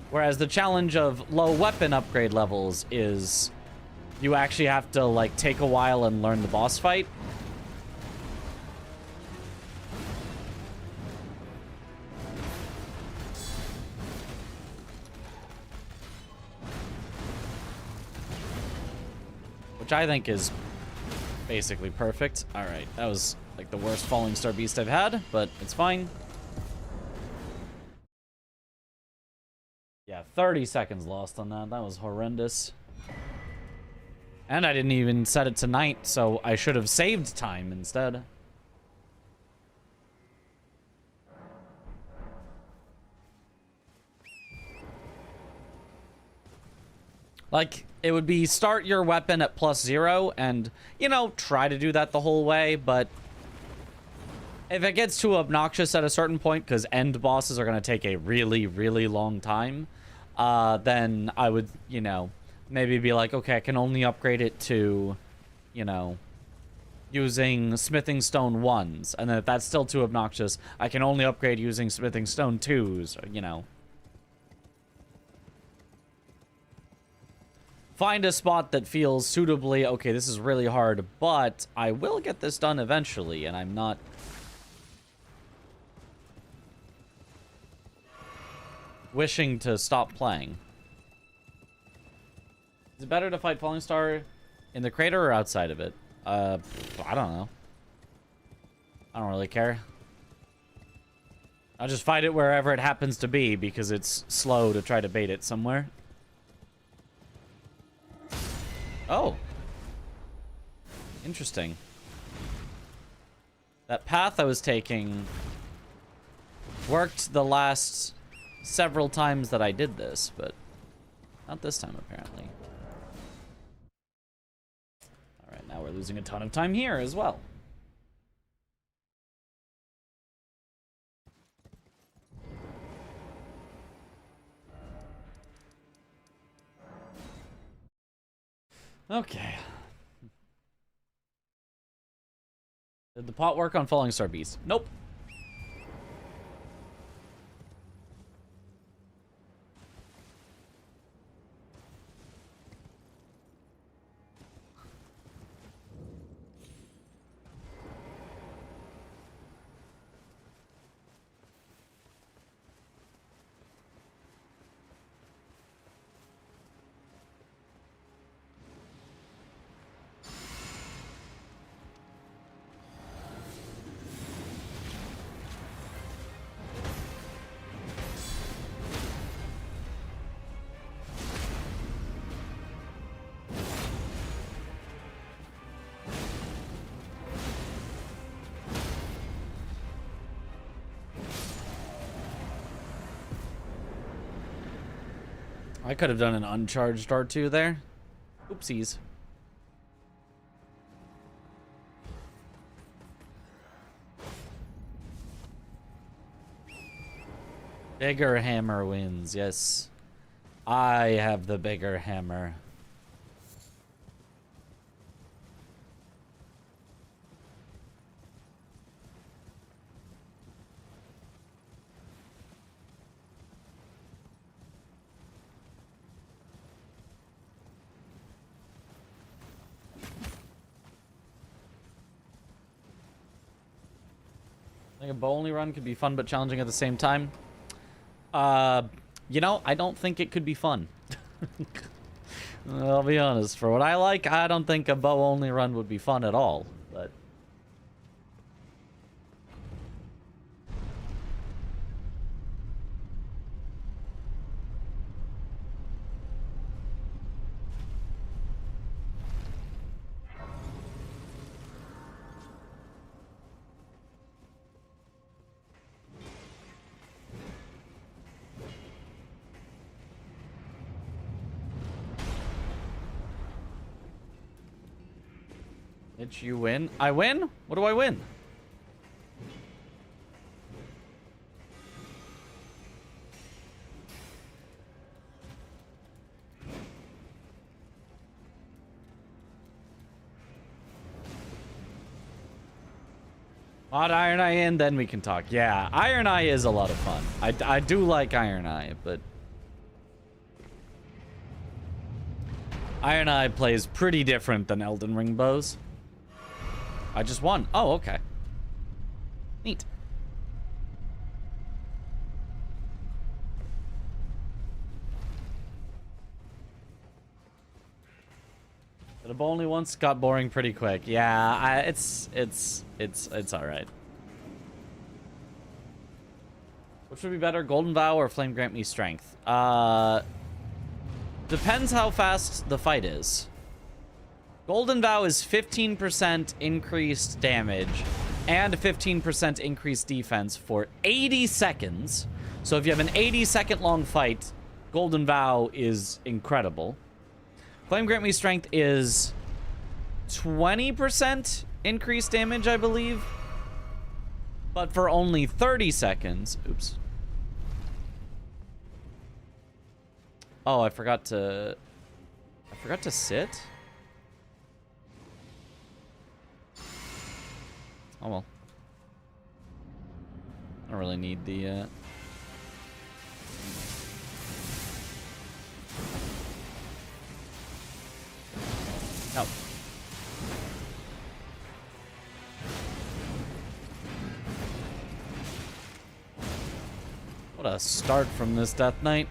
Whereas the challenge of low weapon upgrade levels is you actually have to like take a while and learn the boss fight. Which I think is basically perfect. All right, that was like the worst Falling Star Beast I've had, but it's fine. Yeah, 30 seconds lost on that. That was horrendous. And I didn't even set it to night, so I should have saved time instead. Like, it would be start your weapon at +0 and, you know, try to do that the whole way, but if it gets too obnoxious at a certain point, because end bosses are going to take a really, really long time, then I would, you know, maybe be like, okay, I can only upgrade it to, you know, using Smithing Stone 1s. And then if that's still too obnoxious, I can only upgrade using Smithing Stone 2s, or, you know. Find a spot that feels suitably, okay, this is really hard, but I will get this done eventually, and I'm not wishing to stop playing. Is it better to fight Falling Star in the crater or outside of it? I don't know. I don't really care. I'll just fight it wherever it happens to be because it's slow to try to bait it somewhere. Oh. Interesting. That path I was taking worked the last several times that I did this, but not this time apparently. Alright, now we're losing a ton of time here as well. Okay. Did the pot work on Falling Star Beast? Nope. I could have done an uncharged R2 there. Oopsies. Bigger hammer wins, yes. I have the bigger hammer. I think a bow only run could be fun but challenging at the same time. You know, I don't think it could be fun. I'll be honest. For what I like, I don't think a bow only run would be fun at all. But Mitch, you win. I win? What do I win? Mod Iron Eye in, then we can talk. Yeah, Iron Eye is a lot of fun. I do like Iron Eye, but Iron Eye plays pretty different than Elden Ring bows. I just won. Oh, okay. Neat. The bow only once got boring pretty quick. Yeah, it's all right. Which would be better, Golden Vow or Flame Grant Me Strength? Depends how fast the fight is. Golden Vow is 15% increased damage and 15% increased defense for 80 seconds. So if you have an 80-second long fight, Golden Vow is incredible. Flame Grant Me Strength is 20% increased damage, I believe. But for only 30 seconds. Oops. Oh, I forgot to sit. Oh well. I don't really need the Oh. What a start from this Death Knight.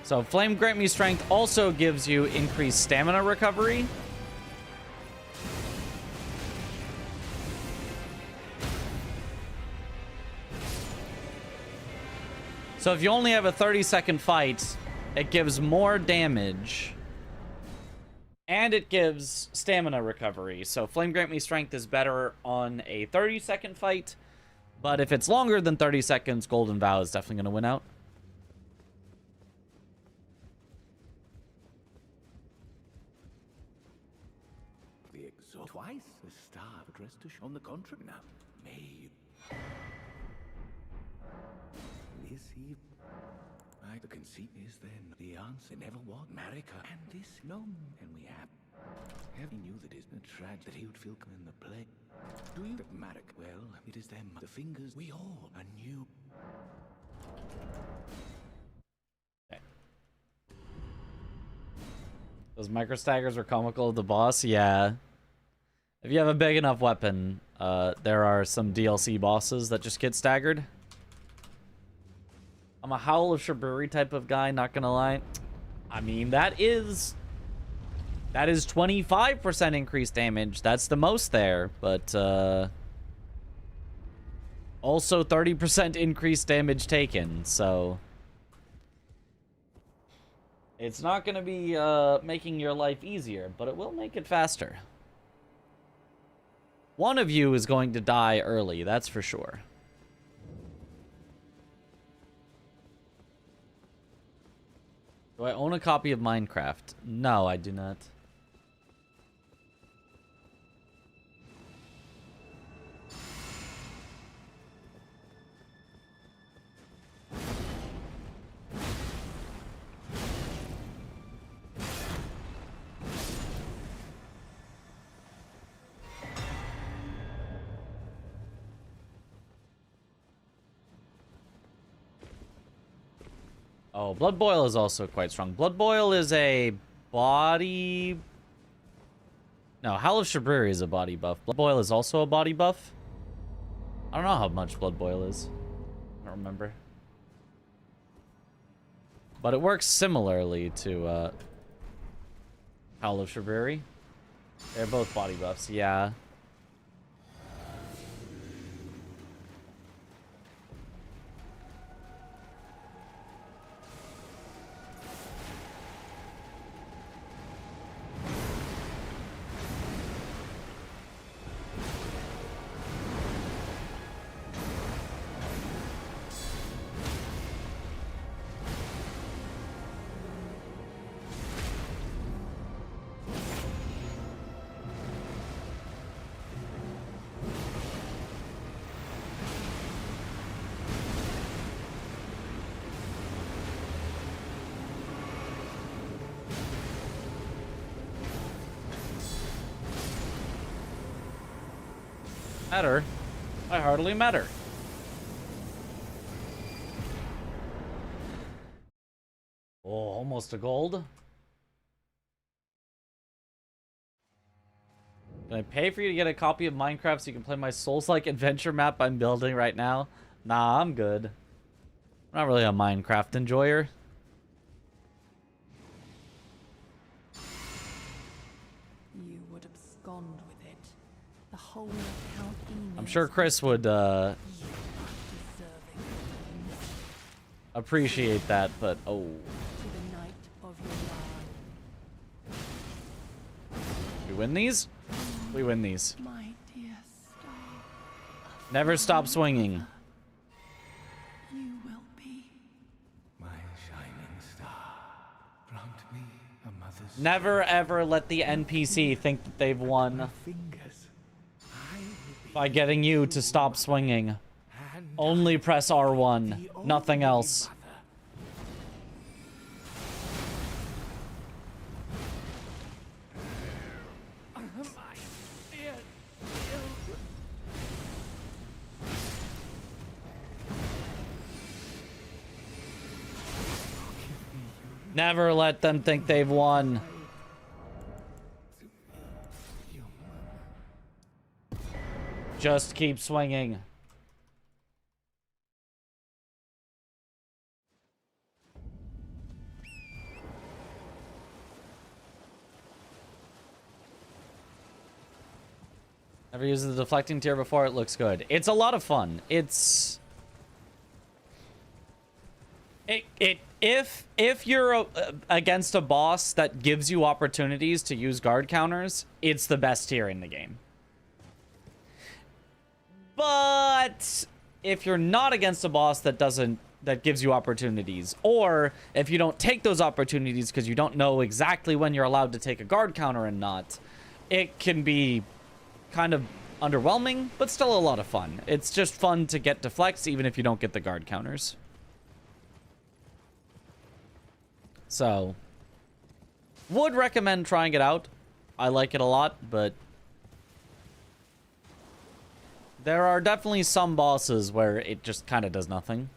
So Flame Grant Me Strength also gives you increased stamina recovery. So if you only have a 30-second fight, it gives more damage. And it gives stamina recovery. So Flame Grant Me Strength is better on a 30-second fight. But if it's longer than 30 seconds, Golden Vow is definitely going to win out. The exhaust twice the star addressed to on the contract now. May this eve. The conceit is then the answer never was Marika and this known, and we have. He knew that it's a tragedy that he would feel in the play. Do you? That Marika? Well, it is them. The fingers we all are new. Okay. Those micro staggers are comical of the boss. Yeah. If you have a big enough weapon, there are some DLC bosses that just get staggered. I'm a Howl of Shaburi type of guy, not gonna lie. I mean, that is 25% increased damage. That's the most there, but also 30% increased damage taken, so it's not gonna be making your life easier, but it will make it faster. One of you is going to die early, that's for sure. Do I own a copy of Minecraft? No, I do not. Oh, Blood Boil is also quite strong. Blood Boil is a body... No, Howl of Shaburi is a body buff. Blood Boil is also a body buff. I don't know how much Blood Boil is. I don't remember. But it works similarly to Howl of Shaburi. They're both body buffs, yeah. Met her. I hardly met her. Oh, almost a gold. Can I pay for you to get a copy of Minecraft so you can play my Souls-like adventure map I'm building right now? Nah, I'm good. I'm not really a Minecraft enjoyer. You would abscond with it. The whole of Count I'm sure Chris would appreciate that, but oh. to the night of your We win these? We win these. my dear star. Never stop swinging. You will be. My shining star. Grant me a mother's Never ever let the NPC think that they've won fingers. by getting you to stop swinging. Only press R1, nothing else. Never let them think they've won. Just keep swinging. Never used the deflecting tier before. It looks good. It's a lot of fun. It's... If you're against a boss that gives you opportunities to use guard counters, it's the best tier in the game. But if you're not against a boss that gives you opportunities, or if you don't take those opportunities because you don't know exactly when you're allowed to take a guard counter and not, it can be kind of underwhelming, but still a lot of fun. It's just fun to get deflects even if you don't get the guard counters. So, would recommend trying it out. I like it a lot, but there are definitely some bosses where it just kind of does nothing.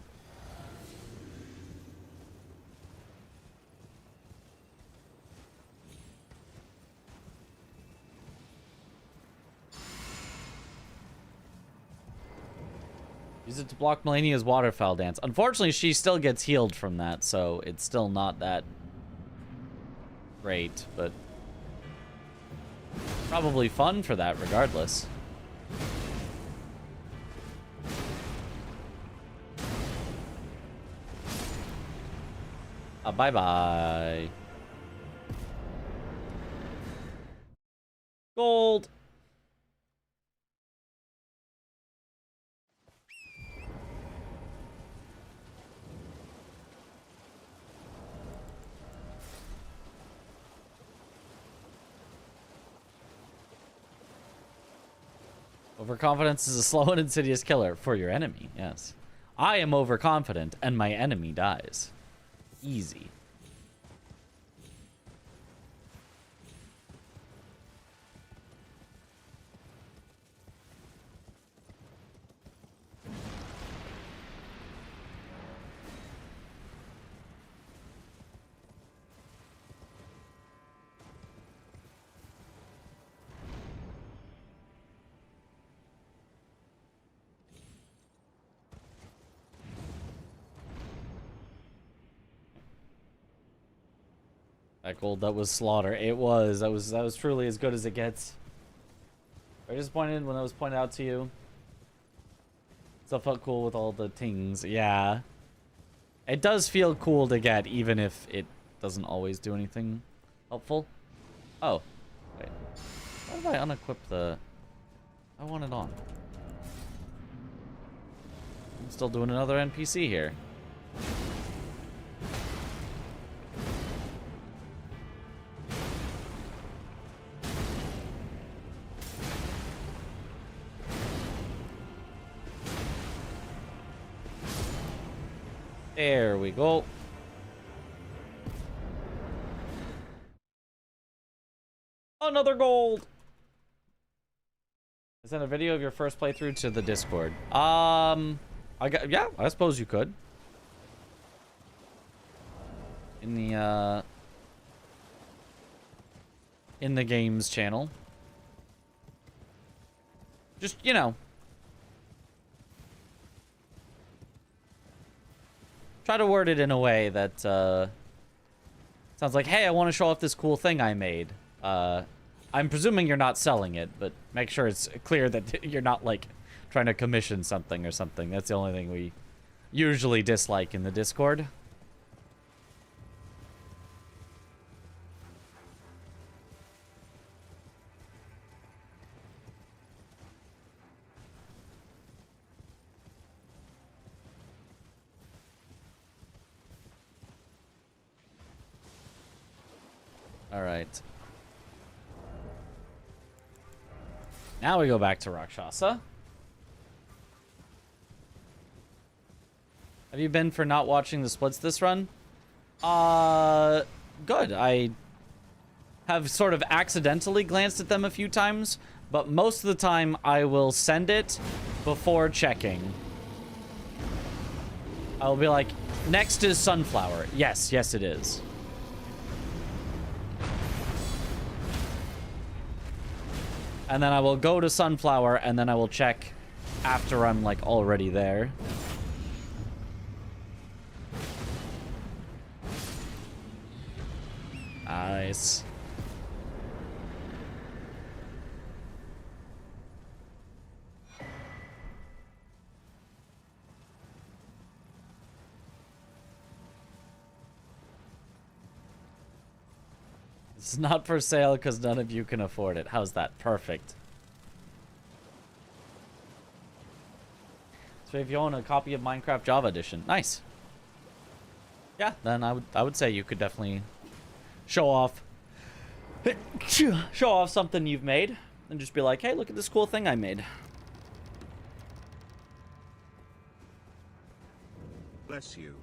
Use it to block Melania's waterfowl dance. Unfortunately, she still gets healed from that, so it's still not that great, but probably fun for that regardless. Bye-bye. Gold. Overconfidence is a slow and insidious killer for your enemy, yes. I am overconfident, and my enemy dies. Easy. That gold, that was slaughter. It was. That was truly as good as it gets. Very disappointed when that was pointed out to you. Still felt cool with all the tings. Yeah. It does feel cool to get, even if it doesn't always do anything helpful. Oh. Wait. Why did I unequip the... I want it on. I'm still doing another NPC here. There we go. Another gold. Send a video of your first playthrough to the Discord. Yeah, I suppose you could. In the games channel. Just, you know. Try to word it in a way that sounds like, hey, I want to show off this cool thing I made. I'm presuming you're not selling it, but make sure it's clear that you're not, like, trying to commission something or something. That's the only thing we usually dislike in the Discord. All right. Now we go back to Rakshasa. Have you been for not watching the splits this run? Good. I have sort of accidentally glanced at them a few times, but most of the time I will send it before checking. I'll be like, next is Sunflower. Yes, yes it is. And then I will go to Sunflower, and then I will check after I'm, like, already there. Nice. It's not for sale because none of you can afford it. How's that? Perfect. So if you own a copy of Minecraft Java Edition, nice. Yeah, then I would say you could definitely show off something you've made and just be like, hey, look at this cool thing I made. Bless you.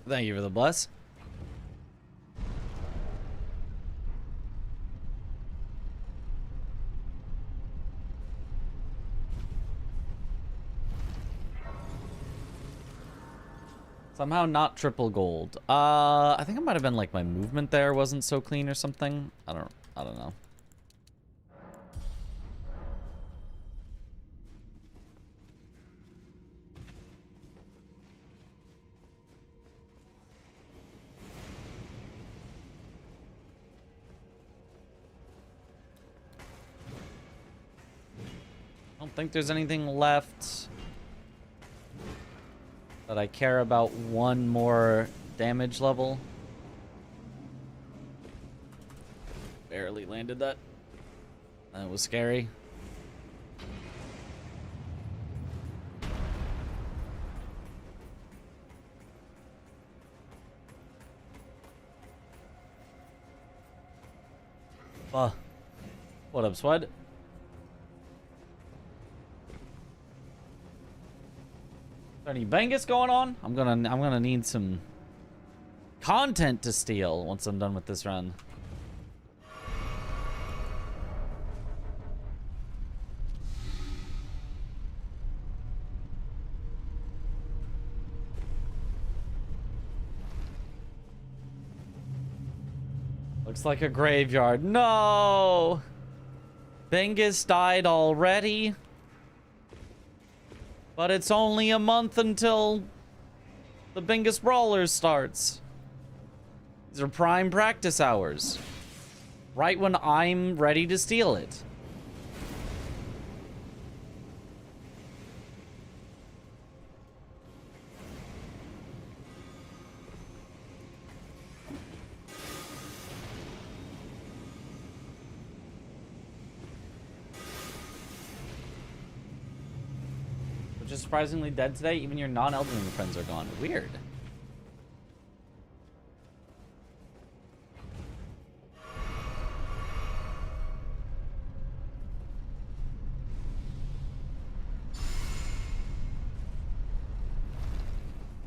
Thank you for the bless. Somehow not triple gold. I think it might have been like my movement there wasn't so clean or something. I don't know. I don't think there's anything left that I care about one more damage level. Barely landed that. That was scary. What up, Swed? Any Bengus going on? I'm gonna need some content to steal once I'm done with this run. Looks like a graveyard. No! Bengus died already? But it's only a month until the Bingus Brawlers starts. These are prime practice hours. Right when I'm ready to steal it. Just surprisingly dead today. Even your non-Elden Ring friends are gone. Weird.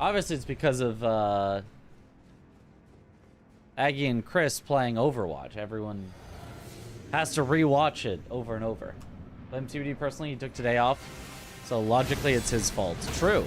Obviously, it's because of Aggie and Chris playing Overwatch. Everyone has to rewatch it over and over. Blame TBD personally, he took today off. So logically, it's his fault. True.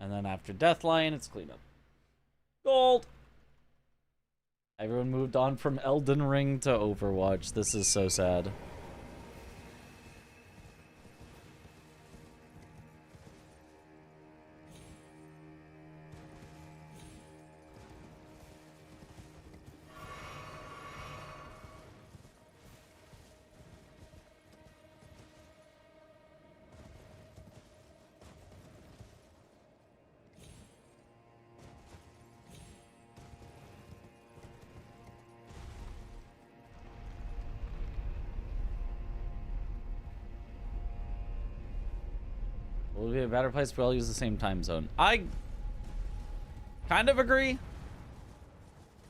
And then after Deathlion, it's cleanup. Gold! Everyone moved on from Elden Ring to Overwatch. This is so sad. Will it be a better place if we all use the same time zone? I kind of agree.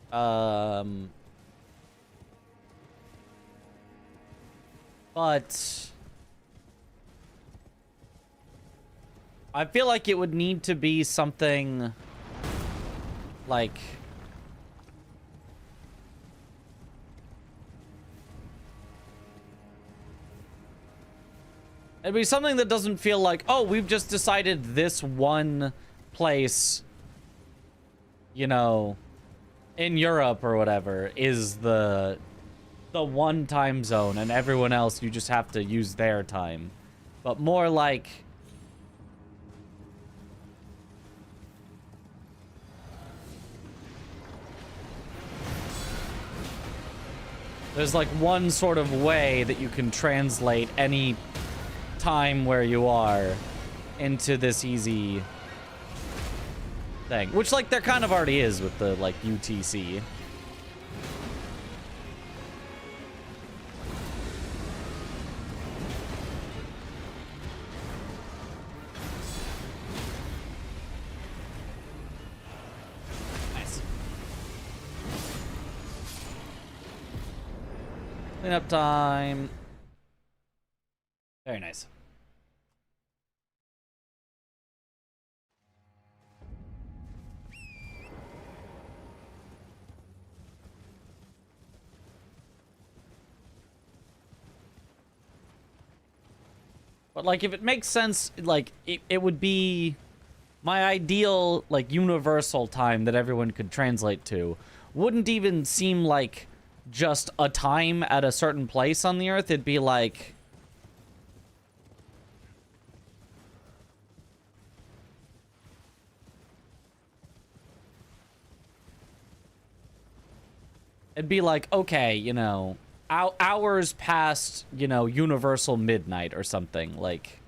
But I feel like it would need to be something like it'd be something that doesn't feel like, oh, we've just decided this one place, you know, in Europe or whatever is the one time zone and everyone else you just have to use their time. But more like there's like one sort of way that you can translate any time where you are into this easy thing, which like there kind of already is with the like UTC. Nice. Cleanup time. Very nice. But like if it makes sense, like it would be my ideal like universal time that everyone could translate to. Wouldn't even seem like just a time at a certain place on the earth. It'd be like okay, you know, hours past, you know, universal midnight or something, like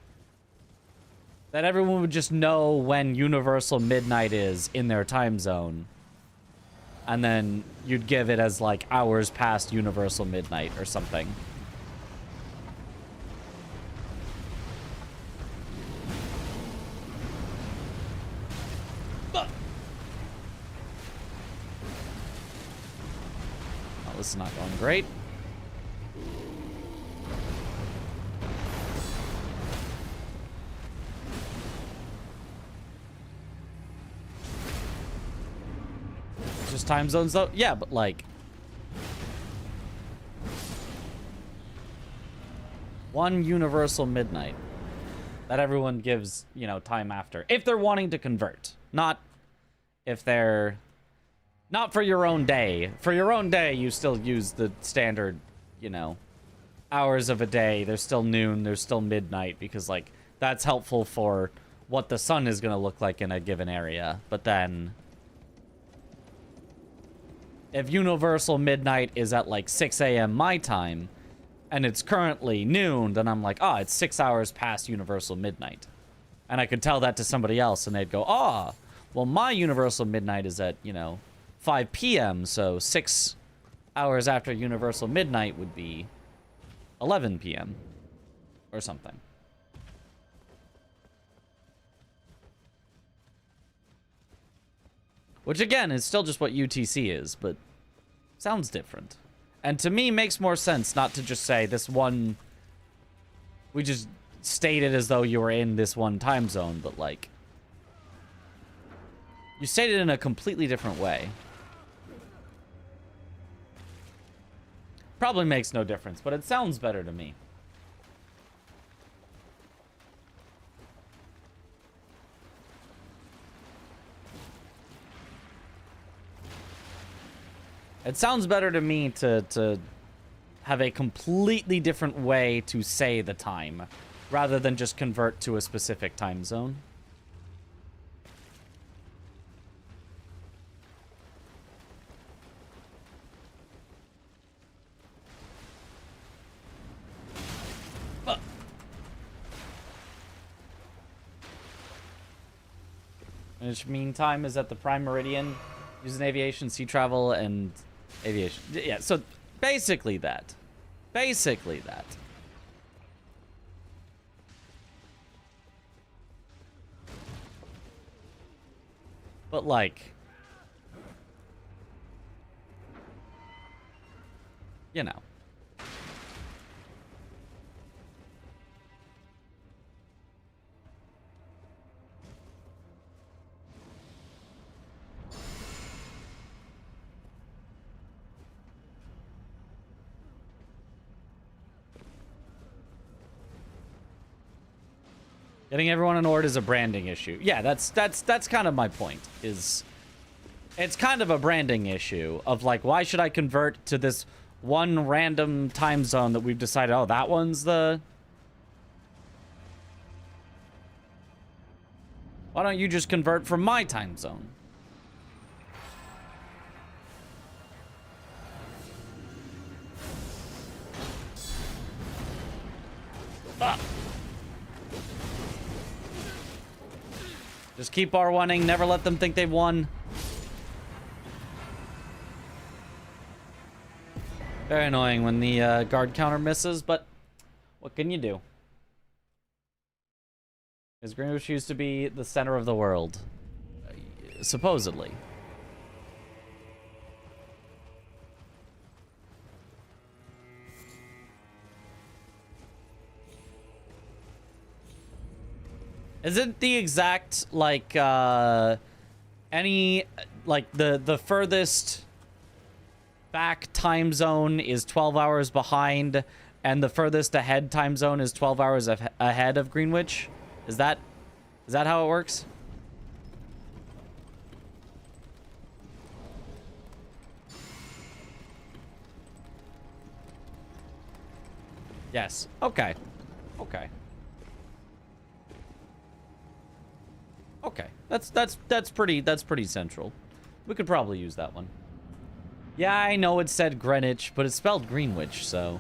that everyone would just know when universal midnight is in their time zone. And then you'd give it as like hours past universal midnight or something. This is not going great. Just time zones though? Yeah, but like one universal midnight that everyone gives, you know, time after. If they're wanting to convert. Not if they're not for your own day. For your own day, you still use the standard, you know, hours of a day. There's still noon, there's still midnight, because, like, that's helpful for what the sun is going to look like in a given area. But then, if universal midnight is at, like, 6 a.m. my time, and it's currently noon, then I'm like, ah, it's 6 hours past universal midnight. And I could tell that to somebody else, and they'd go, ah, well, my universal midnight is at, you know, 5 p.m., so 6 hours after universal midnight would be 11 p.m. or something. Which again is still just what UTC is, but sounds different. And to me makes more sense not to just say this one, we just state it as though you were in this one time zone, but like, you state it in a completely different way. Probably makes no difference, but it sounds better to me. It sounds better to me to have a completely different way to say the time, rather than just convert to a specific time zone. Which meantime is at the Prime Meridian, using aviation, sea travel, and aviation. Yeah, so basically that. Basically that. But like, you know. Getting everyone on Ord is a branding issue. Yeah, that's kind of my point. Is it's kind of a branding issue of like, why should I convert to this one random time zone that we've decided, oh, that one's the... Why don't you just convert from my time zone? Ah. Just keep R1ing, never let them think they've won. Very annoying when the guard counter misses, but what can you do? Because Greenwich used to be the center of the world. Supposedly. Is it the exact, like, any, like, the furthest back time zone is 12 hours behind, and the furthest ahead time zone is 12 hours ahead of Greenwich? Is that how it works? Yes. Okay. Okay. Okay, that's pretty central. We could probably use that one. Yeah, I know it said Greenwich, but it's spelled Greenwich, so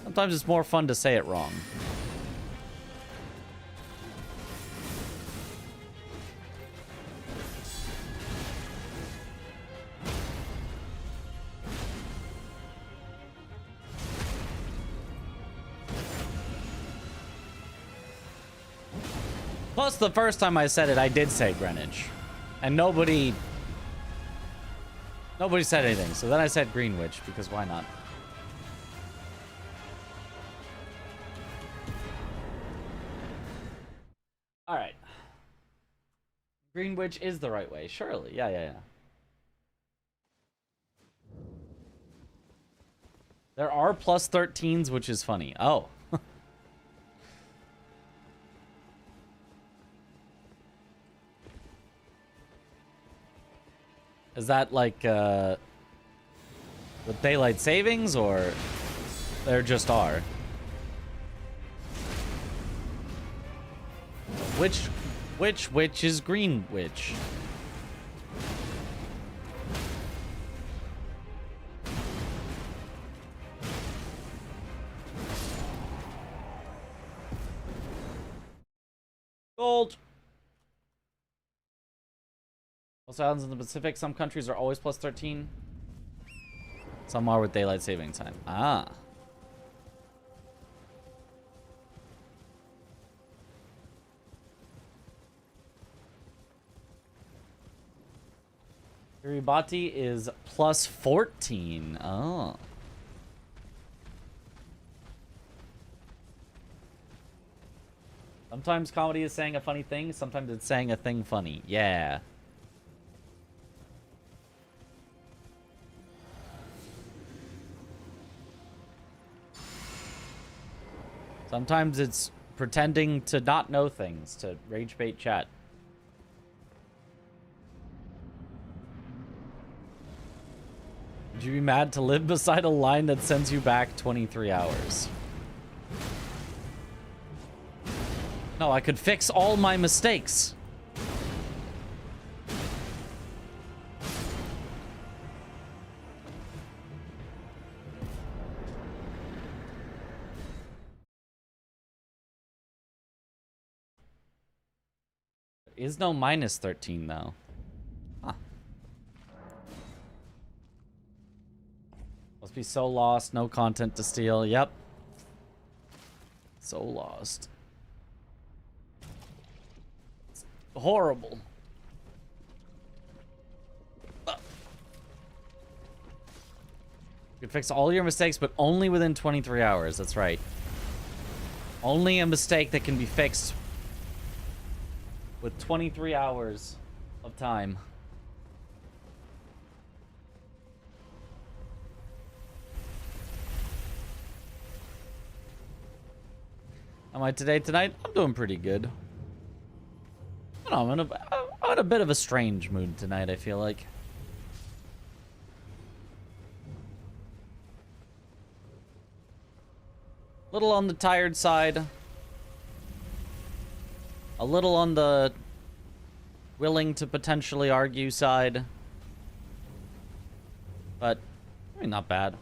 sometimes it's more fun to say it wrong. Plus, the first time I said it, I did say Greenwich. And nobody said anything. So then I said Greenwich, because why not? Alright. Greenwich is the right way, surely. Yeah. There are plus 13s, which is funny. Oh. Is that like with daylight savings, or there just are? Which is Greenwich? Gold. Most islands in the Pacific, some countries are always plus 13. Some are with daylight saving time. Ah. Kiribati is plus 14. Oh. Sometimes comedy is saying a funny thing, sometimes it's saying a thing funny. Yeah. Sometimes it's pretending to not know things to rage bait chat. Would you be mad to live beside a line that sends you back 23 hours? No, I could fix all my mistakes. There is no minus 13 though. Huh. Must be so lost, no content to steal. Yep. So lost. It's horrible. You can fix all your mistakes, but only within 23 hours. That's right. Only a mistake that can be fixed with 23 hours of time. Am I tonight? I'm doing pretty good. I don't know, I'm in a bit of a strange mood tonight, I feel like. A little on the tired side. A little on the willing to potentially argue side. But, I mean, not bad.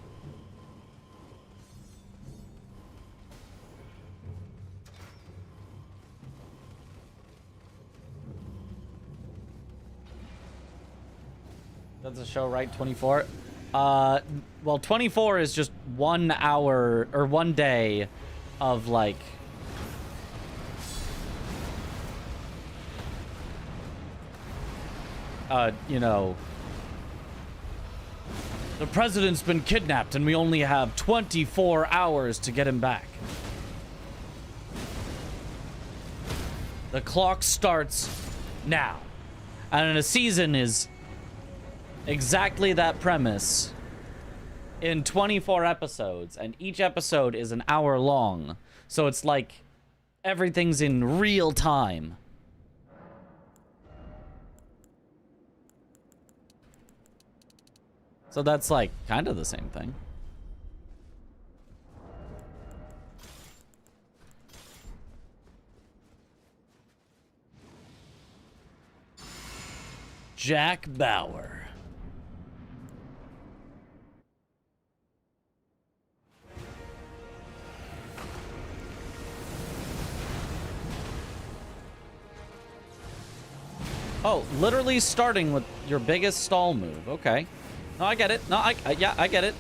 That's a show, right? 24? Well, 24 is just 1 hour, or 1 day of, like... you know... The president's been kidnapped and we only have 24 hours to get him back. The clock starts now. And a season is exactly that premise in 24 episodes. And each episode is an hour long. So it's like everything's in real time. So that's like kind of the same thing. Jack Bauer. Oh, literally starting with your biggest stall move. Okay. No, I get it. No, yeah, I get it.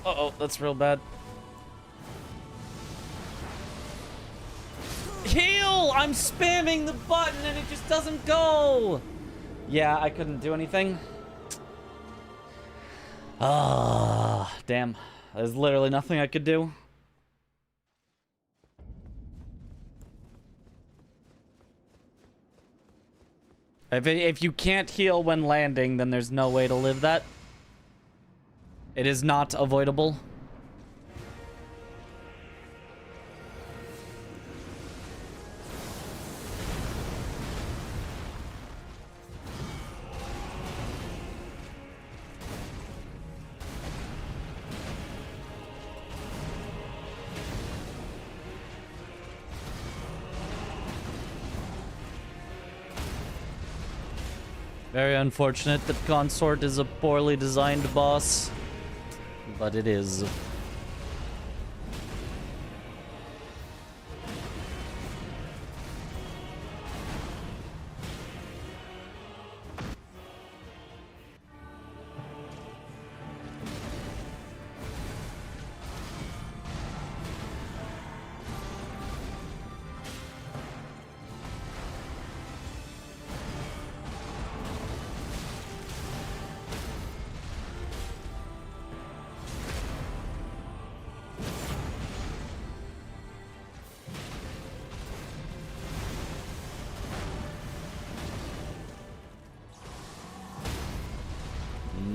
Uh-oh, that's real bad. Heal! I'm spamming the button and it just doesn't go! Yeah, I couldn't do anything. Ah, damn. There's literally nothing I could do. If you can't heal when landing, then there's no way to live that. It is not avoidable. Very unfortunate that Consort is a poorly designed boss, but it is.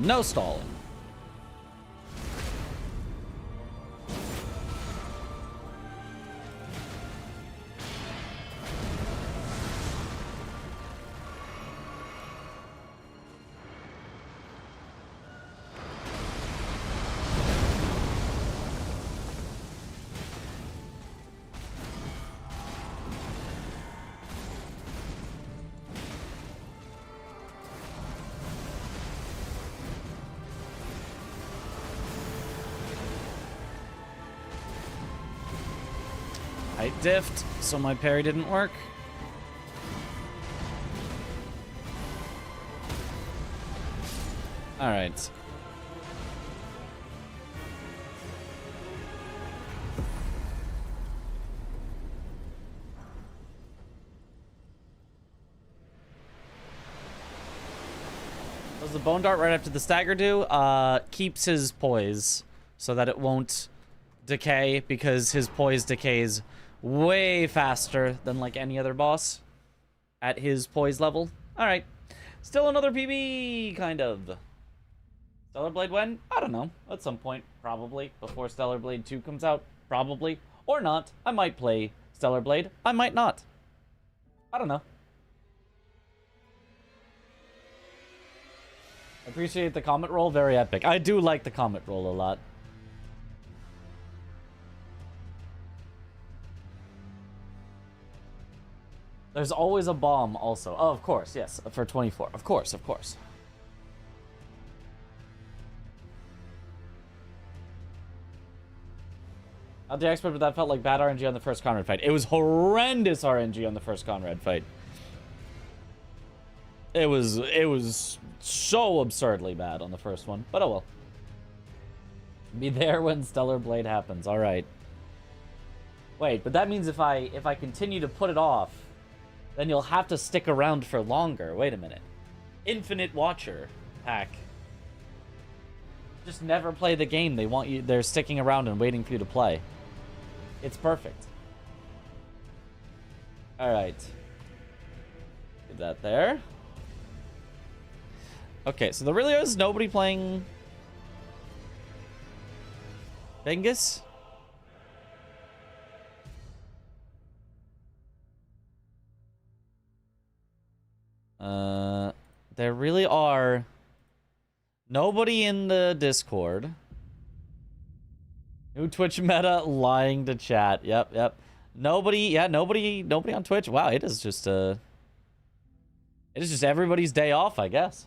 No stalling. I diffed, so my parry didn't work. All right. Does the bone dart right after the stagger do? Keeps his poise so that it won't decay, because his poise decays way faster than like any other boss at his poise level. All right, still another PB, kind of. Stellar Blade when? I don't know. At some point, probably before Stellar Blade 2 comes out, probably, or not. I might play Stellar Blade. I might not. I don't know. Appreciate the comet roll. Very epic. I do like the comet roll a lot. There's always a bomb also. Oh, of course, yes. For 24. Of course, of course. How'd the expert, but that felt like bad RNG on the first Conrad fight. It was horrendous RNG on the first Conrad fight. It was so absurdly bad on the first one. But oh well. Be there when Stellar Blade happens. All right. Wait, but that means if I continue to put it off, then you'll have to stick around for longer. Wait a minute. Infinite Watcher pack. Just never play the game. They're sticking around and waiting for you to play. It's perfect. Alright. Get that there. Okay, so there really is nobody playing Vengus? There really are nobody in the Discord. New Twitch meta, lying to chat. Yep. Nobody on Twitch. Wow, it is just everybody's day off, I guess.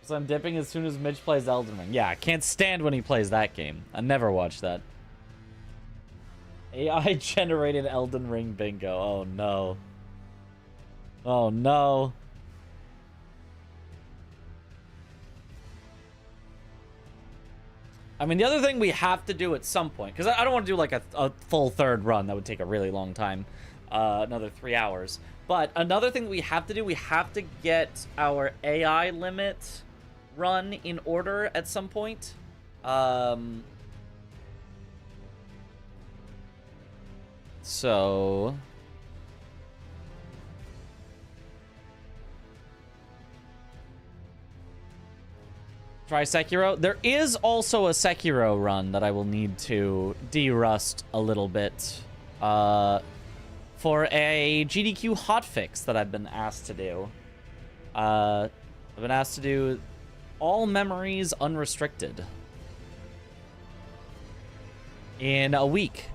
So I'm dipping as soon as Mitch plays Elden Ring. Yeah, I can't stand when he plays that game. I never watch that. AI generated Elden Ring bingo. Oh no. Oh no. I mean, the other thing we have to do at some point, because I don't want to do like a full third run. That would take a really long time. Another 3 hours. But another thing we have to do, we have to get our AI limit run in order at some point. So... try Sekiro. There is also a Sekiro run that I will need to de-rust a little bit. For a GDQ hotfix that I've been asked to do. I've been asked to do all memories unrestricted. In a week.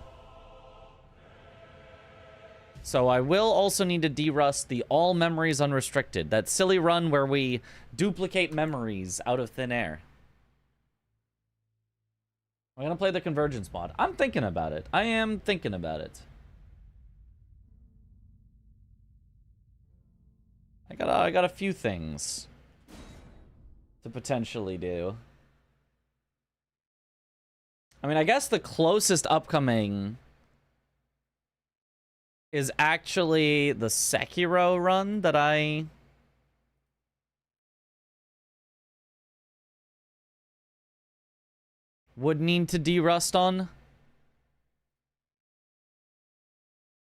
So I will also need to de-rust the all memories unrestricted. That silly run where we duplicate memories out of thin air. I'm gonna play the Convergence mod. I'm thinking about it. I am thinking about it. I got a few things to potentially do. I mean, I guess the closest upcoming is actually the Sekiro run that I would need to de-rust on.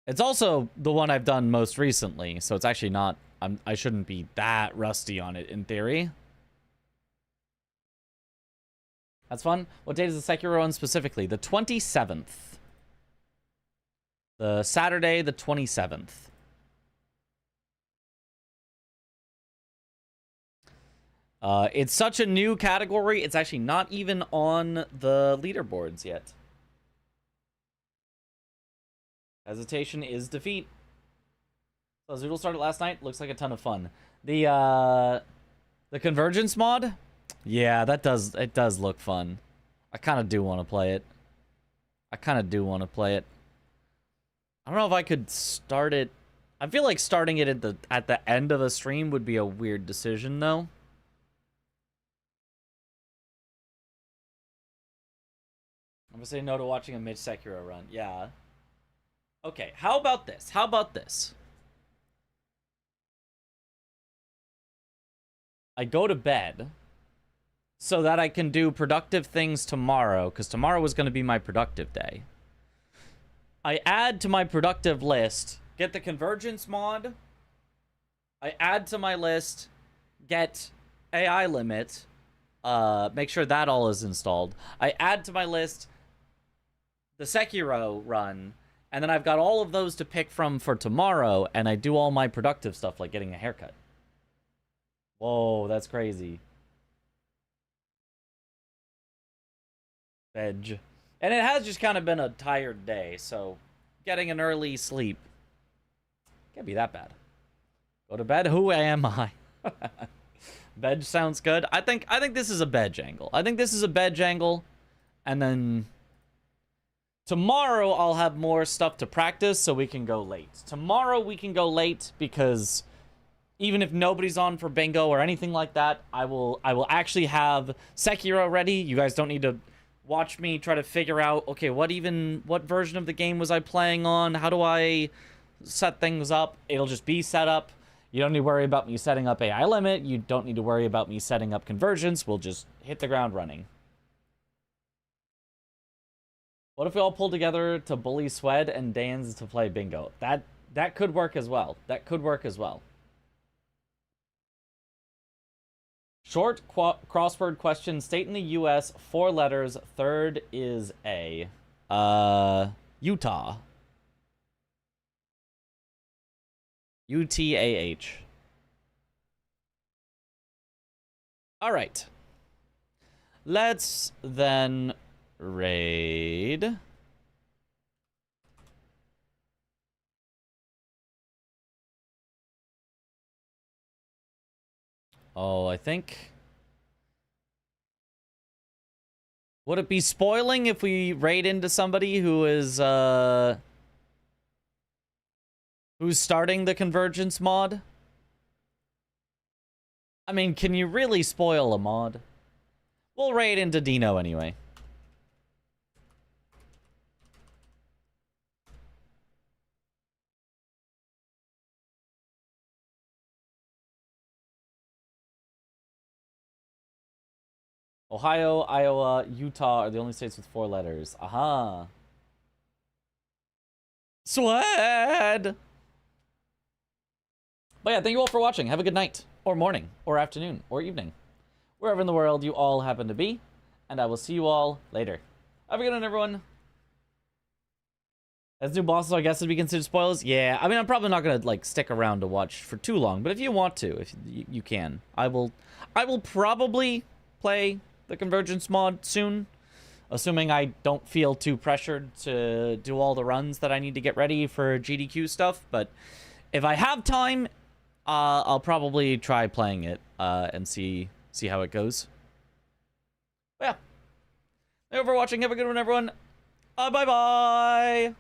It's also the one I've done most recently, so it's actually not... I shouldn't be that rusty on it, in theory. That's fun. What date is the Sekiro run specifically? The 27th. The Saturday, the 27th. It's such a new category, it's actually not even on the leaderboards yet. Hesitation is defeat. So Zoodle started last night. Looks like a ton of fun. The Convergence mod? Yeah, it does look fun. I kind of do want to play it. I don't know if I could start it. I feel like starting it at the end of a stream would be a weird decision, though. I'm gonna say no to watching a Mitch Sekiro run. Yeah. Okay, how about this? I go to bed so that I can do productive things tomorrow, because tomorrow is going to be my productive day. I add to my productive list, get the Convergence mod. I add to my list, get AI limit. Make sure that all is installed. I add to my list the Sekiro run, and then I've got all of those to pick from for tomorrow, and I do all my productive stuff like getting a haircut. Whoa, that's crazy. Veg. And it has just kind of been a tired day, so getting an early sleep can't be that bad. Go to bed? Who am I? Veg sounds good. I think this is a veg angle. And then tomorrow I'll have more stuff to practice so we can go late. Tomorrow we can go late because even if nobody's on for bingo or anything like that, I will actually have Sekiro ready. You guys don't need to watch me try to figure out, okay, what version of the game was I playing on? How do I set things up? It'll just be set up. You don't need to worry about me setting up AI limit. You don't need to worry about me setting up Convergence. We'll just hit the ground running. What if we all pull together to bully Swed and Dan's to play bingo? That could work as well. Short crossword question. State in the U.S. 4 letters. Third is A. Utah. U-T-A-H. All right. Let's then raid. Oh, I think... Would it be spoiling if we raid into somebody who is, who's starting the Convergence mod? I mean, can you really spoil a mod? We'll raid into Dino anyway. Ohio, Iowa, Utah are the only states with 4 letters. Aha. Swed! But yeah, thank you all for watching. Have a good night, or morning, or afternoon, or evening. Wherever in the world you all happen to be. And I will see you all later. Have a good night, everyone. As new bosses, I guess, would be considered spoilers. Yeah, I mean, I'm probably not gonna like stick around to watch for too long, but if you want to, if you can, I will probably play the Convergence mod soon, assuming I don't feel too pressured to do all the runs that I need to get ready for GDQ stuff. But if I have time, I'll probably try playing it and see how it goes. But yeah, thank you for watching. Have a good one, everyone. Bye bye.